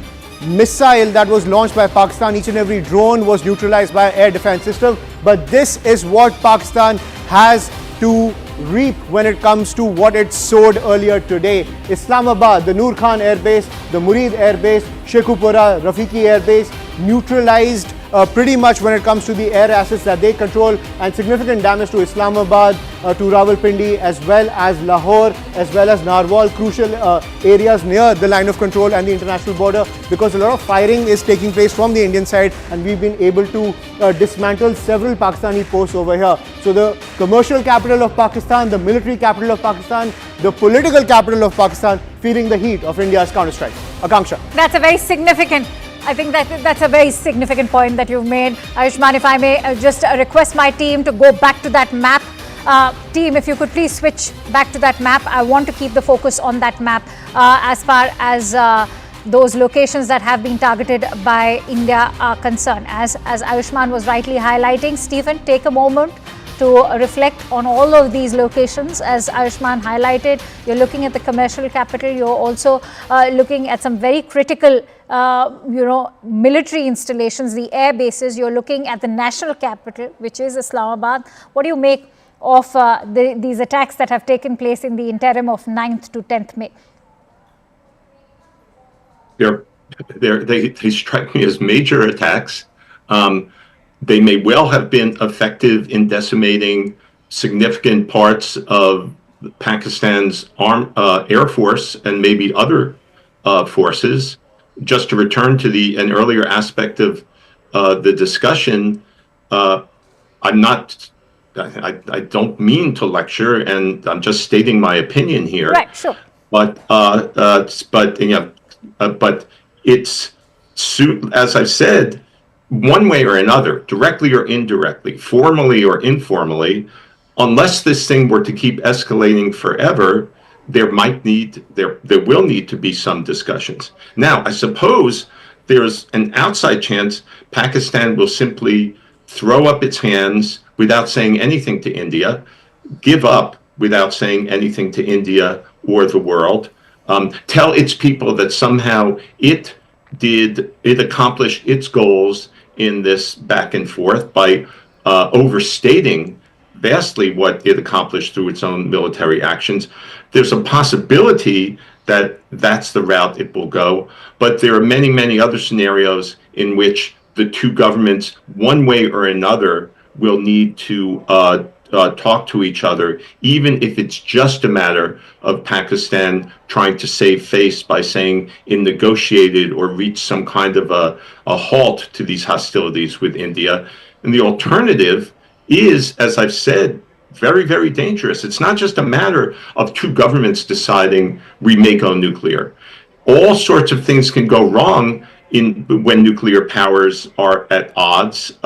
missile that was launched by Pakistan, each and every drone was neutralized by air defense system. But this is what Pakistan has to reap when it comes to what it sowed earlier today. Islamabad, the Noor Khan Air Base, the Murid Air Base, Shekhupura, Rafiki Air Base, neutralized pretty much when it comes to the air assets that they control, and significant damage to Islamabad, to Rawalpindi, as well as Lahore, as well as Narwal, crucial areas near the line of control and the international border, because a lot of firing is taking place from the Indian side, and we've been able to dismantle several Pakistani posts over here. So the commercial capital of Pakistan, the military capital of Pakistan, the political capital of Pakistan, feeling the heat of India's counterstrike. Akanksha. That's a very significant, I think that's a very significant point that you've made. Ayushman, if I may just request my team to go back to that map. Team, if you could please switch back to that map. I want to keep the focus on that map as far as those locations that have been targeted by India are concerned. As Ayushman was rightly highlighting, Stephen, take a moment to reflect on all of these locations. As Ayushman highlighted, you're looking at the commercial capital, you're also looking at some very critical military installations, the air bases, you're looking at the national capital, which is Islamabad. What do you make of these attacks that have taken place in the interim of 9th to 10th May? They strike me as major attacks. They may well have been effective in decimating significant parts of Pakistan's Air Force and maybe other forces. Just to return to an earlier aspect of the discussion, I don't mean to lecture, and I'm just stating my opinion here. Right, sure. But it's, as I've said, one way or another, directly or indirectly, formally or informally, unless this thing were to keep escalating forever, there will need to be some discussions. Now, I suppose there's an outside chance Pakistan will simply throw up its hands without saying anything to India, give up without saying anything to India or the world, tell its people that somehow it accomplished its goals in this back and forth by overstating vastly what it accomplished through its own military actions. There's a possibility that that's the route it will go, but there are many, many other scenarios in which the two governments, one way or another, will need to talk to each other, even if it's just a matter of Pakistan trying to save face by saying it negotiated or reached some kind of a halt to these hostilities with India. And the alternative is, as I've said, very, very dangerous. It's not just a matter of two governments deciding we may go nuclear. All sorts of things can go wrong when nuclear powers are at odds.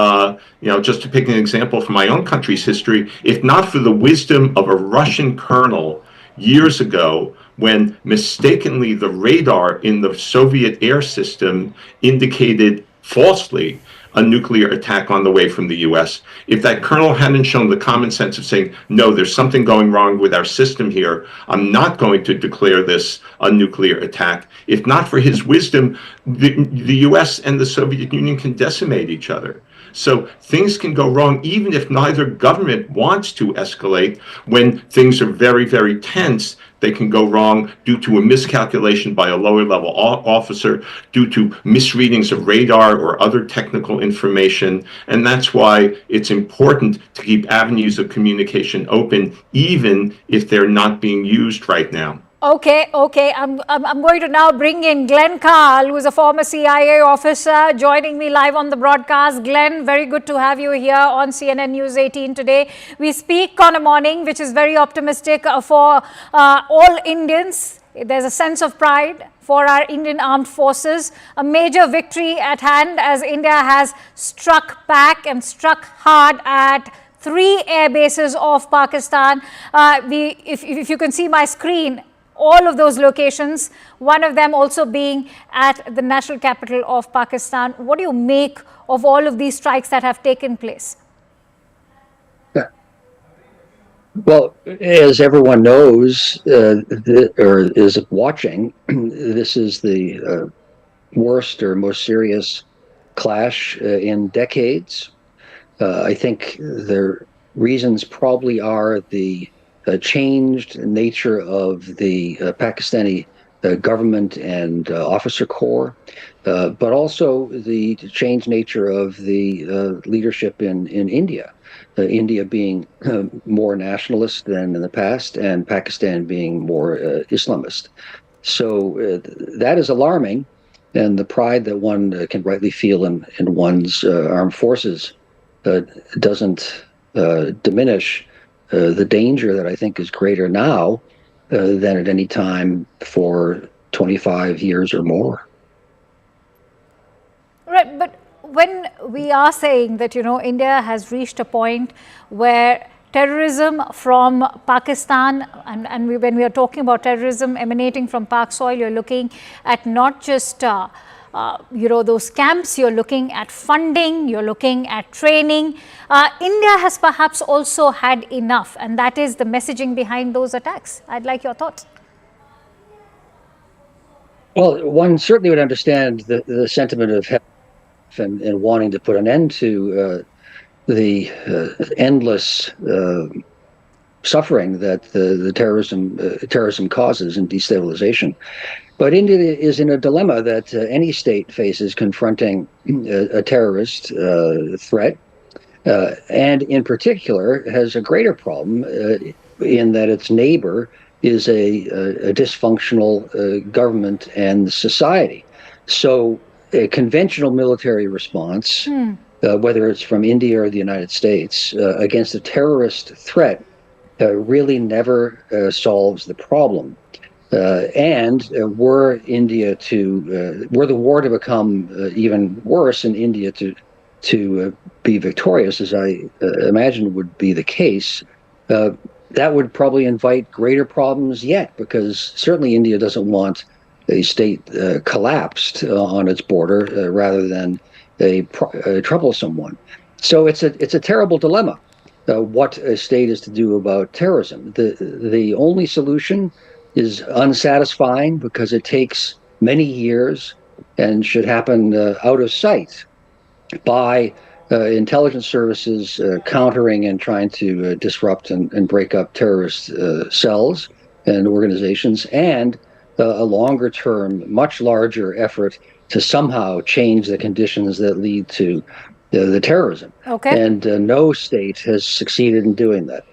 Just to pick an example from my own country's history, if not for the wisdom of a Russian colonel years ago, when mistakenly the radar in the Soviet air system indicated falsely a nuclear attack on the way from the US. If that colonel hadn't shown the common sense of saying, no, there's something going wrong with our system here, I'm not going to declare this a nuclear attack. If not for his wisdom, the US and the Soviet Union can decimate each other. So things can go wrong even if neither government wants to escalate. When things are very, very tense, they can go wrong due to a miscalculation by a lower level officer, due to misreadings of radar or other technical information. And that's why it's important to keep avenues of communication open, even if they're not being used right now. Okay. I'm going to now bring in Glenn Carl, who is a former CIA officer, joining me live on the broadcast. Glenn, very good to have you here on CNN News 18 today. We speak on a morning which is very optimistic for all Indians. There's a sense of pride for our Indian armed forces. A major victory at hand as India has struck back and struck hard at 3 air bases of Pakistan. If you can see my screen, all of those locations, one of them also being at the national capital of Pakistan. What do you make of all of these strikes that have taken place? Well, as everyone knows or is watching, this is the worst or most serious clash in decades. I think the reasons probably are the changed nature of the Pakistani government and officer corps, but also the changed nature of the leadership in India. India being more nationalist than in the past, and Pakistan being more Islamist. So that is alarming, and the pride that one can rightly feel in one's armed forces doesn't diminish the danger that I think is greater now than at any time for 25 years or more. Right, but when we are saying that, India has reached a point where terrorism from Pakistan, and when we are talking about terrorism emanating from Pak soil, you're looking at not just those camps, you're looking at funding, you're looking at training. India has perhaps also had enough, and that is the messaging behind those attacks. I'd like your thoughts. Well, one certainly would understand the sentiment of and wanting to put an end to the endless suffering that the terrorism causes and destabilization. But India is in a dilemma that any state faces confronting a terrorist threat, and in particular has a greater problem in that its neighbor is a dysfunctional government and society. So a conventional military response, whether it's from India or the United States, against a terrorist threat really never solves the problem. And were the war to become even worse and India to be victorious, as I imagine would be the case, that would probably invite greater problems yet, because certainly India doesn't want a state collapsed on its border rather than a troublesome one. So it's a terrible dilemma. What a state is to do about terrorism. The only solution is unsatisfying because it takes many years and should happen out of sight by intelligence services countering and trying to disrupt and break up terrorist cells and organizations, and a longer term, much larger effort to somehow change the conditions that lead to the terrorism. Okay. And no state has succeeded in doing that.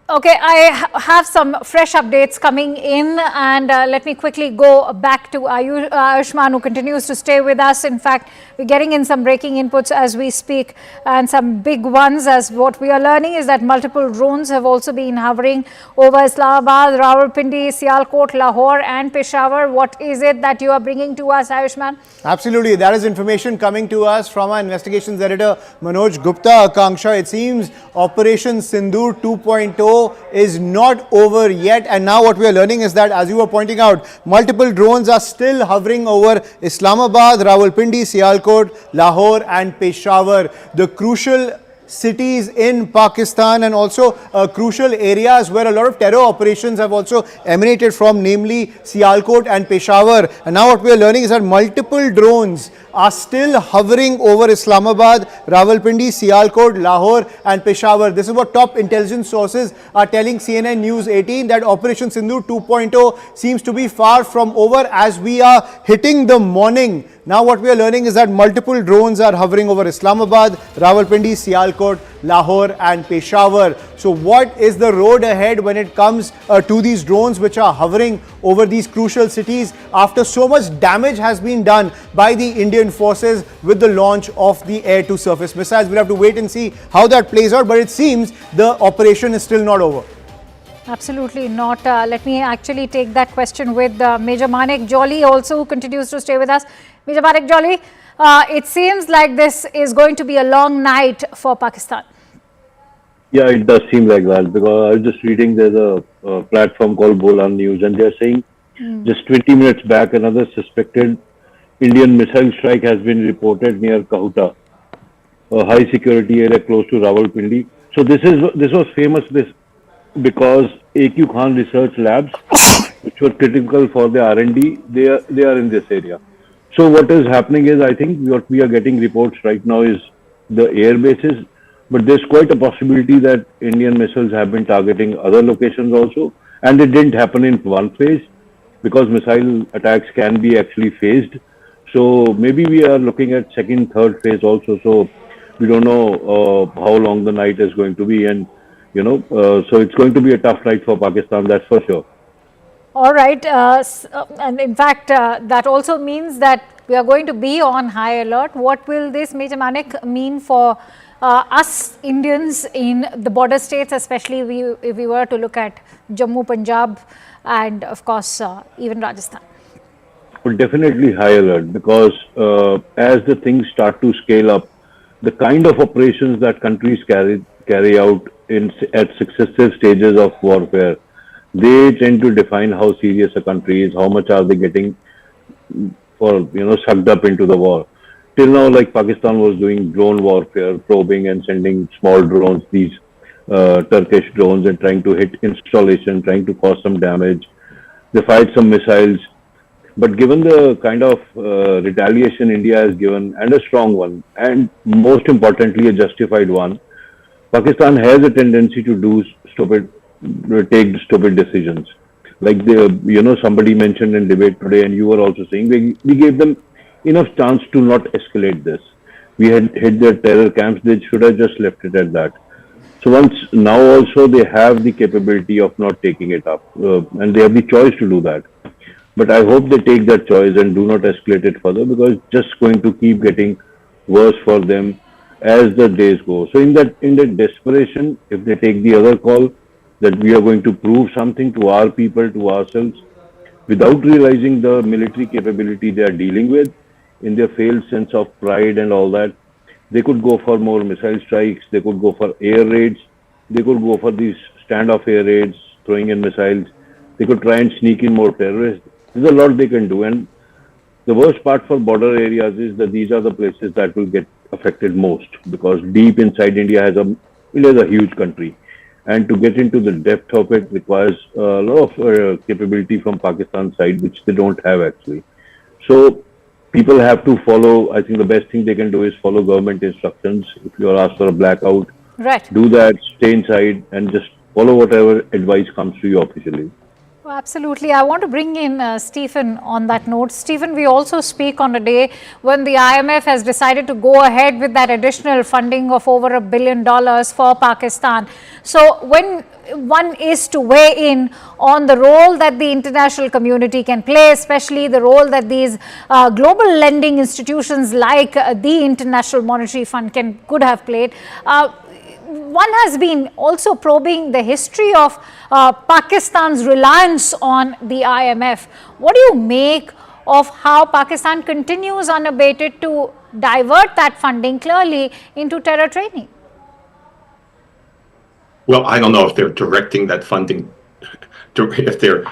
Okay, I have some fresh updates coming in, and let me quickly go back to Ayushman, who continues to stay with us. In fact, we're getting in some breaking inputs as we speak, and some big ones. As what we are learning is that multiple drones have also been hovering over Islamabad, Rawalpindi, Sialkot, Lahore and Peshawar. What is it that you are bringing to us, Ayushman? Absolutely, that is information coming to us from our investigations editor Manoj Gupta. Akanksha, it seems Operation Sindoor 2.0 war is not over yet. And now what we are learning is that, as you were pointing out, multiple drones are still hovering over Islamabad, Rawalpindi, Sialkot, Lahore and Peshawar, the crucial cities in Pakistan, and also crucial areas where a lot of terror operations have also emanated from, namely Sialkot and Peshawar. And now what we are learning is that multiple drones are still hovering over Islamabad, Rawalpindi, Sialkot, Lahore and Peshawar. This is what top intelligence sources are telling CNN News 18, that Operation Sindoor 2.0 seems to be far from over as we are hitting the morning. Now what we are learning is that multiple drones are hovering over Islamabad, Rawalpindi, Sialkot, Lahore and Peshawar. So what is the road ahead when it comes to these drones which are hovering over these crucial cities after so much damage has been done by the Indian forces with the launch of the air-to-surface missiles? We'll have to wait and see how that plays out, but it seems the operation is still not over. Absolutely not. Let me actually take that question with Major Manik Jolly also, who continues to stay with us. Major Manik Jolly, it seems like this is going to be a long night for Pakistan. Yeah, it does seem like that, because I was just reading, there's a platform called Bolan News, and they're saying just 20 minutes back, another suspected Indian missile strike has been reported near Kahuta, a high security area close to Rawalpindi. So this was famous because AQ Khan Research Labs, which were critical for the R&D, they are in this area. So what is happening is, I think what we are getting reports right now is the air bases, but there's quite a possibility that Indian missiles have been targeting other locations also, and it didn't happen in one phase, because missile attacks can be actually phased. So maybe we are looking at second, third phase also. So we don't know how long the night is going to be, and so it's going to be a tough night for Pakistan, that's for sure. All right. And in fact, that also means that we are going to be on high alert. What will this, Major Manik, mean for us Indians in the border states, especially if we were to look at Jammu, Punjab, and of course, even Rajasthan? Well, definitely high alert, because as the things start to scale up, the kind of operations that countries carry out at successive stages of warfare, they tend to define how serious a country is, how much are they getting for, sucked up into the war. Till now, like Pakistan was doing drone warfare, probing and sending small drones, these Turkish drones, and trying to hit installation, trying to cause some damage. They fired some missiles. But given the kind of retaliation India has given, and a strong one, and most importantly, a justified one, Pakistan has a tendency to take stupid decisions. Like somebody mentioned in debate today, and you were also saying, we gave them enough chance to not escalate this. We had hit their terror camps, they should have just left it at that. So now also they have the capability of not taking it up, and they have the choice to do that. But I hope they take that choice and do not escalate it further, because it's just going to keep getting worse for them as the days go. So in that desperation, if they take the other call, that we are going to prove something to our people, to ourselves, without realizing the military capability they are dealing with, in their failed sense of pride and all that, they could go for more missile strikes, they could go for air raids, they could go for these standoff air raids, throwing in missiles, they could try and sneak in more terrorists. There's a lot they can do, and the worst part for border areas is that these are the places that will get affected most, because deep inside India is a huge country, and to get into the depth of it requires a lot of capability from Pakistan's side, which they don't have actually. So people have to follow. I think the best thing they can do is follow government instructions. If you are asked for a blackout, right, do that, stay inside, and just follow whatever advice comes to you officially. Oh, absolutely. I want to bring in Stephen on that note. Stephen, we also speak on a day when the IMF has decided to go ahead with that additional funding of over $1 billion for Pakistan. So when one is to weigh in on the role that the international community can play, especially the role that these global lending institutions like the International Monetary Fund could have played, one has been also probing the history of Pakistan's reliance on the IMF. What do you make of how Pakistan continues unabated to divert that funding clearly into terror training? Well, I don't know if they're directing that funding, if they're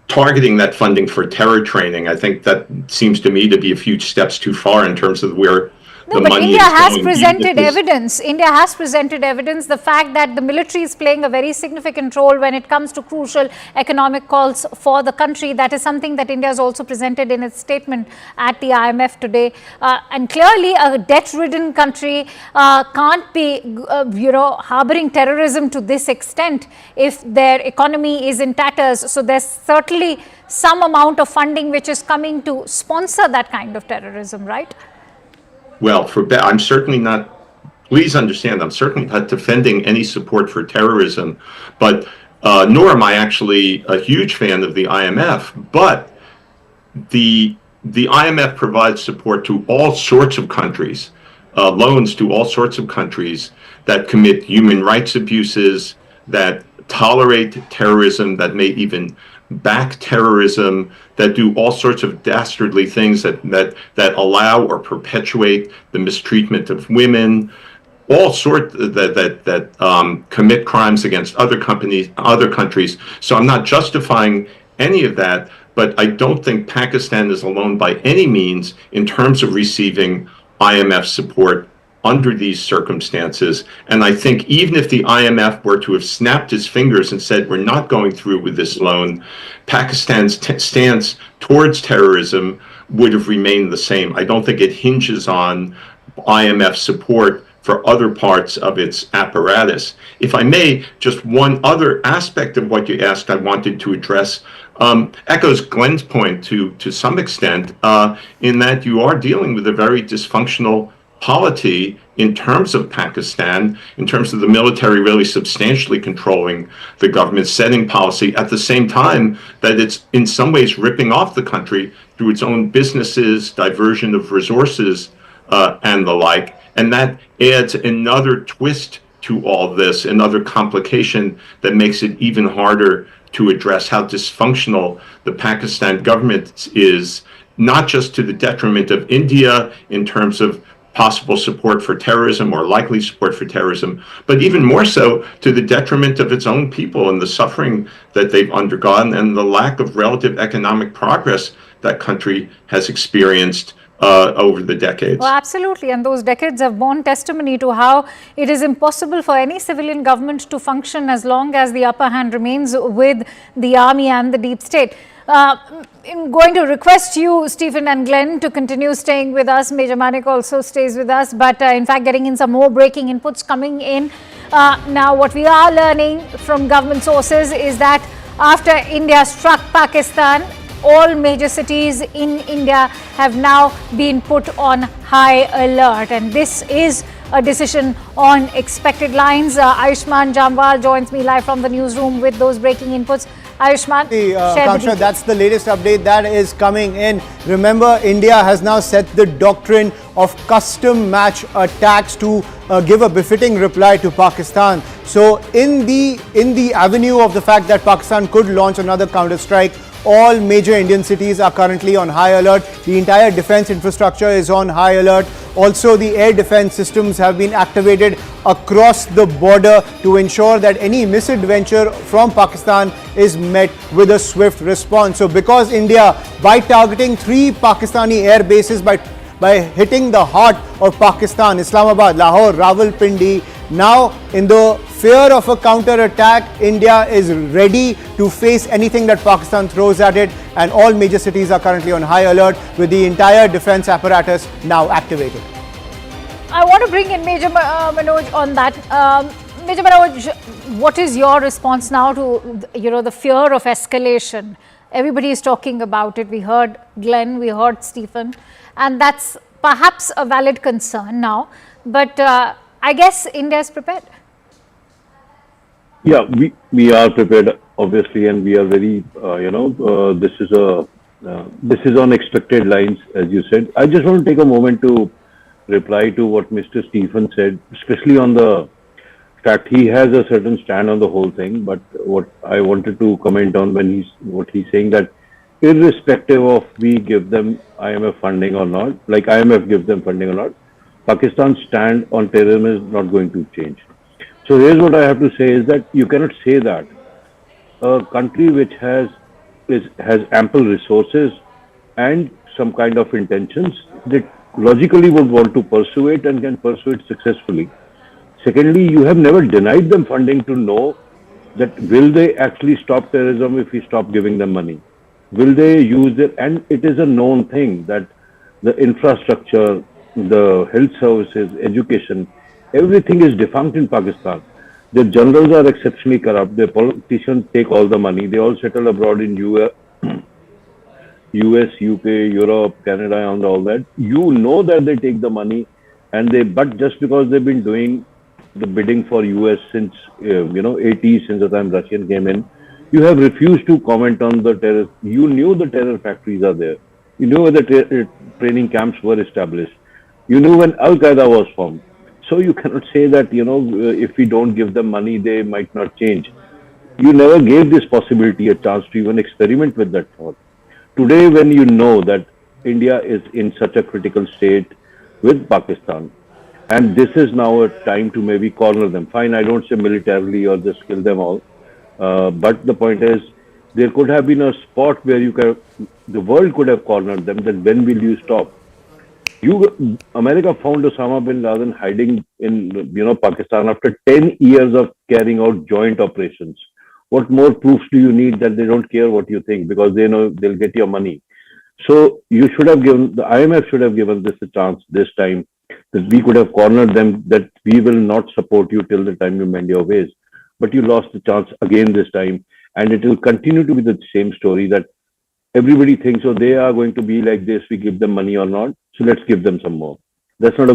targeting that funding for terror training. I think that seems to me to be a few steps too far in terms of where No, the but money India is has going. presented evidence. India has presented evidence. The fact that the military is playing a very significant role when it comes to crucial economic calls for the country, that is something that India has also presented in its statement at the IMF today. And clearly, a debt-ridden country can't be, harboring terrorism to this extent if their economy is in tatters. So there's certainly some amount of funding which is coming to sponsor that kind of terrorism, right? Well, I'm certainly not, please understand, I'm certainly not defending any support for terrorism, but nor am I actually a huge fan of the IMF, but the IMF provides support to all sorts of countries, loans to all sorts of countries that commit human rights abuses, that tolerate terrorism, that may even back terrorism, that do all sorts of dastardly things that allow or perpetuate the mistreatment of women, all sorts that commit crimes against other countries. So I'm not justifying any of that, but I don't think Pakistan is alone by any means in terms of receiving IMF support under these circumstances. And I think even if the IMF were to have snapped its fingers and said, we're not going through with this loan, Pakistan's stance towards terrorism would have remained the same. I don't think it hinges on IMF support for other parts of its apparatus. If I may, just one other aspect of what you asked I wanted to address echoes Glenn's point to some extent, in that you are dealing with a very dysfunctional polity in terms of Pakistan, in terms of the military really substantially controlling the government, setting policy, at the same time that it's in some ways ripping off the country through its own businesses, diversion of resources, and the like. And that adds another twist to all this, another complication that makes it even harder to address how dysfunctional the Pakistan government is, not just to the detriment of India in terms of possible support for terrorism or likely support for terrorism, but even more so to the detriment of its own people and the suffering that they've undergone and the lack of relative economic progress that country has experienced over the decades. Well, absolutely. And those decades have borne testimony to how it is impossible for any civilian government to function as long as the upper hand remains with the army and the deep state. I'm going to request you, Stephen and Glenn, to continue staying with us. Major Manik also stays with us, but in fact getting in some more breaking inputs coming in. Now what we are learning from government sources is that after India struck Pakistan, all major cities in India have now been put on high alert, and this is a decision on expected lines. Ayushman Jamwal joins me live from the newsroom with those breaking inputs. Ayushman, Kamshar, that's the latest update that is coming in. Remember, India has now set the doctrine of custom match attacks to give a befitting reply to Pakistan. So in the avenue of the fact that Pakistan could launch another counter-strike, all major Indian cities are currently on high alert. The entire defense infrastructure is on high alert. Also, the air defense systems have been activated across the border to ensure that any misadventure from Pakistan is met with a swift response. So because India, by targeting 3 Pakistani air bases, by hitting the heart of Pakistan, Islamabad, Lahore, Rawalpindi, now in the fear of a counter-attack, India is ready to face anything that Pakistan throws at it, and all major cities are currently on high alert with the entire defense apparatus now activated. I want to bring in Major Manoj on that. Major Manoj, what is your response now to the fear of escalation? Everybody is talking about it. We heard Glenn, we heard Stephen, and that's perhaps a valid concern now. But I guess India is prepared. Yeah, we are prepared, obviously, and we are very, this is on expected lines, as you said. I just want to take a moment to reply to what Mr. Stephen said, especially on the fact he has a certain stand on the whole thing. But what I wanted to comment on what he's saying, that irrespective of we give them IMF funding or not, like IMF gives them funding or not, Pakistan's stand on terrorism is not going to change. So here's what I have to say is that you cannot say that a country which has ample resources and some kind of intentions, that logically would want to pursue it and can pursue it successfully. Secondly, you have never denied them funding to know that will they actually stop terrorism if we stop giving them money? Will they use it? And it is a known thing that the infrastructure, the health services, education, everything is defunct in Pakistan. The generals are exceptionally corrupt. The politicians take all the money. They all settle abroad in US, UK, Europe, Canada, and all that. You know that they take the money, but just because they've been doing the bidding for US since 80s, since the time Russian came in, you have refused to comment on the terror. You knew the terror factories are there. You knew where the training camps were established. You knew when Al Qaeda was formed. So you cannot say that if we don't give them money, they might not change. You never gave this possibility a chance to even experiment with that thought. Today, when you know that India is in such a critical state with Pakistan, and this is now a time to maybe corner them. Fine, I don't say militarily or just kill them all. But the point is, there could have been a spot where the world could have cornered them. That when will you stop? America found Osama bin Laden hiding in Pakistan after 10 years of carrying out joint operations. What more proofs do you need that they don't care what you think because they know they'll get your money? So you should have given, the IMF should have given this a chance this time, that we could have cornered them, that we will not support you till the time you mend your ways. But you lost the chance again this time, and it will continue to be the same story that everybody thinks, oh, they are going to be like this, we give them money or not, so let's give them some more. That's not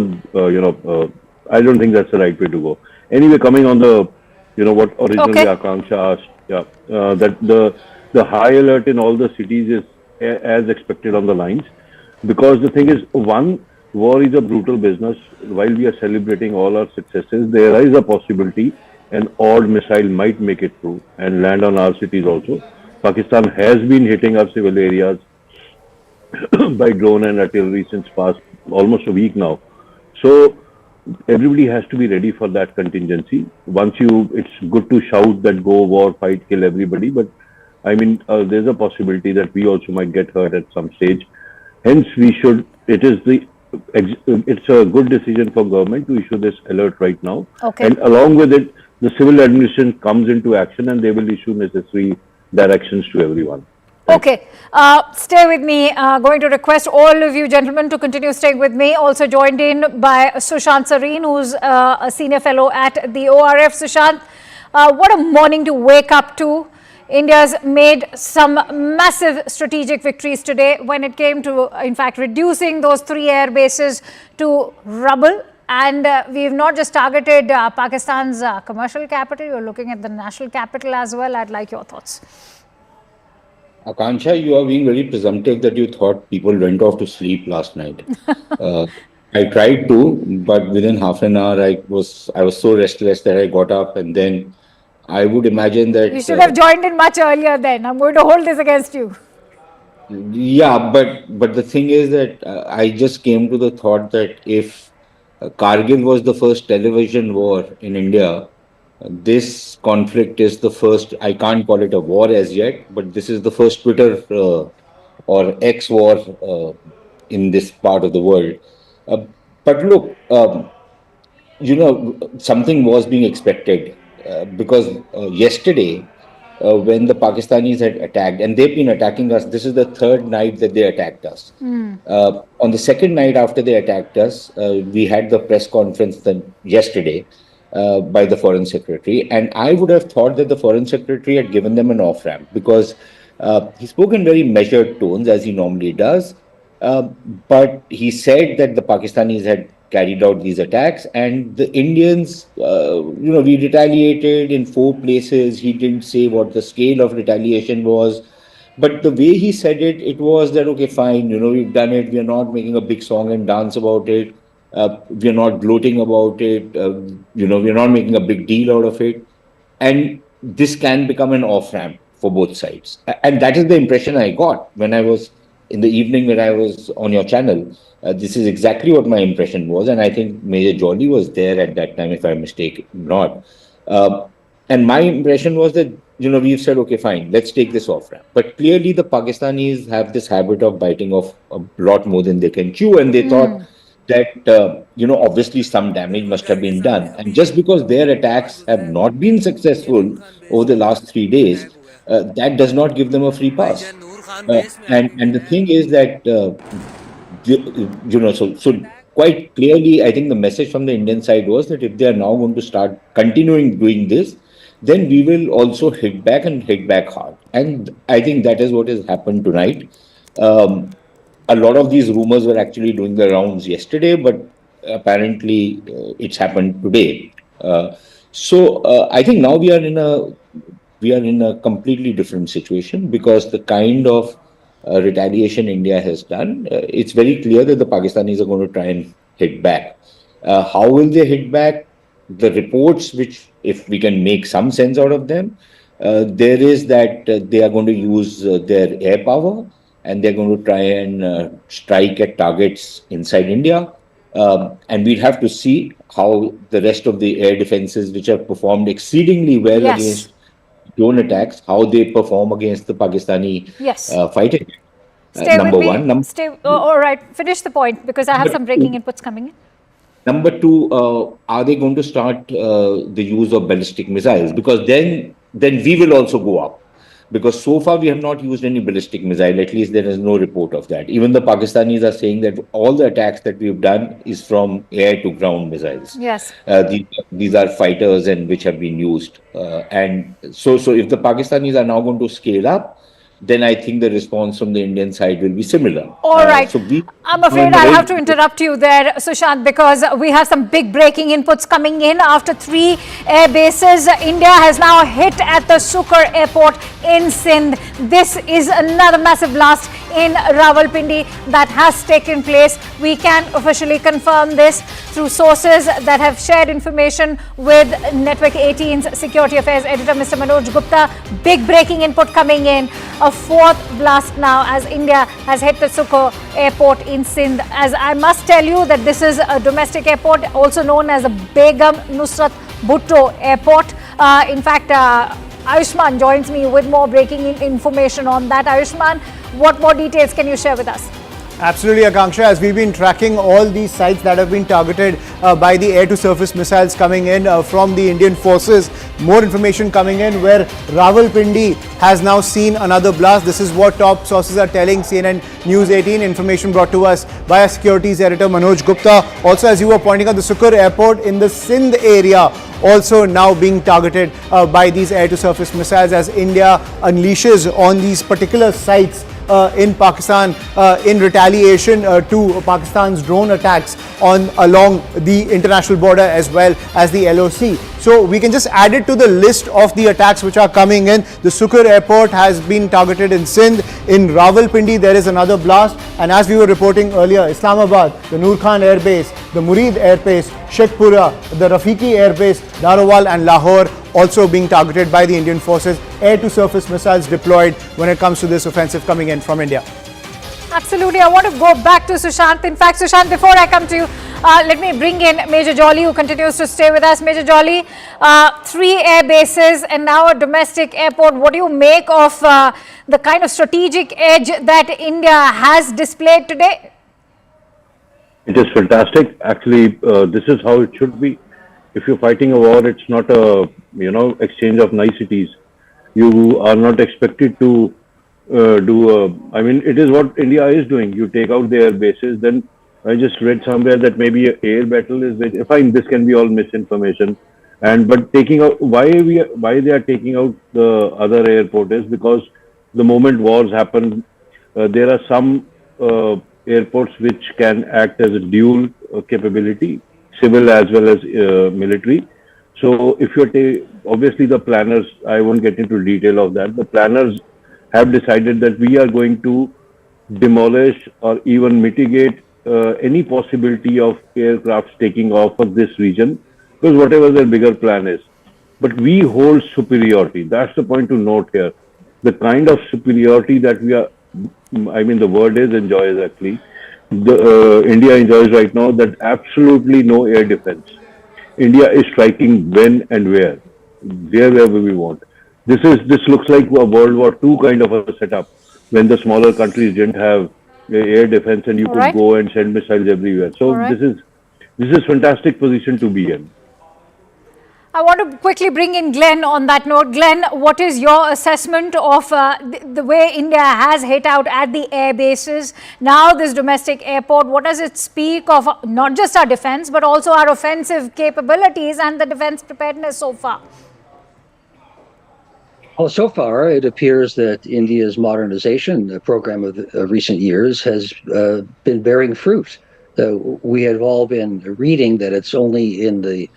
I don't think that's the right way to go. Anyway, coming on the, what originally Akanksha asked, that the high alert in all the cities is as expected on the lines, because the thing is, one, war is a brutal business. While we are celebrating all our successes, there is a possibility an odd missile might make it through and land on our cities also. Pakistan has been hitting our civil areas by drone and artillery since past almost a week now. So everybody has to be ready for that contingency. It's good to shout that go war, fight, kill everybody, but I mean, there's a possibility that we also might get hurt at some stage. Hence, it's a good decision for government to issue this alert right now. Okay. And along with it, the civil administration comes into action and they will issue necessary directions to everyone. Okay, stay with me. Going to request all of you gentlemen to continue staying with me. Also joined in by Sushant Sareen, who's a senior fellow at the ORF. Sushant, what a morning to wake up to. India's made some massive strategic victories today when it came to, in fact, reducing those 3 air bases to rubble. And we've not just targeted Pakistan's commercial capital, we're looking at the national capital as well. I'd like your thoughts. Akanksha, you are being very presumptive that you thought people went off to sleep last night. I tried to, but within half an hour, I was so restless that I got up, and then I would imagine that you should have joined in much earlier then. I'm going to hold this against you. Yeah, but the thing is that I just came to the thought that if Kargil was the first television war in India, this conflict is the first. I can't call it a war as yet, but this is the first Twitter or X war in this part of the world. But look, something was being expected because yesterday, when the Pakistanis had attacked, and they've been attacking us, this is the third night that they attacked us. On the second night after they attacked us, we had the press conference yesterday by the Foreign Secretary, and I would have thought that the Foreign Secretary had given them an off-ramp because he spoke in very measured tones, as he normally does, but he said that the Pakistanis had carried out these attacks, and the Indians, we retaliated in 4 places. He didn't say what the scale of retaliation was, but the way he said it, it was that, okay, fine, we've done it. We're not making a big song and dance about it. We're not gloating about it. We're not making a big deal out of it. And this can become an off-ramp for both sides. And that is the impression I got when I was in the evening when I was on your channel, this is exactly what my impression was, and I think Major Jolly was there at that time, if I'm mistaken not. And my impression was that, we've said, okay, fine, let's take this off ramp. But clearly the Pakistanis have this habit of biting off a lot more than they can chew, and they thought that, obviously some damage must have been done. And just because their attacks have not been successful over the last 3 days, that does not give them a free pass. And the thing is that, so quite clearly, I think the message from the Indian side was that if they are now going to start continuing doing this, then we will also hit back and hit back hard. And I think that is what has happened tonight. A lot of these rumors were actually doing the rounds yesterday, but apparently it's happened today. So I think now we are in a completely different situation, because the kind of retaliation India has done, it's very clear that the Pakistanis are going to try and hit back. How will they hit back? The reports, which if we can make some sense out of them, there is that they are going to use their air power, and they're going to try and strike at targets inside India. And we'd have to see how the rest of the air defenses, which have performed exceedingly well against drone attacks, how they perform against the Pakistani fighting. Stay Number with me. one. All right, finish the point, because I have some breaking inputs coming in. Number two, are they going to start the use of ballistic missiles? Because then we will also go up. Because so far we have not used any ballistic missile. At least there is no report of that. Even the Pakistanis are saying that all the attacks that we've done is from air to ground missiles. Yes. These are fighters and which have been used. And so if the Pakistanis are now going to scale up, then I think the response from the Indian side will be similar. All right. I'm afraid I'll have to interrupt you there, Sushant, because we have some big breaking inputs coming in. After 3 air bases, India has now hit at the Sukur airport in Sindh. This is another massive blast in Rawalpindi that has taken place. We can officially confirm this through sources that have shared information with Network 18's Security Affairs Editor, Mr. Manoj Gupta. Big breaking input coming in. A 4th blast now as India has hit the Sukur airport in Sindh. As I must tell you that this is a domestic airport, also known as the Begum Nusrat Bhutto airport. In fact, Ayushman joins me with more breaking information on that. Ayushman, what more details can you share with us? Absolutely, Akanksha. As we've been tracking all these sites that have been targeted by the air-to-surface missiles coming in from the Indian forces, more information coming in where Rawalpindi has now seen another blast. This is what top sources are telling CNN News 18. Information brought to us by our securities editor Manoj Gupta. Also, as you were pointing out, the Sukur airport in the Sindh area also now being targeted by these air-to-surface missiles as India unleashes on these particular sites in Pakistan in retaliation to Pakistan's drone attacks along the international border as well as the LOC. So we can just add it to the list of the attacks which are coming in. The Sukur airport has been targeted in Sindh. In Rawalpindi there is another blast, and as we were reporting earlier, Islamabad, the Noor Khan Air Base, the Murid Air Base, Shekhpura, the Rafiki Air Base, Darawal and Lahore also being targeted by the Indian forces. Air-to-surface missiles deployed when it comes to this offensive coming in from India. Absolutely. I want to go back to Sushant. In fact, Sushant, before I come to you, let me bring in Major Jolly, who continues to stay with us. Major Jolly, 3 air bases and now a domestic airport. What do you make of the kind of strategic edge that India has displayed today? It is fantastic. Actually, this is how it should be. If you're fighting a war, it's not a exchange of niceties. You are not expected to it is what India is doing. You take out the air bases. Then I just read somewhere that maybe an air battle is fine. This can be all misinformation. But taking out why they are taking out the other airport is because the moment wars happen, there are some airports which can act as a dual capability, civil as well as military. So if you're obviously the planners, I won't get into detail of that. The planners have decided that we are going to demolish or even mitigate any possibility of aircrafts taking off of this region, because whatever their bigger plan is. But we hold superiority. That's the point to note here. The kind of superiority that we are I mean, the word is enjoys actually. India enjoys right now that absolutely no air defense. India is striking when and wherever we want. This looks like a World War II kind of a setup when the smaller countries didn't have air defense and you All could right. go and send missiles everywhere. So All right. this is fantastic position to be in. I want to quickly bring in Glenn on that note. Glenn, what is your assessment of the way India has hit out at the air bases? Now this domestic airport, what does it speak of not just our defense, but also our offensive capabilities and the defense preparedness so far? Well, so far, it appears that India's modernization program of recent years has been bearing fruit. We have all been reading that it's only in the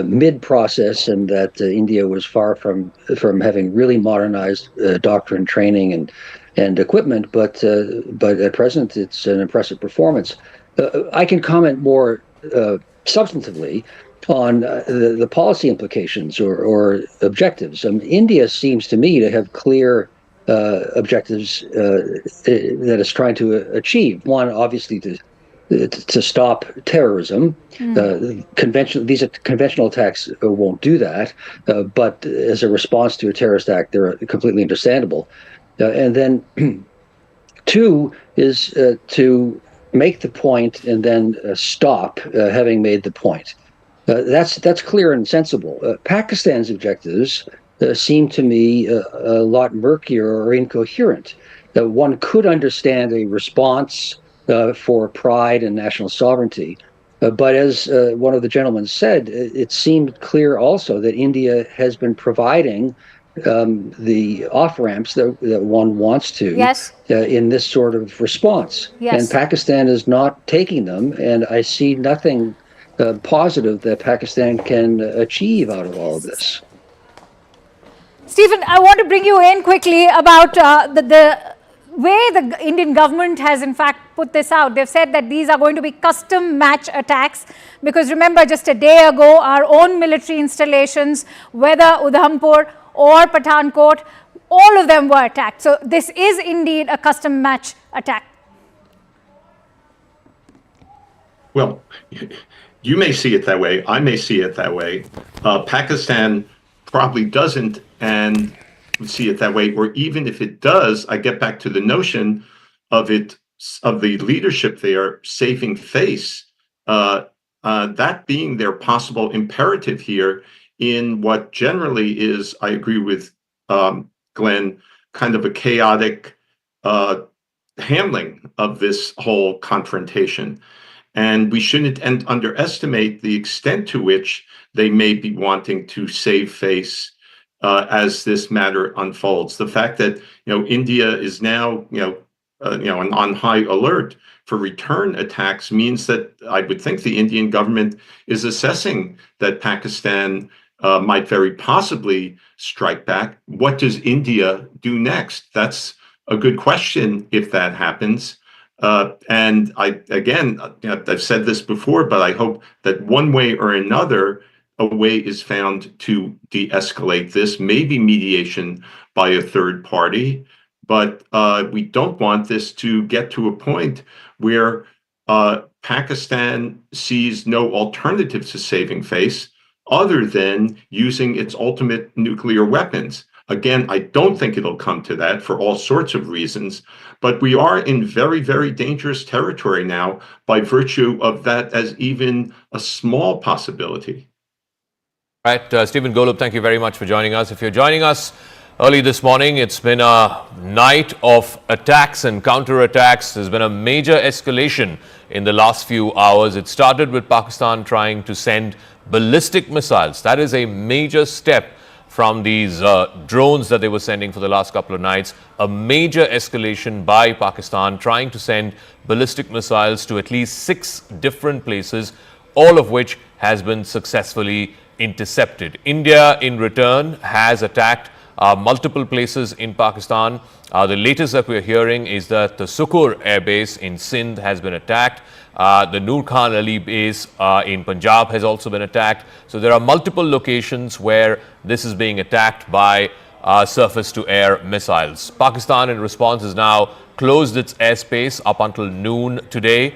mid-process and that India was far from having really modernized doctrine, training, and equipment, but at present, it's an impressive performance. I can comment more substantively on the policy implications or objectives. India seems to me to have clear objectives that it's trying to achieve. One, obviously, to stop terrorism. These conventional attacks won't do that, but as a response to a terrorist act, they're completely understandable. And then two is to make the point and then stop having made the point. That's clear and sensible. Pakistan's objectives seem to me a lot murkier or incoherent. One could understand a response for pride and national sovereignty. But as one of the gentlemen said, it seemed clear also that India has been providing the off-ramps that one wants to in this sort of response. Yes. And Pakistan is not taking them, and I see nothing positive that Pakistan can achieve out of all of this. Stephen, I want to bring you in quickly about the way the Indian government has in fact put this out. They've said that these are going to be custom match attacks because remember just a day ago our own military installations, whether Udhampur or Pathankot, all of them were attacked. So this is indeed a custom match attack. Well, you may see it that way. I may see it that way. Pakistan probably doesn't and see it that way, or even if it does, I get back to the notion of the leadership there saving face, that being their possible imperative here in what generally is, I agree with Glenn, kind of a chaotic handling of this whole confrontation. And we shouldn't underestimate the extent to which they may be wanting to save face as this matter unfolds. The fact that India is now on high alert for return attacks means that I would think the Indian government is assessing that Pakistan might very possibly strike back. What does India do next? That's a good question if that happens. And I've said this before, but I hope that one way or another, a way is found to de-escalate this, maybe mediation by a third party. But we don't want this to get to a point where Pakistan sees no alternative to saving face other than using its ultimate nuclear weapons. Again, I don't think it'll come to that for all sorts of reasons, but we are in very, very dangerous territory now by virtue of that as even a small possibility. All right, Stephen Golub, thank you very much for joining us. If you're joining us early this morning, it's been a night of attacks and counterattacks. There's been a major escalation in the last few hours. It started with Pakistan trying to send ballistic missiles. That is a major step from these drones that they were sending for the last couple of nights. A major escalation by Pakistan trying to send ballistic missiles to at least 6 different places, all of which has been successfully intercepted. India, in return, has attacked multiple places in Pakistan. The latest that we're hearing is that the Sukur airbase in Sindh has been attacked. The Noor Khan Ali base in Punjab has also been attacked. So there are multiple locations where this is being attacked by surface-to-air missiles. Pakistan, in response, is now closed its airspace up until noon today,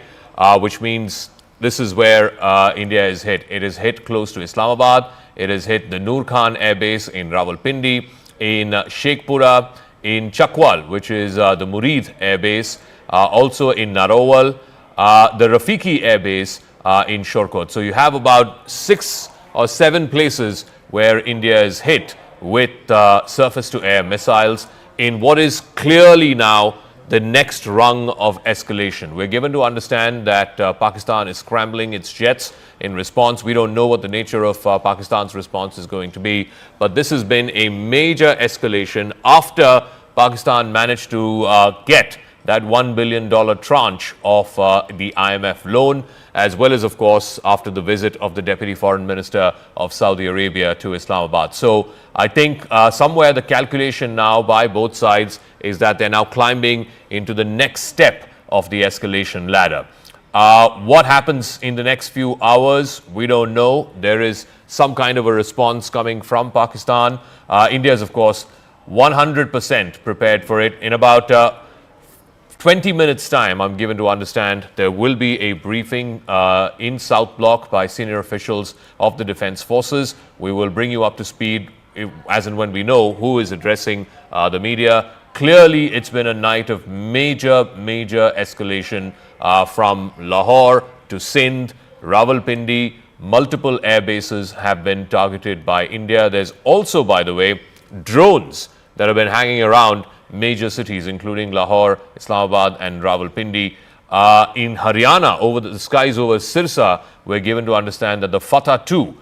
which means this is where India is hit. It is hit close to Islamabad. It has hit the Noor Khan Airbase in Rawalpindi, in Sheikhpura, in Chakwal, which is the Murid Airbase, also in Narowal, the Rafiki Airbase in Shorkot. So you have about 6 or 7 places where India is hit with surface-to-air missiles in what is clearly now the next rung of escalation. We're given to understand that Pakistan is scrambling its jets in response. We don't know what the nature of Pakistan's response is going to be, but this has been a major escalation after Pakistan managed to get that $1 billion tranche of the IMF loan, as well as, of course, after the visit of the Deputy Foreign Minister of Saudi Arabia to Islamabad. So I think somewhere the calculation now by both sides is that they're now climbing into the next step of the escalation ladder. What happens in the next few hours, we don't know. There is some kind of a response coming from Pakistan. India is, of course, 100% prepared for it. In about 20 minutes time, I'm given to understand, there will be a briefing in South Block by senior officials of the Defence Forces. We will bring you up to speed as and when we know who is addressing the media. Clearly, it's been a night of major escalation from Lahore to Sindh, Rawalpindi. Multiple air bases have been targeted by India. There's also, by the way, drones that have been hanging around major cities, including Lahore, Islamabad and Rawalpindi. In Haryana, over the skies over Sirsa, we're given to understand that the Fatah 2,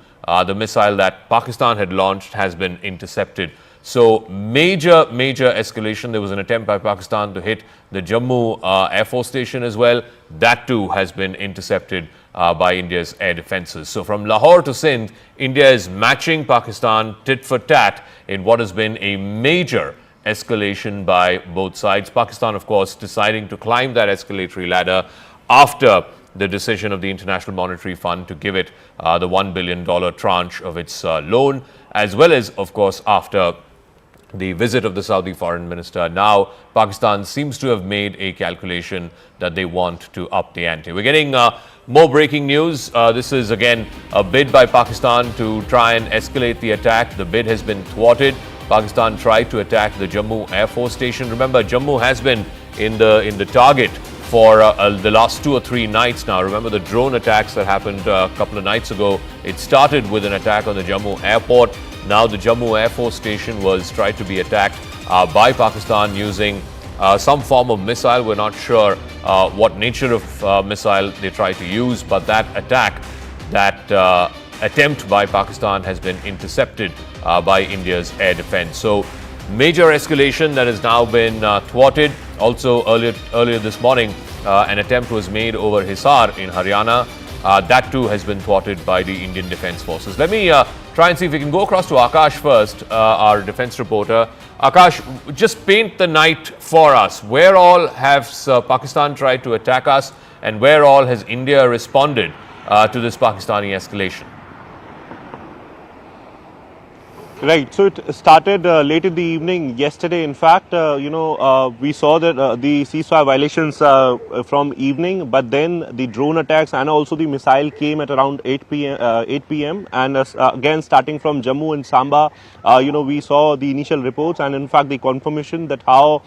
the missile that Pakistan had launched, has been intercepted. So major escalation. There was an attempt by Pakistan to hit the Jammu Air Force Station as well. That too has been intercepted by India's air defenses. So from Lahore to Sindh, India is matching Pakistan tit for tat in what has been a major escalation by both sides. Pakistan, of course, deciding to climb that escalatory ladder after the decision of the International Monetary Fund to give it the $1 billion tranche of its loan, as well as, of course, after the visit of the Saudi foreign minister. Now, Pakistan seems to have made a calculation that they want to up the ante. We're getting more breaking news. This is again a bid by Pakistan to try and escalate the attack. The bid has been thwarted. Pakistan tried to attack the Jammu Air Force Station. Remember, Jammu has been in the target for the last 2 or 3 nights now. Remember the drone attacks that happened a couple of nights ago. It started with an attack on the Jammu airport. Now the Jammu Air Force Station was tried to be attacked by Pakistan using some form of missile. We're not sure what nature of missile they tried to use, but that attack, that attempt by Pakistan has been intercepted by India's air defense. So major escalation that has now been thwarted. Also earlier this morning, an attempt was made over Hisar in Haryana. That too has been thwarted by the Indian Defence Forces. Let me try and see if we can go across to Akash first, our defence reporter. Akash, just paint the night for us. Where all has Pakistan tried to attack us, and where all has India responded to this Pakistani escalation? Right. So it started late in the evening yesterday. In fact, we saw that the ceasefire violations from evening, but then the drone attacks and also the missile came at around 8 p.m. And again, starting from Jammu and Samba, we saw the initial reports and in fact the confirmation that how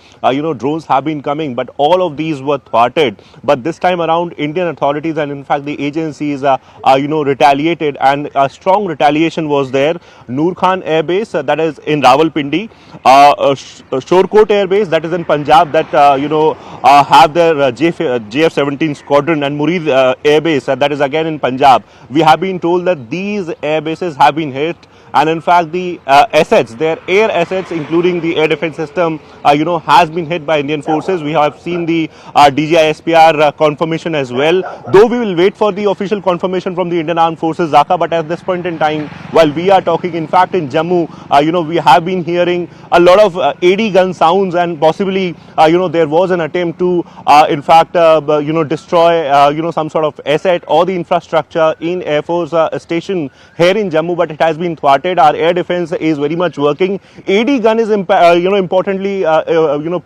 drones have been coming, but all of these were thwarted. But this time around, Indian authorities and in fact the agencies, retaliated, and a strong retaliation was there. Noor Khan Air Base, that is in Rawalpindi, Shorkot Air Base, that is in Punjab, that have their JF-17 squadron, and Murid Air Base, that is again in Punjab. We have been told that these air bases have been hit, and in fact the assets, their air assets, including the air defense system, has been hit by Indian forces. We have seen the DGI-SPR confirmation as well, though we will wait for the official confirmation from the Indian Armed Forces, Zaka. But at this point in time, while we are talking, in fact in Jammu, we have been hearing a lot of AD gun sounds, and possibly there was an attempt to in fact destroy some sort of asset or the infrastructure in Air Force station here in Jammu, but it has been thwarted. thwarted. Our air defense is very much working. AD gun is importantly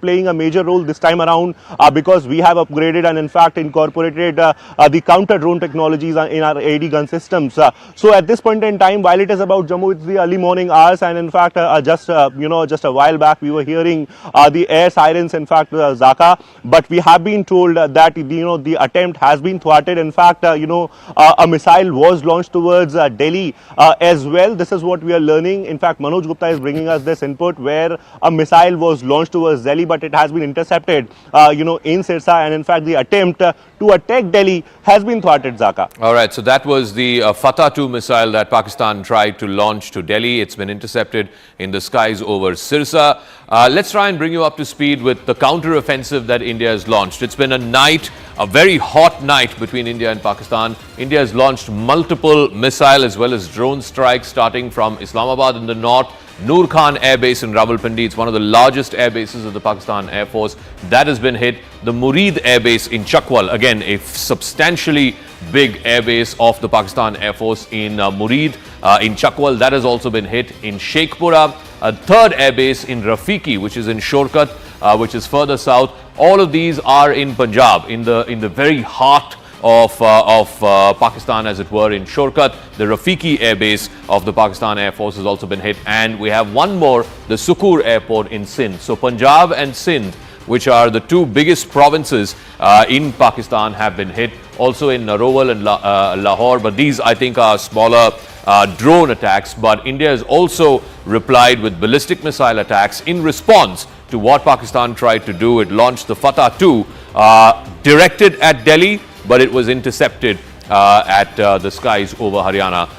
playing a major role this time around because we have upgraded and in fact incorporated the counter drone technologies in our AD gun systems. So at this point in time, while it is about Jammu, it's the early morning hours, and in fact just a while back we were hearing the air sirens, in fact Zaka, but we have been told that the attempt has been thwarted. In fact a missile was launched towards Delhi as well. This is what we are learning. In fact, Manoj Gupta is bringing us this input where a missile was launched towards Delhi, but it has been intercepted in Sirsa, and in fact the attempt to attack Delhi has been thwarted, Zaka. All right, so that was the Fatah-2 missile that Pakistan tried to launch to Delhi. It's been intercepted in the skies over Sirsa. Let's try and bring you up to speed with the counter-offensive that India has launched. It's been a very hot night between India and Pakistan. India has launched multiple missile as well as drone strikes starting from Islamabad in the north, Noor Khan Air Base in Rawalpindi. It's one of the largest air bases of the Pakistan Air Force. That has been hit. The Murid Air Base in Chakwal, again a substantially big air base of the Pakistan Air Force in Murid in Chakwal. That has also been hit. In Sheikhpura, a third air base in Rafiki, which is in Shorkat, which is further south. All of these are in Punjab, in the very heart of Pakistan, as it were, in Shorkat. The Rafiki Air Base of the Pakistan Air Force has also been hit, and we have one more, the Sukur Airport in Sindh. So Punjab and Sindh, which are the two biggest provinces in Pakistan, have been hit. Also in Narowal and Lahore, but these I think are smaller drone attacks. But India has also replied with ballistic missile attacks in response to what Pakistan tried to do. It launched the Fatah-2 directed at Delhi, but it was intercepted at the skies over Haryana.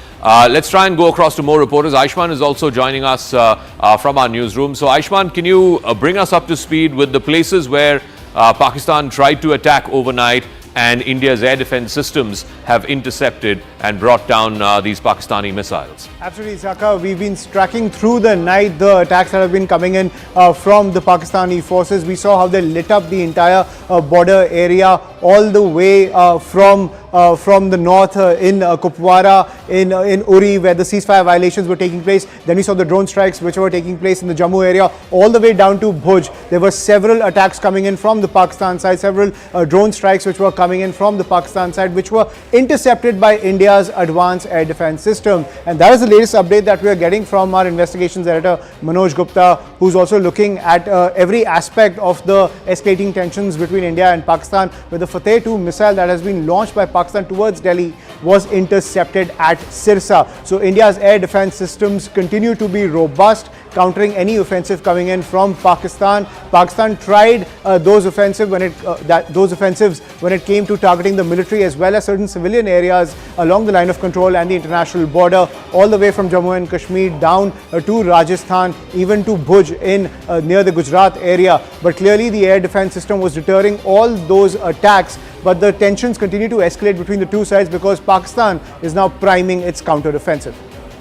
Let's try and go across to more reporters. Aishman is also joining us from our newsroom. So Aishman, can you bring us up to speed with the places where Pakistan tried to attack overnight and India's air defense systems have intercepted and brought down these Pakistani missiles? Absolutely, Zaka. We've been tracking through the night the attacks that have been coming in from the Pakistani forces. We saw how they lit up the entire border area all the way from the north in Kupwara, in Uri, where the ceasefire violations were taking place. Then we saw the drone strikes which were taking place in the Jammu area, all the way down to Bhuj. There were several attacks coming in from the Pakistan side, several drone strikes which were coming in from the Pakistan side, which were intercepted by India's advanced air defense system. And that is the latest update that we are getting from our investigations editor Manoj Gupta, who's also looking at every aspect of the escalating tensions between India and Pakistan, where the Fateh-2 missile that has been launched by Pakistan towards Delhi was intercepted at Sirsa. So India's air defense systems continue to be robust, countering any offensive coming in from Pakistan. Pakistan tried those offensives when it came to targeting the military as well as certain civilian areas along the line of control and the international border, all the way from Jammu and Kashmir down to Rajasthan, even to Bhuj in near the Gujarat area. But clearly the air defense system was deterring all those attacks. But the tensions continue to escalate between the two sides because Pakistan is now priming its counter-offensive.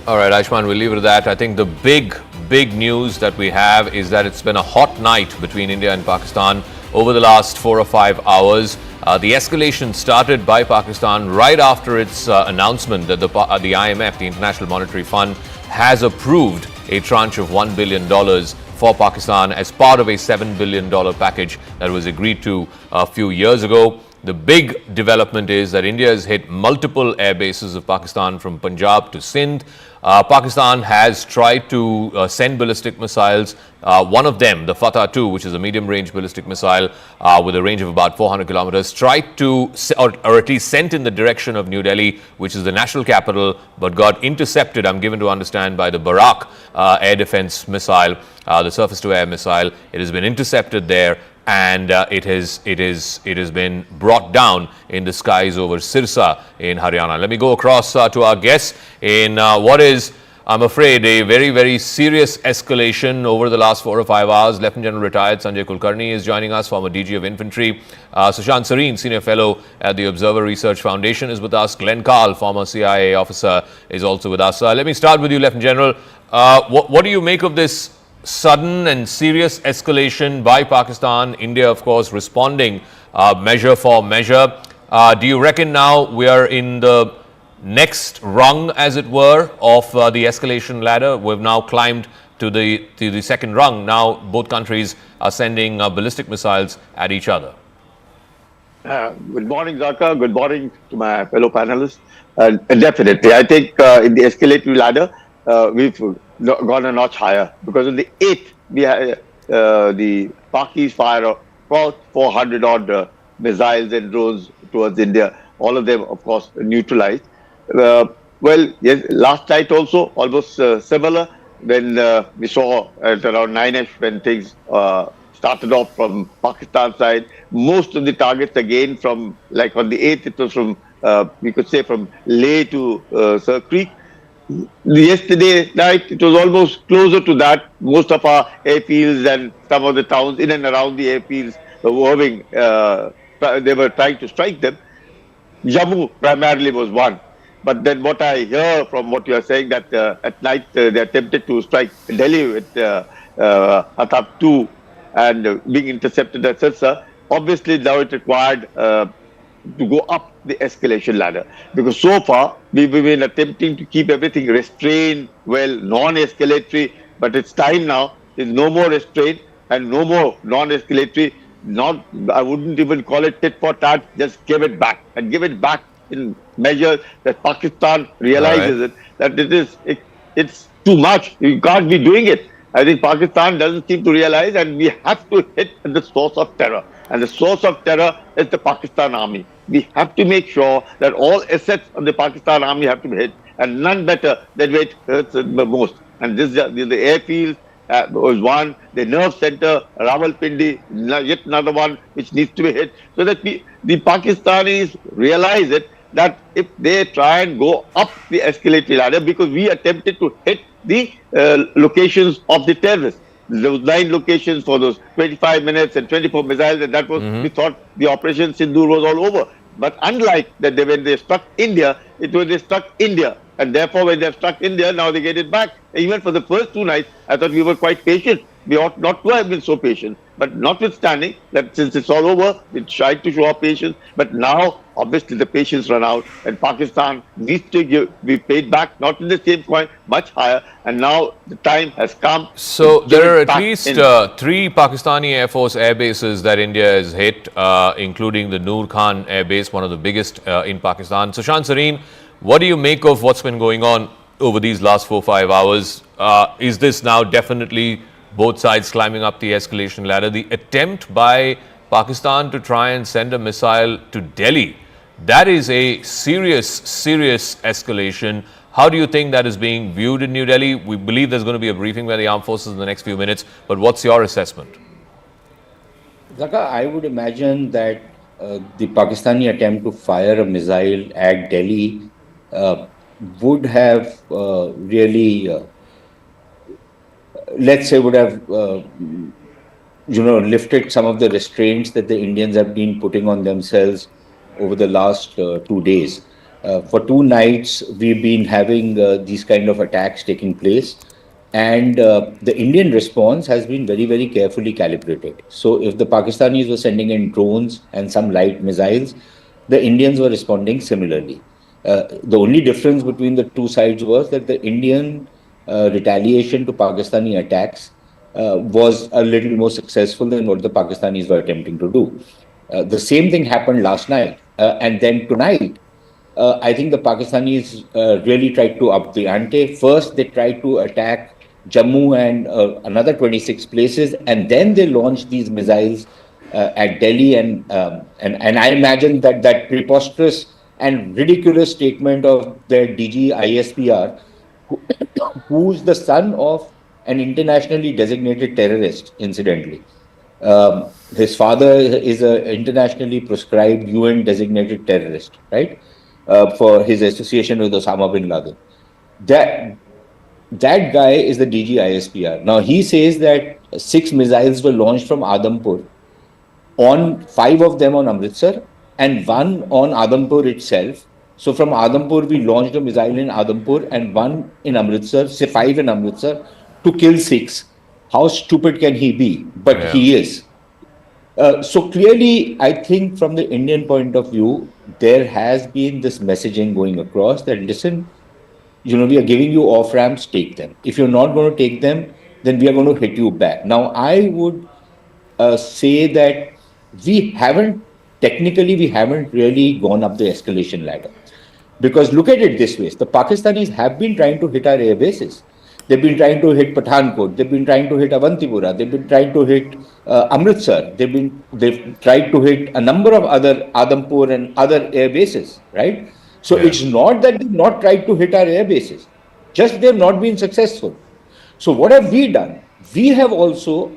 All right, Aishman, we'll leave it at that. I think the big news that we have is that it's been a hot night between India and Pakistan over the last 4 or 5 hours. The escalation started by Pakistan right after its announcement that the IMF, the International Monetary Fund, has approved a tranche of $1 billion for Pakistan as part of a $7 billion package that was agreed to a few years ago. The big development is that India has hit multiple air bases of Pakistan from Punjab to Sindh. Pakistan has tried to send ballistic missiles. One of them, the Fatah-2, which is a medium-range ballistic missile with a range of about 400 kilometers, tried to, or at least sent in the direction of New Delhi, which is the national capital, but got intercepted, I'm given to understand, by the Barak air defense missile, the surface-to-air missile. It has been intercepted there, and it has been brought down in the skies over Sirsa in Haryana. Let me go across to our guests in what is, I'm afraid, a very, very serious escalation over the last 4 or 5 hours. Lieutenant General retired Sanjay Kulkarni is joining us, former DG of Infantry. Sushant Sareen, Senior Fellow at the Observer Research Foundation, is with us. Glenn Carl, former CIA officer, is also with us. Let me start with you, Lieutenant General. What do you make of this sudden and serious escalation by Pakistan? India, of course, responding measure for measure. Do you reckon now we are in the next rung, as it were, of the escalation ladder. We've now climbed to the second rung. Now both countries are sending ballistic missiles at each other. Good morning, Zaka. Good morning to my fellow panelists. Definitely, I think in the escalatory ladder, we've gone a notch higher, because on the 8th, we had the Pakis fire about 400 odd missiles and drones towards India. All of them, of course, neutralized. Well, yes, last night also almost similar, when we saw at around 9ish when things started off from Pakistan side. Most of the targets again from, like on the 8th, it was from, we could say from Leh to Sir Creek. Yesterday night, it was almost closer to that. Most of our airfields and some of the towns in and around the airfields were having, they were trying to strike them. Jammu primarily was one. But then what I hear from what you are saying, that at night they attempted to strike Delhi with Hatab 2 and being intercepted at Sirsa. Obviously now it required to go up the escalation ladder, because so far we've been attempting to keep everything restrained, well, non-escalatory, but it's time now. There's no more restraint and no more non-escalatory. Not, I wouldn't even call it tit for tat, just give it back, and give it back in measures that Pakistan realizes it, that it's too much. You can't be doing it. I think Pakistan doesn't seem to realize, and we have to hit at the source of terror. And the source of terror is the Pakistan army. We have to make sure that all assets of the Pakistan army have to be hit, and none better than where it hurts the most. And this, the airfield was one, the nerve center, Rawalpindi, yet another one which needs to be hit, so that the Pakistanis realize it, that if they try and go up the escalatory ladder, because we attempted to hit the locations of the terrorists. There was 9 locations for those 25 minutes and 24 missiles, and that was, we thought the Operation Sindoor was all over. But unlike that, when they struck India, it was they struck India. And therefore, when they struck India, now they get it back. Even for the first 2 nights, I thought we were quite patient. We ought not to have been so patient. But notwithstanding that, since it's all over, we tried to show our patience. But now, obviously, the patience run out, and Pakistan needs to be paid back, not in the same coin, much higher. And now the time has come. So there are at least 3 Pakistani Air Force air bases that India has hit, including the Noor Khan Air Base, one of the biggest in Pakistan. Sushant Sareen, what do you make of what's been going on over these last 4-5 hours? Is this now definitely both sides climbing up the escalation ladder? The attempt by Pakistan to try and send a missile to Delhi, that is a serious escalation. How do you think that is being viewed in New Delhi? We believe there's going to be a briefing by the armed forces in the next few minutes, but what's your assessment? Zaka, I would imagine that the Pakistani attempt to fire a missile at Delhi would have really, let's say, would have lifted some of the restraints that the Indians have been putting on themselves over the last 2 days. For 2 nights, we've been having these kind of attacks taking place, and the Indian response has been very, very carefully calibrated. So if the Pakistanis were sending in drones and some light missiles, the Indians were responding similarly. The only difference between the 2 sides was that the Indian retaliation to Pakistani attacks was a little more successful than what the Pakistanis were attempting to do. The same thing happened last night. And then tonight, I think the Pakistanis really tried to up the ante. First, they tried to attack Jammu and another 26 places, and then they launched these missiles at Delhi. And I imagine that preposterous and ridiculous statement of their DG ISPR, who's the son of an internationally designated terrorist, incidentally. His father is an internationally proscribed UN designated terrorist, right? For his association with Osama bin Laden. That guy is the DG ISPR. Now he says that 6 missiles were launched from Adampur, 5 of them on Amritsar and 1 on Adampur itself. So from Adampur, we launched a missile in Adampur and 1 in Amritsar, say 5 in Amritsar, to kill 6. How stupid can he be? But he is. So clearly, I think from the Indian point of view, there has been this messaging going across that, listen, we are giving you off ramps, take them. If you're not going to take them, then we are going to hit you back. Now, I would say that we haven't really gone up the escalation ladder. Because look at it this way, the Pakistanis have been trying to hit our air bases. They've been trying to hit Pathankot, they've been trying to hit Avantipura, they've been trying to hit Amritsar, they've tried to hit a number of other Adampur and other air bases, right? So it's not that they've not tried to hit our air bases, just they've not been successful. So what have we done? We have also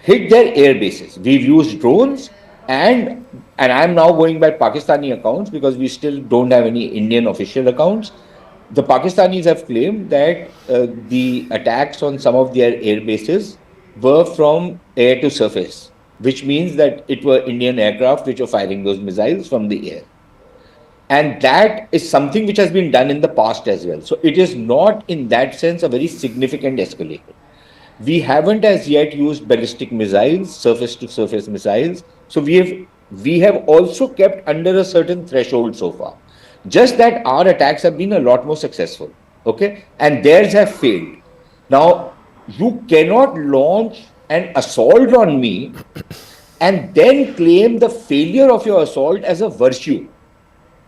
hit their air bases. We've used drones, and I'm now going by Pakistani accounts because we still don't have any Indian official accounts. The Pakistanis have claimed that the attacks on some of their air bases were from air to surface, which means that it were Indian aircraft which were firing those missiles from the air. And that is something which has been done in the past as well. So it is not in that sense a very significant escalation. We haven't as yet used ballistic missiles, surface to surface missiles. So we have also kept under a certain threshold so far. Just that our attacks have been a lot more successful, okay? And theirs have failed. Now, you cannot launch an assault on me and then claim the failure of your assault as a virtue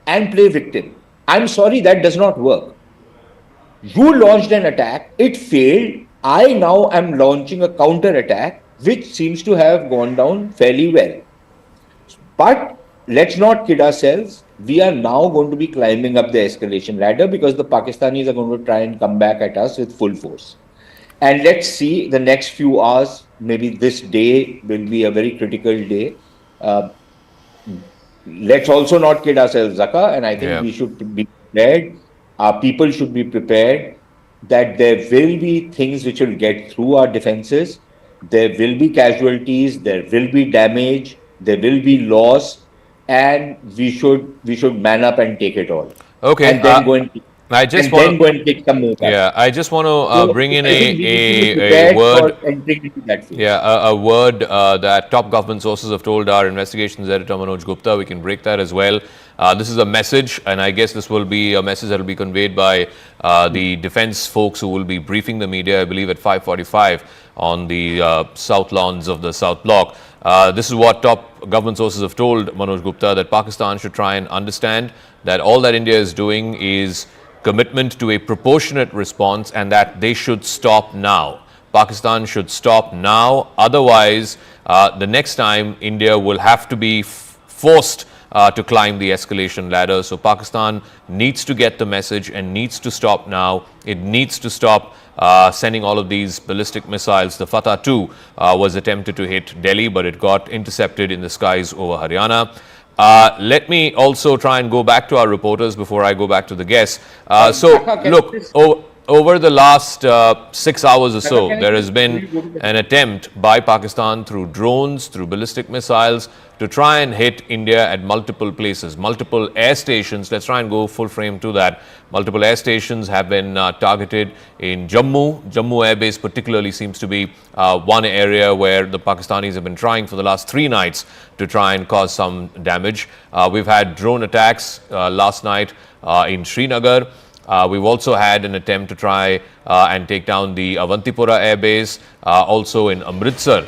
and play victim. I'm sorry, that does not work. You launched an attack, it failed. I now am launching a counter attack, which seems to have gone down fairly well. But let's not kid ourselves. We are now going to be climbing up the escalation ladder because the Pakistanis are going to try and come back at us with full force. And let's see, the next few hours, maybe this day will be a very critical day. Let's also not kid ourselves, Zaka, and I think we should be prepared. Our people should be prepared that there will be things which will get through our defenses. There will be casualties, there will be damage, there will be loss, and we should man up and take it all. Okay. And then go and take some more. Yeah, I just want to bring in a word. A word that top government sources have told our investigations editor Manoj Gupta. We can break that as well. This is a message, and I guess this will be a message that will be conveyed by the defense folks who will be briefing the media, I believe, at 5:45 on the south lawns of the South Block. This is what top government sources have told Manoj Gupta, that Pakistan should try and understand that all that India is doing is commitment to a proportionate response, and that they should stop now. Pakistan should stop now. Otherwise, the next time India will have to be forced to climb the escalation ladder. So Pakistan needs to get the message and needs to stop now. It needs to stop sending all of these ballistic missiles. The Fatah 2 was attempted to hit Delhi, but it got intercepted in the skies over Haryana. Let me also try and go back to our reporters before I go back to the guests. Look, over the last 6 hours or so, there has been an attempt by Pakistan through drones, through ballistic missiles, to try and hit India at multiple places, multiple air stations. Let's try and go full frame to that. Multiple air stations have been targeted in Jammu. Jammu Air Base particularly seems to be one area where the Pakistanis have been trying for the last 3 nights to try and cause some damage. We've had drone attacks last night in Srinagar. We've also had an attempt to try and take down the Avantipura Air Base, also in Amritsar,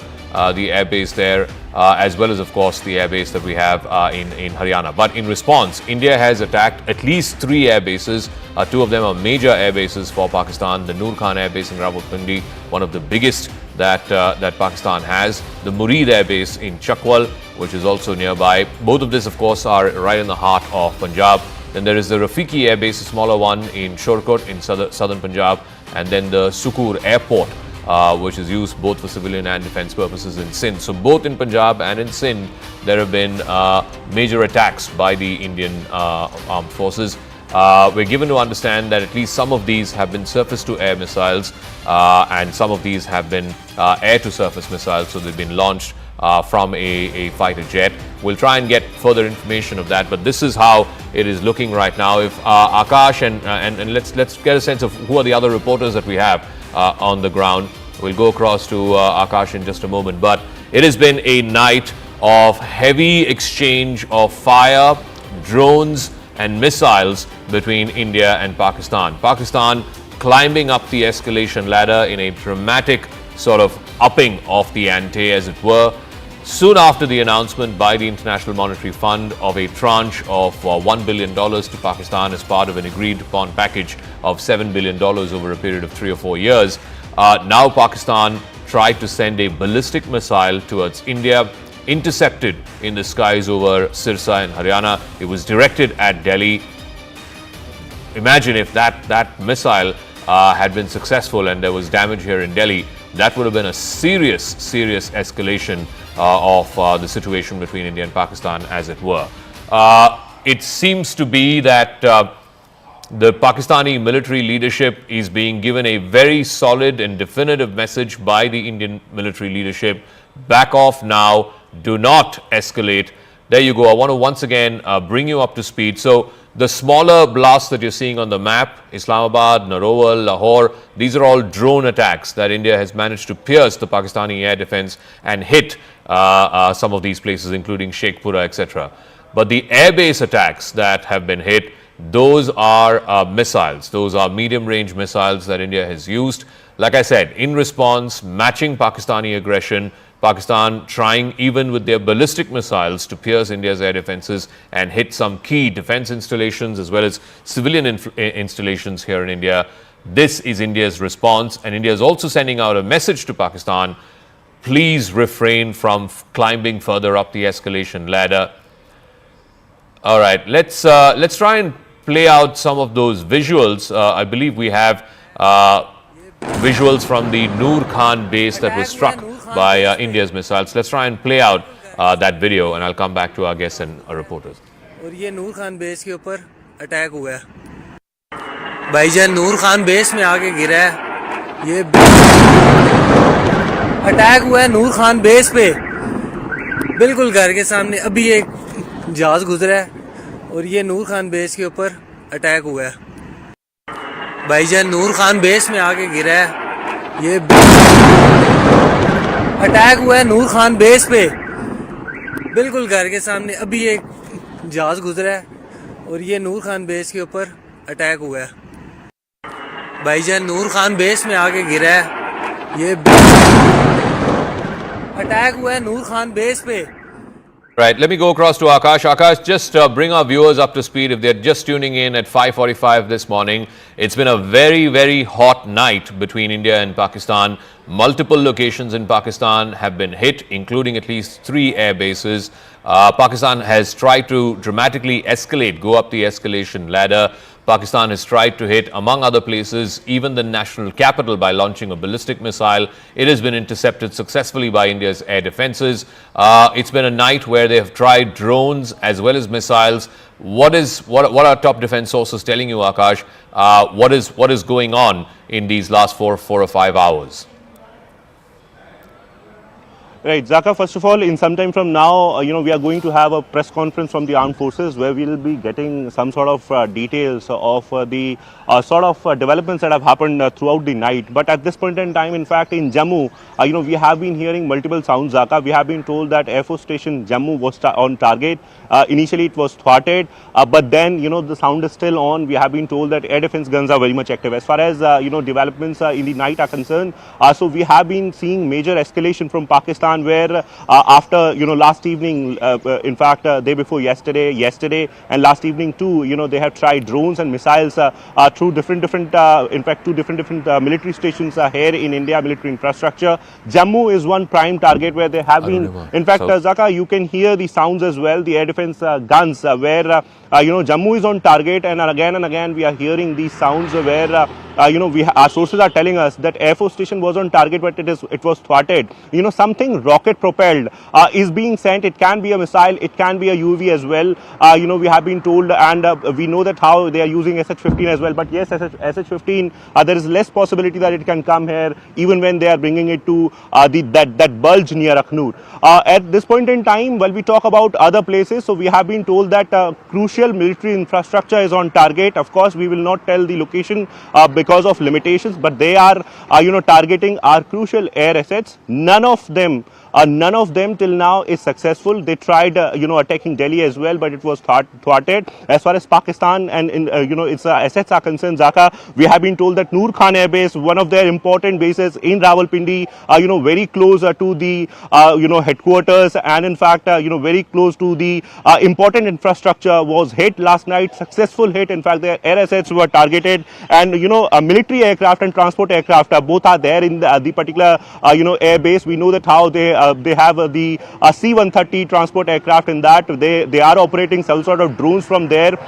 the air base there, as well as, of course, the air base that we have in Haryana. But in response, India has attacked at least 3 air bases. 2 of them are major air bases for Pakistan. The Noor Khan Air Base in Rawalpindi, one of the biggest that Pakistan has. The Murid Air Base in Chakwal, which is also nearby. Both of these, of course, are right in the heart of Punjab. Then there is the Rafiki Air Base, a smaller one in Shorkot in southern Punjab. And then the Sukur Airport, which is used both for civilian and defense purposes in Sindh. So both in Punjab and in Sindh, there have been major attacks by the Indian armed forces. We're given to understand that at least some of these have been surface-to-air missiles, and some of these have been air-to-surface missiles, so they've been launched from a fighter jet. We'll try and get further information of that, but this is how it is looking right now. If Akash and let's get a sense of who are the other reporters that we have on the ground. We'll go across to Akash in just a moment, but it has been a night of heavy exchange of fire, drones and missiles between India and Pakistan. Pakistan climbing up the escalation ladder in a dramatic sort of upping of the ante, as it were, soon after the announcement by the International Monetary Fund of a tranche of $1 billion to Pakistan as part of an agreed upon package of $7 billion over a period of 3 or 4 years. Now Pakistan tried to send a ballistic missile towards India, intercepted in the skies over Sirsa in Haryana. It was directed at Delhi. Imagine if that missile had been successful and there was damage here in Delhi. That would have been a serious escalation of the situation between India and Pakistan, as it were. It seems to be that the Pakistani military leadership is being given a very solid and definitive message by the Indian military leadership. Back off now. Do not escalate. There you go. I want to once again bring you up to speed. So the smaller blasts that you're seeing on the map, Islamabad, Narowal, Lahore, these are all drone attacks that India has managed to pierce the Pakistani air defense and hit some of these places, including Sheikhpura, etc. But the airbase attacks that have been hit, those are missiles. Those are medium-range missiles that India has used. Like I said, in response, matching Pakistani aggression, Pakistan trying even with their ballistic missiles to pierce India's air defenses and hit some key defense installations as well as civilian installations here in India. This is India's response, and India is also sending out a message to Pakistan: please refrain from climbing further up the escalation ladder. All right, let's try and play out some of those visuals. I believe we have visuals from the Noor Khan base that was struck by India's missiles. Let's try and play out that video, and I'll come back to our guests and our reporters. और ये नूर Khan base के ऊपर attack हुआ है भाईजान नूर Khan base में आके गिरा है ये अटैक हुआ है नूर खान बेस पे बिल्कुल घर के सामने अभी एक जहाज गुजरा है और ये नूर खान बेस के ऊपर अटैक हुआ है भाईजान नूर खान बेस में आके गिरा है ये अटैक हुआ है नूर खान बेस पे बिल्कुल घर के सामने अभी एक जहाज गुजरा है और ये नूर खान बेस के ऊपर अटैक हुआ है भाईजान नूर खान बेस में आके गिरा है ये अटैक हुआ है नूर खान बेस पे. Right, let me go across to Akash. Akash, just bring our viewers up to speed if they're just tuning in at 5:45 this morning. It's been a very, very hot night between India and Pakistan. Multiple locations in Pakistan have been hit, including at least 3 air bases. Pakistan has tried to dramatically escalate, go up the escalation ladder. Pakistan has tried to hit, among other places, even the national capital by launching a ballistic missile. It has been intercepted successfully by India's air defenses. It's been a night where they have tried drones as well as missiles. What are top defense sources telling you, Akash? What is going on in these last 4 or 5 hours? Right, Zaka, first of all, in some time from now, we are going to have a press conference from the armed forces where we will be getting some sort of details of the sort of developments that have happened throughout the night. But at this point in time, in fact, in Jammu, we have been hearing multiple sounds, Zaka. We have been told that Air Force Station Jammu was on target. Initially, it was thwarted, but then, the sound is still on. We have been told that air defense guns are very much active. As far as, developments in the night are concerned, so we have been seeing major escalation from Pakistan, where after last evening, in fact day before yesterday and last evening too, they have tried drones and missiles through different in fact two different military stations here in India, military infrastructure. Jammu is one prime target where they have been, in fact, Zaka, you can hear the sounds as well, the air defense guns where Jammu is on target, and again we are hearing these sounds where our sources are telling us that Air Force Station was on target, but it was thwarted. Something rocket propelled is being sent. It can be a missile, it can be a UAV as well. We have been told, and we know that how they are using SH-15 as well. But yes, SH-15, there is less possibility that it can come here, even when they are bringing it to that bulge near Akhnur. At this point in time, while we talk about other places, so we have been told that crucial military infrastructure is on target. Of course, we will not tell the location because of limitations, but they are targeting our crucial air assets. None of them None of them till now is successful. They tried, attacking Delhi as well, but it was thwarted. As far as Pakistan and its assets are concerned, Zaka, we have been told that Noor Khan Air Base, one of their important bases in Rawalpindi, very close to the headquarters, and in fact, very close to the important infrastructure, was hit last night. Successful hit. In fact, their air assets were targeted, and military aircraft and transport aircraft both are there in the particular air base. We know that how they have the C-130 transport aircraft in that. They are operating some sort of drones from there.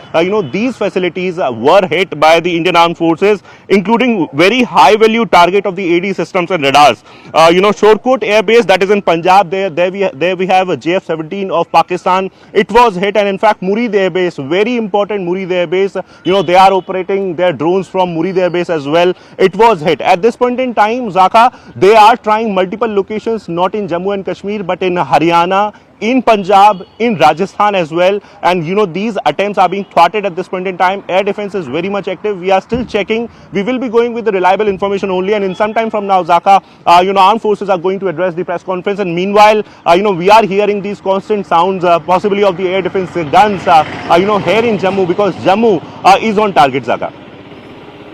These facilities were hit by the Indian Armed Forces, including very high value target of the AD systems and radars. Shorkot Air Base, that is in Punjab, there we have a JF-17 of Pakistan. It was hit, and in fact Murid Air Base, very important Murid Air Base, they are operating their drones from Murid Air Base as well. It was hit. At this point in time, Zaka, they are trying multiple locations, not in Jammu and Kashmir, but in Haryana, in Punjab, in Rajasthan as well, and these attempts are being thwarted at this point in time. Air defense is very much active. We are still checking. We will be going with the reliable information only, and in some time from now, Zaka, armed forces are going to address the press conference, and meanwhile, we are hearing these constant sounds, possibly of the air defense guns, here in Jammu, because Jammu is on target, Zaka.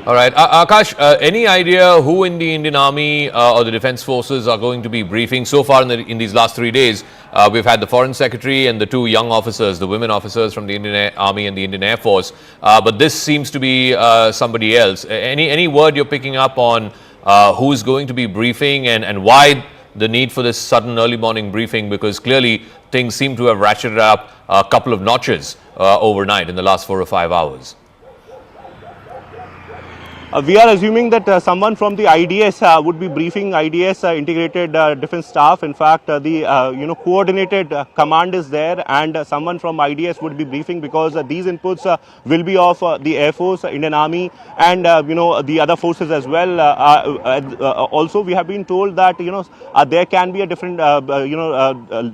All right. Akash, any idea who in the Indian Army or the Defence Forces are going to be briefing? So far in these last 3 days, we've had the Foreign Secretary and the two young officers, the women officers from the Indian Army and the Indian Air Force. But this seems to be somebody else. Any word you're picking up on who is going to be briefing, and why the need for this sudden early morning briefing? Because clearly things seem to have ratcheted up a couple of notches overnight in the last 4 or 5 hours. We are assuming that someone from the IDS would be briefing IDS Integrated Defence Staff. In fact, the coordinated command is there, and someone from IDS would be briefing, because these inputs will be of the Air Force, Indian Army, and the other forces as well. Also, we have been told that there can be a different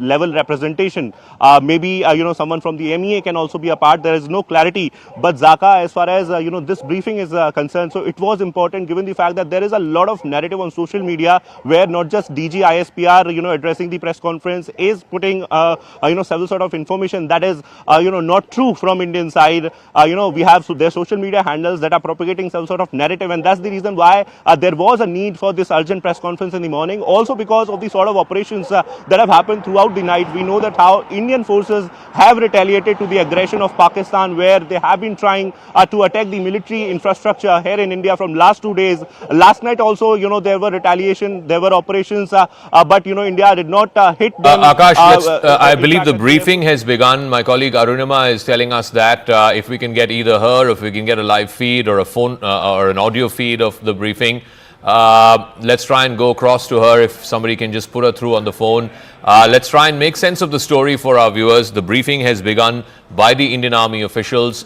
level representation. Maybe someone from the MEA can also be a part. There is no clarity, but Zaka, as far as this briefing is concerned, so it was important, given the fact that there is a lot of narrative on social media where not just DG ISPR, addressing the press conference, is putting, several sort of information that is, not true from Indian side. We have their social media handles that are propagating some sort of narrative, and that's the reason why there was a need for this urgent press conference in the morning. Also because of the sort of operations that have happened throughout the night. We know that how Indian forces have retaliated to the aggression of Pakistan, where they have been trying to attack the military infrastructure here in India from last 2 days. Last night also, there were retaliation, there were operations, but India did not hit them. Akash, I believe the briefing has begun. My colleague Arunima is telling us that if we can get either her, if we can get a live feed or a phone or an audio feed of the briefing, let's try and go across to her. If somebody can just put her through on the phone. Let's try and make sense of the story for our viewers. The briefing has begun by the Indian Army officials.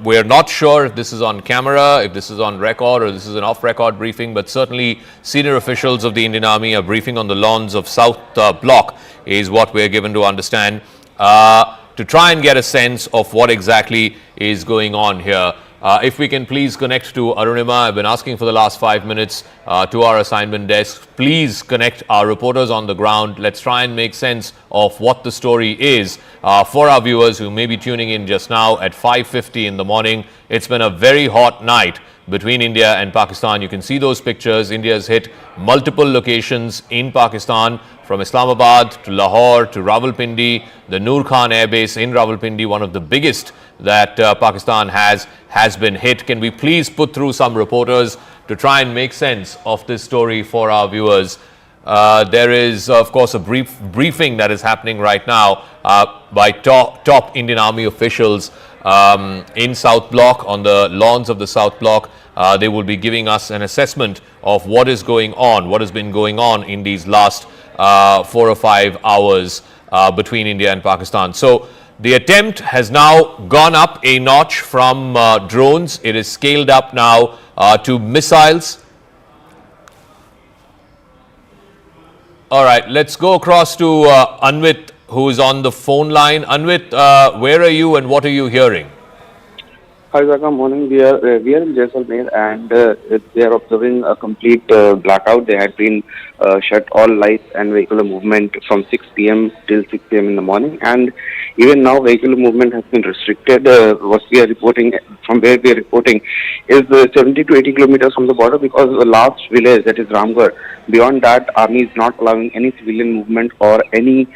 We're not sure if this is on camera, if this is on record, or this is an off-record briefing, but certainly senior officials of the Indian Army are briefing on the lawns of South Block, is what we're given to understand, to try and get a sense of what exactly is going on here. If we can please connect to Arunima. I've been asking for the last 5 minutes to our assignment desk. Please connect our reporters on the ground. Let's try and make sense of what the story is for our viewers who may be tuning in just now at 5:50 in the morning. It's been a very hot night between India and Pakistan. You can see those pictures. India has hit multiple locations in Pakistan, from Islamabad to Lahore to Rawalpindi. The Noor Khan Air Base in Rawalpindi, one of the biggest that Pakistan has been hit. Can we please put through some reporters to try and make sense of this story for our viewers? There is, of course, a briefing that is happening right now by top Indian Army officials in South Block, on the lawns of the South Block. They will be giving us an assessment of what is going on, what has been going on in these last 4 or 5 hours between India and Pakistan. So the attempt has now gone up a notch from drones. It is scaled up now to missiles. All right, let's go across to Anvit, who is on the phone line. Anvit, where are you and what are you hearing? Hi, Zaka. Morning. We are in Jaisalmer, and they are observing a complete blackout. They had been shut all lights and vehicular movement from 6 p.m. till 6 p.m. in the morning, and even now vehicular movement has been restricted. What we are reporting from where we are reporting is 70 to 80 kilometers from the border, because the last village, that is Ramgarh. Beyond that, army is not allowing any civilian movement or any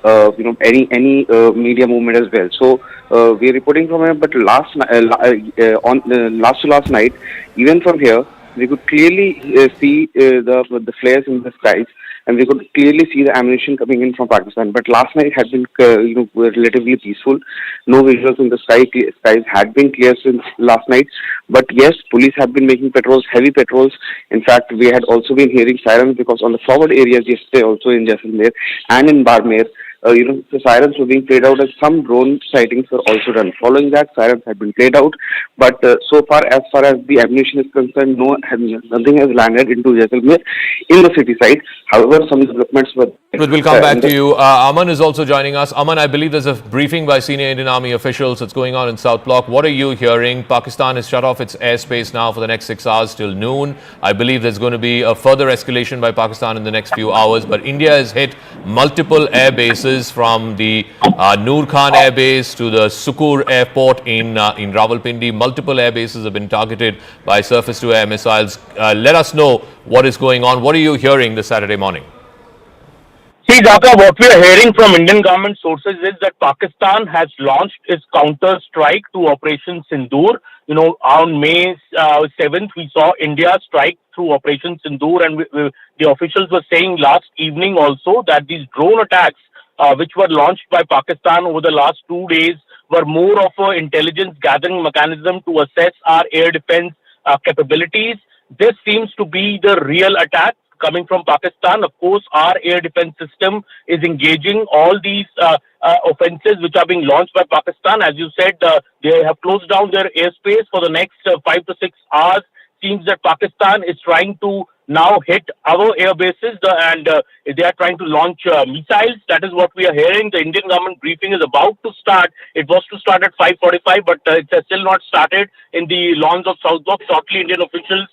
media movement as well. So we are reporting from here, but last to last night, even from here, we could clearly see the flares in the skies, and we could clearly see the ammunition coming in from Pakistan. But last night had been relatively peaceful. No visuals in the sky. Skies had been clear since last night. But yes, police have been making patrols, heavy patrols. In fact, we had also been hearing sirens, because on the forward areas yesterday, also in Jaisalmer and in Barmer, the sirens were being played out, as some drone sightings were also done. Following that, sirens had been played out, but so far as the ammunition is concerned, nothing has landed into Jaisalmer in the city side. However, some developments were. We'll come back to you. Aman is also joining us. Aman, I believe there's a briefing by senior Indian Army officials that's going on in South Block. What are you hearing? Pakistan has shut off its airspace now for the next 6 hours till noon. I believe there's going to be a further escalation by Pakistan in the next few hours, but India has hit multiple air bases, from the Noor Khan Air Base to the Sukur airport in Rawalpindi. Multiple air bases have been targeted by surface-to-air missiles. Let us know what is going on. What are you hearing this Saturday morning? See, Zaka, what we are hearing from Indian government sources is that Pakistan has launched its counter-strike to Operation Sindoor. On May 7th, we saw India strike through Operation Sindoor, and the officials were saying last evening also that these drone attacks, which were launched by Pakistan over the last 2 days, were more of an intelligence gathering mechanism to assess our air defense capabilities. This seems to be the real attack coming from Pakistan. Of course, our air defense system is engaging all these offenses which are being launched by Pakistan. As you said, they have closed down their airspace for the next 5 to 6 hours. Seems that Pakistan is trying to now hit our air bases, and they are trying to launch missiles. That is what we are hearing. The Indian government briefing is about to start. It was to start at 5:45, but it has still not started in the lawns of South Block. Shortly, Indian officials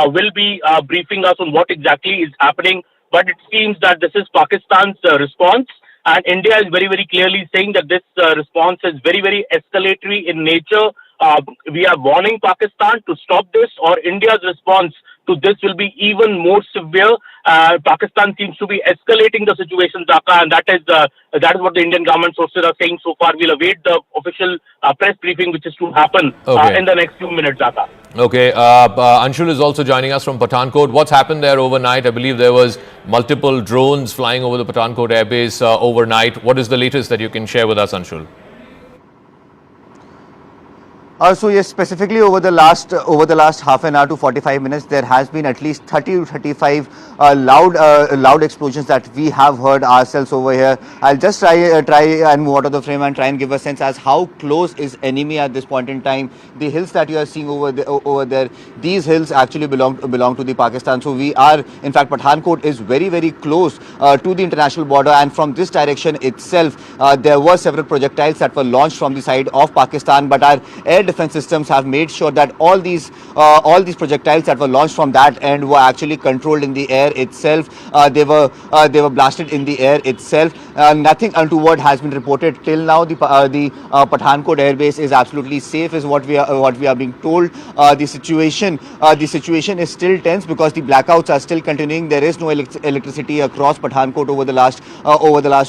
will be briefing us on what exactly is happening. But it seems that this is Pakistan's response, and India is very, very clearly saying that this response is very, very escalatory in nature. We are warning Pakistan to stop this, or India's response to this will be even more severe. Pakistan seems to be escalating the situation, Zaka, and that is what the Indian government sources are saying so far. We'll await the official press briefing, which is to happen in the next few minutes, Zaka. Okay, Anshul is also joining us from Pathankot. What's happened there overnight? I believe there was multiple drones flying over the Pathankot airbase overnight. What is the latest that you can share with us, Anshul? So yes, specifically over the last half an hour to 45 minutes, there has been at least 30 to 35 loud explosions that we have heard ourselves over here. I'll just try and move out of the frame and try and give a sense as how close is enemy at this point in time. The hills that you are seeing over there, these hills actually belong to the Pakistan. So we are, in fact, Pathankot is very, very close to the international border, and from this direction itself, there were several projectiles that were launched from the side of Pakistan, but our air defense systems have made sure that all these projectiles that were launched from that end were actually controlled in the air itself. They were blasted in the air itself. Nothing untoward has been reported till now. The Pathankot airbase is absolutely safe, is what we are being told. The situation is still tense because the blackouts are still continuing. There is no electricity across Pathankot over the last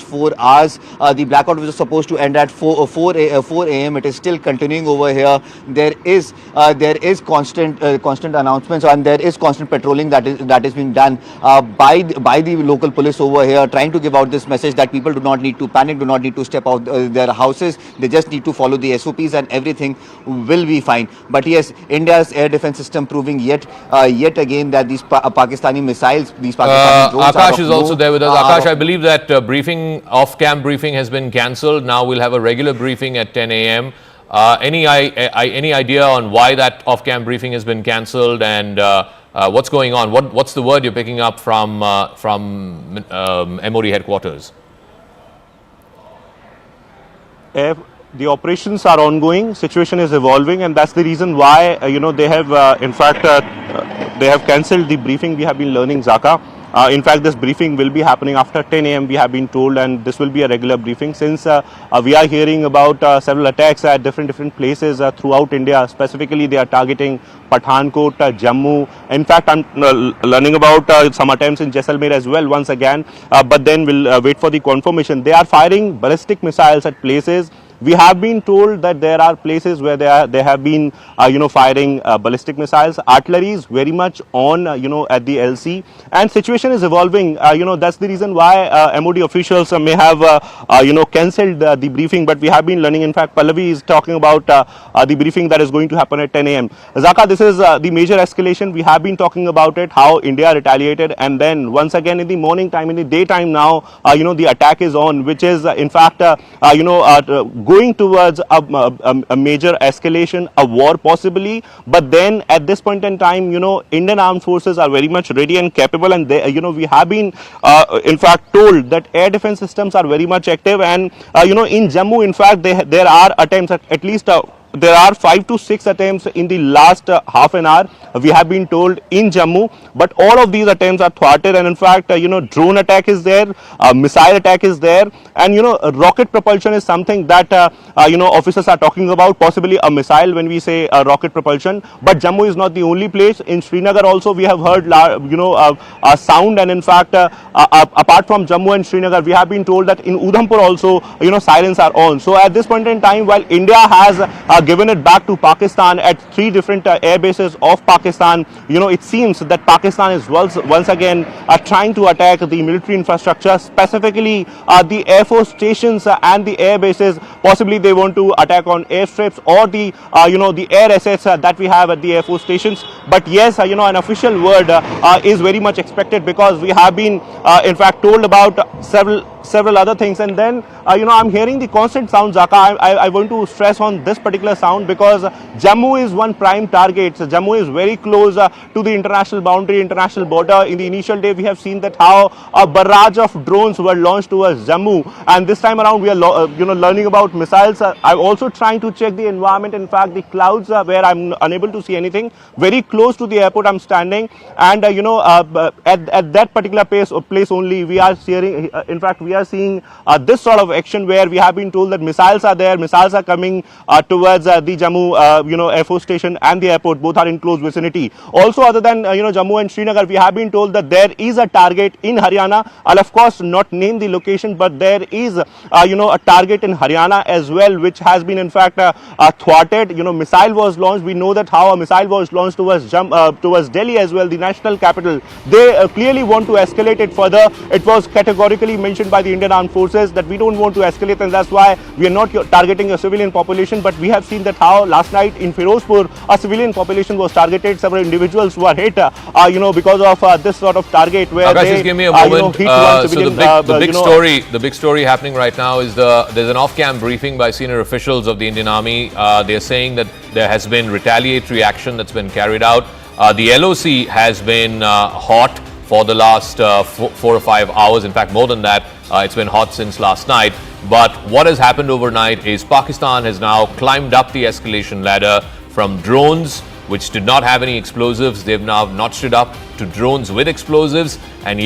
4 hours. The blackout was supposed to end at 4 a.m. It is still continuing over here. There is constant announcements, and there is constant patrolling that is being done by the local police over here, trying to give out this message that people do not need to panic, do not need to step out their houses. They just need to follow the SOPs, and everything will be fine. But yes, India's air defense system proving yet again that these Pakistani missiles, these Pakistani drones. Akash is also there with us. Akash, I believe that off-cam briefing has been cancelled. Now we'll have a regular briefing at 10 a.m. Any idea on why that off-cam briefing has been cancelled, and what's going on? What's the word you're picking up from MOD headquarters? the operations are ongoing, situation is evolving, and that's the reason why they have in fact they have cancelled the briefing. We have been learning, Zaka. In fact, this briefing will be happening after 10 a.m. we have been told, and this will be a regular briefing since we are hearing about several attacks at different places throughout India. Specifically, they are targeting Pathankot, Jammu. In fact, I'm learning about some attempts in Jaisalmer as well once again, but then we'll wait for the confirmation. They are firing ballistic missiles at places. We have been told that there are places where they have been, firing ballistic missiles. Artillery is very much on, at the LC, and situation is evolving. That's the reason why MOD officials may have, cancelled the briefing. But we have been learning. In fact, Pallavi is talking about the briefing that is going to happen at 10 a.m. Zaka, this is the major escalation. We have been talking about it, how India retaliated, and then once again in the morning time, in the daytime now, the attack is on, which is in fact, going towards a major escalation, a war possibly. But then at this point in time, Indian armed forces are very much ready and capable, and they, we have been in fact told that air defense systems are very much active, and in Jammu, in fact, there are attempts at least there are 5 to 6 attempts in the last half an hour, we have been told, in Jammu, but all of these attempts are thwarted, and in fact, drone attack is there, missile attack is there, and rocket propulsion is something that officers are talking about, possibly a missile when we say rocket propulsion. But Jammu is not the only place. In Srinagar also we have heard a sound, and in fact apart from Jammu and Srinagar, we have been told that in Udhampur also sirens are on. So at this point in time, while India has given it back to Pakistan at 3 different air bases of Pakistan, it seems that Pakistan is once again trying to attack the military infrastructure, specifically the Air Force stations and the air bases. Possibly they want to attack on airstrips or the the air assets that we have at the Air Force stations. But yes, an official word is very much expected, because we have been in fact told about several other things. And then I'm hearing the constant sound, Zaka. I want to stress on this particular sound, because Jammu is one prime target. So Jammu is very close to the international boundary, international border. In the initial day, we have seen that how a barrage of drones were launched towards Jammu, and this time around we are learning about missiles. I'm also trying to check the environment. In fact, the clouds where I'm unable to see anything. Very close to the airport I'm standing, and at that particular place only we are seeing, in fact we are seeing this sort of action where we have been told that missiles are there, missiles are coming towards the Jammu Air Force station and the airport. Both are in close vicinity. Also, other than Jammu and Srinagar, we have been told that there is a target in Haryana. I'll of course not name the location, but there is a target in Haryana as well, which has been in fact thwarted. Missile was launched. We know that how a missile was launched towards Delhi as well, the national capital. They clearly want to escalate it further. It was categorically mentioned by the Indian Armed Forces that we don't want to escalate, and that's why we are not targeting a civilian population. But we have seen that how last night in Firozpur a civilian population was targeted. Several individuals were hit because of this sort of target where they just give me a moment. hit one civilian. The big story happening right now is there's an off-cam briefing by senior officials of the Indian Army. They're saying that there has been retaliatory action that's been carried out. The LOC has been hot for the last 4 or 5 hours. In fact, more than that, it's been hot since last night. But what has happened overnight is Pakistan has now climbed up the escalation ladder from drones which did not have any explosives. They've now notched it up to drones with explosives. And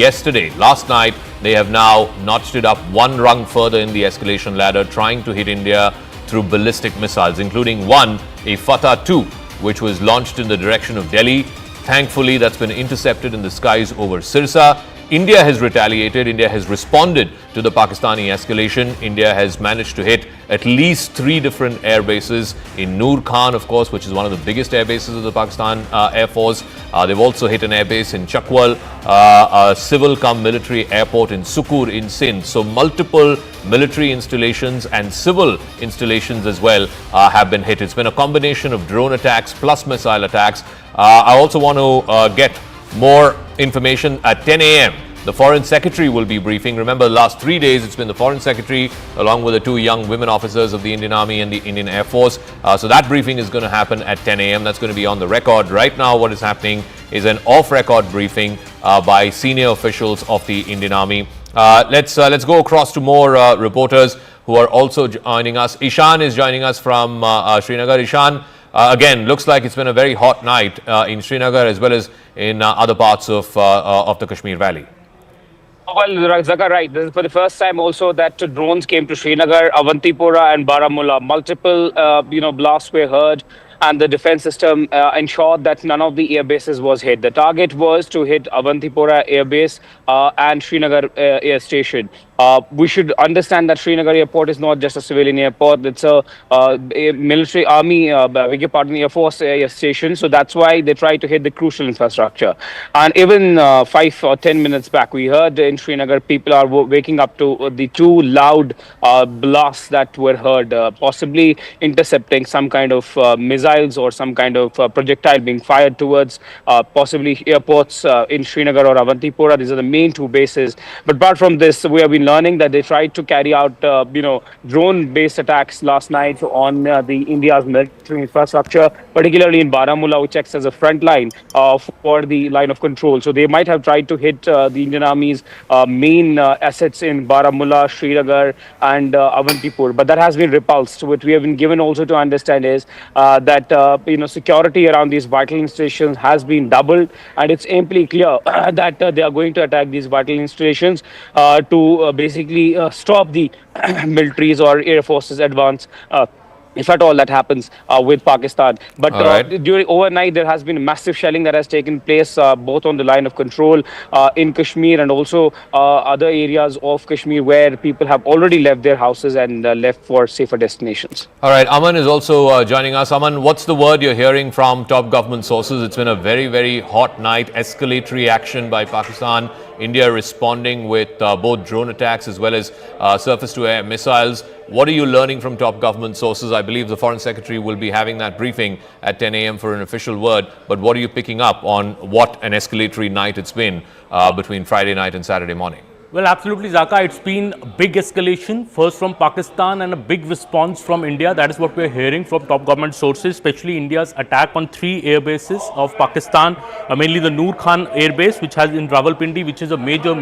last night, they have now notched it up one rung further in the escalation ladder, trying to hit India through ballistic missiles, including one, a Fatah-2, which was launched in the direction of Delhi. Thankfully, that's been intercepted in the skies over Sirsa. India has retaliated. India has responded to the Pakistani escalation. India has managed to hit at least 3 different air bases in Noor Khan, of course, which is one of the biggest air bases of the Pakistan Air Force. They've also hit an air base in Chakwal, a civil-cum-military airport in Sukur in Sindh. So multiple military installations and civil installations as well have been hit. It's been a combination of drone attacks plus missile attacks. I also want to get more information at 10 a.m. The Foreign Secretary will be briefing. Remember, the last 3 days, it's been the Foreign Secretary along with the 2 young women officers of the Indian Army and the Indian Air Force. So that briefing is going to happen at 10 a.m. That's going to be on the record. Right now, what is happening is an off-record briefing by senior officials of the Indian Army. Let's go across to more reporters who are also joining us. Ishan is joining us from Srinagar. Ishan, again, looks like it's been a very hot night in Srinagar as well as in other parts of the Kashmir Valley. Well, Zaka, right. This is for the first time also that drones came to Srinagar, Avantipura, and Baramulla. Multiple, blasts were heard, and the defense system ensured that none of the air bases was hit. The target was to hit Avantipura Air Base and Srinagar Air Station. We should understand that Srinagar Airport is not just a civilian airport. It's a military army, Air Force air station. So that's why they try to hit the crucial infrastructure. And even 5 or 10 minutes back, we heard in Srinagar, people are waking up to the two loud blasts that were heard, possibly intercepting some kind of missiles or some kind of projectile being fired towards possibly airports in Srinagar or Avantipura. These are the main two bases. But apart from this, we have been learning that they tried to carry out, drone-based attacks last night on the India's military infrastructure, particularly in Baramulla, which acts as a front line for the line of control. So they might have tried to hit the Indian Army's main assets in Baramulla, Srinagar, and Avantipur. But that has been repulsed. What we have been given also to understand is that security around these vital installations has been doubled, and it's amply clear that they are going to attack these vital installations to basically stop the militaries or air forces advance. If at all that happens with Pakistan. But during overnight, there has been massive shelling that has taken place both on the line of control in Kashmir and also other areas of Kashmir where people have already left their houses and left for safer destinations. All right, Aman is also joining us. Aman, what's the word you're hearing from top government sources? It's been a very, very hot night, escalatory action by Pakistan. India responding with both drone attacks as well as surface-to-air missiles. What are you learning from top government sources? I believe the Foreign Secretary will be having that briefing at 10 a.m. for an official word. But what are you picking up on what an escalatory night it's been between Friday night and Saturday morning? Well, absolutely, Zaka. It's been a big escalation, first from Pakistan and a big response from India. That is what we're hearing from top government sources, especially India's attack on 3 air bases of Pakistan, mainly the Noor Khan Air Base, which has in Rawalpindi, which is a major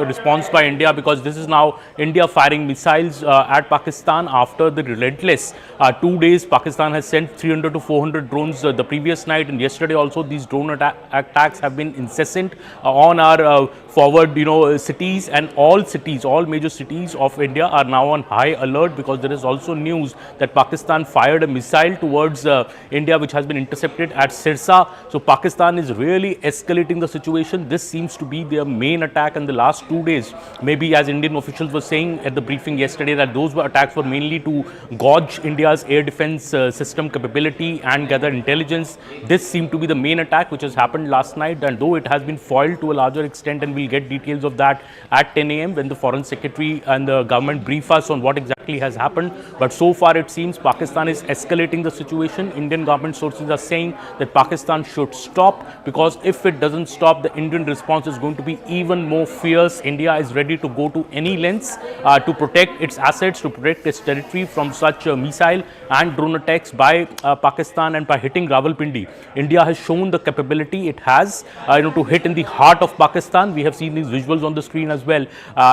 response by India, because this is now India firing missiles at Pakistan after the relentless 2 days. Pakistan has sent 300 to 400 drones the previous night, and yesterday also these drone attacks have been incessant on our forward, cities, and all major cities of India are now on high alert, because there is also news that Pakistan fired a missile towards India, which has been intercepted at Sirsa. So Pakistan is really escalating the situation. This seems to be their main attack in the last 2 days. Maybe, as Indian officials were saying at the briefing yesterday, that those attacks were mainly to gauge India's air defense system capability and gather intelligence. This seemed to be the main attack which has happened last night, and though it has been foiled to a larger extent, and we'll get details of that at 10 a.m. when the Foreign Secretary and the government brief us on what exactly has happened. But so far it seems Pakistan is escalating the situation. Indian government sources are saying that Pakistan should stop, because if it doesn't stop, the Indian response is going to be even more fierce. India is ready to go to any lengths to protect its assets, to protect its territory from such missile and drone attacks by Pakistan and by hitting Rawalpindi. India has shown the capability it has to hit in the heart of Pakistan. We have seen these visuals on the screen as well.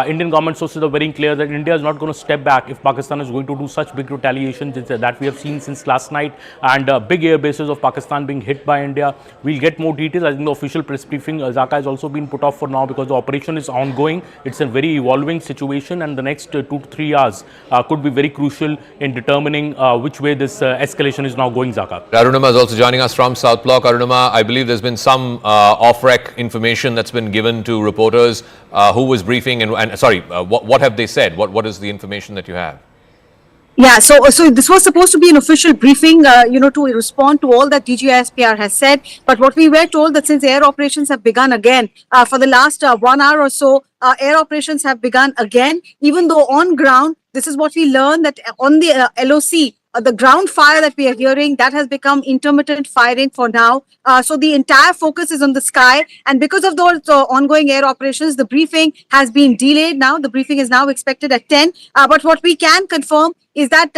Indian government sources are very clear that India is not going to step back if Pakistan is going to do such big retaliations that we have seen since last night, and big air bases of Pakistan being hit by India. We'll get more details. I think the official press briefing, Zaka, has also been put off for now, because the operation is ongoing. It's a very evolving situation, and the next 2 to 3 hours could be very crucial in determining which way this escalation is now going, Zaka. Arunima is also joining us from South Block. Arunima, I believe there's been some off-rec information that's been given to reporters. Who was briefing, and what have they said? What is the information that you have? Yeah, so this was supposed to be an official briefing, to respond to all that DGISPR has said. But what we were told that since air operations have begun again for the last 1 hour or so, air operations have begun again, even though on ground, this is what we learned, that on the LOC, the ground fire that we are hearing, that has become intermittent firing for now. So the entire focus is on the sky. And because of those ongoing air operations, the briefing has been delayed now. The briefing is now expected at 10. But what we can confirm is that,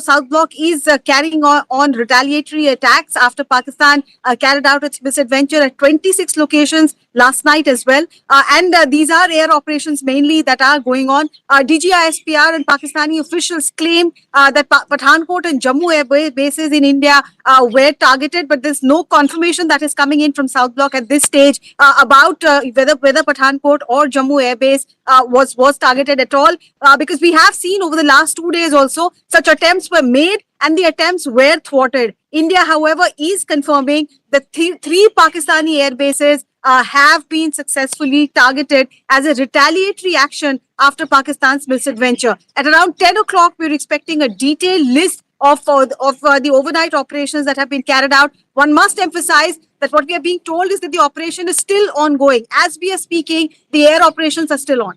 South Block is carrying on retaliatory attacks after Pakistan carried out its misadventure at 26 locations last night as well. And these are air operations mainly that are going on. DGISPR and Pakistani officials claim that Pathankot and Jammu air bases in India were targeted, but there's no confirmation that is coming in from South Block at this stage about whether Pathankot or Jammu air base was targeted at all, because we have seen over the last 2 days also such attempts were made and the attempts were thwarted. India, however, is confirming that three Pakistani air bases have been successfully targeted as a retaliatory action after Pakistan's misadventure. At around 10 o'clock, we're expecting a detailed list of the overnight operations that have been carried out. One must emphasize that what we are being told is that the operation is still ongoing. As we are speaking, the air operations are still on.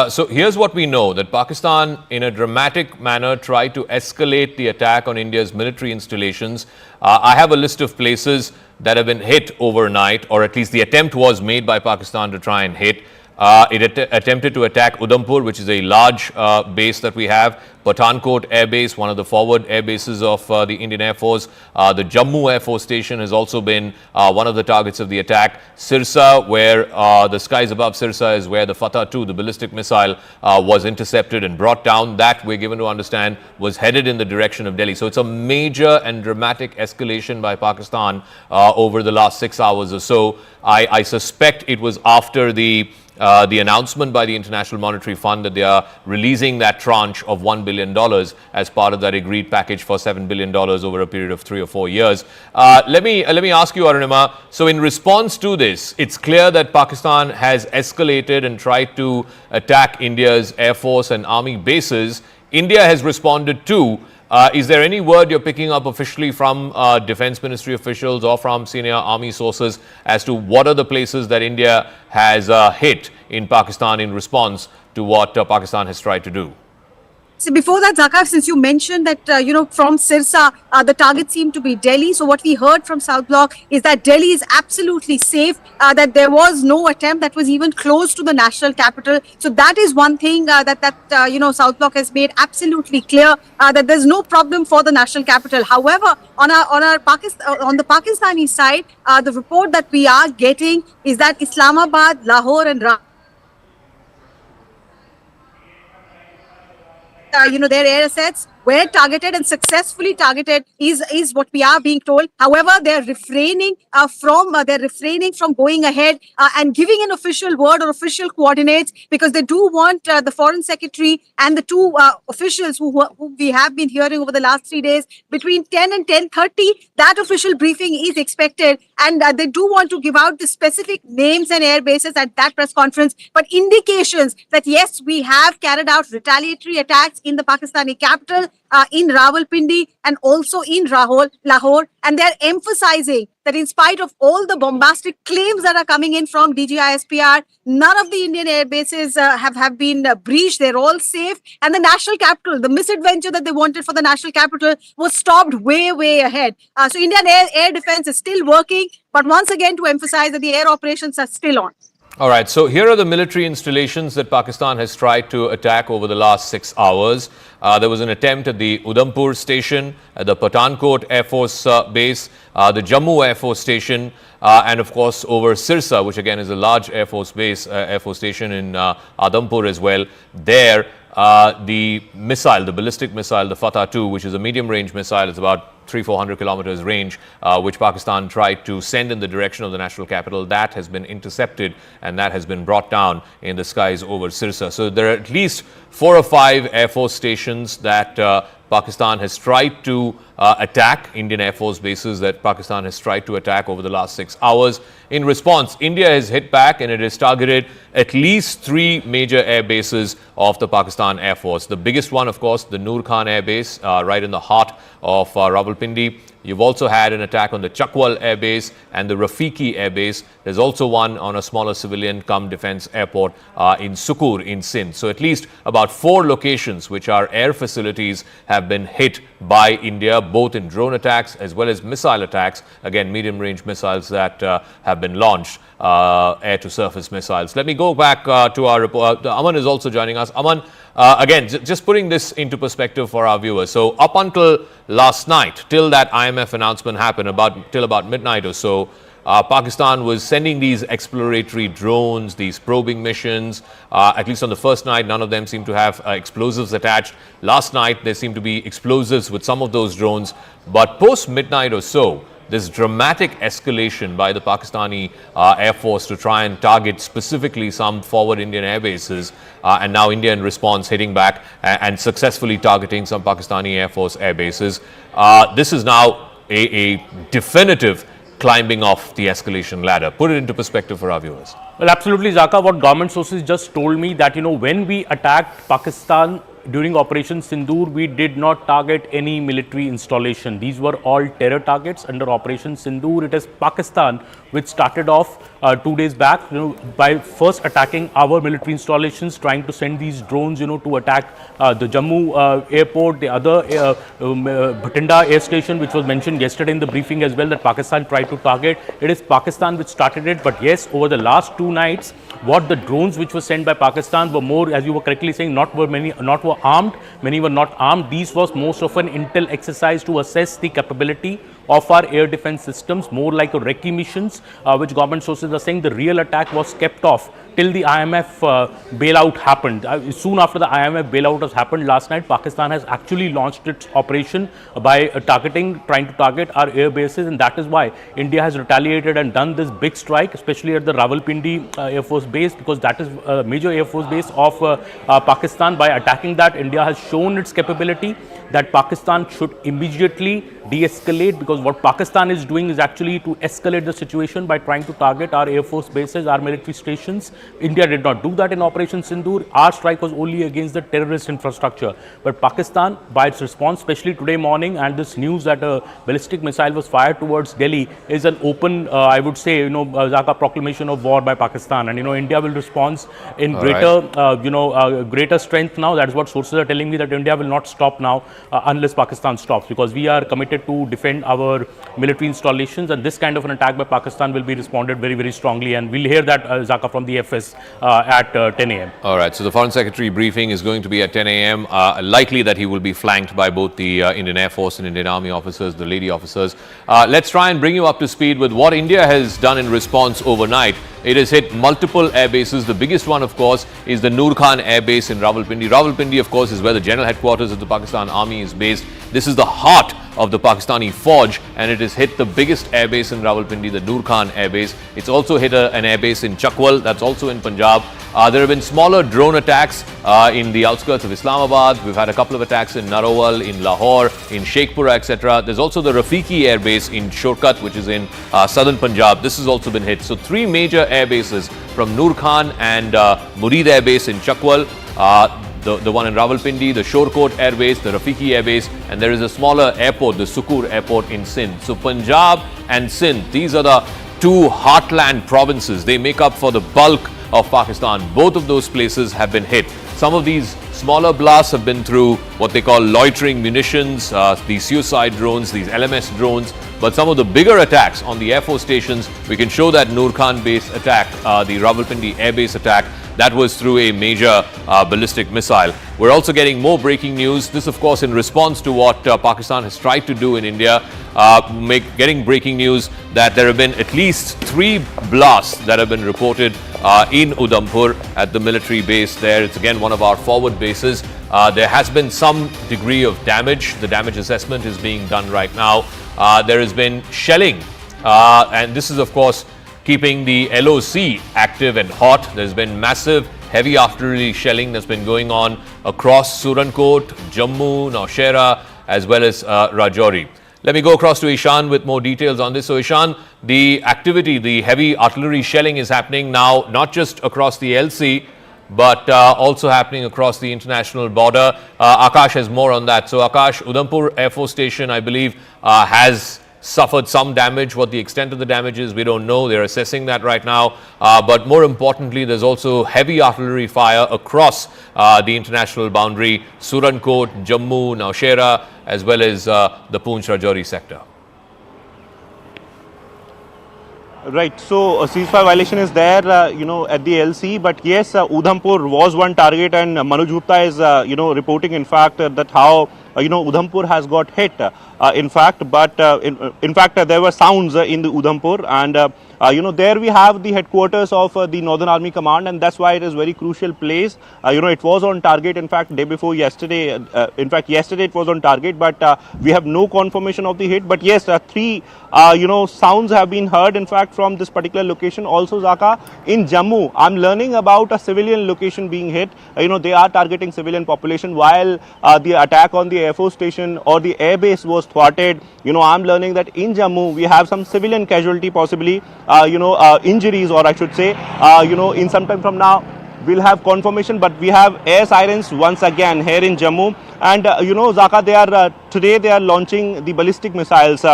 So here's what we know, that Pakistan in a dramatic manner tried to escalate the attack on India's military installations. I have a list of places that have been hit overnight, or at least the attempt was made by Pakistan to try and hit. It attempted to attack Udhampur, which is a large base that we have. Pathankot Air Base, one of the forward air bases of the Indian Air Force. The Jammu Air Force Station has also been one of the targets of the attack. Sirsa, where the skies above Sirsa is where the Fatah 2, the ballistic missile, was intercepted and brought down. That, we're given to understand, was headed in the direction of Delhi. So it's a major and dramatic escalation by Pakistan over the last 6 hours or so. I suspect it was after the announcement by the International Monetary Fund that they are releasing that tranche of $1 billion as part of that agreed package for $7 billion over a period of 3 or 4 years. Let me ask you, Arunima, so in response to this, it's clear that Pakistan has escalated and tried to attack India's Air Force and Army bases. India has responded too. Is there any word you're picking up officially from Defense Ministry officials or from senior army sources as to what are the places that India has hit in Pakistan in response to what Pakistan has tried to do? So before that, Zaka, since you mentioned that, from Sirsa, the target seemed to be Delhi. So what we heard from South Block is that Delhi is absolutely safe, that there was no attempt that was even close to the national capital. So that is one thing that South Block has made absolutely clear, that there's no problem for the national capital. However, on the Pakistani side, the report that we are getting is that Islamabad, Lahore and their air assets were targeted and successfully targeted is what we are being told. However, they're refraining from going ahead and giving an official word or official coordinates, because they do want the foreign secretary and the two officials who we have been hearing over the last 3 days between 10 and 10:30. That official briefing is expected, and they do want to give out the specific names and air bases at that press conference. But indications that yes, we have carried out retaliatory attacks in the Pakistani capital, in Rawalpindi and also in Lahore, and they're emphasizing that in spite of all the bombastic claims that are coming in from DGISPR, none of the Indian air bases have been breached. They're all safe, and the national capital, the misadventure that they wanted for the national capital, was stopped way ahead. So Indian air defense is still working, but once again to emphasize that the air operations are still on. All right, so here are the military installations that Pakistan has tried to attack over the last 6 hours. There was an attempt at the Udhampur station, at the Pathankot Air Force Base, the Jammu Air Force Station, and of course over Sirsa, which again is a large Air Force base, Air Force station in Udhampur as well. There, the missile, the ballistic missile, the Fatah 2, which is a medium-range missile, is about 300-400 kilometers range, which Pakistan tried to send in the direction of the national capital. That has been intercepted and that has been brought down in the skies over Sirsa. So there are at least 4 or 5 Air Force stations that Pakistan has tried to attack, Indian Air Force bases that Pakistan has tried to attack over the last 6 hours. In response, India has hit back and it has targeted at least 3 major air bases of the Pakistan Air Force. The biggest one, of course, the Noor Khan Air Base, right in the heart of Rawalpindi. You've also had an attack on the Chakwal Air Base and the Rafiki Air Base. There's also one on a smaller civilian defense airport in Sukur in Sindh. So at least about 4 locations which are air facilities have been hit by India, both in drone attacks as well as missile attacks. Again, medium-range missiles that have been launched, air-to-surface missiles. Let me go back to our report. Aman is also joining us. Aman, again, just putting this into perspective for our viewers. So up until last night, till that IMF announcement happened, till about midnight or so, Pakistan was sending these exploratory drones, these probing missions. At least on the first night, none of them seemed to have explosives attached. Last night, there seemed to be explosives with some of those drones. But post midnight or so, this dramatic escalation by the Pakistani Air Force to try and target specifically some forward Indian air bases, and now India in response hitting back and successfully targeting some Pakistani Air Force air bases. This is now a definitive climbing off the escalation ladder. Put it into perspective for our viewers. Well, absolutely, Zaka. What government sources just told me that, when we attacked Pakistan during Operation Sindoor, we did not target any military installation. These were all terror targets under Operation Sindoor. It is Pakistan which started off 2 days back, by first attacking our military installations, trying to send these drones, to attack the Jammu airport, the other Bhatinda air station, which was mentioned yesterday in the briefing as well, that Pakistan tried to target. It is Pakistan which started it. But yes, over the last 2 nights, what the drones which were sent by Pakistan were more, as you were correctly saying, not were armed, many were not armed. These was most of an intel exercise to assess the capability of our air defense systems, more like a recce missions, which government sources are saying the real attack was kept off till the IMF bailout happened. Soon after the IMF bailout has happened last night, Pakistan has actually launched its operation by trying to target our air bases, and that is why India has retaliated and done this big strike, especially at the Rawalpindi Air Force Base, because that is a major Air Force base of Pakistan. By attacking that, India has shown its capability that Pakistan should immediately de-escalate, because what Pakistan is doing is actually to escalate the situation by trying to target our Air Force bases, our military stations. India did not do that in Operation Sindoor. Our strike was only against the terrorist infrastructure. But Pakistan, by its response, especially today morning, and this news that a ballistic missile was fired towards Delhi is an open, I would say, Zaka, proclamation of war by Pakistan. And, India will respond in greater strength now. That is what sources are telling me, that India will not stop now unless Pakistan stops, because we are committed to defend our military installations, and this kind of an attack by Pakistan will be responded very, very strongly. And we'll hear that, Zaka, from the FS at 10 a.m. All right, so the Foreign Secretary briefing is going to be at 10 a.m. Likely that he will be flanked by both the Indian Air Force and Indian Army officers, the lady officers. Let's try and bring you up to speed with what India has done in response overnight. It has hit multiple air bases. The biggest one, of course, is the Noor Khan Air Base in Rawalpindi. Rawalpindi, of course, is where the general headquarters of the Pakistan Army is based. This is the heart of the Pakistani Fauj, and it has hit the biggest air base in Rawalpindi, the Noor Khan Air Base. It's also hit an air base in Chakwal, that's also in Punjab. There have been smaller drone attacks in the outskirts of Islamabad. We've had a couple of attacks in Narowal, in Lahore, in Sheikhpura, etc. There's also the Rafiki Air Base in Shorkat, which is in southern Punjab. This has also been hit. So 3 major air bases from Noor Khan and Murid Air Base in Chakwal. The one in Rawalpindi, the Shorkot Air Base, the Rafiki Air Base, and there is a smaller airport, the Sukur Airport in Sindh. So Punjab and Sindh, these are the 2 heartland provinces. They make up for the bulk of Pakistan. Both of those places have been hit. Some of these smaller blasts have been through what they call loitering munitions, these suicide drones, these LMS drones. But some of the bigger attacks on the Air Force stations, we can show that Noor Khan base attack, the Rawalpindi Air Base attack, that was through a major ballistic missile. We're also getting more breaking news. This, of course, in response to what Pakistan has tried to do in India, getting breaking news that there have been at least 3 blasts that have been reported in Udhampur at the military base there. It's again one of our forward bases. There has been some degree of damage. The damage assessment is being done right now. There has been shelling, and this is, of course, keeping the LOC active and hot. There's been massive heavy artillery shelling that's been going on across Surankot, Jammu, Naushera, as well as Rajouri. Let me go across to Ishan with more details on this. So Ishan, the activity, the heavy artillery shelling is happening now, not just across the LC, but also happening across the international border. Akash has more on that. So Akash, Udhampur Air Force Station, I believe, has suffered some damage. What the extent of the damage is, we don't know. They're assessing that right now. But more importantly, there's also heavy artillery fire across the international boundary, Surankot, Jammu, Naushera, as well as the Poonch Rajouri sector. Right, so a ceasefire violation is there, at the LC, but yes, Udhampur was one target, and Manoj Gupta is, reporting, in fact, that how Udhampur has got hit. In fact, there were sounds in the Udhampur, and there we have the headquarters of the Northern Army Command, and that's why it is very crucial place. It was on target. In fact, day before yesterday. Yesterday it was on target, but we have no confirmation of the hit. But yes, three sounds have been heard. In fact, from this particular location. Also, Zaka, in Jammu, I'm learning about a civilian location being hit. They are targeting civilian population while the attack on the Air Force station or the airbase was thwarted. I'm learning that in Jammu we have some civilian casualty, possibly injuries, or I should say, in some time from now we'll have confirmation. But we have air sirens once again here in Jammu, and Zaka, today they are launching the ballistic missiles.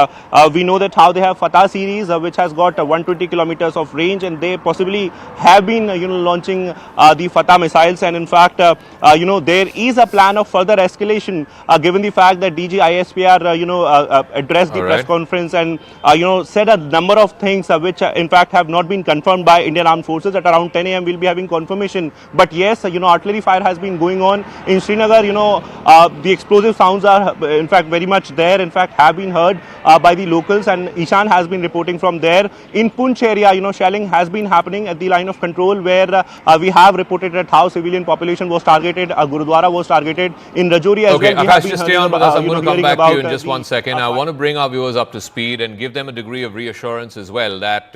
We know that how they have Fatah series, which has got 120 kilometers of range, and they possibly have been launching the Fatah missiles. And in fact, there is a plan of further escalation, given the fact that DG ISPR addressed the press conference and said a number of things which in fact have not been confirmed by Indian Armed Forces. At around 10 a.m. we'll be having confirmation. But yes, artillery fire has been going on in Srinagar. The explosive sounds are in fact very much there. In fact, have been heard by the locals, and Ishan has been reporting from there. In Poonch area, shelling has been happening at the line of control, where we have reported that how civilian population was targeted. Gurudwara was targeted in Rajouri as well. Akash, just stay on with us. I'm going to come back to you in just 1 second. I want to bring our viewers up to speed and give them a degree of reassurance as well that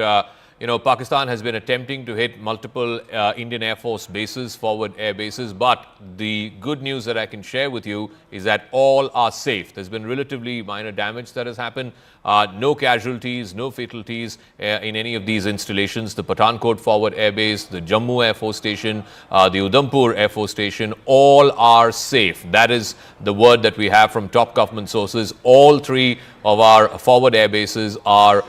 Pakistan has been attempting to hit multiple Indian Air Force bases, forward air bases, but the good news that I can share with you is that all are safe. There's been relatively minor damage that has happened. No casualties, no fatalities in any of these installations. The Pathankot forward air base, the Jammu Air Force Station, the Udhampur Air Force Station, all are safe. That is the word that we have from top government sources. All three of our forward air bases are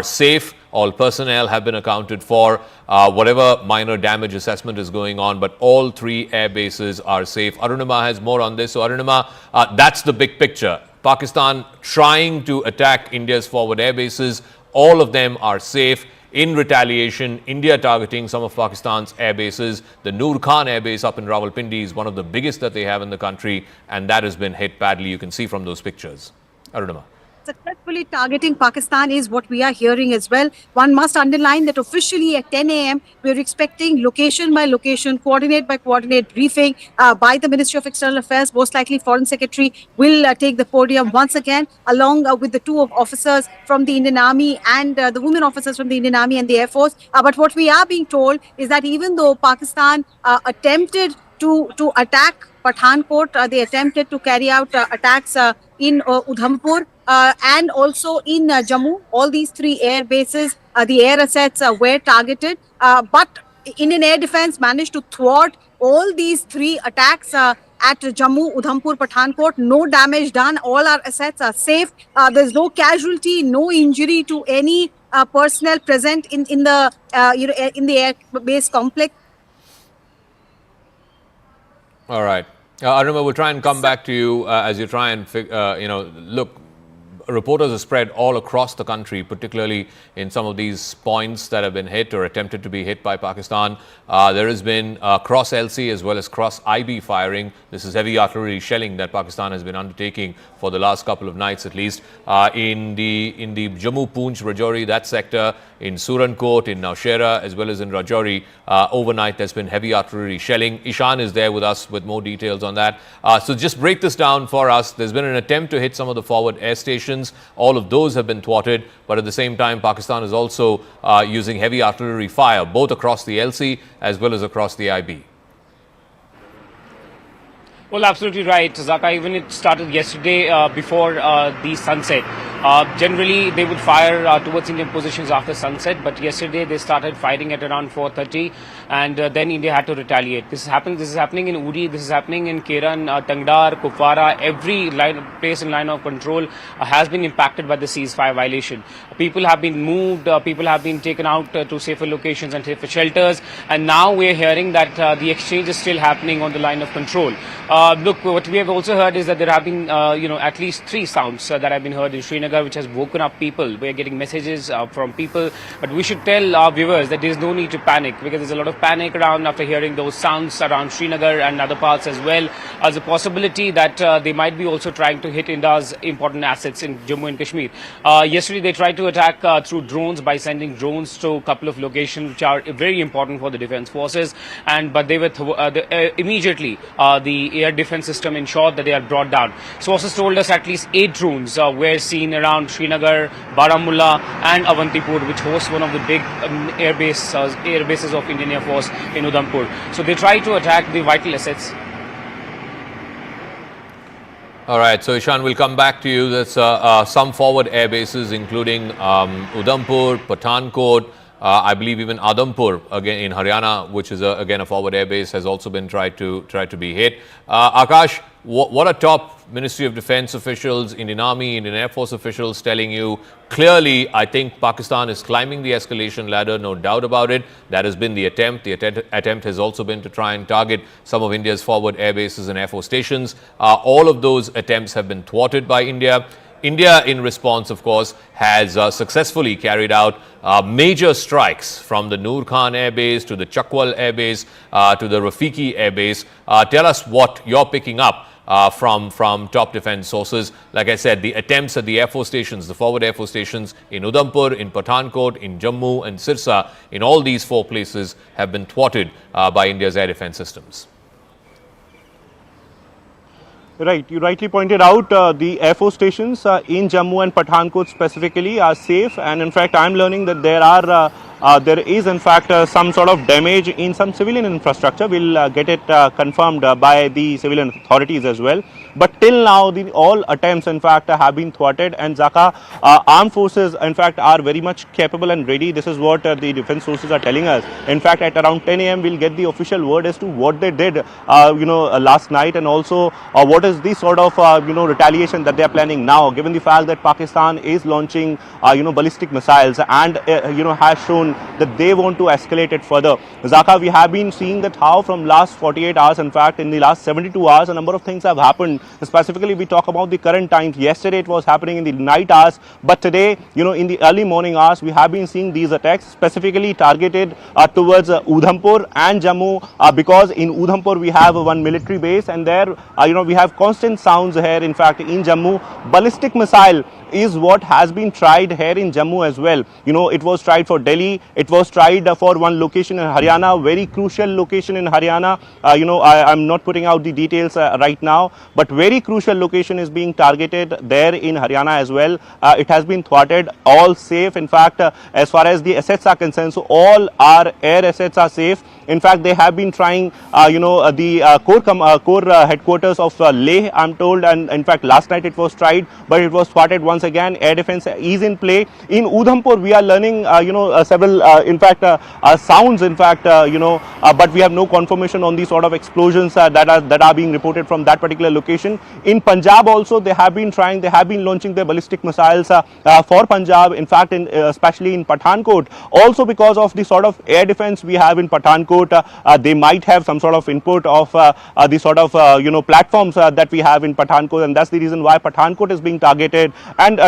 safe. All personnel have been accounted for. Whatever minor damage assessment is going on, but all three air bases are safe. Arunima has more on this. So Arunima, that's the big picture. Pakistan trying to attack India's forward air bases. All of them are safe. In retaliation, India targeting some of Pakistan's air bases. The Noor Khan air base up in Rawalpindi is one of the biggest that they have in the country, and that has been hit badly. You can see from those pictures. Arunima. Successfully targeting Pakistan is what we are hearing as well. One must underline that officially at 10 a.m. we are expecting location by location, coordinate by coordinate briefing by the Ministry of External Affairs. Most likely Foreign Secretary will take the podium once again, along with the two officers from the Indian Army and the women officers from the Indian Army and the Air Force. But what we are being told is that even though Pakistan attempted to attack Pathankot, they attempted to carry out attacks in Udhampur and also in Jammu. All these three air bases, the air assets were targeted, but Indian Air Defence managed to thwart all these three attacks at Jammu, Udhampur, Pathankot. No damage done. All our assets are safe. There's no casualty, no injury to any personnel present in the in the air base complex. All right. Arunima, we'll try and come back to you as you try and, look, reporters are spread all across the country, particularly in some of these points that have been hit or attempted to be hit by Pakistan. There has been cross LC as well as cross IB firing. This is heavy artillery shelling that Pakistan has been undertaking for the last couple of nights at least. In the Jammu, Poonch, Rajouri, that sector, in Surankot, in Nowshera, as well as in Rajouri, overnight there's been heavy artillery shelling. Ishan is there with us with more details on that. So just break this down for us. There's been an attempt to hit some of the forward air stations. All of those have been thwarted, but at the same time, Pakistan is also using heavy artillery fire, both across the LC as well as across the IB. Well, absolutely right, Zaka. Even it started yesterday before the sunset. Generally, they would fire towards Indian positions after sunset, but yesterday they started firing at around 4:30, and then India had to retaliate. This is happening in Uri, this is happening in Keran, Tangdar, Kupwara. Every place in line of control has been impacted by the ceasefire violation. People have been moved, people have been taken out to safer locations and safer shelters, and now we're hearing that the exchange is still happening on the line of control. Look, what we have also heard is that there have been, at least 3 sounds that have been heard in Srinagar. Srinagar, which has woken up people. We're getting messages from people, but we should tell our viewers that there's no need to panic, because there's a lot of panic around after hearing those sounds around Srinagar and other parts as well, as a possibility that they might be also trying to hit India's important assets in Jammu and Kashmir. Yesterday they tried to attack through drones by sending drones to a couple of locations which are very important for the defense forces, but they were immediately the air defense system ensured that they are brought down. Sources told us at least 8 drones were seen around Srinagar, Baramulla and Avantipur, which hosts one of the big air bases of Indian Air Force in Udhampur. So they tried to attack the vital assets. All right, so Ishan, we'll come back to you. There's some forward air bases, including Udhampur, Pathankot, I believe even Adhampur, again in Haryana, which is again a forward air base, has also been tried to be hit. Akash, what are top Ministry of Defense officials, Indian Army, Indian Air Force officials telling you? Clearly, I think Pakistan is climbing the escalation ladder, no doubt about it. That has been the attempt. The attempt has also been to try and target some of India's forward air bases and air force stations. All of those attempts have been thwarted by India. India, in response, of course, has successfully carried out major strikes from the Noor Khan Air Base to the Chakwal Air Base to the Rafiki Air Base. Tell us what you're picking up from top defense sources. Like I said, the attempts at the air force stations, the forward air force stations in Udhampur, in Pathankot, in Jammu and Sirsa, in all these 4 places have been thwarted by India's air defense systems. Right, you rightly pointed out the Air Force stations in Jammu and Pathankot specifically are safe, and in fact I am learning that there is in fact some sort of damage in some civilian infrastructure. We'll get it confirmed by the civilian authorities as well. But till now all attempts in fact have been thwarted, and Zaka armed forces in fact are very much capable and ready. This is what the defense sources are telling us. In fact, at around 10 a.m. we'll get the official word as to what they did last night, and also what is the sort of retaliation that they are planning now, given the fact that Pakistan is launching ballistic missiles and has shown that they want to escalate it further. Zaka, we have been seeing that how from last 48 hours, in fact in the last 72 hours, a number of things have happened. Specifically, we talk about the current times. Yesterday it was happening in the night hours, but today, in the early morning hours, we have been seeing these attacks specifically targeted towards Udhampur and Jammu, because in Udhampur we have one military base, and there we have constant sounds here. In fact, in Jammu, ballistic missile is what has been tried here in Jammu as well. It was tried for Delhi, it was tried for one location in Haryana, very crucial location in Haryana. I'm not putting out the details right now, but very crucial location is being targeted there in Haryana as well. It has been thwarted, all safe. In fact, as far as the assets are concerned, so all our air assets are safe. In fact, they have been trying, the core headquarters of Leh, I'm told, and in fact last night it was tried, but it was thwarted once again. Air defense is in play. In Udhampur, we are learning, several, sounds, in fact, but we have no confirmation on the sort of explosions that are being reported from that particular location. In Punjab also, they have been trying, they have been launching their ballistic missiles for Punjab. In fact, especially in Pathankot, also because of the sort of air defense we have in Pathankot, they might have some sort of input of the sort of platforms that we have in Pathankot, and that's the reason why Pathankot is being targeted, and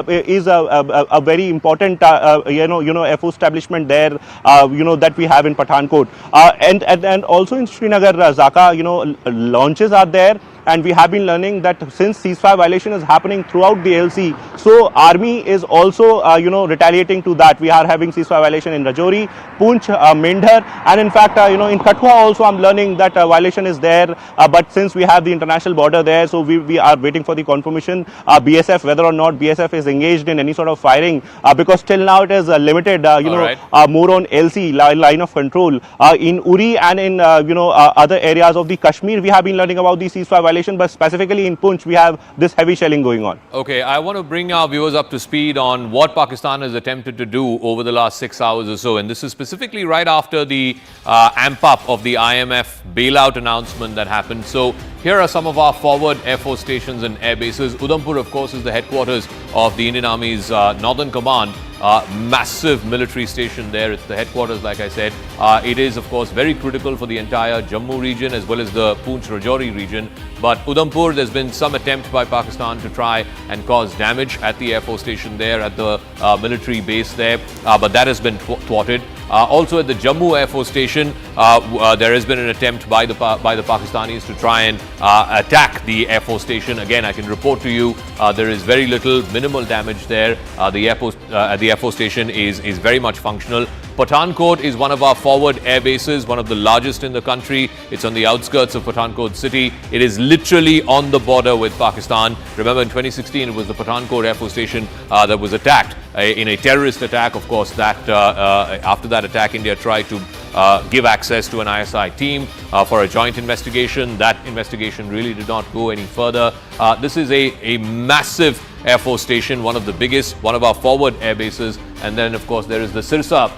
is a very important Air Force establishment there that we have in Pathankot, and also in Srinagar, Zaka, launches are there. And we have been learning that since ceasefire violation is happening throughout the LC, so army is also retaliating to that. We are having ceasefire violation in Rajouri, Poonch, Mendhar, and in fact in Kathua also I'm learning that violation is there, but since we have the international border there, so we are waiting for the confirmation BSF, whether or not BSF is engaged in any sort of firing, because till now it is limited more on LC, line of control. In Uri and in other areas of the Kashmir, we have been learning about the ceasefire violation, but specifically in Poonch we have this heavy shelling going on. Okay, I want to bring our viewers up to speed on what Pakistan has attempted to do over the last 6 hours or so, and this is specifically right after the amp up of the IMF bailout announcement that happened. So here are some of our forward Air Force stations and air bases. Udhampur, of course, is the headquarters of the Indian Army's Northern Command. massive military station there. It's the headquarters, like I said. It is, of course, very critical for the entire Jammu region as well as the Poonch-Rajouri region. But Udhampur, there's been some attempt by Pakistan to try and cause damage at the Air Force station there, at the military base there, but that has been thwarted. Also at the Jammu Air Force Station, there has been an attempt by the Pakistanis to try and attack the Air Force Station. Again, I can report to you there is very little, minimal damage there. The Air Force Station is very much functional. Pathankot is one of our forward air bases, one of the largest in the country. It's on the outskirts of Pathankot city. It is literally on the border with Pakistan. Remember, in 2016, it was the Pathankot Air Force Station that was attacked in a terrorist attack. Of course, that after that attack, India tried to give access to an ISI team for a joint investigation. That investigation really did not go any further. This is a massive Air Force Station, one of the biggest, one of our forward air bases. And then, of course, there is the Sirsa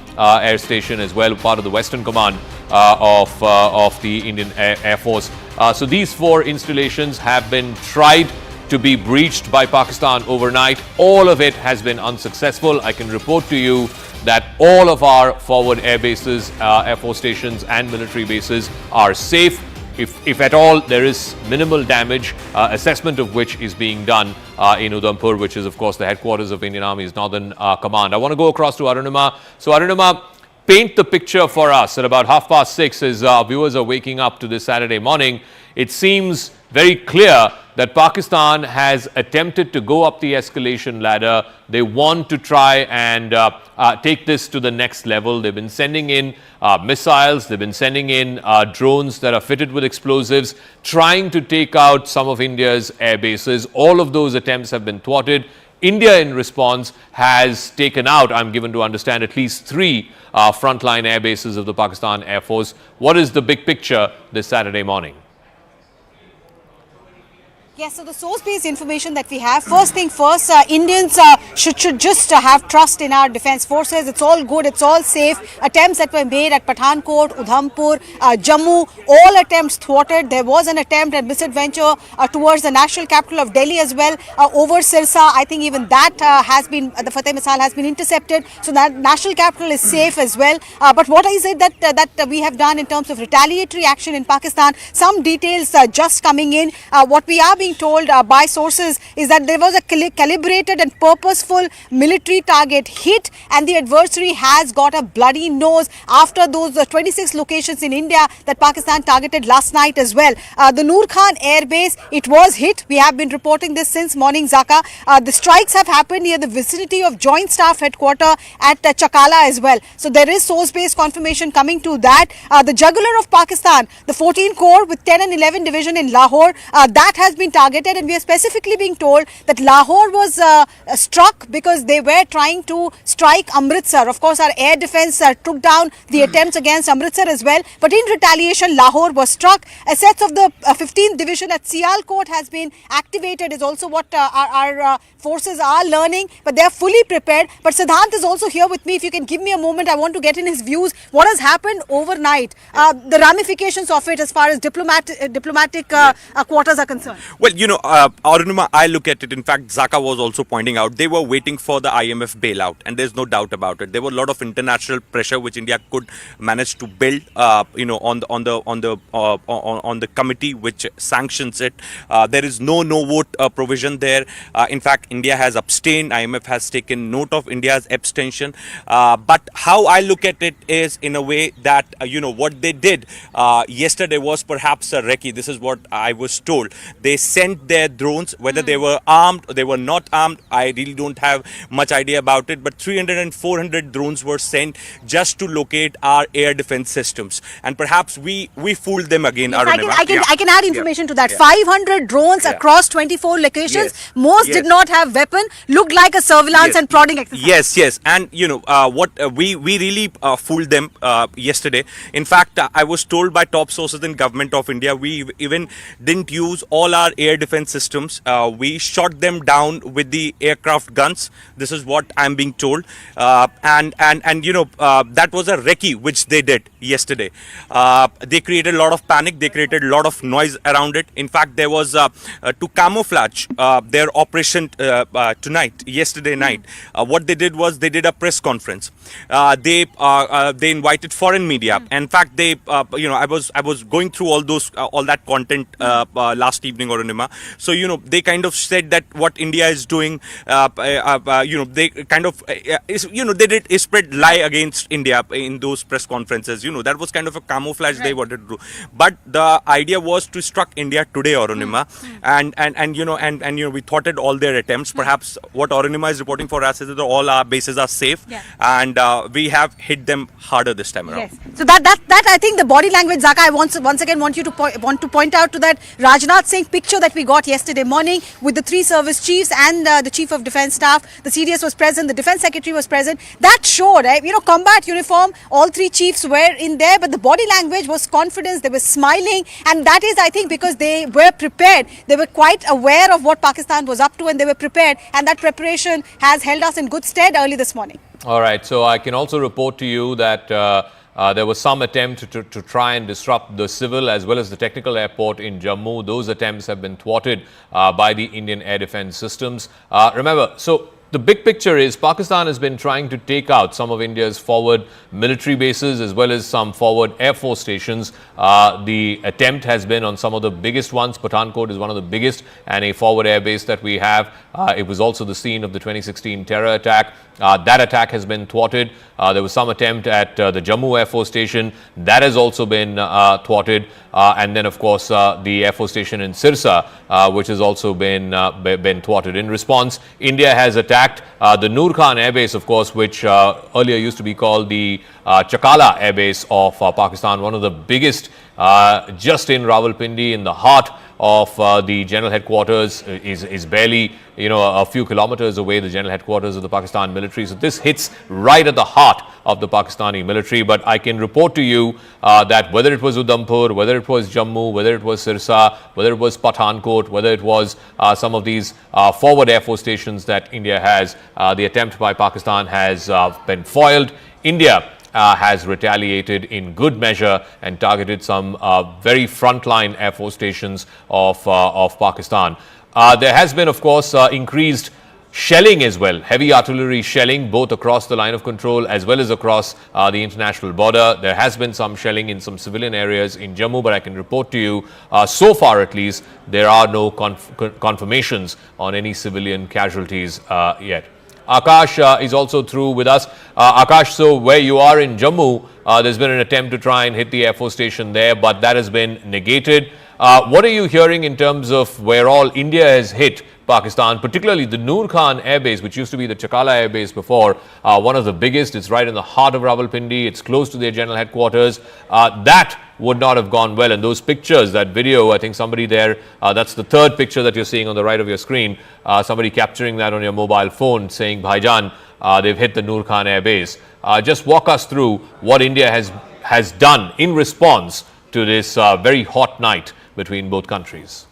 Air Station as well, part of the Western Command of the Indian Air Force. So these four installations have been tried to be breached by Pakistan overnight. All of it has been unsuccessful. I can report to you that all of our forward air bases, Air Force stations and military bases are safe. If at all there is minimal damage, assessment of which is being done in Udhampur, which is of course the headquarters of Indian Army's Northern Command. I want to go across to Arunima. So Arunima, paint the picture for us at about 6:30 as our viewers are waking up to this Saturday morning. It seems very clear that Pakistan has attempted to go up the escalation ladder. They want to try and take this to the next level. They've been sending in missiles, they've been sending in drones that are fitted with explosives, trying to take out some of India's air bases. All of those attempts have been thwarted. India, in response, has taken out, I'm given to understand, at least 3 frontline air bases of the Pakistan Air Force. What is the big picture this Saturday morning? Yes, so the source-based information that we have, first thing first, Indians should just have trust in our defence forces. It's all good, it's all safe. Attempts that were made at Pathankot, Udhampur, Jammu, all attempts thwarted. There was an attempt at misadventure towards the national capital of Delhi as well, over Sirsa. I think even that has been, the Fateh missile has been intercepted. So that national capital is safe as well. But what is it that we have done in terms of retaliatory action in Pakistan? Some details just coming in. What we are being told by sources is that there was a calibrated and purposeful military target hit, and the adversary has got a bloody nose after those 26 locations in India that Pakistan targeted last night as well. The Noor Khan Air Base, it was hit. We have been reporting this since morning, Zaka. The strikes have happened near the vicinity of Joint Staff Headquarters at Chakala as well. So there is source-based confirmation coming to that. The jugular of Pakistan, the 14 Corps with 10 and 11 Division in Lahore, that has been targeted, and we are specifically being told that Lahore was struck because they were trying to strike Amritsar. Of course, our air defence took down the attempts against Amritsar as well, but in retaliation, Lahore was struck. Assets of the 15th Division at Sialkot has been activated, is also what our forces are learning, but they are fully prepared. But Siddhant is also here with me. If you can give me a moment, I want to get in his views. What has happened overnight, the ramifications of it as far as diplomatic quarters are concerned? Well, you know, Arunima, I look at it, in fact, Zaka was also pointing out, they were waiting for the IMF bailout, and there's no doubt about it. There were a lot of international pressure which India could manage to build, you know, on the committee which sanctions it. There is no vote provision there. In fact, India has abstained. IMF has taken note of India's abstention. But how I look at it is in a way that, you know, what they did yesterday was perhaps a recce. This is what I was told. They sent their drones, whether they were armed or they were not armed, I really don't have much idea about it, but 300 and 400 drones were sent just to locate our air defense systems, and perhaps we fooled them again. Yes, I can add information to that. 500 drones across 24 locations. Most did not have weapon, looked like a surveillance and prodding exercise. Yes, and you know what we really fooled them yesterday. In fact, I was told by top sources in government of India, we even didn't use all our air defense systems. We shot them down with the aircraft guns. This is what I'm being told. And you know, that was a recce which they did yesterday. They created a lot of panic. They created a lot of noise around it. In fact, there was to camouflage their operation yesterday night. What they did was they did a press conference. They invited foreign media. In fact, they you know, I was going through all that content last evening, Arunima. So you know, they kind of said that what India is doing, you know, they kind of they did spread lie against India in those press conferences. You know, that was kind of a camouflage they wanted to do. But the idea was to struck India today, Arunima, and you know, we thwarted all their attempts. Perhaps what Arunima is reporting for us is that all our bases are safe, and we have hit them harder this time around. Yes. So that I think the body language, Zaka, I once again want to point out to that Rajnath Singh picture that we got yesterday morning with the 3 service chiefs and the Chief of Defence Staff. The CDS was present, the Defence Secretary was present. That showed, you know, combat uniform, all 3 chiefs were in there, but the body language was confidence, they were smiling, and that is, I think, because they were prepared. They were quite aware of what Pakistan was up to, and they were prepared, and that preparation has held us in good stead early this morning. All right, so I can also report to you that there was some attempt to try and disrupt the civil as well as the technical airport in Jammu. Those attempts have been thwarted by the Indian air defense systems. Remember, so the big picture is Pakistan has been trying to take out some of India's forward military bases as well as some forward air force stations. The attempt has been on some of the biggest ones. Pathankot is one of the biggest and a forward air base that we have. It was also the scene of the 2016 terror attack. That attack has been thwarted. There was some attempt at the Jammu Air Force Station. That has also been thwarted. And then, of course, the Air Force Station in Sirsa, which has also been thwarted. In response, India has attacked the Noor Khan Air Base, of course, which earlier used to be called the Chakala Air Base of Pakistan, one of the biggest just in Rawalpindi, in the heart of the general headquarters, is barely, you know, a few kilometers away, the general headquarters of the Pakistan military. So this hits right at the heart of the Pakistani military. But I can report to you that whether it was Udhampur, whether it was Jammu, whether it was Sirsa, whether it was Pathankot, whether it was some of these forward air force stations that India has, the attempt by Pakistan has been foiled. India has retaliated in good measure and targeted some very frontline air force stations of Pakistan. There has been, of course, increased shelling as well, heavy artillery shelling both across the line of control as well as across the international border. There has been some shelling in some civilian areas in Jammu, but I can report to you, so far at least, there are no confirmations on any civilian casualties yet. Akash is also through with us. Akash, so where you are in Jammu, there's been an attempt to try and hit the Air Force Station there, but that has been negated. What are you hearing in terms of where all India has hit Pakistan, particularly the Noor Khan Air Base, which used to be the Chakala Air Base before, one of the biggest. It's right in the heart of Rawalpindi. It's close to their general headquarters. That would not have gone well. And those pictures, that video, I think somebody there, that's the third picture that you're seeing on the right of your screen, somebody capturing that on your mobile phone saying, Bhaijan, they've hit the Noor Khan Air Base. Just walk us through what India has done in response to this very hot night between both countries.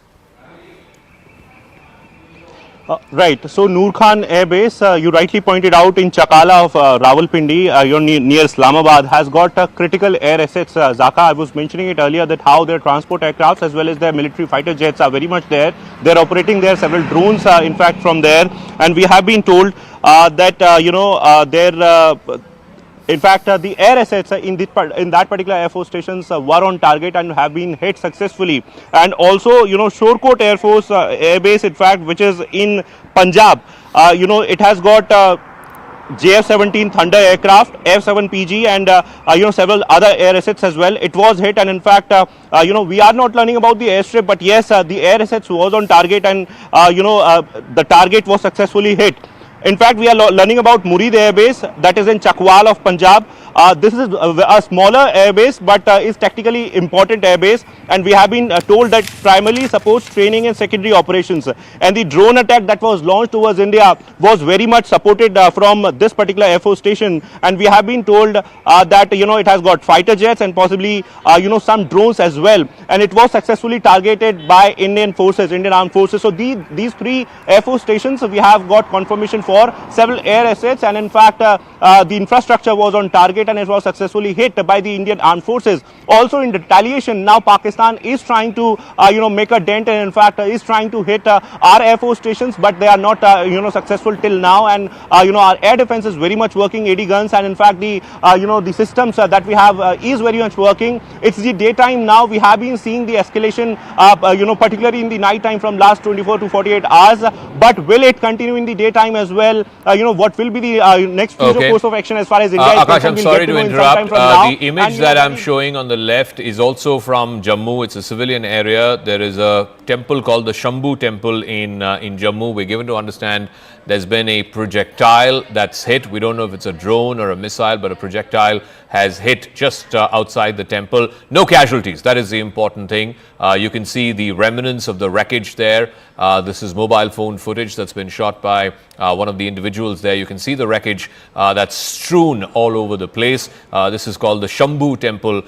Right. So Noor Khan Air Base, you rightly pointed out in Chakala of Rawalpindi, near Islamabad, has got critical air assets. Zaka, I was mentioning it earlier that how their transport aircrafts as well as their military fighter jets are very much there. They're operating there, several drones in fact from there, and we have been told that in fact, the air assets in that particular Air Force stations were on target and have been hit successfully. And also, Shorkot Air Force Air Base, in fact, which is in Punjab, it has got JF-17 Thunder aircraft, F-7PG, and several other air assets as well. It was hit, and in fact, we are not learning about the airstrip, but yes, the air assets was on target, and the target was successfully hit. In fact, we are learning about Murid Air Base, that is in Chakwal of Punjab. This is a smaller airbase, but is technically important airbase, and we have been told that primarily supports training and secondary operations. And the drone attack that was launched towards India was very much supported from this particular Air Force station, and we have been told that it has got fighter jets and possibly some drones as well, and it was successfully targeted by Indian forces, Indian Armed Forces. So these three Air Force stations we have got confirmation for several air assets, and in fact the infrastructure was on target and it was successfully hit by the Indian Armed Forces. Also in retaliation, now Pakistan is trying to make a dent, and in fact is trying to hit our Air Force stations, but they are not successful till now. And our air defense is very much working, 80 guns, and in fact the the systems that we have is very much working. It's the daytime now. We have been seeing the escalation particularly in the night time from last 24 to 48 hours, but will it continue in the daytime as well? What will be the next future course of action as far as India is Akash, concerned? I'm sorry to interrupt. The image that I'm showing on the left is also from Jammu. It's a civilian area. There is a temple called the Shambhu temple in Jammu. We're given to understand there's been a projectile that's hit. We don't know if it's a drone or a missile, but a projectile has hit just outside the temple. No casualties. That is the important thing. You can see the remnants of the wreckage there. This is mobile phone footage that's been shot by one of the individuals there. You can see the wreckage that's strewn all over the place. This is called the Shambhu temple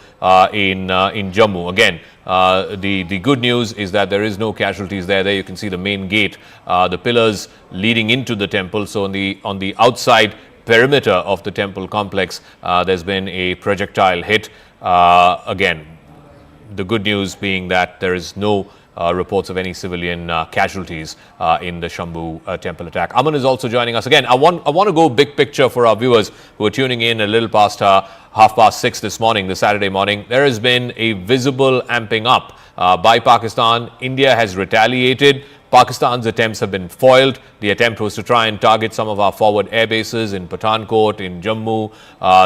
in Jammu. Again, the good news is that there is no casualties there. There you can see the main gate, the pillars leading into the temple. So on the outside perimeter of the temple complex, there's been a projectile hit. Again, the good news being that there is no reports of any civilian casualties in the Shambhu temple attack. Aman is also joining us. Again, I want to go big picture for our viewers who are tuning in a little past 6:30 this morning, this Saturday morning. There has been a visible amping up by Pakistan. India has retaliated. Pakistan's attempts have been foiled. The attempt was to try and target some of our forward air bases in Pathankot, in Jammu,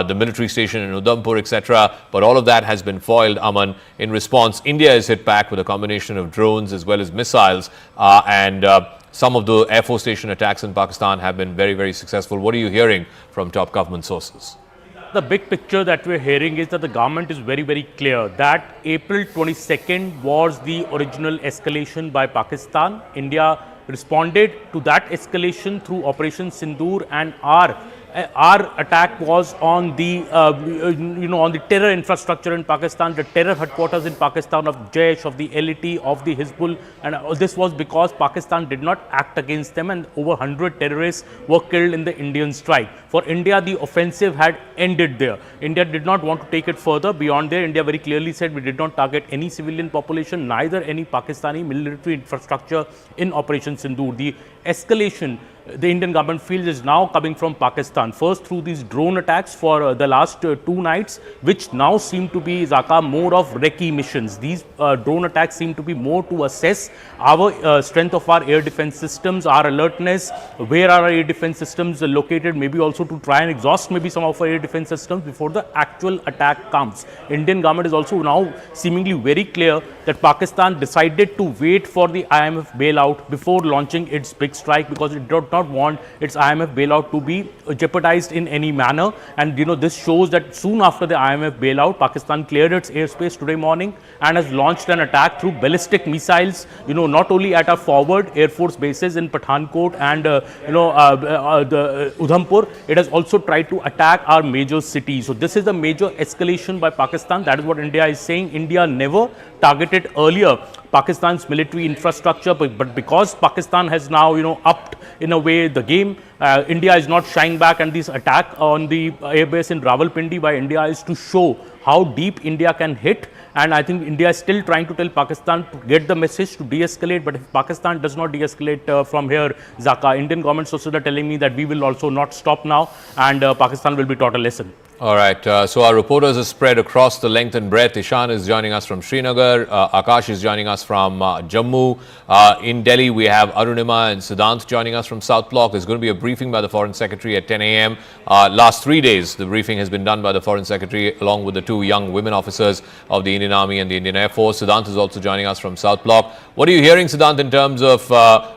the military station in Udhampur, etc. But all of that has been foiled, Aman. In response, India is hit back with a combination of drones as well as missiles, and some of the Air Force station attacks in Pakistan have been very, very successful. What are you hearing from top government sources? The big picture that we're hearing is that the government is very, very clear that April 22nd was the original escalation by Pakistan. India responded to that escalation through Operation Sindoor, and our attack was on the on the terror infrastructure in Pakistan, the terror headquarters in Pakistan of Jaish, of the LET, of the Hizbul, and this was because Pakistan did not act against them, and over 100 terrorists were killed in the Indian strike. For India, the offensive had ended there. India did not want to take it further beyond there. India very clearly said we did not target any civilian population, neither any Pakistani military infrastructure in Operation Sindoor. The escalation the Indian government feels is now coming from Pakistan, first through these drone attacks for the last 2 nights, which now seem to be, Zaka, more of recce missions. These drone attacks seem to be more to assess our strength of our air defense systems, our alertness, where are our air defense systems located, maybe also to try and exhaust maybe some of our air defense systems before the actual attack comes. Indian government is also now seemingly very clear that Pakistan decided to wait for the IMF bailout before launching its big strike, because it did not want its IMF bailout to be jeopardized in any manner. And this shows that soon after the IMF bailout, Pakistan cleared its airspace today morning and has launched an attack through ballistic missiles, not only at our forward Air Force bases in Pathankot and the Udhampur, it has also tried to attack our major cities. So this is a major escalation by Pakistan. That is what India is saying. India never targeted earlier Pakistan's military infrastructure, but because Pakistan has now upped in a way the game, India is not shying back, and this attack on the airbase in Rawalpindi by India is to show how deep India can hit. And I think India is still trying to tell Pakistan to get the message to de-escalate, but if Pakistan does not de-escalate from here, Zaka, Indian government sources are telling me that we will also not stop now, and Pakistan will be taught a lesson. All right, so our reporters are spread across the length and breadth. Ishan is joining us from Srinagar. Akash is joining us from Jammu. In Delhi, we have Arunima and Siddhant joining us from South Block. There's going to be a briefing by the Foreign Secretary at 10 a.m. Last 3 days, the briefing has been done by the Foreign Secretary along with the two young women officers of the Indian Army and the Indian Air Force. Siddhant is also joining us from South Block. What are you hearing, Siddhant, in terms of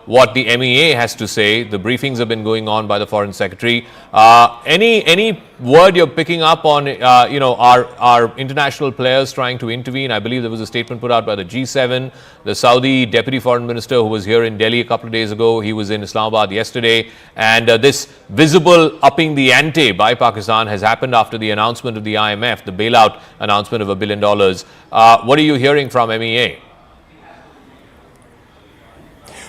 what the MEA has to say? The briefings have been going on by the Foreign Secretary. Any word you're picking up on, our international players trying to intervene? I believe there was a statement put out by the G7. The Saudi Deputy Foreign Minister, who was here in Delhi a couple of days ago, he was in Islamabad yesterday. And this visible upping the ante by Pakistan has happened after the announcement of the IMF, the bailout announcement of $1 billion. What are you hearing from MEA?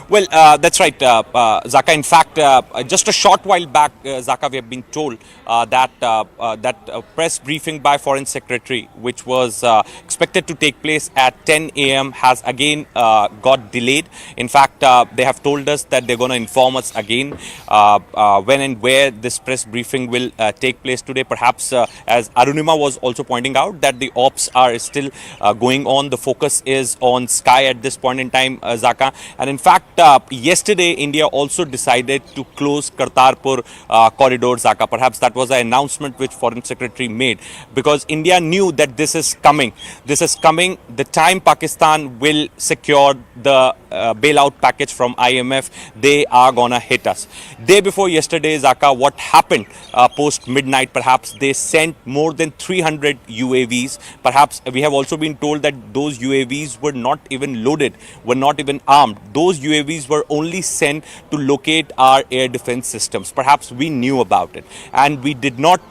Well, that's right, Zaka. In fact, just a short while back, Zaka, we have been told that press briefing by Foreign Secretary, which was expected to take place at 10 a.m., has again got delayed. In fact, they have told us that they're going to inform us again when and where this press briefing will take place today. Perhaps, as Arunima was also pointing out, that the ops are still going on. The focus is on Sky at this point in time, Zaka. And in fact, yesterday, India also decided to close Kartarpur corridor, Zaka. Perhaps that was an announcement which Foreign Secretary made, because India knew that this is coming. This is coming. The time Pakistan will secure the bailout package from IMF, they are gonna hit us. Day before yesterday, Zaka, what happened post midnight? Perhaps they sent more than 300 UAVs. Perhaps we have also been told that those UAVs were not even loaded, were not even armed. Those UAVs were only sent to locate our air defense systems. Perhaps we knew about it, and we did not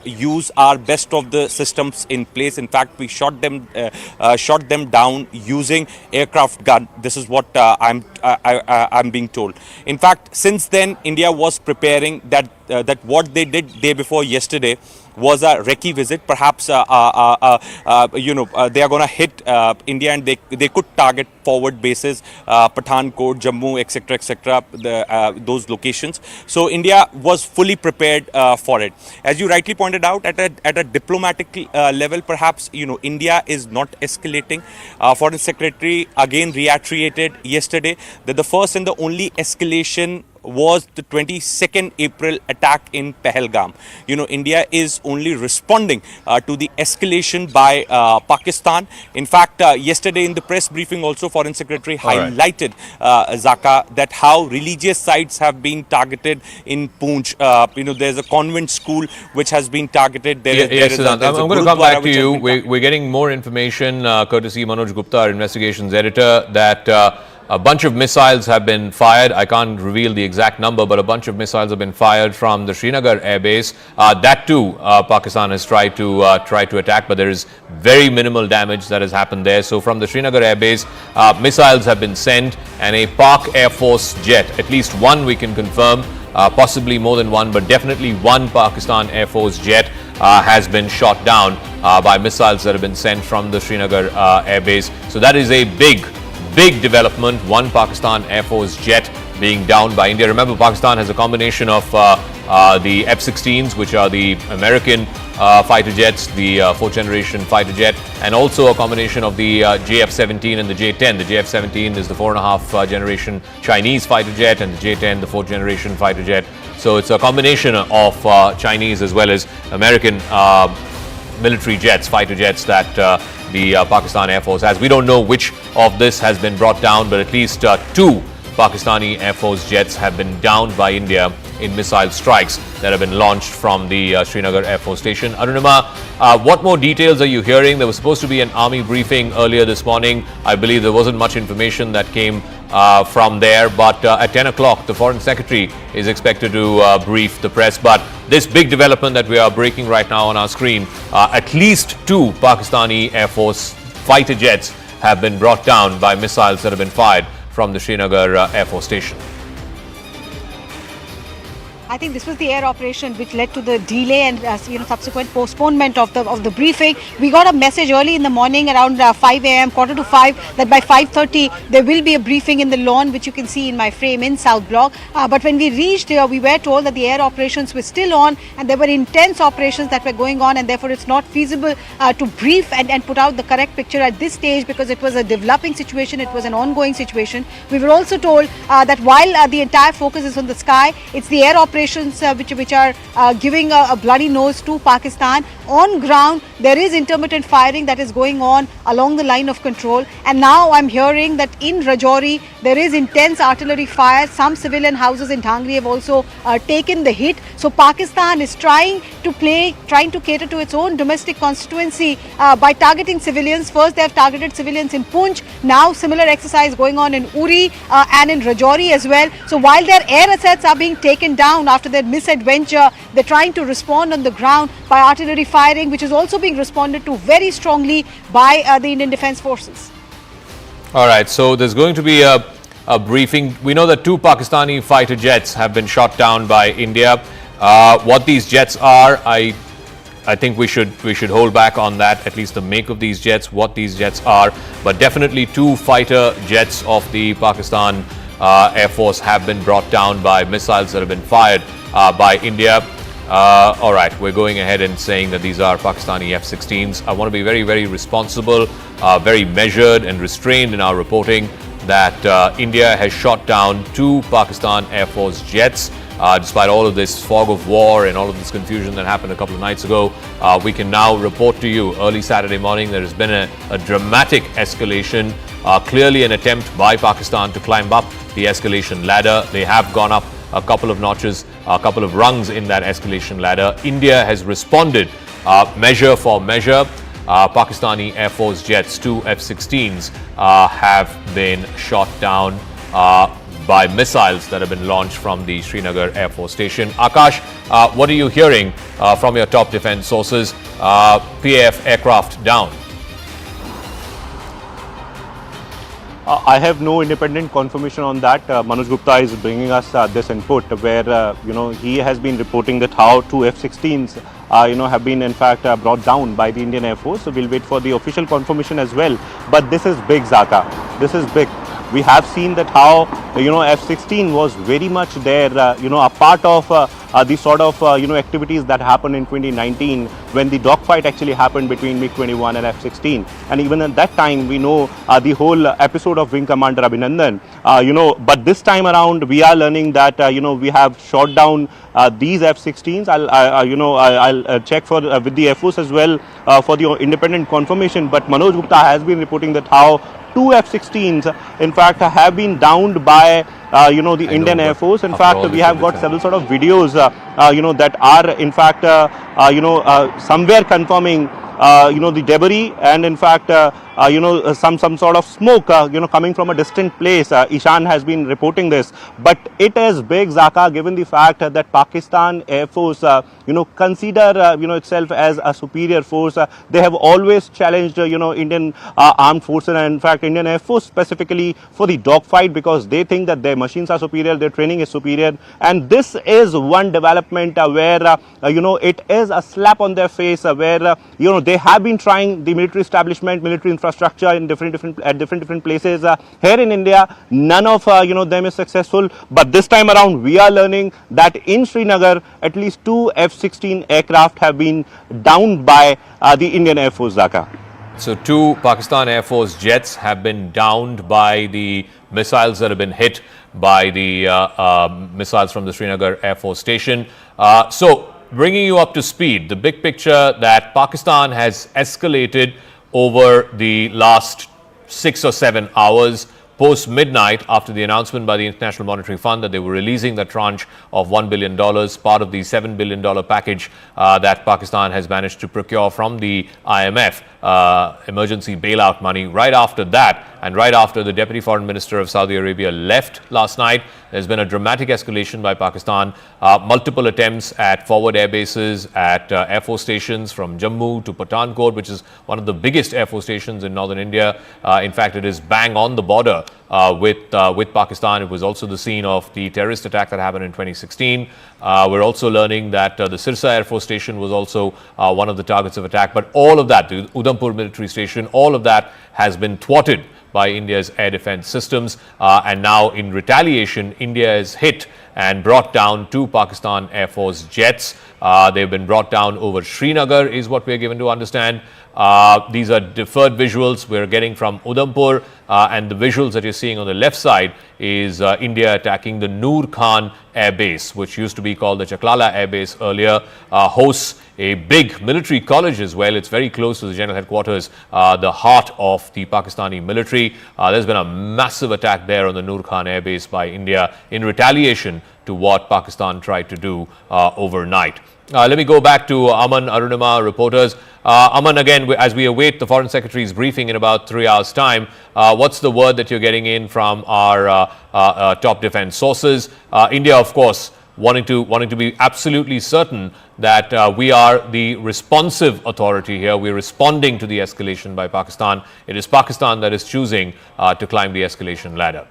use our best of the systems in place. In fact, we shot them down using aircraft gun. This is what I'm being told. In fact, since then, India was preparing that what they did day before yesterday was a recce visit. Perhaps they are going to hit India, and they could target forward bases, Pathankot, Jammu, etc., those locations. So India was fully prepared for it. As you rightly pointed out, at a diplomatic level, perhaps India is not escalating. Foreign Secretary again reiterated yesterday that the first and the only escalation was the 22nd April attack in Pahalgam. India is only responding to the escalation by Pakistan. In fact, yesterday in the press briefing also, Foreign Secretary highlighted, Zaka, that how religious sites have been targeted in Poonch. There's a convent school which has been targeted. Yes, Siddhant, I'm going to come back to you. We're getting more information, courtesy Manoj Gupta, our investigations editor, that a bunch of missiles have been fired. I can't reveal the exact number, but a bunch of missiles have been fired from the Srinagar airbase. That too, Pakistan has tried to attack, but there is very minimal damage that has happened there. So from the Srinagar airbase, missiles have been sent, and a Pak Air Force jet, at least one we can confirm, possibly more than one, but definitely one Pakistan Air Force jet has been shot down by missiles that have been sent from the Srinagar airbase. So that is a big development. One Pakistan Air Force jet being downed by India. Remember, Pakistan has a combination of the F-16s, which are the American fighter jets, the fourth generation fighter jet, and also a combination of the JF-17 and the J-10. The JF-17 is the 4.5 generation Chinese fighter jet, and the J-10 the 4th generation fighter jet. So it's a combination of Chinese as well as American military jets, fighter jets that the Pakistan Air Force has. We don't know which of this has been brought down, but at least two Pakistani Air Force jets have been downed by India in missile strikes that have been launched from the Srinagar Air Force Station. Arunima, what more details are you hearing? There was supposed to be an army briefing earlier this morning. I believe there wasn't much information that came from there, but at 10 o'clock, the Foreign Secretary is expected to brief the press. But this big development that we are breaking right now on our screen, at least two Pakistani Air Force fighter jets have been brought down by missiles that have been fired from the Srinagar Air Force Station. I think this was the air operation which led to the delay and subsequent postponement of the briefing. We got a message early in the morning around 5 a.m., quarter to 5, that by 5:30 there will be a briefing in the lawn, which you can see in my frame in South Block. But when we reached here, we were told that the air operations were still on and there were intense operations that were going on, and therefore it's not feasible to brief and put out the correct picture at this stage because it was a developing situation, it was an ongoing situation. We were also told that while the entire focus is on the sky, it's the air operations which are giving a bloody nose to Pakistan. On ground, there is intermittent firing that is going on along the line of control, and now I'm hearing that in Rajouri there is intense artillery fire. Some civilian houses in Dhangri have also taken the hit. So Pakistan is trying to cater to its own domestic constituency by targeting civilians. First they have targeted civilians in Poonch, now similar exercise going on in Uri and in Rajouri as well. So while their air assets are being taken down after their misadventure, they're trying to respond on the ground by artillery firing, which is also being responded to very strongly by the Indian Defence Forces. All right, so there's going to be a briefing. We know that 2 Pakistani fighter jets have been shot down by India. What these jets are, I think we should hold back on that, at least the make of these jets, what these jets are. But definitely 2 fighter jets of the Pakistan Air Force have been brought down by missiles that have been fired by India. All right, we're going ahead and saying that these are Pakistani F-16s. I want to be very, very responsible, very measured and restrained in our reporting that India has shot down 2 Pakistan Air Force jets. Despite all of this fog of war and all of this confusion that happened a couple of nights ago, we can now report to you early Saturday morning there has been a dramatic escalation, clearly an attempt by Pakistan to climb up the escalation ladder. They have gone up a couple of notches, a couple of rungs in that escalation ladder. India has responded measure for measure. Pakistani Air Force jets, 2 F-16s, have been shot down by missiles that have been launched from the Srinagar Air Force Station. Akash, what are you hearing from your top defense sources? PAF aircraft down. I have no independent confirmation on that. Manoj Gupta is bringing us this input where, he has been reporting that how 2 F-16s, have been in fact brought down by the Indian Air Force. So we'll wait for the official confirmation as well. But this is big, Zaka. This is big. We have seen that how, F-16 was very much there, a part of the sort of, activities that happened in 2019 when the dogfight actually happened between MiG-21 and F-16. And even at that time, we know the whole episode of Wing Commander Abhinandan, but this time around, we are learning that, we have shot down these F-16s. I'll check for with the Air Force as well for the independent confirmation. But Manoj Gupta has been reporting that how 2 F-16s, in fact, have been downed by, the Indian Air Force. In fact, we have got several sort of videos, that are, in fact, somewhere confirming, the debris and, in fact, some sort of smoke, coming from a distant place. Ishan has been reporting this. But it is big, Zaka, given the fact that Pakistan Air Force, consider, itself as a superior force. They have always challenged, Indian armed forces and, in fact, Indian Air Force specifically for the dogfight because they think that their machines are superior, their training is superior. And this is one development where, it is a slap on their face where, they have been trying the military establishment, military infrastructure in different places. Here in India, none of them is successful. But this time around, we are learning that in Srinagar, at least 2 F-16 aircraft have been downed by the Indian Air Force, Zaka. So 2 Pakistan Air Force jets have been downed by the missiles that have been hit by the missiles from the Srinagar Air Force Station. So bringing you up to speed, the big picture that Pakistan has escalated over the last 6 or 7 hours post midnight after the announcement by the International Monetary Fund that they were releasing the tranche of $1 billion, part of the $7 billion package that Pakistan has managed to procure from the IMF, emergency bailout money. Right after that, and right after the Deputy Foreign Minister of Saudi Arabia left last night, there's been a dramatic escalation by Pakistan. Multiple attempts at forward air bases, at Air Force stations from Jammu to Pathankot, which is one of the biggest Air Force stations in northern India. In fact, it is bang on the border with Pakistan. It was also the scene of the terrorist attack that happened in 2016. We're also learning that the Sirsa Air Force Station was also one of the targets of attack. But all of that, the Udhampur military station, all of that has been thwarted by India's air defense systems. And now in retaliation, India is hit and brought down 2 Pakistan Air Force jets. They've been brought down over Srinagar, is what we're given to understand. These are deferred visuals we're getting from Udhampur, and the visuals that you're seeing on the left side is India attacking the Noor Khan Air Base, which used to be called the Chaklala Air Base earlier, hosts a big military college as well. It's very close to the general headquarters, the heart of the Pakistani military. There's been a massive attack there on the Noor Khan Air Base by India in retaliation to what Pakistan tried to do overnight. Let me go back to Aman, Arunima, reporters. Aman, again, as we await the Foreign Secretary's briefing in about 3 hours' time, what's the word that you're getting in from our top defense sources? India, of course, wanting to be absolutely certain that we are the responsive authority here. We're responding to the escalation by Pakistan. It is Pakistan that is choosing to climb the escalation ladder.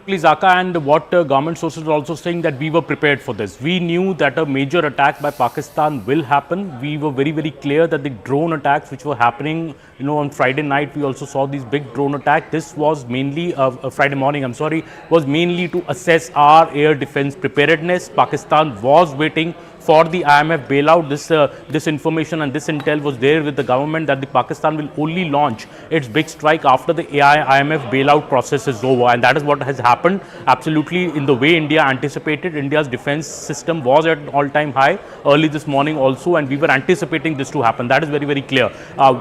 Zaka, and what government sources are also saying that we were prepared for this. We knew that a major attack by Pakistan will happen. We were very, very clear that the drone attacks which were happening, on Friday night, we also saw these big drone attacks. This was mainly, Friday morning, was mainly to assess our air defense preparedness. Pakistan was waiting for the IMF bailout. This information and this intel was there with the government that the Pakistan will only launch its big strike after the IMF bailout process is over, and that is what has happened absolutely in the way India anticipated. India's defense system was at an all-time high early this morning also, and we were anticipating this to happen. That is very, very clear.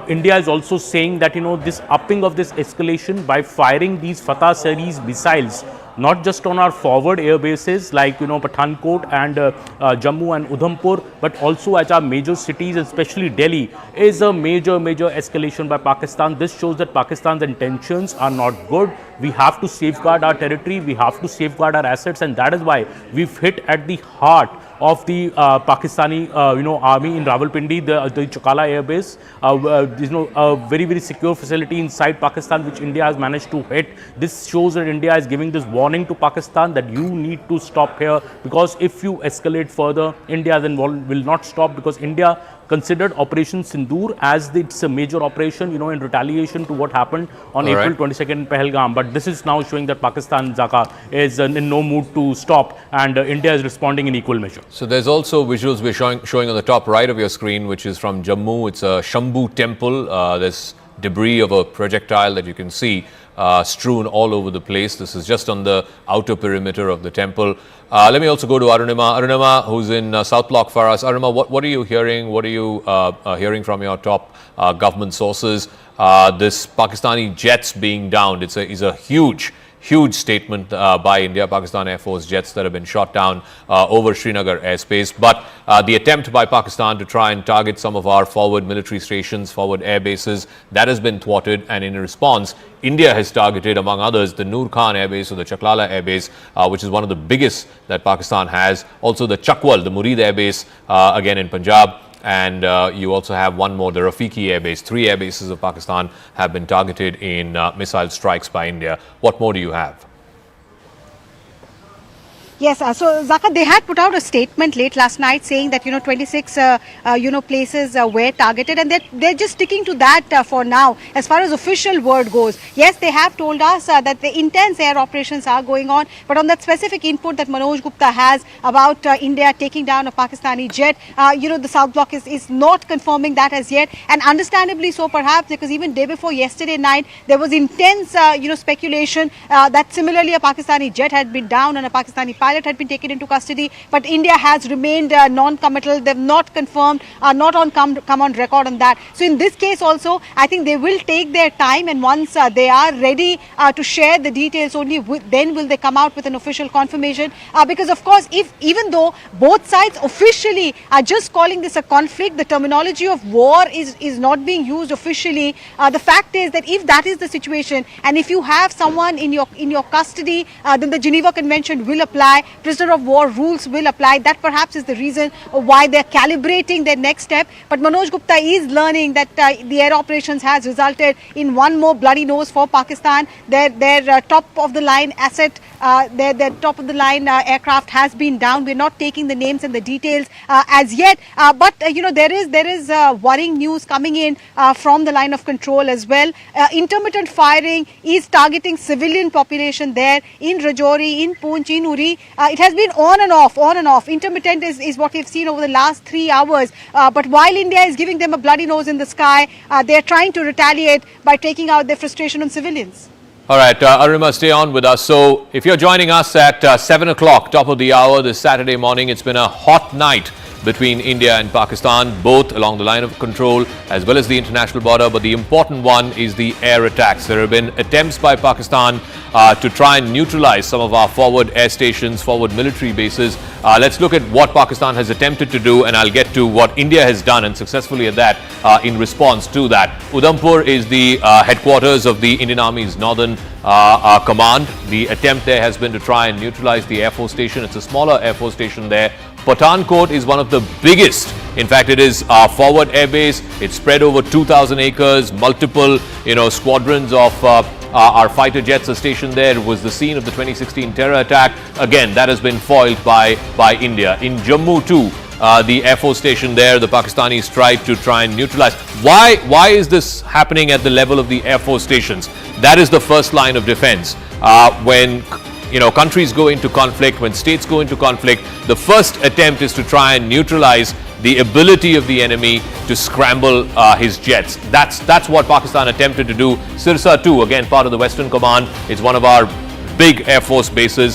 India is also saying that this upping of this escalation by firing these Fatah series missiles, not just on our forward air bases like Pathankot and Jammu and Udhampur, but also at our major cities, especially Delhi, is a major escalation by Pakistan. This shows that Pakistan's intentions are not good. We have to safeguard our territory, we have to safeguard our assets, and that is why we've hit at the heart of the Pakistani army in Rawalpindi, the Chakala Air Base. A very, very secure facility inside Pakistan which India has managed to hit. This shows that India is giving this warning to Pakistan that you need to stop here, because if you escalate further, India then will not stop, because India considered Operation Sindoor as it's a major operation, in retaliation to what happened on April 22nd in Pahalgam. But this is now showing that Pakistan, Zaka, is in no mood to stop, and India is responding in equal measure. So there's also visuals we're showing on the top right of your screen, which is from Jammu. It's a Shambhu temple. There's debris of a projectile that you can see strewn all over the place. This is just on the outer perimeter of the temple. Let me also go to Arunima. Arunima, who's in South Block for us. Arunima, what are you hearing? What are you hearing from your top government sources? This Pakistani jets being downed, it's a huge statement by India. Pakistan Air Force jets that have been shot down over Srinagar airspace. But the attempt by Pakistan to try and target some of our forward military stations, forward air bases, that has been thwarted. And in response, India has targeted, among others, the Noor Khan Air Base or the Chaklala Air Base, which is one of the biggest that Pakistan has. Also the Chakwal, the Murid Air Base, again in Punjab. And you also have one more, the Rafiki Air Base. 3 air bases of Pakistan have been targeted in missile strikes by India. What more do you have? Yes, so Zaka, they had put out a statement late last night saying that 26 places were targeted, and they're just sticking to that for now as far as official word goes. Yes, they have told us that the intense air operations are going on, but on that specific input that Manoj Gupta has about India taking down a Pakistani jet, the South Block is not confirming that as yet, and understandably so perhaps, because even day before yesterday night there was intense speculation that similarly a Pakistani jet had been down and a Pakistani pilot had been taken into custody, but India has remained non-committal. They've not confirmed, not come on record on that. So in this case also, I think they will take their time, and once they are ready to share the details, only then will they come out with an official confirmation. Because of course, even though both sides officially are just calling this a conflict, the terminology of war is not being used officially. The fact is that if that is the situation, and if you have someone in your custody, then the Geneva Convention will apply. apply, prisoner of war rules will apply. That perhaps is the reason why they're calibrating their next step. But Manoj Gupta is learning that the air operations has resulted in one more bloody nose for Pakistan. Their top of the line asset, their top of the line aircraft has been down. We're not taking the names and the details as yet, but there is worrying news coming in from the line of control as well. Intermittent firing is targeting civilian population there in Rajouri, in Poonch, in Uri. It has been on and off. Intermittent is what we've seen over the last 3 hours. But while India is giving them a bloody nose in the sky, they're trying to retaliate by taking out their frustration on civilians. All right, Arunima, stay on with us. So if you're joining us at 7 o'clock, top of the hour this Saturday morning, it's been a hot night between India and Pakistan, both along the line of control as well as the international border. But the important one is the air attacks. There have been attempts by Pakistan to try and neutralize some of our forward air stations, forward military bases. Let's look at what Pakistan has attempted to do, and I'll get to what India has done, and successfully at that, in response to that. Udhampur is the headquarters of the Indian Army's Northern Command. The attempt there has been to try and neutralize the Air Force station. It's a smaller Air Force station there. Pathankot is one of the biggest. In fact, it is our forward air base. It's spread over 2,000 acres. Multiple, squadrons of our fighter jets are stationed there. It was the scene of the 2016 terror attack. Again, that has been foiled by India. In Jammu too, the Air Force station there, the Pakistanis tried to try and neutralize. Why is this happening at the level of the Air Force stations? That is the first line of defense. When countries go into conflict, when states go into conflict, the first attempt is to try and neutralize the ability of the enemy to scramble his jets. That's what Pakistan attempted to do. Sirsa too, again part of the Western Command. It's one of our big Air Force bases,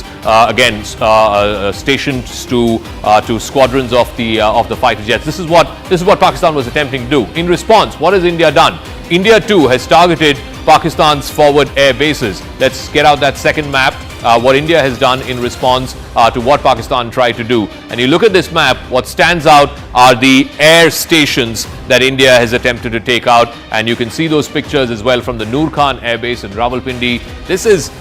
stationed to squadrons of the fighter jets. This is what Pakistan was attempting to do. In response, what has India done? India too has targeted Pakistan's forward air bases. Let's get out that second map. What India has done in response to what Pakistan tried to do. And you look at this map, what stands out are the air stations that India has attempted to take out. And you can see those pictures as well from the Noor Khan Air Base in Rawalpindi. This is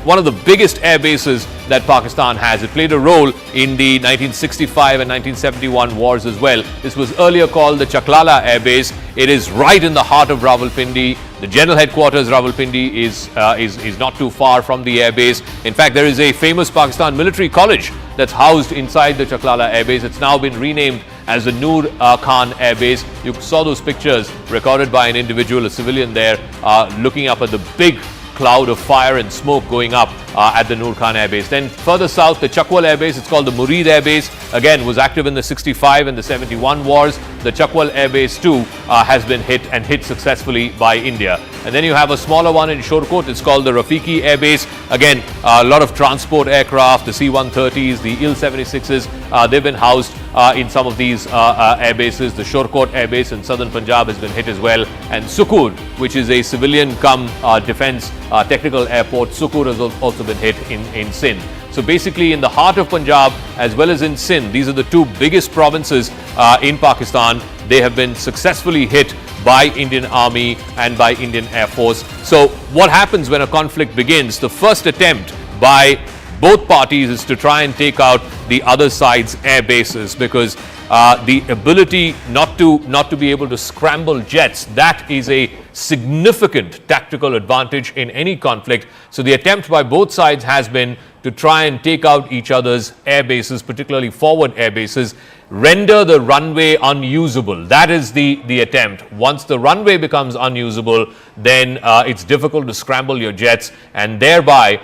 one of the biggest air bases that Pakistan has. It played a role in the 1965 and 1971 wars as well. This was earlier called the Chaklala Air Base. It is right in the heart of Rawalpindi. The general headquarters, Rawalpindi, is not too far from the air base. In fact, there is a famous Pakistan military college that's housed inside the Chaklala Air Base. It's now been renamed as the Noor Khan Air Base. You saw those pictures recorded by an individual, a civilian there, looking up at the big cloud of fire and smoke going up at the Noor Khan Air Base. Then further south, the Chakwal Air Base, it's called the Murid Air Base, again was active in the 65 and the 71 wars. The Chakwal Air Base too has been hit successfully by India. And then you have a smaller one in Shorkot, it's called the Rafiki Air Base. Again, a lot of transport aircraft, the C-130s, the Il-76s, they've been housed in some of these air bases. The Shorkot Air Base in southern Punjab has been hit as well. And Sukur, which is a civilian defense technical airport, Sukur has also been hit in Sindh. So basically in the heart of Punjab as well as in Sindh, these are the two biggest provinces in Pakistan. They have been successfully hit by Indian Army and by Indian Air Force. So what happens when a conflict begins? The first attempt by both parties is to try and take out the other side's air bases, because the ability not to be able to scramble jets, that is a significant tactical advantage in any conflict. So the attempt by both sides has been to try and take out each other's air bases, particularly forward air bases, render the runway unusable. That is the attempt. Once the runway becomes unusable, then it's difficult to scramble your jets, and thereby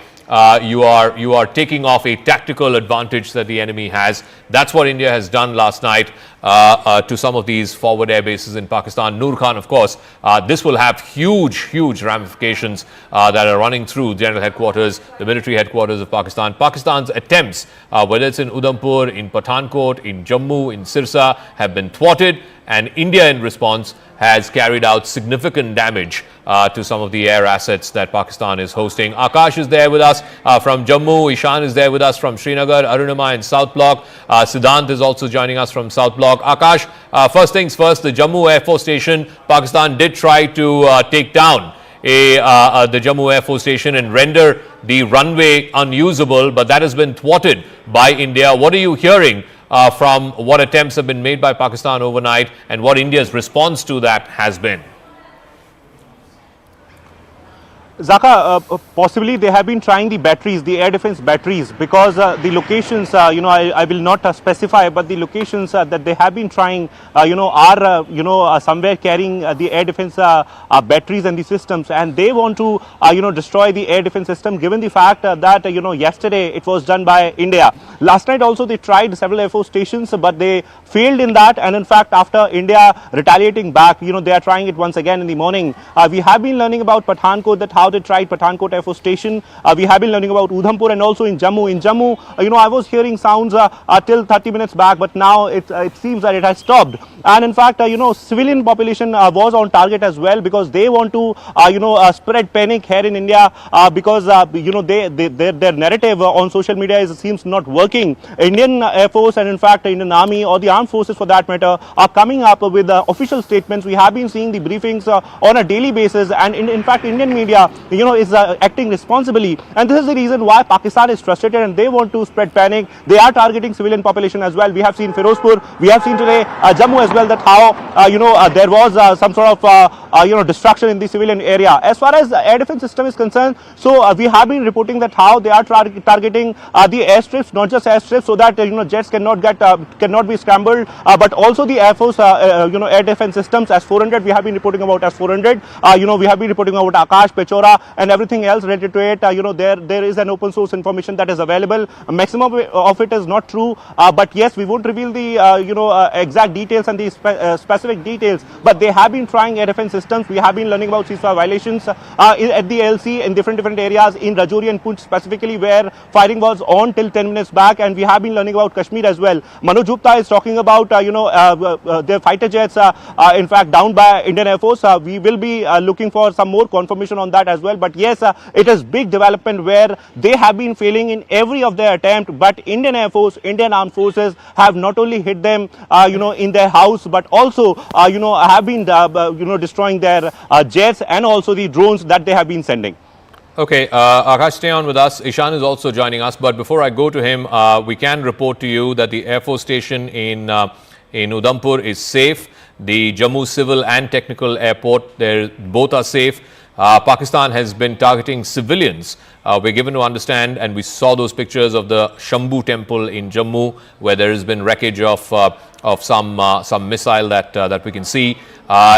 you are taking off a tactical advantage that the enemy has. That's what India has done last night to some of these forward air bases in Pakistan. Noor Khan, of course, this will have huge ramifications that are running through general headquarters, the military headquarters of Pakistan. Pakistan's attempts, whether it's in Udhampur, in Pathankot, in Jammu, in Sirsa, have been thwarted, and India in response has carried out significant damage to some of the air assets that Pakistan is hosting. Akash is there with us from Jammu. Ishan is there with us from Srinagar. Arunima in South Block. Siddhant is also joining us from South Block. Akash, first things first, the Jammu Air Force Station, Pakistan did try to take down the Jammu Air Force Station and render the runway unusable, but that has been thwarted by India. What are you hearing from what attempts have been made by Pakistan overnight and what India's response to that has been? Zaka, possibly they have been trying the batteries, the air defense batteries, because the locations, I will not specify, but the locations that they have been trying, are, somewhere carrying the air defense batteries and the systems, and they want to, destroy the air defense system, given the fact that, yesterday it was done by India. Last night also they tried several Air Force stations, but they failed in that, and in fact, after India retaliating back, they are trying it once again in the morning. We have been learning about Pathankot, that how they tried Pathankot Air Force Station. We have been learning about Udhampur and also in Jammu. In Jammu, I was hearing sounds till 30 minutes back, but now it seems that it has stopped. And in fact, civilian population was on target as well, because they want to, spread panic here in India, because, their narrative on social media seems not working. Indian Air Force and in fact Indian Army or the armed forces for that matter are coming up with official statements. We have been seeing the briefings on a daily basis, and in fact Indian media is acting responsibly, and this is the reason why Pakistan is frustrated and they want to spread panic. They are targeting civilian population as well. We have seen Firozpur, we have seen today Jammu as well, that how there was some sort of destruction in the civilian area. As far as the air defense system is concerned, so we have been reporting that how they are targeting the airstrips, not just airstrips, so that jets cannot be scrambled, but also the Air Force air defense systems. S-400 we have been reporting about S-400. We have been reporting about Akash, Pechora, and everything else related to it. There is an open source information that is available. Maximum of it is not true, but yes, we won't reveal the exact details and the specific details. But they have been trying air defense systems. We have been learning about ceasefire violations at the LC in different areas in Rajouri and Poonch specifically, where fighting was on till 10 minutes back, and we have been learning about Kashmir as well. Manoj Gupta is talking about their fighter jets, in fact down by Indian Air Force. We will be looking for some more confirmation on that as well. But yes, it is big development where they have been failing in every of their attempt. But Indian Air Force, Indian Armed Forces have not only hit them, in their house, but also, have been, destroying their jets and also the drones that they have been sending. Okay, Akash, stay on with us. Ishan is also joining us. But before I go to him, we can report to you that the Air Force Station in Udhampur is safe. The Jammu Civil and Technical Airport, both are safe. Pakistan has been targeting civilians. We're given to understand, and we saw those pictures of the Shambhu temple in Jammu, where there has been wreckage of some missile that we can see.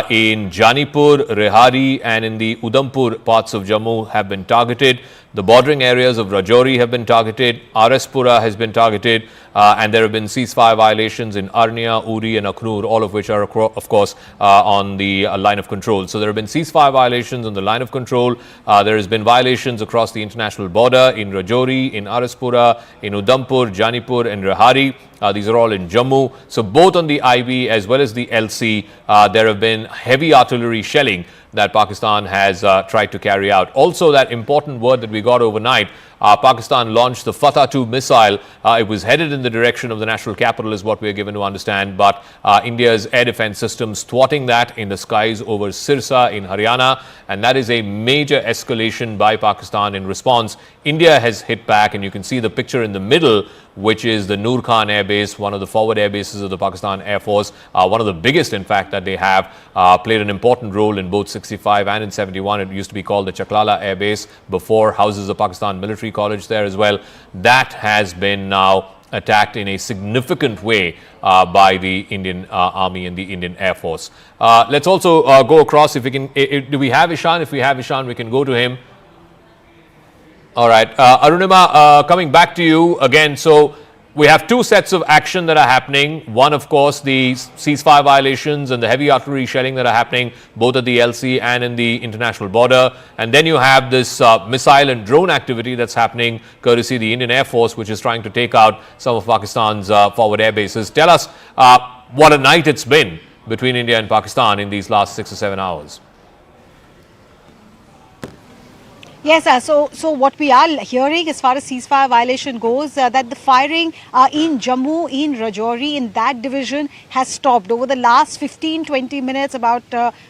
In Janipur, Rehari, and in the Udhampur parts of Jammu have been targeted. The bordering areas of Rajouri have been targeted. Araspura has been targeted, and there have been ceasefire violations in Arnia, Uri, and Akhnur, all of which are, of course, on the line of control. So there have been ceasefire violations on the line of control. There has been violations across the international border in Rajouri, in Araspura, in Udhampur, Janipur, and Rehari. These are all in Jammu. So both on the IB as well as the LC, there have been heavy artillery shelling that Pakistan has tried to carry out. Also, that important word that we got overnight, Pakistan launched the Fatah-2 missile. It was headed in the direction of the national capital is what we are given to understand, but India's air defense systems thwarting that in the skies over Sirsa in Haryana, and that is a major escalation by Pakistan in response. India has hit back, and you can see the picture in the middle, which is the Noor Khan Air Base, one of the forward air bases of the Pakistan Air Force, one of the biggest, in fact, that they have, played an important role in both 65 and in 71. It used to be called the Chaklala Air Base before, houses the Pakistan Military College there as well. That has been now attacked in a significant way by the Indian Army and the Indian Air Force. Let's also go across, if we can, do we have Ishan? If we have Ishan, we can go to him. All right, Arunima, coming back to you again. So we have two sets of action that are happening. One, of course, the ceasefire violations and the heavy artillery shelling that are happening both at the LC and in the international border. And then you have this missile and drone activity that's happening courtesy the Indian Air Force, which is trying to take out some of Pakistan's forward air bases. Tell us what a night it's been between India and Pakistan in these last 6 or 7 hours. Yes, so what we are hearing as far as ceasefire violation goes, that the firing in Jammu, in Rajouri, in that division has stopped over the last 15-20 minutes, about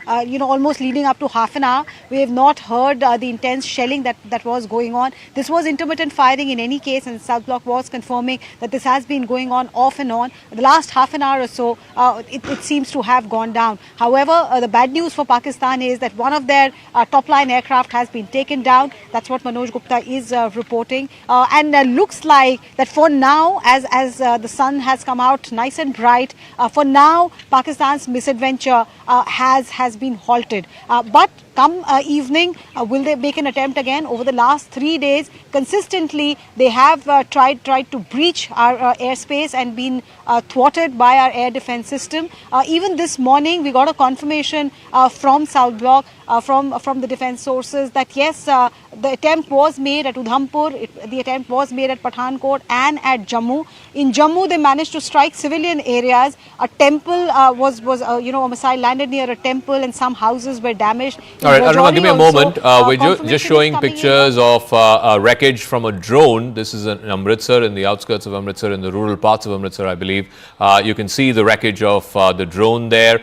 almost leading up to half an hour. We have not heard the intense shelling that was going on. This was intermittent firing in any case, and South Bloc was confirming that this has been going on off and on. The last half an hour or so, it seems to have gone down. However, the bad news for Pakistan is that one of their top-line aircraft has been taken down. That's what Manoj Gupta is reporting, and looks like that for now, as the sun has come out nice and bright, for now Pakistan's misadventure has been halted. But come evening, will they make an attempt again? Over the last 3 days, consistently they have tried to breach our airspace and been thwarted by our air defense system. Even this morning, we got a confirmation from South Bloc, from the defense sources, that yes, the attempt was made at Udhampur, the attempt was made at Pathankot and at Jammu. In Jammu, they managed to strike civilian areas. A temple was a missile landed near a temple, and some houses were damaged. All right, Aruna, give me a moment. We're just showing pictures of wreckage from a drone. This is in Amritsar, in the outskirts of Amritsar, in the rural parts of Amritsar, I believe. You can see the wreckage of the drone there.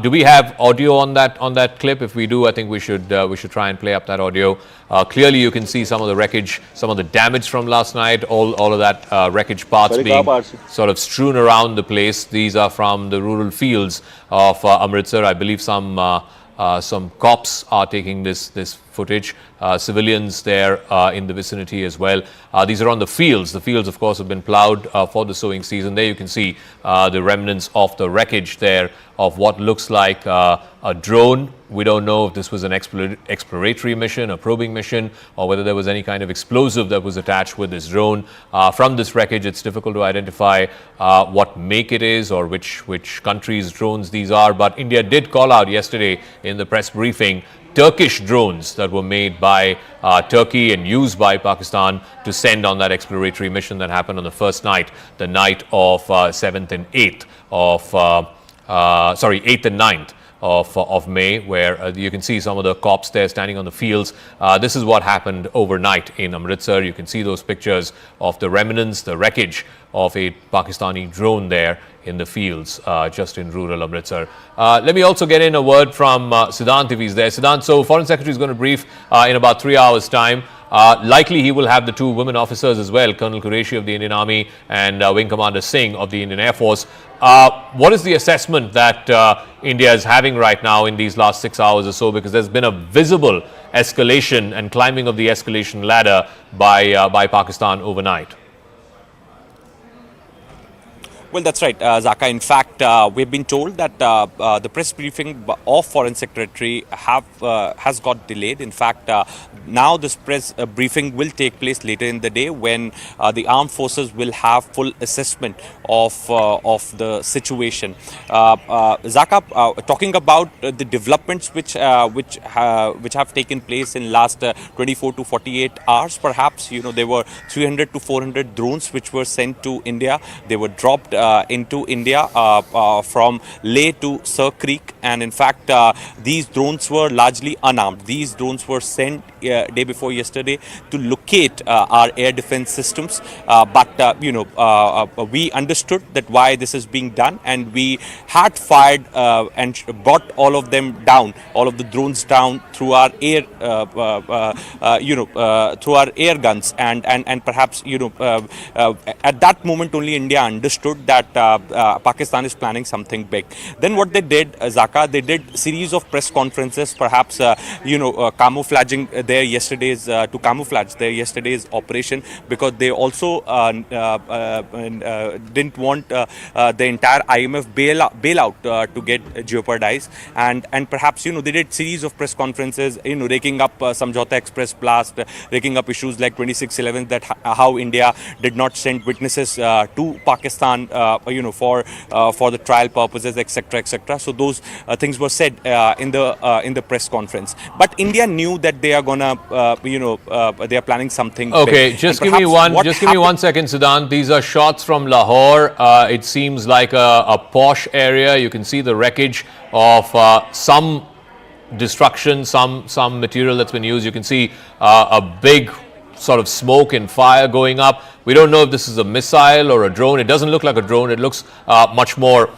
Do we have audio on that clip? If we do, I think we should try and play up that audio. Clearly, you can see some of the wreckage, some of the damage from last night. All of that wreckage parts being sort of strewn around the place. These are from the rural fields of Amritsar. I believe some cops are taking this footage. Civilians there in the vicinity as well. These are on the fields. The fields, of course, have been ploughed for the sowing season. There you can see the remnants of the wreckage there of what looks like a drone. We don't know if this was an exploratory mission, a probing mission, or whether there was any kind of explosive that was attached with this drone. From this wreckage, it's difficult to identify what make it is or which country's drones these are. But India did call out yesterday in the press briefing Turkish drones that were made by Turkey and used by Pakistan to send on that exploratory mission that happened on the first night, the night of 7th and 8th of 8th and 9th of May, where you can see some of the cops there standing on the fields. This is what happened overnight in Amritsar. You can see those pictures of the remnants, the wreckage of a Pakistani drone there in the fields just in rural Amritsar. Let me also get in a word from Siddhant if he's there. Siddhant, so Foreign Secretary is going to brief in about 3 hours' time. Likely he will have the two women officers as well, Colonel Qureshi of the Indian Army and Wing Commander Singh of the Indian Air Force. What is the assessment that India is having right now in these last 6 hours or so? Because there's been a visible escalation and climbing of the escalation ladder by Pakistan overnight. Well, that's right, Zaka. In fact, we've been told that the press briefing of Foreign Secretary has got delayed. In fact, now this press briefing will take place later in the day when the armed forces will have full assessment of the situation. Zaka, talking about the developments which have taken place in last 24 to 48 hours, perhaps there were 300 to 400 drones which were sent to India. They were dropped into India from Leh to Sir Creek, and in fact these drones were largely unarmed. These drones were sent day before yesterday to locate our air defense systems, but we understood that why this is being done, and we had fired and brought all of them down, all of the drones down through our air through our air guns, and perhaps at that moment only India understood that Pakistan is planning something big. Then what they did, Zaka, they did series of press conferences, perhaps camouflaging their yesterday's to camouflage their yesterday's operation, because they also didn't want the entire IMF bailout to get jeopardized, and perhaps they did series of press conferences, raking up Samjhauta Express blast, raking up issues like 26/11, that how India did not send witnesses to Pakistan for the trial purposes, etc., etc. So those things were said in the press conference. But India knew that they are gonna, they are planning something. Okay, big. just give me one second, Siddhant. These are shots from Lahore. It seems like a posh area. You can see the wreckage of some destruction, some material that's been used. You can see a big sort of smoke and fire going up. We don't know if this is a missile or a drone. It doesn't look like a drone. It looks much more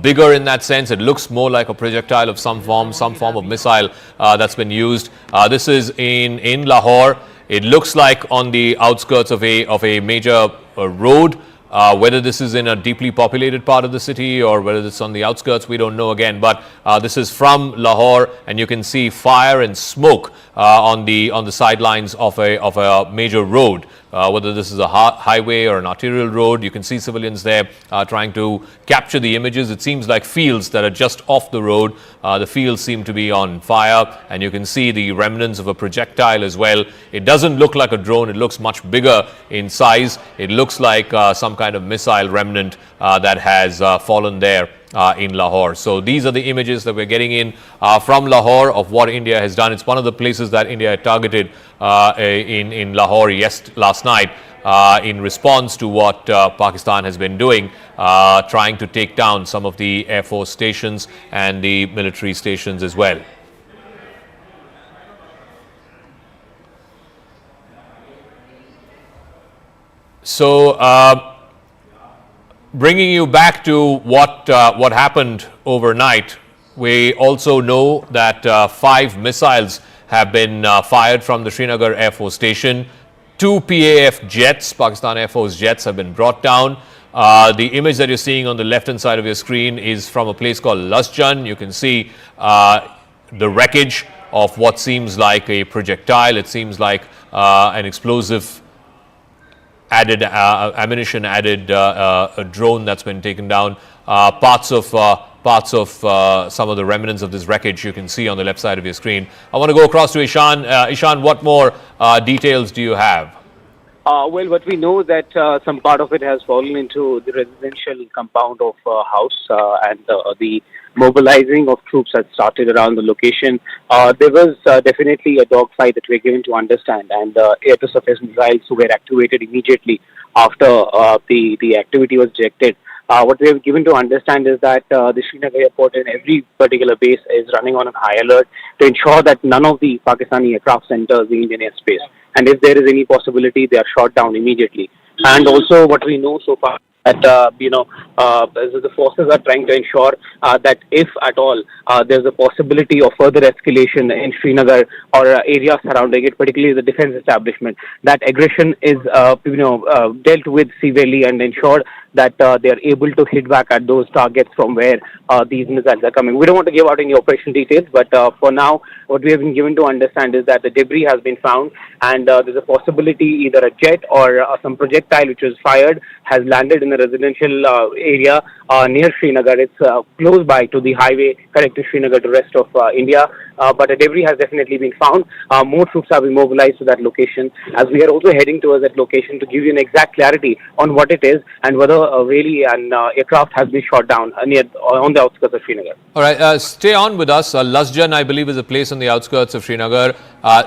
bigger in that sense. It looks more like a projectile of some form of missile that's been used. This is in Lahore. It looks like on the outskirts of a major road. Whether this is in a deeply populated part of the city or whether it's on the outskirts, we don't know again. But this is from Lahore, and you can see fire and smoke on the sidelines of a major road. Whether this is a highway or an arterial road, you can see civilians there trying to capture the images. It seems like fields that are just off the road. The fields seem to be on fire, and you can see the remnants of a projectile as well. It doesn't look like a drone. It looks much bigger in size. It looks like some kind of missile remnant that has fallen there in Lahore. So these are the images that we're getting in from Lahore of what India has done. It's one of the places that India had targeted in Lahore last night in response to what Pakistan has been doing, trying to take down some of the Air Force stations and the military stations as well. So bringing you back to what happened overnight, we also know that 5 missiles have been fired from the Srinagar Air Force Station. 2 PAF jets, Pakistan Air Force jets, have been brought down. The image that you're seeing on the left-hand side of your screen is from a place called Lasjan. You can see the wreckage of what seems like a projectile. It seems like an explosive added ammunition, added a drone that's been taken down. Parts of some of the remnants of this wreckage you can see on the left side of your screen. I want to go across to Ishan. Ishan, what more details do you have? Well, what we know that some part of it has fallen into the residential compound of a house, and the mobilizing of troops has started around the location. There was definitely a dogfight that we're given to understand, and air-to-surface missiles were activated immediately after the activity was detected. What we have given to understand is that the Srinagar airport and every particular base is running on an high alert to ensure that none of the Pakistani aircraft enters the Indian airspace. And if there is any possibility, they are shot down immediately. And also what we know so far that the forces are trying to ensure that if at all there's a possibility of further escalation in Srinagar or areas surrounding it, particularly the defense establishment, that aggression is dealt with severely and ensured that they are able to hit back at those targets from where these missiles are coming. We don't want to give out any operation details, but for now, what we have been given to understand is that the debris has been found, and there's a possibility either a jet or some projectile which was fired has landed in a residential area near Srinagar. It's close by to the highway connecting Srinagar to rest of India, but a debris has definitely been found. More troops have been mobilized to that location, as we are also heading towards that location to give you an exact clarity on what it is and whether really an aircraft has been shot down on the outskirts of Srinagar. All right, stay on with us. Lasjan, I believe, is a place on the outskirts of Srinagar.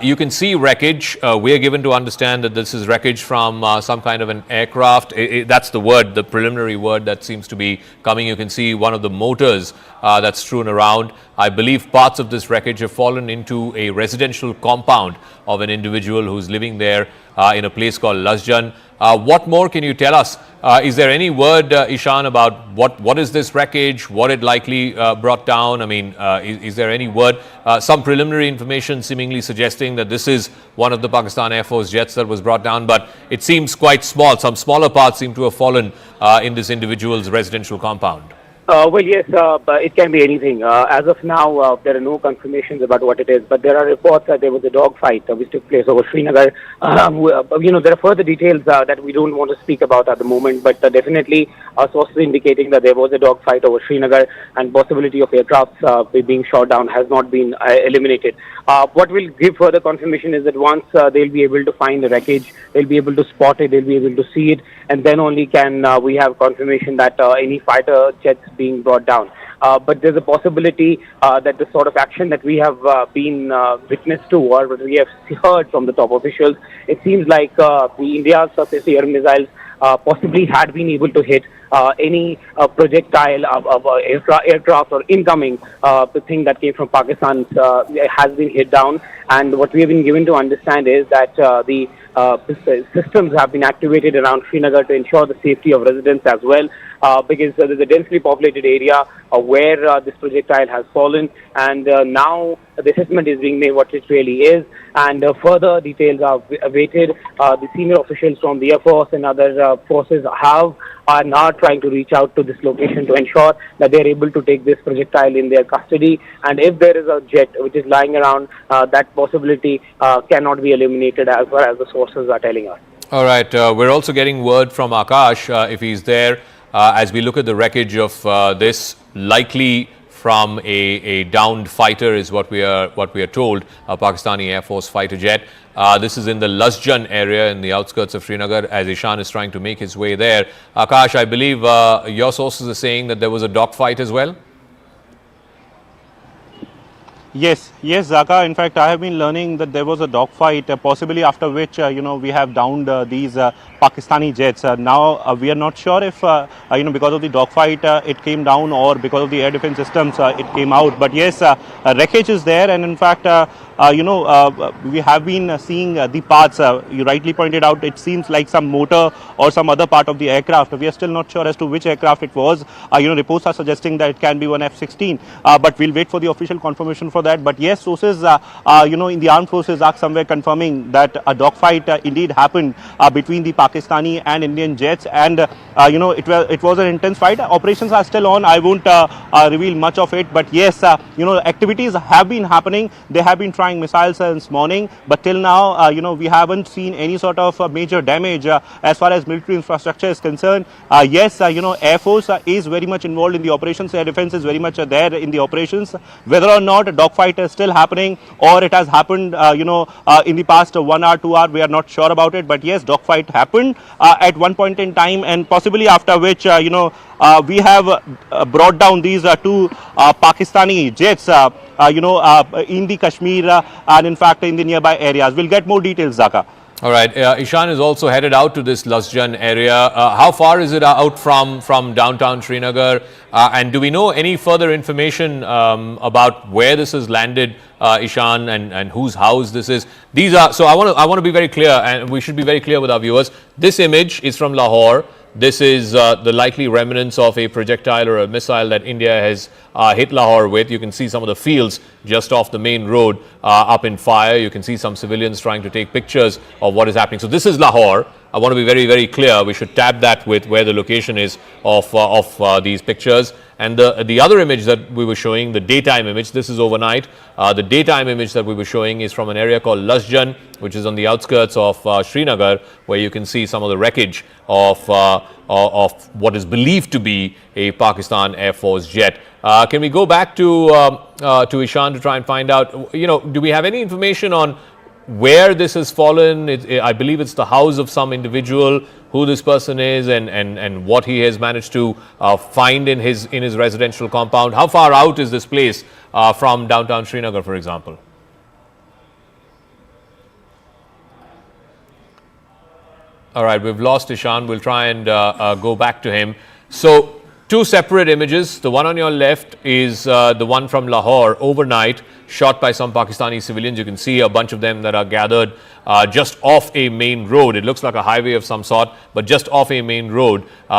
You can see wreckage. We are given to understand that this is wreckage from some kind of an aircraft. That's the word, the preliminary word that seems to be coming. You can see one of the motors that's strewn around. I believe parts of this wreckage have fallen into a residential compound of an individual who's living there in a place called Lasjan. What more can you tell us? Is there any word, Ishan, about what is this wreckage, what it likely brought down? I mean, is there any word? Some preliminary information seemingly suggesting that this is one of the Pakistan Air Force jets that was brought down, but it seems quite small. Some smaller parts seem to have fallen in this individual's residential compound. Well, yes, it can be anything. As of now, there are no confirmations about what it is, but there are reports that there was a dogfight which took place over Srinagar. There are further details that we don't want to speak about at the moment, but definitely sources indicating that there was a dogfight over Srinagar and possibility of aircrafts being shot down has not been eliminated. What will give further confirmation is that once they'll be able to find the wreckage, they'll be able to spot it, they'll be able to see it, and then only can we have confirmation that any fighter jets being brought down. But there's a possibility that the sort of action that we have been witness to, or what we have heard from the top officials, it seems like the India's surface air missiles possibly had been able to hit any projectile of aircraft or incoming the thing that came from Pakistan has been hit down. And what we have been given to understand is that the systems have been activated around Srinagar to ensure the safety of residents as well, because there's a densely populated area where this projectile has fallen, and now the assessment is being made what it really is, and further details are awaited. The senior officials from the Air Force and other forces are now trying to reach out to this location to ensure that they are able to take this projectile in their custody, and if there is a jet which is lying around, that possibility cannot be eliminated as far as the sources are telling us. All right, we're also getting word from Akash, if he's there, as we look at the wreckage of this, likely from a downed fighter is what we are told, a Pakistani Air Force fighter jet. This is in the Lasjan area in the outskirts of Srinagar, as Ishan is trying to make his way there. Akash, I believe your sources are saying that there was a dogfight as well? Yes, Zaka. In fact, I have been learning that there was a dogfight, possibly after which, we have downed these Pakistani jets. Now, we are not sure if, because of the dogfight, it came down, or because of the air defense systems, it came out. But yes, wreckage is there, and in fact, we have been seeing the parts. You rightly pointed out, it seems like some motor or some other part of the aircraft. We are still not sure as to which aircraft it was. Reports are suggesting that it can be one F-16, but we'll wait for the official confirmation for that. But yes, sources, in the armed forces are somewhere confirming that a dogfight indeed happened between the Pakistani and Indian jets, and it was an intense fight. Operations are still on. I won't reveal much of it, but yes, activities have been happening. They have been trying missiles since morning, but till now, we haven't seen any sort of major damage as far as military infrastructure is concerned. Yes, Air Force is very much involved in the operations. Air Defense is very much there in the operations. Whether or not a dogfight is still happening, or it has happened, in the past 1 hour, 2 hours, we are not sure about it. But yes, dogfight happened at one point in time, and possibly after which, we have brought down these two Pakistani jets, in the Kashmir and in fact in the nearby areas. We'll get more details, Zaka. All right, Ishan is also headed out to this Lasjan area. How far is it out from downtown Srinagar? And do we know any further information about where this has landed, Ishan, and whose house this is? These are, so I want to be very clear, and we should be very clear with our viewers. This image is from Lahore. This is the likely remnants of a projectile or a missile that India has hit Lahore with. You can see some of the fields just off the main road up in fire. You can see some civilians trying to take pictures of what is happening. So this is Lahore. I want to be very, very clear. We should tab that with where the location is of these pictures. And the other image that we were showing, the daytime image, this is overnight. The daytime image that we were showing is from an area called Lasjan, which is on the outskirts of Srinagar, where you can see some of the wreckage of what is believed to be a Pakistan Air Force jet. Can we go back to Ishan to try and find out, do we have any information on where this has fallen? I believe it's the house of some individual, who this person is, and what he has managed to find in his residential compound. How far out is this place from downtown Srinagar, for example? All right, we've lost Ishan. We'll try and go back to him. So, two separate images. The one on your left is the one from Lahore overnight, shot by some Pakistani civilians. You can see a bunch of them that are gathered just off a main road. It looks like a highway of some sort, but just off a main road.